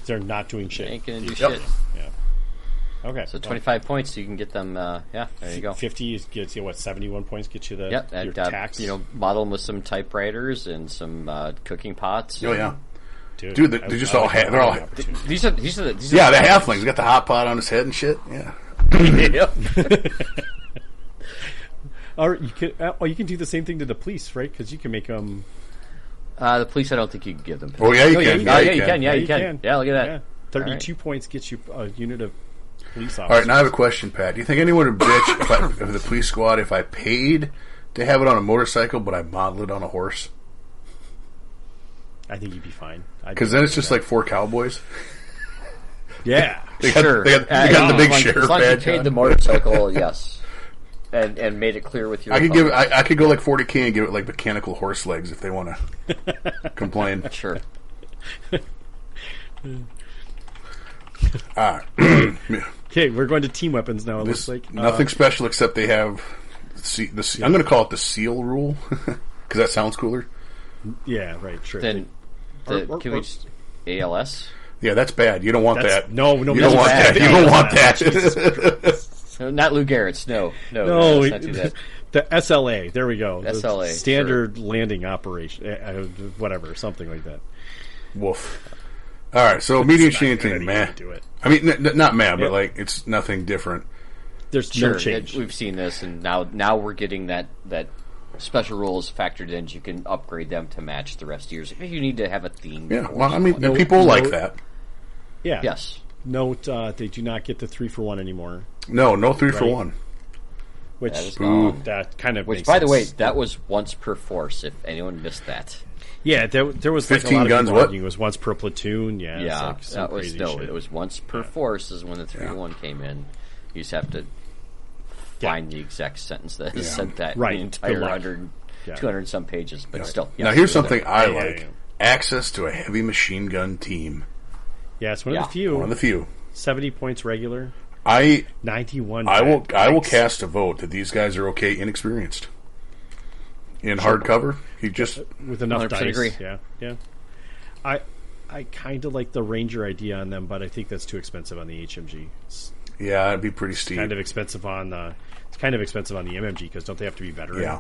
[SPEAKER 2] They're not doing
[SPEAKER 1] They
[SPEAKER 2] shit.
[SPEAKER 1] ain't going to do
[SPEAKER 3] Yep.
[SPEAKER 1] shit.
[SPEAKER 2] Yeah. Okay.
[SPEAKER 1] So 25 points, so you can get them. There you go.
[SPEAKER 2] 50 gets you 71 points. Get you the
[SPEAKER 1] Yep,
[SPEAKER 2] your
[SPEAKER 1] and
[SPEAKER 2] tax.
[SPEAKER 1] model them with some typewriters and some cooking pots.
[SPEAKER 3] Oh, yeah.
[SPEAKER 2] Dude,
[SPEAKER 3] they're just all they're all.
[SPEAKER 1] These are
[SPEAKER 3] Yeah, the halflings got the hot pot on his head and shit. Yeah.
[SPEAKER 1] Yep.
[SPEAKER 2] Or you can do the same thing to the police, right? Because you can make them.
[SPEAKER 1] The police, I don't think you can give them.
[SPEAKER 3] Oh, yeah, you
[SPEAKER 2] Oh, yeah,
[SPEAKER 3] can.
[SPEAKER 2] you
[SPEAKER 3] Yeah,
[SPEAKER 1] Oh,
[SPEAKER 3] you
[SPEAKER 1] yeah, you
[SPEAKER 3] can.
[SPEAKER 1] can. Yeah, you can. Yeah, look at that.
[SPEAKER 2] Yeah. 32 points gets you a unit of police officers.
[SPEAKER 3] All right, now I have a question, Pat. Do you think anyone would bitch if the police squad if I paid to have it on a motorcycle, but I model it on a horse?
[SPEAKER 2] I think you'd be fine.
[SPEAKER 3] Because then it's just like 4 cowboys.
[SPEAKER 2] Yeah.
[SPEAKER 3] They got,
[SPEAKER 1] Sure.
[SPEAKER 3] they got the big sheriff
[SPEAKER 1] as long as you
[SPEAKER 3] badge
[SPEAKER 1] paid
[SPEAKER 3] on.
[SPEAKER 1] the motorcycle, yes, and made it clear with your.
[SPEAKER 3] I could go like 40K and give it like mechanical horse legs if they want to complain.
[SPEAKER 1] Sure.
[SPEAKER 2] Okay, we're going to team weapons now. It looks like
[SPEAKER 3] Nothing special except they have I'm going to call it the seal rule because that sounds cooler.
[SPEAKER 2] Yeah, right. Sure.
[SPEAKER 1] Then, can we just ALS?
[SPEAKER 3] Yeah, that's bad. You don't want
[SPEAKER 2] That's-
[SPEAKER 3] that.
[SPEAKER 2] no,
[SPEAKER 3] you don't
[SPEAKER 2] that's
[SPEAKER 3] want
[SPEAKER 2] bad.
[SPEAKER 3] that. You don't want that.
[SPEAKER 1] No, not Lou Garrett's. No,
[SPEAKER 2] no,
[SPEAKER 1] let's not do that.
[SPEAKER 2] the SLA. There we go. The
[SPEAKER 1] SLA,
[SPEAKER 2] standard landing operation, whatever, something like that.
[SPEAKER 3] Woof. All right, so medium chain thing, man.
[SPEAKER 2] Do it.
[SPEAKER 3] I mean, not mad,
[SPEAKER 2] Yep.
[SPEAKER 3] but like it's nothing different.
[SPEAKER 2] There's
[SPEAKER 1] Sure,
[SPEAKER 2] no change.
[SPEAKER 1] we've seen this, and now we're getting that special rules factored in. You can upgrade them to match the rest of yours. If you need to have a theme.
[SPEAKER 3] Yeah,
[SPEAKER 1] for
[SPEAKER 3] well, I mean,
[SPEAKER 2] No-
[SPEAKER 3] people
[SPEAKER 2] no-
[SPEAKER 3] like that.
[SPEAKER 2] Yeah.
[SPEAKER 1] yes,
[SPEAKER 2] Note, they do not get the 3-for-1 anymore.
[SPEAKER 3] No 3-for-1.
[SPEAKER 2] Right. Which
[SPEAKER 1] That is gone.
[SPEAKER 2] that kind of
[SPEAKER 1] Which,
[SPEAKER 2] makes
[SPEAKER 1] by the way,
[SPEAKER 2] sense.
[SPEAKER 1] that was once per force. If anyone missed that,
[SPEAKER 2] Yeah, there was like
[SPEAKER 3] 15
[SPEAKER 2] a lot of
[SPEAKER 3] guns,
[SPEAKER 2] people
[SPEAKER 3] what?
[SPEAKER 2] arguing it was once per platoon. Yeah, it's like some
[SPEAKER 1] that was
[SPEAKER 2] crazy
[SPEAKER 1] no.
[SPEAKER 2] shit.
[SPEAKER 1] It was once per force is when the 3-1 came in. You just have to find the exact sentence that said that
[SPEAKER 2] Right.
[SPEAKER 1] in the entire
[SPEAKER 2] Good luck.
[SPEAKER 1] 100,
[SPEAKER 2] Yeah.
[SPEAKER 1] 200 some pages, but still.
[SPEAKER 3] Now
[SPEAKER 1] yes,
[SPEAKER 3] here's
[SPEAKER 1] it was
[SPEAKER 3] something
[SPEAKER 1] there.
[SPEAKER 3] I
[SPEAKER 2] Yeah,
[SPEAKER 3] like:
[SPEAKER 2] yeah.
[SPEAKER 3] access to a heavy machine gun team.
[SPEAKER 2] Yeah, it's one of
[SPEAKER 1] Yeah.
[SPEAKER 2] the few.
[SPEAKER 3] One of the few.
[SPEAKER 2] 70 points regular,
[SPEAKER 3] I
[SPEAKER 2] 91.
[SPEAKER 3] will
[SPEAKER 2] Yikes.
[SPEAKER 3] cast a vote that these guys are okay inexperienced. In hardcover, he just
[SPEAKER 2] with enough
[SPEAKER 1] 100%
[SPEAKER 2] dice.
[SPEAKER 1] agree.
[SPEAKER 2] Yeah. I kind of like the Ranger idea on them, but I think that's too expensive on the HMG. It's
[SPEAKER 3] it'd be pretty steep.
[SPEAKER 2] kind of expensive on the MMG because don't they have to be veteran?
[SPEAKER 3] Yeah,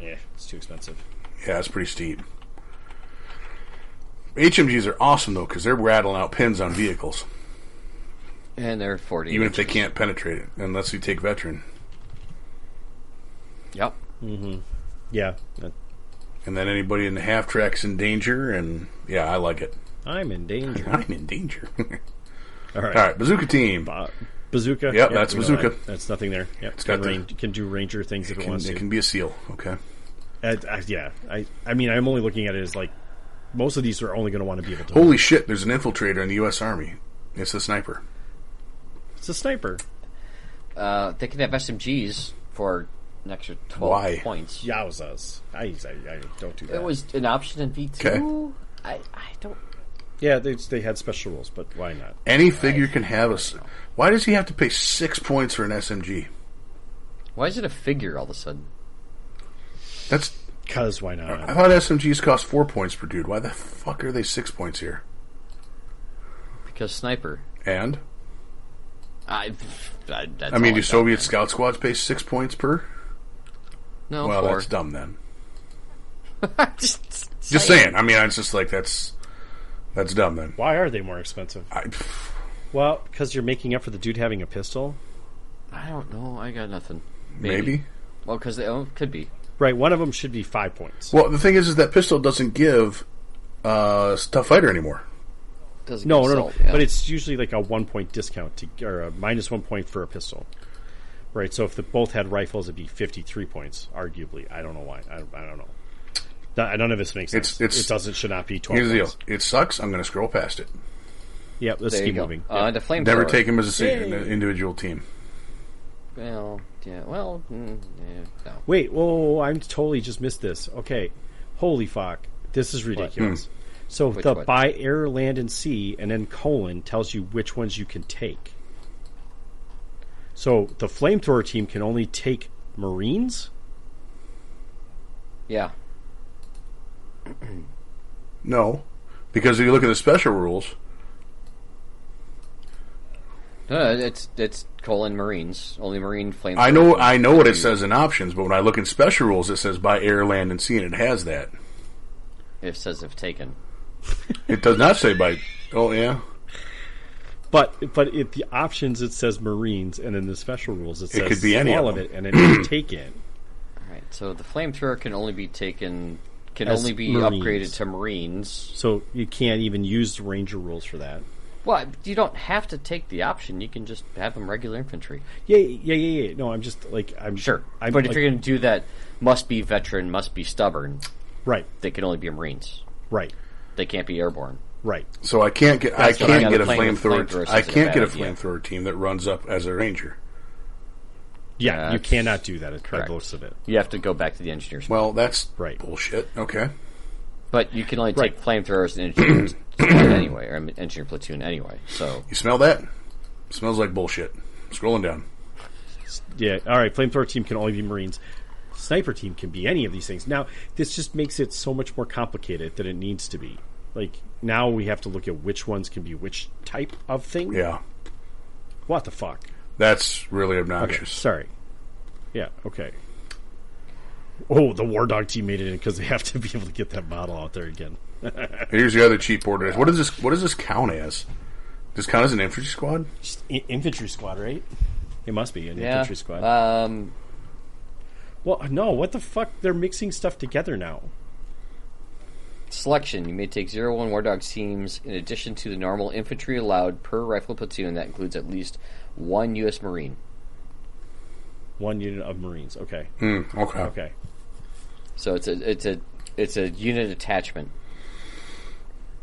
[SPEAKER 2] Yeah, it's too expensive.
[SPEAKER 3] yeah, it's pretty steep. HMGs are awesome though because they're rattling out pins on vehicles,
[SPEAKER 1] And they're 40.
[SPEAKER 3] even if they can't penetrate it, unless you take veteran.
[SPEAKER 1] Yep.
[SPEAKER 2] Yeah,
[SPEAKER 3] And then anybody in the half track's in danger, and yeah, I like it.
[SPEAKER 2] I'm in danger.
[SPEAKER 3] I'm in danger.
[SPEAKER 2] All right.
[SPEAKER 3] All right, bazooka team.
[SPEAKER 2] Bazooka.
[SPEAKER 3] Yep, that's
[SPEAKER 2] we know
[SPEAKER 3] bazooka.
[SPEAKER 2] that. That's nothing there. Yep.
[SPEAKER 3] It's got
[SPEAKER 2] can do Ranger things if it wants
[SPEAKER 3] It
[SPEAKER 2] to.
[SPEAKER 3] can be a seal. Okay.
[SPEAKER 2] Yeah. I mean, I'm only looking at it as like most of these are only going to want to be able to.
[SPEAKER 3] Holy shit! There's an infiltrator in the U.S. Army. It's a sniper.
[SPEAKER 2] It's a sniper.
[SPEAKER 1] They can have SMGs for an extra 12
[SPEAKER 3] Why?
[SPEAKER 1] points.
[SPEAKER 2] Yowzas. I don't do that.
[SPEAKER 1] It was an option in V2.
[SPEAKER 3] Okay.
[SPEAKER 1] I don't.
[SPEAKER 2] Yeah, they had special rules, but why not?
[SPEAKER 3] Any figure can have a. Why does he have to pay 6 points for an SMG?
[SPEAKER 1] Why is it a figure all of a sudden?
[SPEAKER 3] That's.
[SPEAKER 2] Because why not?
[SPEAKER 3] I thought SMGs cost 4 points per dude. Why the fuck are they 6 points here?
[SPEAKER 1] Because sniper.
[SPEAKER 3] And
[SPEAKER 1] That's
[SPEAKER 3] I mean,
[SPEAKER 1] all
[SPEAKER 3] do
[SPEAKER 1] I
[SPEAKER 3] Soviet
[SPEAKER 1] got,
[SPEAKER 3] scout squads pay 6 points per?
[SPEAKER 1] man. No,
[SPEAKER 3] Well,
[SPEAKER 1] 4.
[SPEAKER 3] that's dumb then.
[SPEAKER 1] Just
[SPEAKER 3] Just saying. I mean, it's just like that's dumb then.
[SPEAKER 2] Why are they more expensive? Well, because you're making up for the dude having a pistol.
[SPEAKER 1] I don't know. I got nothing.
[SPEAKER 3] Maybe.
[SPEAKER 1] Well, because could be.
[SPEAKER 2] Right, one of them should be 5 points.
[SPEAKER 3] Well, the thing is that pistol doesn't give tough fighter anymore.
[SPEAKER 1] Doesn't
[SPEAKER 2] No,
[SPEAKER 1] give
[SPEAKER 2] no, no.
[SPEAKER 1] salt, yeah.
[SPEAKER 2] But it's usually like a 1 point discount or a minus 1 point for a pistol. Right, so if they both had rifles, it'd be 53 points, arguably. I don't know why. I don't know. None of this makes sense. Should not be 12
[SPEAKER 3] Here's the deal.
[SPEAKER 2] points.
[SPEAKER 3] It sucks. I'm going to scroll past it.
[SPEAKER 2] Yep, let's
[SPEAKER 1] There you
[SPEAKER 2] keep
[SPEAKER 1] go.
[SPEAKER 2] moving.
[SPEAKER 1] The flamethrower.
[SPEAKER 3] Never take him as an
[SPEAKER 2] Yay.
[SPEAKER 3] individual team.
[SPEAKER 1] Well, yeah. Well, no.
[SPEAKER 2] Wait, whoa, I totally just missed this. Okay, holy fuck. This is ridiculous. So
[SPEAKER 1] Which
[SPEAKER 2] the
[SPEAKER 1] one?
[SPEAKER 2] by air, land, and sea, and then colon tells you which ones you can take. So the flamethrower team can only take Marines?
[SPEAKER 1] Yeah.
[SPEAKER 3] No, because if you look at the special rules,
[SPEAKER 1] No, it's colon Marines. Only Marine flamethrower.
[SPEAKER 3] I know what it says in options, but when I look in special rules, it says by air, land, and sea, and it has that.
[SPEAKER 1] It says if taken.
[SPEAKER 3] It does not say by. Oh yeah,
[SPEAKER 2] But if the options it says Marines, and in the special rules it says
[SPEAKER 3] could be any
[SPEAKER 2] all
[SPEAKER 3] of
[SPEAKER 2] of
[SPEAKER 3] them.
[SPEAKER 2] it, and then you take it.
[SPEAKER 1] All right. So the flamethrower can only be taken. Can
[SPEAKER 2] As
[SPEAKER 1] only be
[SPEAKER 2] Marines.
[SPEAKER 1] upgraded to Marines.
[SPEAKER 2] So you can't even use the Ranger rules for that.
[SPEAKER 1] Well, you don't have to take the option. You can just have them regular infantry.
[SPEAKER 2] Yeah. No, I'm just
[SPEAKER 1] Sure.
[SPEAKER 2] I'm
[SPEAKER 1] But if
[SPEAKER 2] like-
[SPEAKER 1] you're going to do that, must be veteran, must be stubborn.
[SPEAKER 2] right,
[SPEAKER 1] They can only be Marines.
[SPEAKER 2] right,
[SPEAKER 1] They can't be airborne.
[SPEAKER 2] right.
[SPEAKER 3] so I can't get
[SPEAKER 1] That's what I
[SPEAKER 3] a
[SPEAKER 1] gotta play with
[SPEAKER 3] flamethrower.
[SPEAKER 1] flamethrowers
[SPEAKER 3] I
[SPEAKER 1] is a
[SPEAKER 3] can't get a
[SPEAKER 1] bad idea.
[SPEAKER 3] flamethrower team that runs up as a ranger.
[SPEAKER 2] Yeah, you
[SPEAKER 1] That's
[SPEAKER 2] cannot do that. By
[SPEAKER 1] correct.
[SPEAKER 2] most of it.
[SPEAKER 1] You have to go back to the engineers.
[SPEAKER 3] Well, that's
[SPEAKER 2] Right.
[SPEAKER 3] bullshit. Okay,
[SPEAKER 1] But you can only
[SPEAKER 2] Right.
[SPEAKER 1] take flamethrowers and engineers anyway, or engineer platoon anyway. So
[SPEAKER 3] you smell that? Smells like bullshit. Scrolling down.
[SPEAKER 2] Yeah. All right. Flamethrower team can only be Marines. Sniper team can be any of these things. Now, this just makes it so much more complicated than it needs to be. Like now we have to look at which ones can be which type of thing.
[SPEAKER 3] Yeah,
[SPEAKER 2] What the fuck?
[SPEAKER 3] that's really
[SPEAKER 2] Okay,
[SPEAKER 3] obnoxious.
[SPEAKER 2] sorry. Yeah. Okay. Oh, the War Dog team made it in because they have to be able to get that model out there again.
[SPEAKER 3] Here's the other cheap order. What does this count as? Does it count as an infantry squad?
[SPEAKER 2] Just infantry squad, right? It must be an
[SPEAKER 1] yeah.
[SPEAKER 2] infantry squad. Well, no. What the fuck? They're mixing stuff together now.
[SPEAKER 1] Selection. You may take 0-1 War Dogs teams in addition to the normal infantry allowed per rifle platoon that includes at least one U.S. Marine.
[SPEAKER 2] 1 unit of Marines. Okay.
[SPEAKER 3] Okay.
[SPEAKER 2] Okay.
[SPEAKER 1] So it's a unit attachment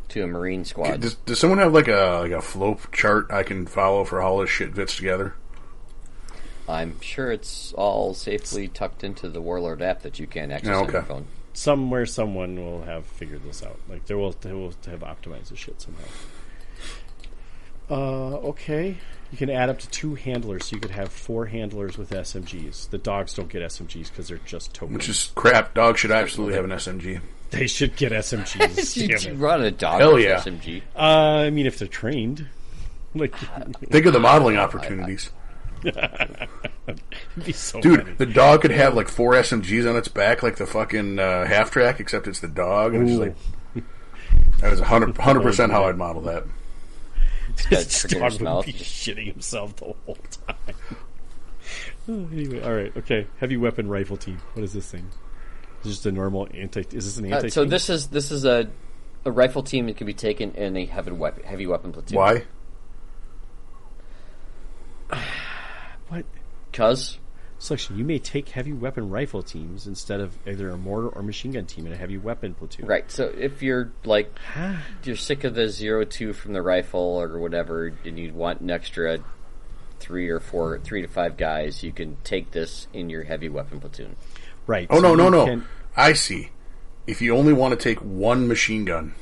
[SPEAKER 1] to a Marine squad.
[SPEAKER 3] Does someone have like a flow chart I can follow for how all this shit fits together?
[SPEAKER 1] I'm sure it's all safely tucked into the Warlord app that you can access on your phone.
[SPEAKER 2] Somewhere, someone will have figured this out. Like they will have optimized the shit somehow. Okay. You can add up to 2 handlers, so you could have 4 handlers with SMGs. The dogs don't get SMGs because they're just tokens.
[SPEAKER 3] Which is crap. Dogs should absolutely have an SMG.
[SPEAKER 2] They should get SMGs.
[SPEAKER 1] You run a dog
[SPEAKER 3] Hell
[SPEAKER 1] with
[SPEAKER 3] yeah.
[SPEAKER 1] SMG.
[SPEAKER 2] I mean, if they're trained. Like,
[SPEAKER 3] Think of the modeling opportunities.
[SPEAKER 2] it'd be so
[SPEAKER 3] Dude,
[SPEAKER 2] funny.
[SPEAKER 3] the dog could have like 4 SMGs on its back, like the fucking half track, except it's the dog. And it's just like, that was 100% how I'd model that.
[SPEAKER 2] This
[SPEAKER 1] trigger
[SPEAKER 2] dog
[SPEAKER 1] his
[SPEAKER 2] would
[SPEAKER 1] mouth.
[SPEAKER 2] be shitting himself the whole time. Anyway, all right, okay. Heavy weapon rifle team. What is this thing? Is this just a normal anti? Is this an anti?
[SPEAKER 1] So this is a rifle team that can be taken in a heavy weapon platoon.
[SPEAKER 3] Why?
[SPEAKER 2] What?
[SPEAKER 1] Because
[SPEAKER 2] Selection. You may take heavy weapon rifle teams instead of either a mortar or machine gun team in a heavy weapon platoon.
[SPEAKER 1] right. So if you're like you're sick of the 0-2 from the rifle or whatever, and you want an extra 3 to 5 guys, you can take this in your heavy weapon platoon.
[SPEAKER 2] Right.
[SPEAKER 3] Oh,
[SPEAKER 2] so
[SPEAKER 3] no.
[SPEAKER 2] you can-
[SPEAKER 3] I see. If you only want to take 1 machine gun.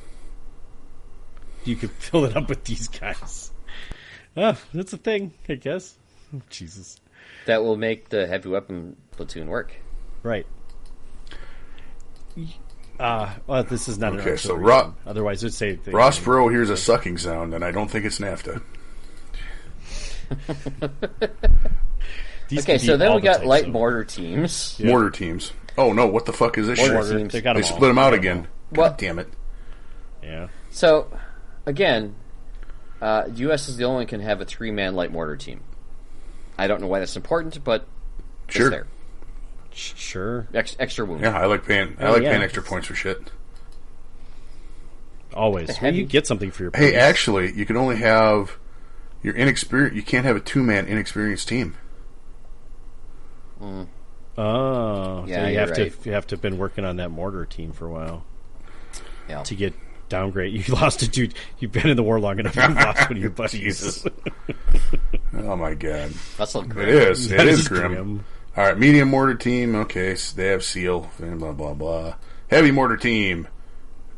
[SPEAKER 2] You can fill it up with these guys. Oh, that's a thing, I guess. Oh, Jesus.
[SPEAKER 1] That will make the heavy weapon platoon work.
[SPEAKER 2] Right. Well, this is not an
[SPEAKER 3] Okay, so
[SPEAKER 2] artillery team. Otherwise, it'd say...
[SPEAKER 3] Ross Perot hears a sucking sound, and I don't think it's NAFTA.
[SPEAKER 2] These
[SPEAKER 1] Okay,
[SPEAKER 2] could be
[SPEAKER 1] so then
[SPEAKER 2] all
[SPEAKER 1] we
[SPEAKER 2] the
[SPEAKER 1] got
[SPEAKER 2] types
[SPEAKER 1] light
[SPEAKER 2] of-
[SPEAKER 1] mortar teams.
[SPEAKER 2] Yeah.
[SPEAKER 3] Mortar teams. Oh, no, what the fuck is this
[SPEAKER 1] Mortar
[SPEAKER 3] shit?
[SPEAKER 1] teams.
[SPEAKER 2] They got
[SPEAKER 3] They
[SPEAKER 2] them all.
[SPEAKER 3] split them out
[SPEAKER 2] They got
[SPEAKER 3] again.
[SPEAKER 2] them
[SPEAKER 1] Well-
[SPEAKER 3] God damn it.
[SPEAKER 2] all. Yeah.
[SPEAKER 1] So, again, U.S. is the only one can have a 3-man light mortar team. I don't know why that's important, but
[SPEAKER 3] Sure.
[SPEAKER 1] it's there.
[SPEAKER 2] Sure.
[SPEAKER 1] Extra wound.
[SPEAKER 3] Yeah, I like paying
[SPEAKER 2] yeah.
[SPEAKER 3] paying extra points for shit.
[SPEAKER 2] Always. Well,
[SPEAKER 1] Heavy-
[SPEAKER 2] you get something for your
[SPEAKER 3] Hey,
[SPEAKER 2] points.
[SPEAKER 3] actually, you can only have your inexperienced. You can't have a 2-man inexperienced team.
[SPEAKER 2] Oh.
[SPEAKER 1] Yeah,
[SPEAKER 2] so you
[SPEAKER 1] you're
[SPEAKER 2] have
[SPEAKER 1] right.
[SPEAKER 2] to have been working on that mortar team for a while
[SPEAKER 1] Yeah.
[SPEAKER 2] to get downgrade. You lost a dude. You've been in the war long enough. You lost one of your buddies.
[SPEAKER 3] Jesus. Oh my god,
[SPEAKER 1] That's not
[SPEAKER 3] it
[SPEAKER 1] great.
[SPEAKER 3] is.
[SPEAKER 2] That
[SPEAKER 3] It
[SPEAKER 2] is
[SPEAKER 3] is grim.
[SPEAKER 2] grim.
[SPEAKER 3] All right, medium mortar team. Okay, so they have seal. And blah blah blah. Heavy mortar team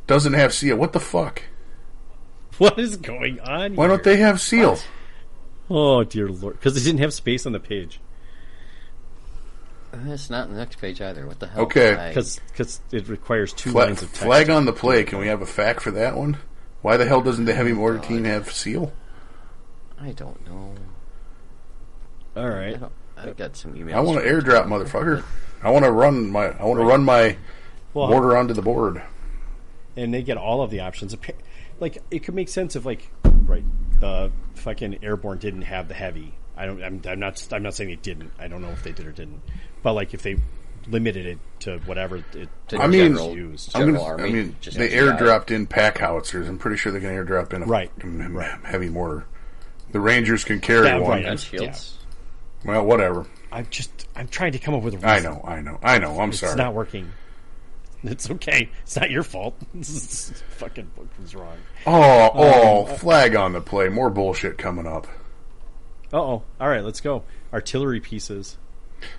[SPEAKER 3] doesn't have seal. What the fuck?
[SPEAKER 2] What is going on?
[SPEAKER 3] Why don't they have seal?
[SPEAKER 2] Oh dear lord! Because they didn't have space on the page.
[SPEAKER 1] It's not on the next page either. What the hell?
[SPEAKER 3] Okay.
[SPEAKER 2] Because it requires 2 lines of text.
[SPEAKER 3] Flag on the play. Can we have a fact for that one? Why the hell doesn't the heavy mortar team have seal?
[SPEAKER 1] I don't know.
[SPEAKER 2] All right.
[SPEAKER 1] I got some emails.
[SPEAKER 3] I want to airdrop, motherfucker. I want to run my
[SPEAKER 2] Well,
[SPEAKER 3] mortar onto the board.
[SPEAKER 2] and they get all of the options. Like it could make sense if the fucking airborne didn't have the heavy. I'm not saying they didn't. I don't know if they did or didn't. But like if they limited it to whatever it
[SPEAKER 1] To
[SPEAKER 3] I mean,
[SPEAKER 1] general-
[SPEAKER 2] used.
[SPEAKER 1] general army,
[SPEAKER 3] I mean,
[SPEAKER 1] just
[SPEAKER 3] they
[SPEAKER 1] GI.
[SPEAKER 3] airdropped in pack howitzers. I'm pretty sure they can airdrop in a
[SPEAKER 2] Right.
[SPEAKER 3] heavy mortar. The Rangers can carry
[SPEAKER 2] Yeah,
[SPEAKER 3] one.
[SPEAKER 2] right.
[SPEAKER 1] Gun shields.
[SPEAKER 3] Well, whatever.
[SPEAKER 2] I'm trying to come up with a reason.
[SPEAKER 3] I know. I'm
[SPEAKER 2] It's
[SPEAKER 3] sorry.
[SPEAKER 2] not working. It's okay. It's not your fault. This is fucking book was wrong.
[SPEAKER 3] Flag on the play. More bullshit coming up.
[SPEAKER 2] Uh-oh. All right, let's go. Artillery pieces.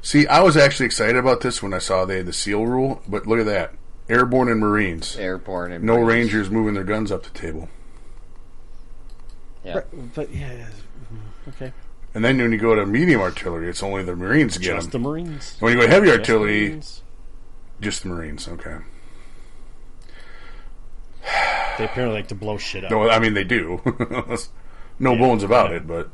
[SPEAKER 3] See, I was actually excited about this when I saw they had the seal rule, but look at that. Airborne and Marines.
[SPEAKER 1] Airborne and
[SPEAKER 3] No
[SPEAKER 1] Marines.
[SPEAKER 3] Rangers moving their guns up the table.
[SPEAKER 1] Yeah.
[SPEAKER 2] Right, but yeah, okay.
[SPEAKER 3] And then when you go to medium artillery, it's only the Marines get
[SPEAKER 2] Just
[SPEAKER 3] them.
[SPEAKER 2] the Marines.
[SPEAKER 3] When you go to heavy
[SPEAKER 2] Just
[SPEAKER 3] artillery,
[SPEAKER 2] Marines.
[SPEAKER 3] just the Marines. Okay.
[SPEAKER 2] They apparently like to blow shit up.
[SPEAKER 3] No, I mean they do. No bones about it. But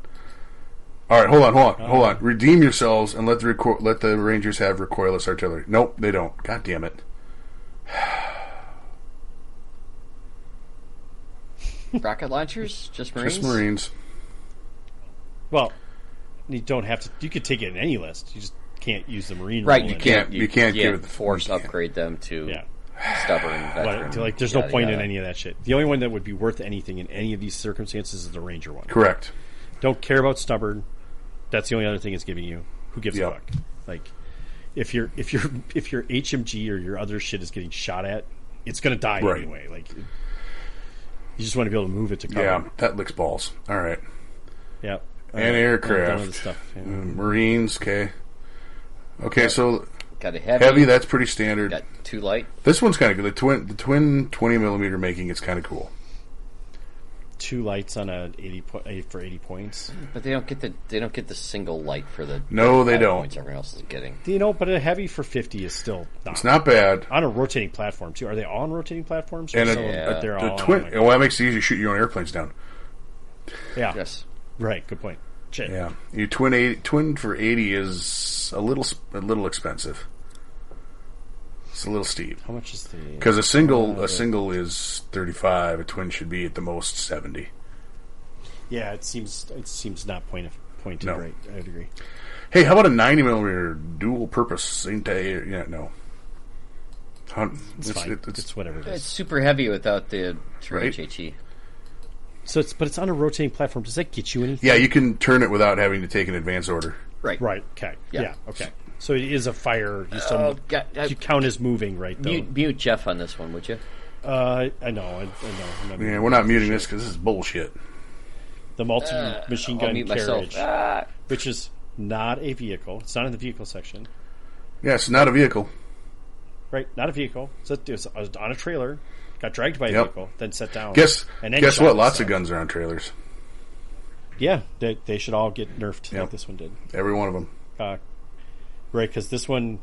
[SPEAKER 3] all right, hold on. Redeem yourselves and let the Rangers have recoilless artillery. Nope, they don't. God damn it.
[SPEAKER 1] Rocket launchers? Just Marines?
[SPEAKER 3] Just Marines.
[SPEAKER 2] Well, you don't have to. You could take it in any list. You just can't use the Marine.
[SPEAKER 1] Right,
[SPEAKER 2] rule
[SPEAKER 1] you
[SPEAKER 2] in it.
[SPEAKER 1] can't.
[SPEAKER 3] You can't give it the
[SPEAKER 1] force
[SPEAKER 3] you can't.
[SPEAKER 1] upgrade them to.
[SPEAKER 2] Yeah.
[SPEAKER 1] stubborn veteran.
[SPEAKER 2] Like, there's no
[SPEAKER 1] yada,
[SPEAKER 2] point
[SPEAKER 1] yada.
[SPEAKER 2] in any of that shit. The only one that would be worth anything in any of these circumstances is the Ranger one.
[SPEAKER 3] Correct.
[SPEAKER 2] Don't care about stubborn. That's the only other thing it's giving you. Who gives a
[SPEAKER 3] Yep.
[SPEAKER 2] fuck? Like, if your HMG or your other shit is getting shot at, it's going to die
[SPEAKER 3] Right.
[SPEAKER 2] anyway. Like, you just want to be able to move it to cover.
[SPEAKER 3] Yeah, that licks balls. All right.
[SPEAKER 2] Yeah.
[SPEAKER 3] And aircraft.
[SPEAKER 2] None of the stuff. Yeah.
[SPEAKER 3] Marines, okay. Okay, so
[SPEAKER 1] Got a heavy.
[SPEAKER 3] heavy, that's pretty standard.
[SPEAKER 1] Got 2 light.
[SPEAKER 3] This one's kind of good. The twin 20mm making, it's kind of cool.
[SPEAKER 2] 2 lights on a 80 points.
[SPEAKER 1] But they don't get the single light for the
[SPEAKER 3] No, they
[SPEAKER 1] 5
[SPEAKER 3] don't.
[SPEAKER 1] points everyone else is getting.
[SPEAKER 2] But a heavy for 50 is still not.
[SPEAKER 3] It's not bad.
[SPEAKER 2] On a rotating platform, too. Are they all on rotating platforms?
[SPEAKER 3] And
[SPEAKER 2] But they're all
[SPEAKER 3] the
[SPEAKER 2] on,
[SPEAKER 3] twin,
[SPEAKER 2] like-
[SPEAKER 3] well, that makes it easy to shoot your own airplanes down.
[SPEAKER 2] yeah.
[SPEAKER 1] Yes.
[SPEAKER 2] Right, good point. Shit.
[SPEAKER 3] Yeah, your twin for 80 is a little expensive. It's a little steep
[SPEAKER 2] How much is the...
[SPEAKER 3] because a single is 35. A twin should be at the most 70.
[SPEAKER 2] Yeah, it seems not pointed
[SPEAKER 3] No.
[SPEAKER 2] right. I would agree.
[SPEAKER 3] Hey, how about a 90mm dual purpose? Yeah, no.
[SPEAKER 2] It's fine. It's whatever it
[SPEAKER 1] It's
[SPEAKER 2] is.
[SPEAKER 1] super heavy without the 3-inch
[SPEAKER 3] Right.
[SPEAKER 1] HE.
[SPEAKER 2] So it's on a rotating platform. Does that get you anything?
[SPEAKER 3] Yeah, you can turn it without having to take an advance order.
[SPEAKER 1] Right.
[SPEAKER 2] Right. Okay.
[SPEAKER 1] Yeah.
[SPEAKER 2] Yeah. Okay. So it is a fire. You still
[SPEAKER 1] Oh, God,
[SPEAKER 2] you count as moving, right? Though.
[SPEAKER 1] Mute Jeff on this one, would you?
[SPEAKER 2] I know. I know. I'm not
[SPEAKER 3] Yeah, we're not muting this because this is bullshit.
[SPEAKER 2] the multi-machine
[SPEAKER 1] I'll
[SPEAKER 2] gun
[SPEAKER 1] mute
[SPEAKER 2] carriage,
[SPEAKER 1] myself.
[SPEAKER 2] which is not a vehicle. It's not in the vehicle section,
[SPEAKER 3] Yeah, it's not a vehicle.
[SPEAKER 2] right? Not a vehicle. It's on a trailer. Got dragged by a
[SPEAKER 3] Yep.
[SPEAKER 2] vehicle, then set down.
[SPEAKER 3] Guess
[SPEAKER 2] and then
[SPEAKER 3] guess
[SPEAKER 2] shot
[SPEAKER 3] what?
[SPEAKER 2] and
[SPEAKER 3] Lots
[SPEAKER 2] stuff.
[SPEAKER 3] of guns are on trailers.
[SPEAKER 2] Yeah, they should all get nerfed
[SPEAKER 3] Yep.
[SPEAKER 2] like this one did.
[SPEAKER 3] Every one of them.
[SPEAKER 2] Right, because this one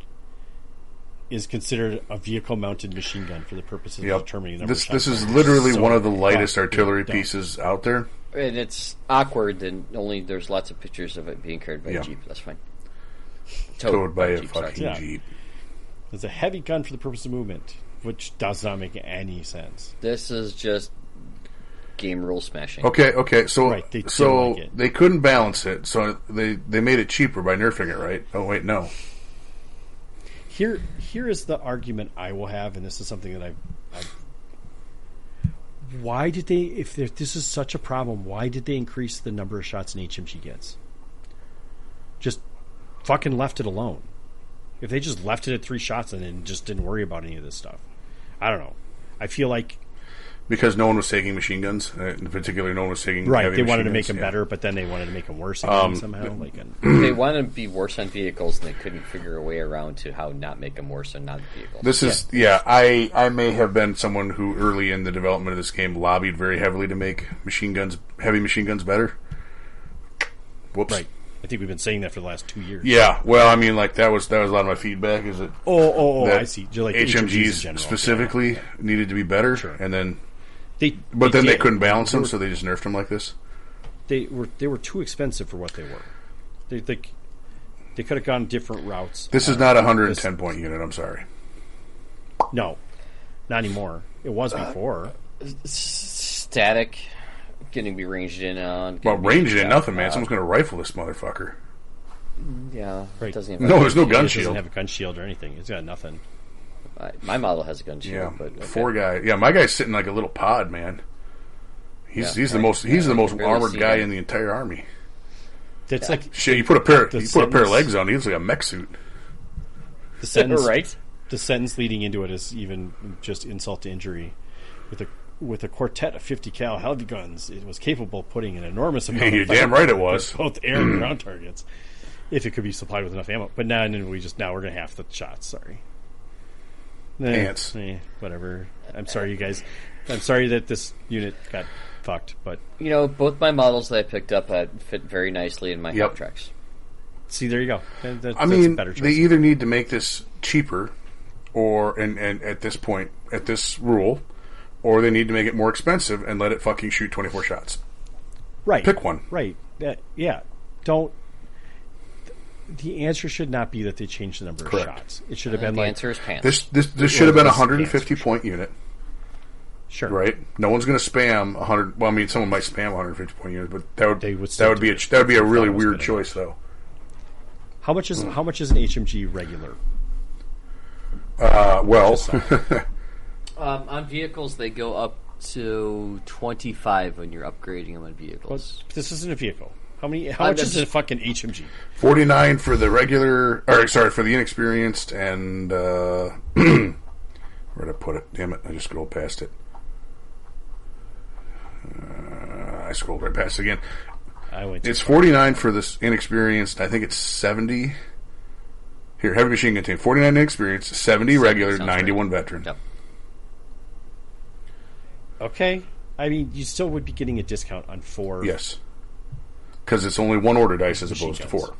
[SPEAKER 2] is considered a vehicle-mounted machine gun for the purposes of
[SPEAKER 3] Yep.
[SPEAKER 2] determining the number
[SPEAKER 3] This
[SPEAKER 2] of shots.
[SPEAKER 3] is literally
[SPEAKER 2] So
[SPEAKER 3] one of the lightest
[SPEAKER 2] fucking
[SPEAKER 3] artillery
[SPEAKER 2] dumb.
[SPEAKER 3] pieces out there.
[SPEAKER 1] And it's awkward, and only there's lots of pictures of it being carried by
[SPEAKER 3] Yeah.
[SPEAKER 1] a Jeep. That's fine.
[SPEAKER 3] Towed by a
[SPEAKER 1] Jeep, sorry.
[SPEAKER 3] fucking
[SPEAKER 2] Yeah.
[SPEAKER 3] Jeep.
[SPEAKER 2] It's a heavy gun for the purpose of movement, which does not make any sense.
[SPEAKER 1] This is just game rule smashing.
[SPEAKER 3] Okay. So
[SPEAKER 2] Right, they didn't
[SPEAKER 3] so
[SPEAKER 2] like it.
[SPEAKER 3] they couldn't balance it, so they made it cheaper by nerfing it, right? Oh wait, no.
[SPEAKER 2] Here is the argument I will have, and this is something that I've why did they, if this is such a problem, why did they increase the number of shots an HMG gets? Just fucking left it alone. If they just left it at 3 shots and then just didn't worry about any of this stuff. I don't know. I feel like,
[SPEAKER 3] Because no one was taking machine guns, in particular, no one was taking
[SPEAKER 2] right,
[SPEAKER 3] heavy
[SPEAKER 2] they wanted to
[SPEAKER 3] machine
[SPEAKER 2] make
[SPEAKER 3] guns,
[SPEAKER 2] them
[SPEAKER 3] yeah.
[SPEAKER 2] better, but then they wanted to make them worse again somehow. Like,
[SPEAKER 1] They want to be worse on vehicles, and they couldn't figure a way around to how not make them worse on non-vehicles.
[SPEAKER 3] This is I may have been someone who early in the development of this game lobbied very heavily to make heavy machine guns better. Whoops.
[SPEAKER 2] right. I think we've been saying that for the last 2 years.
[SPEAKER 3] Yeah. Well, I mean, like that was a lot of my feedback. Is that that
[SPEAKER 2] I see. You're like HMGs in
[SPEAKER 3] HMGs
[SPEAKER 2] general.
[SPEAKER 3] specifically needed to be better,
[SPEAKER 2] Sure.
[SPEAKER 3] and then
[SPEAKER 2] They
[SPEAKER 3] they
[SPEAKER 2] did.
[SPEAKER 3] couldn't balance them,
[SPEAKER 2] They
[SPEAKER 3] so they just nerfed them like this.
[SPEAKER 2] they were too expensive for what they were. They could have gone different routes.
[SPEAKER 3] This is not a 110 point unit. I'm sorry.
[SPEAKER 2] No, not anymore. It was before.
[SPEAKER 1] Static, getting to be ranged in on.
[SPEAKER 3] Well,
[SPEAKER 1] getting to be
[SPEAKER 3] ranged in
[SPEAKER 1] shot
[SPEAKER 3] nothing, man.
[SPEAKER 1] out.
[SPEAKER 3] Someone's going to rifle this motherfucker.
[SPEAKER 1] Yeah,
[SPEAKER 2] Right.
[SPEAKER 1] it doesn't
[SPEAKER 3] No, there's no
[SPEAKER 2] It
[SPEAKER 3] gun
[SPEAKER 2] doesn't
[SPEAKER 3] shield.
[SPEAKER 2] have a gun shield or anything. It's got nothing.
[SPEAKER 1] My model has a gun shield,
[SPEAKER 3] Yeah,
[SPEAKER 1] but okay.
[SPEAKER 3] 4 guy. Yeah, my guy's sitting like a little pod, man. He's
[SPEAKER 1] Yeah,
[SPEAKER 3] the
[SPEAKER 1] right.
[SPEAKER 3] most
[SPEAKER 1] Yeah, you
[SPEAKER 3] armored
[SPEAKER 1] can barely see
[SPEAKER 3] guy
[SPEAKER 1] him.
[SPEAKER 3] in the entire army.
[SPEAKER 2] That's like
[SPEAKER 3] Shit, you put a pair
[SPEAKER 2] The
[SPEAKER 3] of
[SPEAKER 2] sentence-
[SPEAKER 3] legs on, he looks like a mech suit.
[SPEAKER 2] the sentence.
[SPEAKER 1] right?
[SPEAKER 2] The sentence leading into it is even just insult to injury. With a quartet of 50 cal heavy guns, it was capable of putting an enormous amount.
[SPEAKER 3] You're
[SPEAKER 2] of
[SPEAKER 3] damn right it was.
[SPEAKER 2] both air and ground targets, if it could be supplied with enough ammo. But now we're going to half the shots. Sorry.
[SPEAKER 3] Ants.
[SPEAKER 2] Whatever. I'm sorry, you guys. I'm sorry that this unit got fucked, but
[SPEAKER 1] You know, both my models that I picked up fit very nicely in my
[SPEAKER 3] Yep.
[SPEAKER 1] half tracks.
[SPEAKER 2] see, there you go. That's
[SPEAKER 3] I mean,
[SPEAKER 2] a better choice.
[SPEAKER 3] they either need to make this cheaper, or and at this point, at this rule, or they need to make it more expensive and let it fucking shoot 24 shots.
[SPEAKER 2] Right.
[SPEAKER 3] Pick one.
[SPEAKER 2] Right. Yeah. Don't. The answer should not be that they changed the number
[SPEAKER 3] Correct.
[SPEAKER 2] of shots. It should have been
[SPEAKER 1] The
[SPEAKER 2] like
[SPEAKER 1] answer is pants.
[SPEAKER 3] This should have been a
[SPEAKER 2] this-
[SPEAKER 3] 150 point unit,
[SPEAKER 2] sure.
[SPEAKER 3] right? No one's going to spam 100. Well, I mean, someone might spam 150 point units, but that
[SPEAKER 2] They would
[SPEAKER 3] would
[SPEAKER 2] still
[SPEAKER 3] be
[SPEAKER 2] do
[SPEAKER 3] a
[SPEAKER 2] it.
[SPEAKER 3] that would be a really
[SPEAKER 2] That was
[SPEAKER 3] weird
[SPEAKER 2] gonna
[SPEAKER 3] choice, though.
[SPEAKER 2] How much is an HMG regular?
[SPEAKER 3] Well,
[SPEAKER 1] On vehicles, they go up to 25 when you're upgrading them on vehicles.
[SPEAKER 2] But this isn't a vehicle. How much is a fucking HMG?
[SPEAKER 3] 49 for the regular, for the inexperienced, and where'd I put it? Damn it! I just scrolled past it. I scrolled right past it again. It's 49 for this inexperienced. I think it's 70. Here, heavy machine gun team. 49 inexperienced, 70 regular, 91 right. Veteran.
[SPEAKER 1] Yep.
[SPEAKER 2] Okay. I mean, you still would be getting a discount on 4.
[SPEAKER 3] Yes. Because it's only 1 order dice as opposed to 4.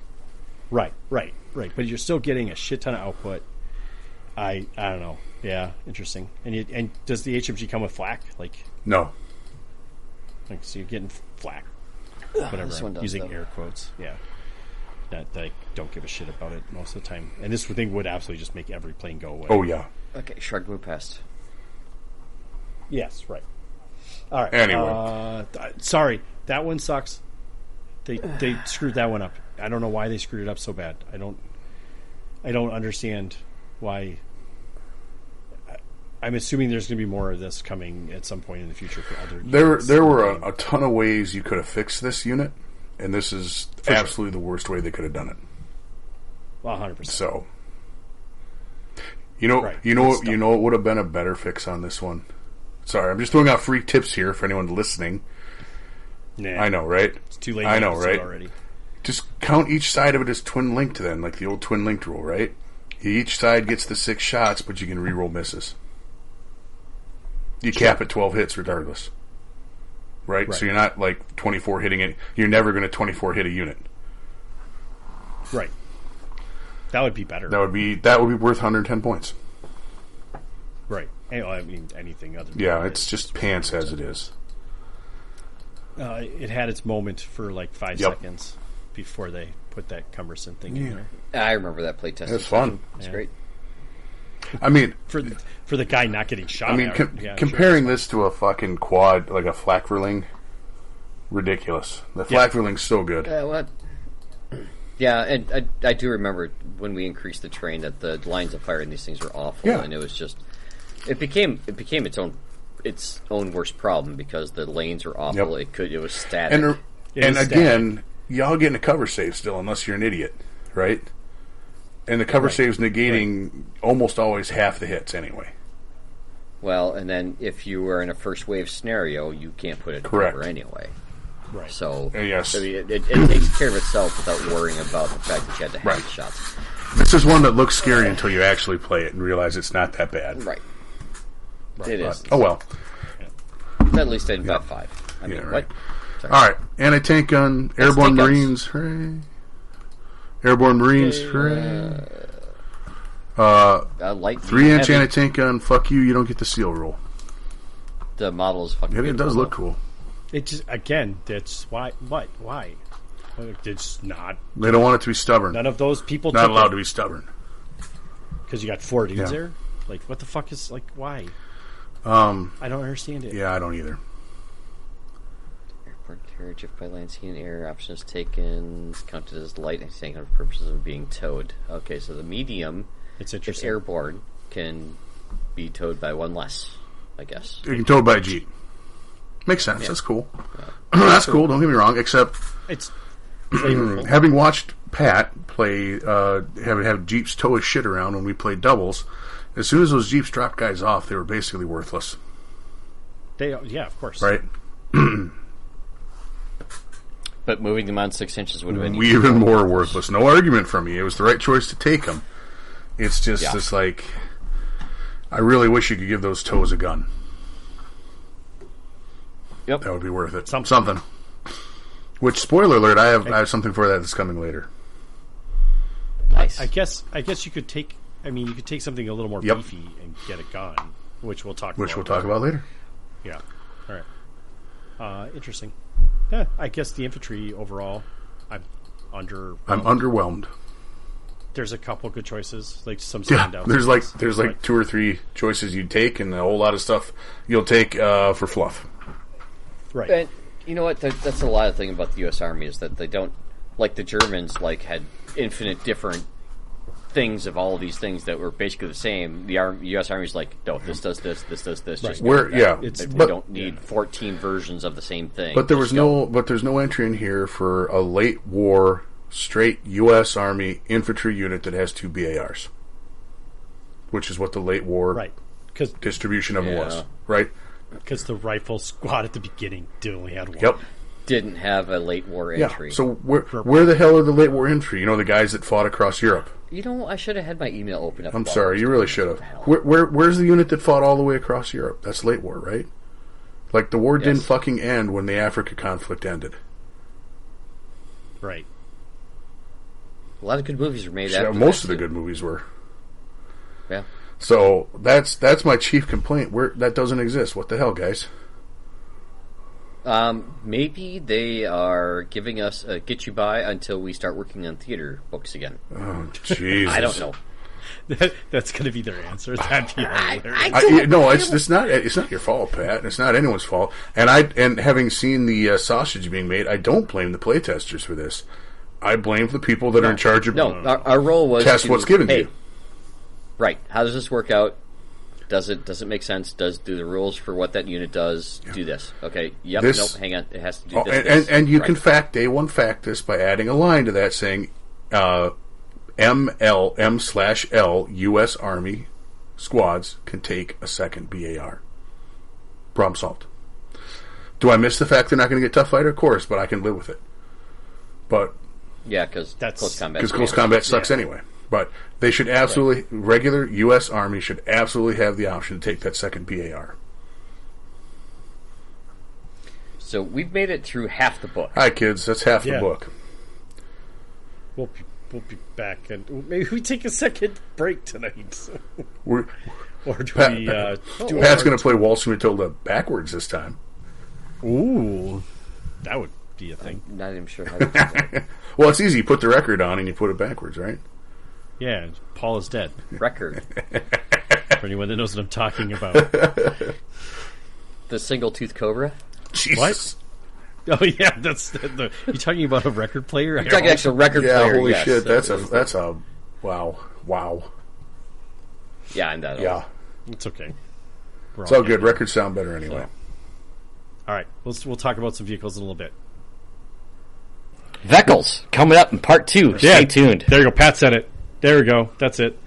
[SPEAKER 2] Right. But you're still getting a shit ton of output. I don't know. Yeah, interesting. And does the HMG come with flak?
[SPEAKER 3] No.
[SPEAKER 2] So you're getting flak. Whatever.
[SPEAKER 1] This one does,
[SPEAKER 2] using
[SPEAKER 1] though.
[SPEAKER 2] air quotes. Yeah. That I don't give a shit about it most of the time. And this thing would absolutely just make every plane go away.
[SPEAKER 3] Oh, yeah.
[SPEAKER 1] Okay, shrug, move past.
[SPEAKER 2] Yes, right. All right.
[SPEAKER 3] Anyway.
[SPEAKER 2] Sorry, that one sucks. They screwed that one up. I don't know why they screwed it up so bad. I don't understand why. I'm assuming there's going to be more of this coming at some point in the future for other units.
[SPEAKER 3] There were a ton of ways you could have fixed this unit, and this is absolutely the worst way they could have done it.
[SPEAKER 2] 100%.
[SPEAKER 3] So, you know what would have been a better fix on this one? Sorry, I'm just throwing out free tips here for anyone listening.
[SPEAKER 2] Nah,
[SPEAKER 3] I know, right?
[SPEAKER 2] It's too late.
[SPEAKER 3] I know, right?
[SPEAKER 2] Already.
[SPEAKER 3] Just count each side of it as twin linked then, like the old twin linked rule, right? Each side gets the 6 shots, but you can reroll misses. You cap at 12 hits regardless. Right? So you're not 24 hitting it. You're never going to 24 hit a unit.
[SPEAKER 2] Right. That would be better.
[SPEAKER 3] That would be worth 110 points.
[SPEAKER 2] Right. I mean, anything other than
[SPEAKER 3] Yeah, it's just pants as it is.
[SPEAKER 2] It had its moment for 5 seconds before they put that cumbersome thing in there.
[SPEAKER 1] I remember that playtest.
[SPEAKER 3] It was fun.
[SPEAKER 1] It's great.
[SPEAKER 3] I mean,
[SPEAKER 2] for the guy not getting shot.
[SPEAKER 3] I mean, comparing this to a fucking quad, like a flak verling, ridiculous. The flak verling's so good.
[SPEAKER 1] What? Yeah, and I do remember when we increased the terrain that the lines of fire in these things were awful, and it was just it became its own worst problem because the lanes were awful. It was static.
[SPEAKER 3] And again, y'all getting a cover save still, unless you're an idiot, right? And the cover save's negating almost always half the hits anyway.
[SPEAKER 1] Well, and then if you were in a first wave scenario, you can't put it in cover anyway.
[SPEAKER 2] Right.
[SPEAKER 1] So
[SPEAKER 3] yes.
[SPEAKER 1] I mean, it takes care of itself without worrying about the fact that you had to have shots.
[SPEAKER 3] This is one that looks scary until you actually play it and realize it's not that bad.
[SPEAKER 1] Right. It is.
[SPEAKER 3] Oh well.
[SPEAKER 1] At least in Vet 5. I mean, what? Sorry.
[SPEAKER 3] All right. Anti-tank gun, airborne marines, hooray. Airborne marines, hooray. 3-inch anti-tank gun, fuck you, you don't get the seal roll.
[SPEAKER 1] The model is fucking
[SPEAKER 3] it does look cool.
[SPEAKER 2] It just, again, that's why. What? Why? It's not.
[SPEAKER 3] They don't want it to be stubborn.
[SPEAKER 2] None of those people
[SPEAKER 3] not allowed to be stubborn.
[SPEAKER 2] Because you got 4 dudes there? What the fuck is, why? I don't understand it.
[SPEAKER 3] Yeah, I don't either.
[SPEAKER 1] Airport carriage, if by land, sea, and air, option is taken, is counted as light and tank for purposes of being towed. Okay, so the medium,
[SPEAKER 2] it's
[SPEAKER 1] if airborne, can be towed by 1 less, I guess.
[SPEAKER 3] You can tow by a Jeep. Makes sense. That's cool. That's cool. Don't get me wrong. Except
[SPEAKER 2] it's
[SPEAKER 3] having watched Pat play, have Jeeps tow his shit around when we played doubles. As soon as those Jeeps dropped guys off, they were basically worthless.
[SPEAKER 2] Of course,
[SPEAKER 3] right.
[SPEAKER 1] But moving them on 6 inches would have been
[SPEAKER 3] even more worthless. No argument from me. It was the right choice to take them. It's just this I really wish you could give those tows a gun.
[SPEAKER 1] Yep,
[SPEAKER 3] that would be worth it. Something. Which, spoiler alert, I have something for that that's coming later.
[SPEAKER 1] Nice.
[SPEAKER 2] I guess you could take. I mean, you could take something a little more beefy and get a gun, which we'll talk.
[SPEAKER 3] Which we'll talk about later.
[SPEAKER 2] Yeah. All right. Interesting. Yeah, I guess the infantry overall, I'm
[SPEAKER 3] underwhelmed.
[SPEAKER 2] There's a couple good choices, some standouts.
[SPEAKER 3] There's 2 or 3 choices you'd take, and a whole lot of stuff you'll take for fluff.
[SPEAKER 2] Right.
[SPEAKER 1] And you know what? That's a lot of thing about the U.S. Army is that they don't, like the Germans, had infinite different things of all of these things that were basically the same. The U.S. Army's like, no, this does this, this does this. Just
[SPEAKER 3] We're
[SPEAKER 1] do that.
[SPEAKER 3] yeah,
[SPEAKER 1] We don't need 14 versions of the same thing.
[SPEAKER 3] But there's no entry in here for a late war straight U.S. Army infantry unit that has 2 BARs, which is what the late war
[SPEAKER 2] Right.
[SPEAKER 3] distribution of them was, right?
[SPEAKER 2] Because the rifle squad at the beginning only had one.
[SPEAKER 3] Yep.
[SPEAKER 1] Didn't have a late war entry.
[SPEAKER 3] Yeah. So where the hell are the late war infantry? You know, the guys that fought across Europe.
[SPEAKER 1] You know, I should have had my email open up.
[SPEAKER 3] I'm sorry, you really should have. Where's the unit that fought all the way across Europe? That's late war, right? Like, the war didn't fucking end when the Africa conflict ended.
[SPEAKER 2] Right.
[SPEAKER 1] A lot of good movies were made after
[SPEAKER 3] Most
[SPEAKER 1] that,
[SPEAKER 3] of the
[SPEAKER 1] too.
[SPEAKER 3] good movies were.
[SPEAKER 1] Yeah.
[SPEAKER 3] So that's my chief complaint. That doesn't exist. What the hell, guys?
[SPEAKER 1] Maybe they are giving us a get you by until we start working on theater books again.
[SPEAKER 3] Oh, Jesus.
[SPEAKER 1] I don't know.
[SPEAKER 2] That's going to be their answer. That'd be hilarious.
[SPEAKER 3] No, it's not your fault, Pat. It's not anyone's fault. And having seen the sausage being made, I don't blame the playtesters for this. I blame the people that are in charge of
[SPEAKER 1] our role was
[SPEAKER 3] test what's given to you.
[SPEAKER 1] Right. How does this work out? Does it make sense? Do the rules for what that unit does do this? Okay. Yep. Nope. Hang on. It has to do this.
[SPEAKER 3] And you can day one fact this by adding a line to that saying M/L U.S. Army squads can take a second BAR. Problem solved. Do I miss the fact they're not going to get tough fighter? Of course, but I can live with it. But
[SPEAKER 1] yeah, because close
[SPEAKER 3] combat sucks anyway. But they should absolutely, regular U.S. Army should absolutely have the option to take that second BAR.
[SPEAKER 1] So we've made it through half the book.
[SPEAKER 3] Hi, kids. That's half the book.
[SPEAKER 2] We'll be back, and maybe we take a second break tonight. Or do we?
[SPEAKER 3] Pat's going to play Waltz Matilda backwards this time.
[SPEAKER 2] Ooh, that would be a thing.
[SPEAKER 1] I'm not even sure how to do that.
[SPEAKER 3] Well, it's easy. You put the record on and you put it backwards, right?
[SPEAKER 2] Yeah, Paul is dead.
[SPEAKER 1] Record.
[SPEAKER 2] For anyone that knows what I'm talking about.
[SPEAKER 1] The single-tooth cobra?
[SPEAKER 3] Jesus.
[SPEAKER 2] What? Oh, yeah, that's you talking about a record player?
[SPEAKER 1] You're talking actual record player,
[SPEAKER 3] holy
[SPEAKER 1] yes.
[SPEAKER 3] shit. That's a wow.
[SPEAKER 1] Yeah, I'm that old.
[SPEAKER 3] Yeah.
[SPEAKER 2] It's okay.
[SPEAKER 3] It's all good. Records sound better anyway.
[SPEAKER 2] All right, we'll talk about some vehicles in a little bit.
[SPEAKER 1] Vehicles coming up in part 2. Stay tuned.
[SPEAKER 2] There you go. Pat said it. There we go. That's it.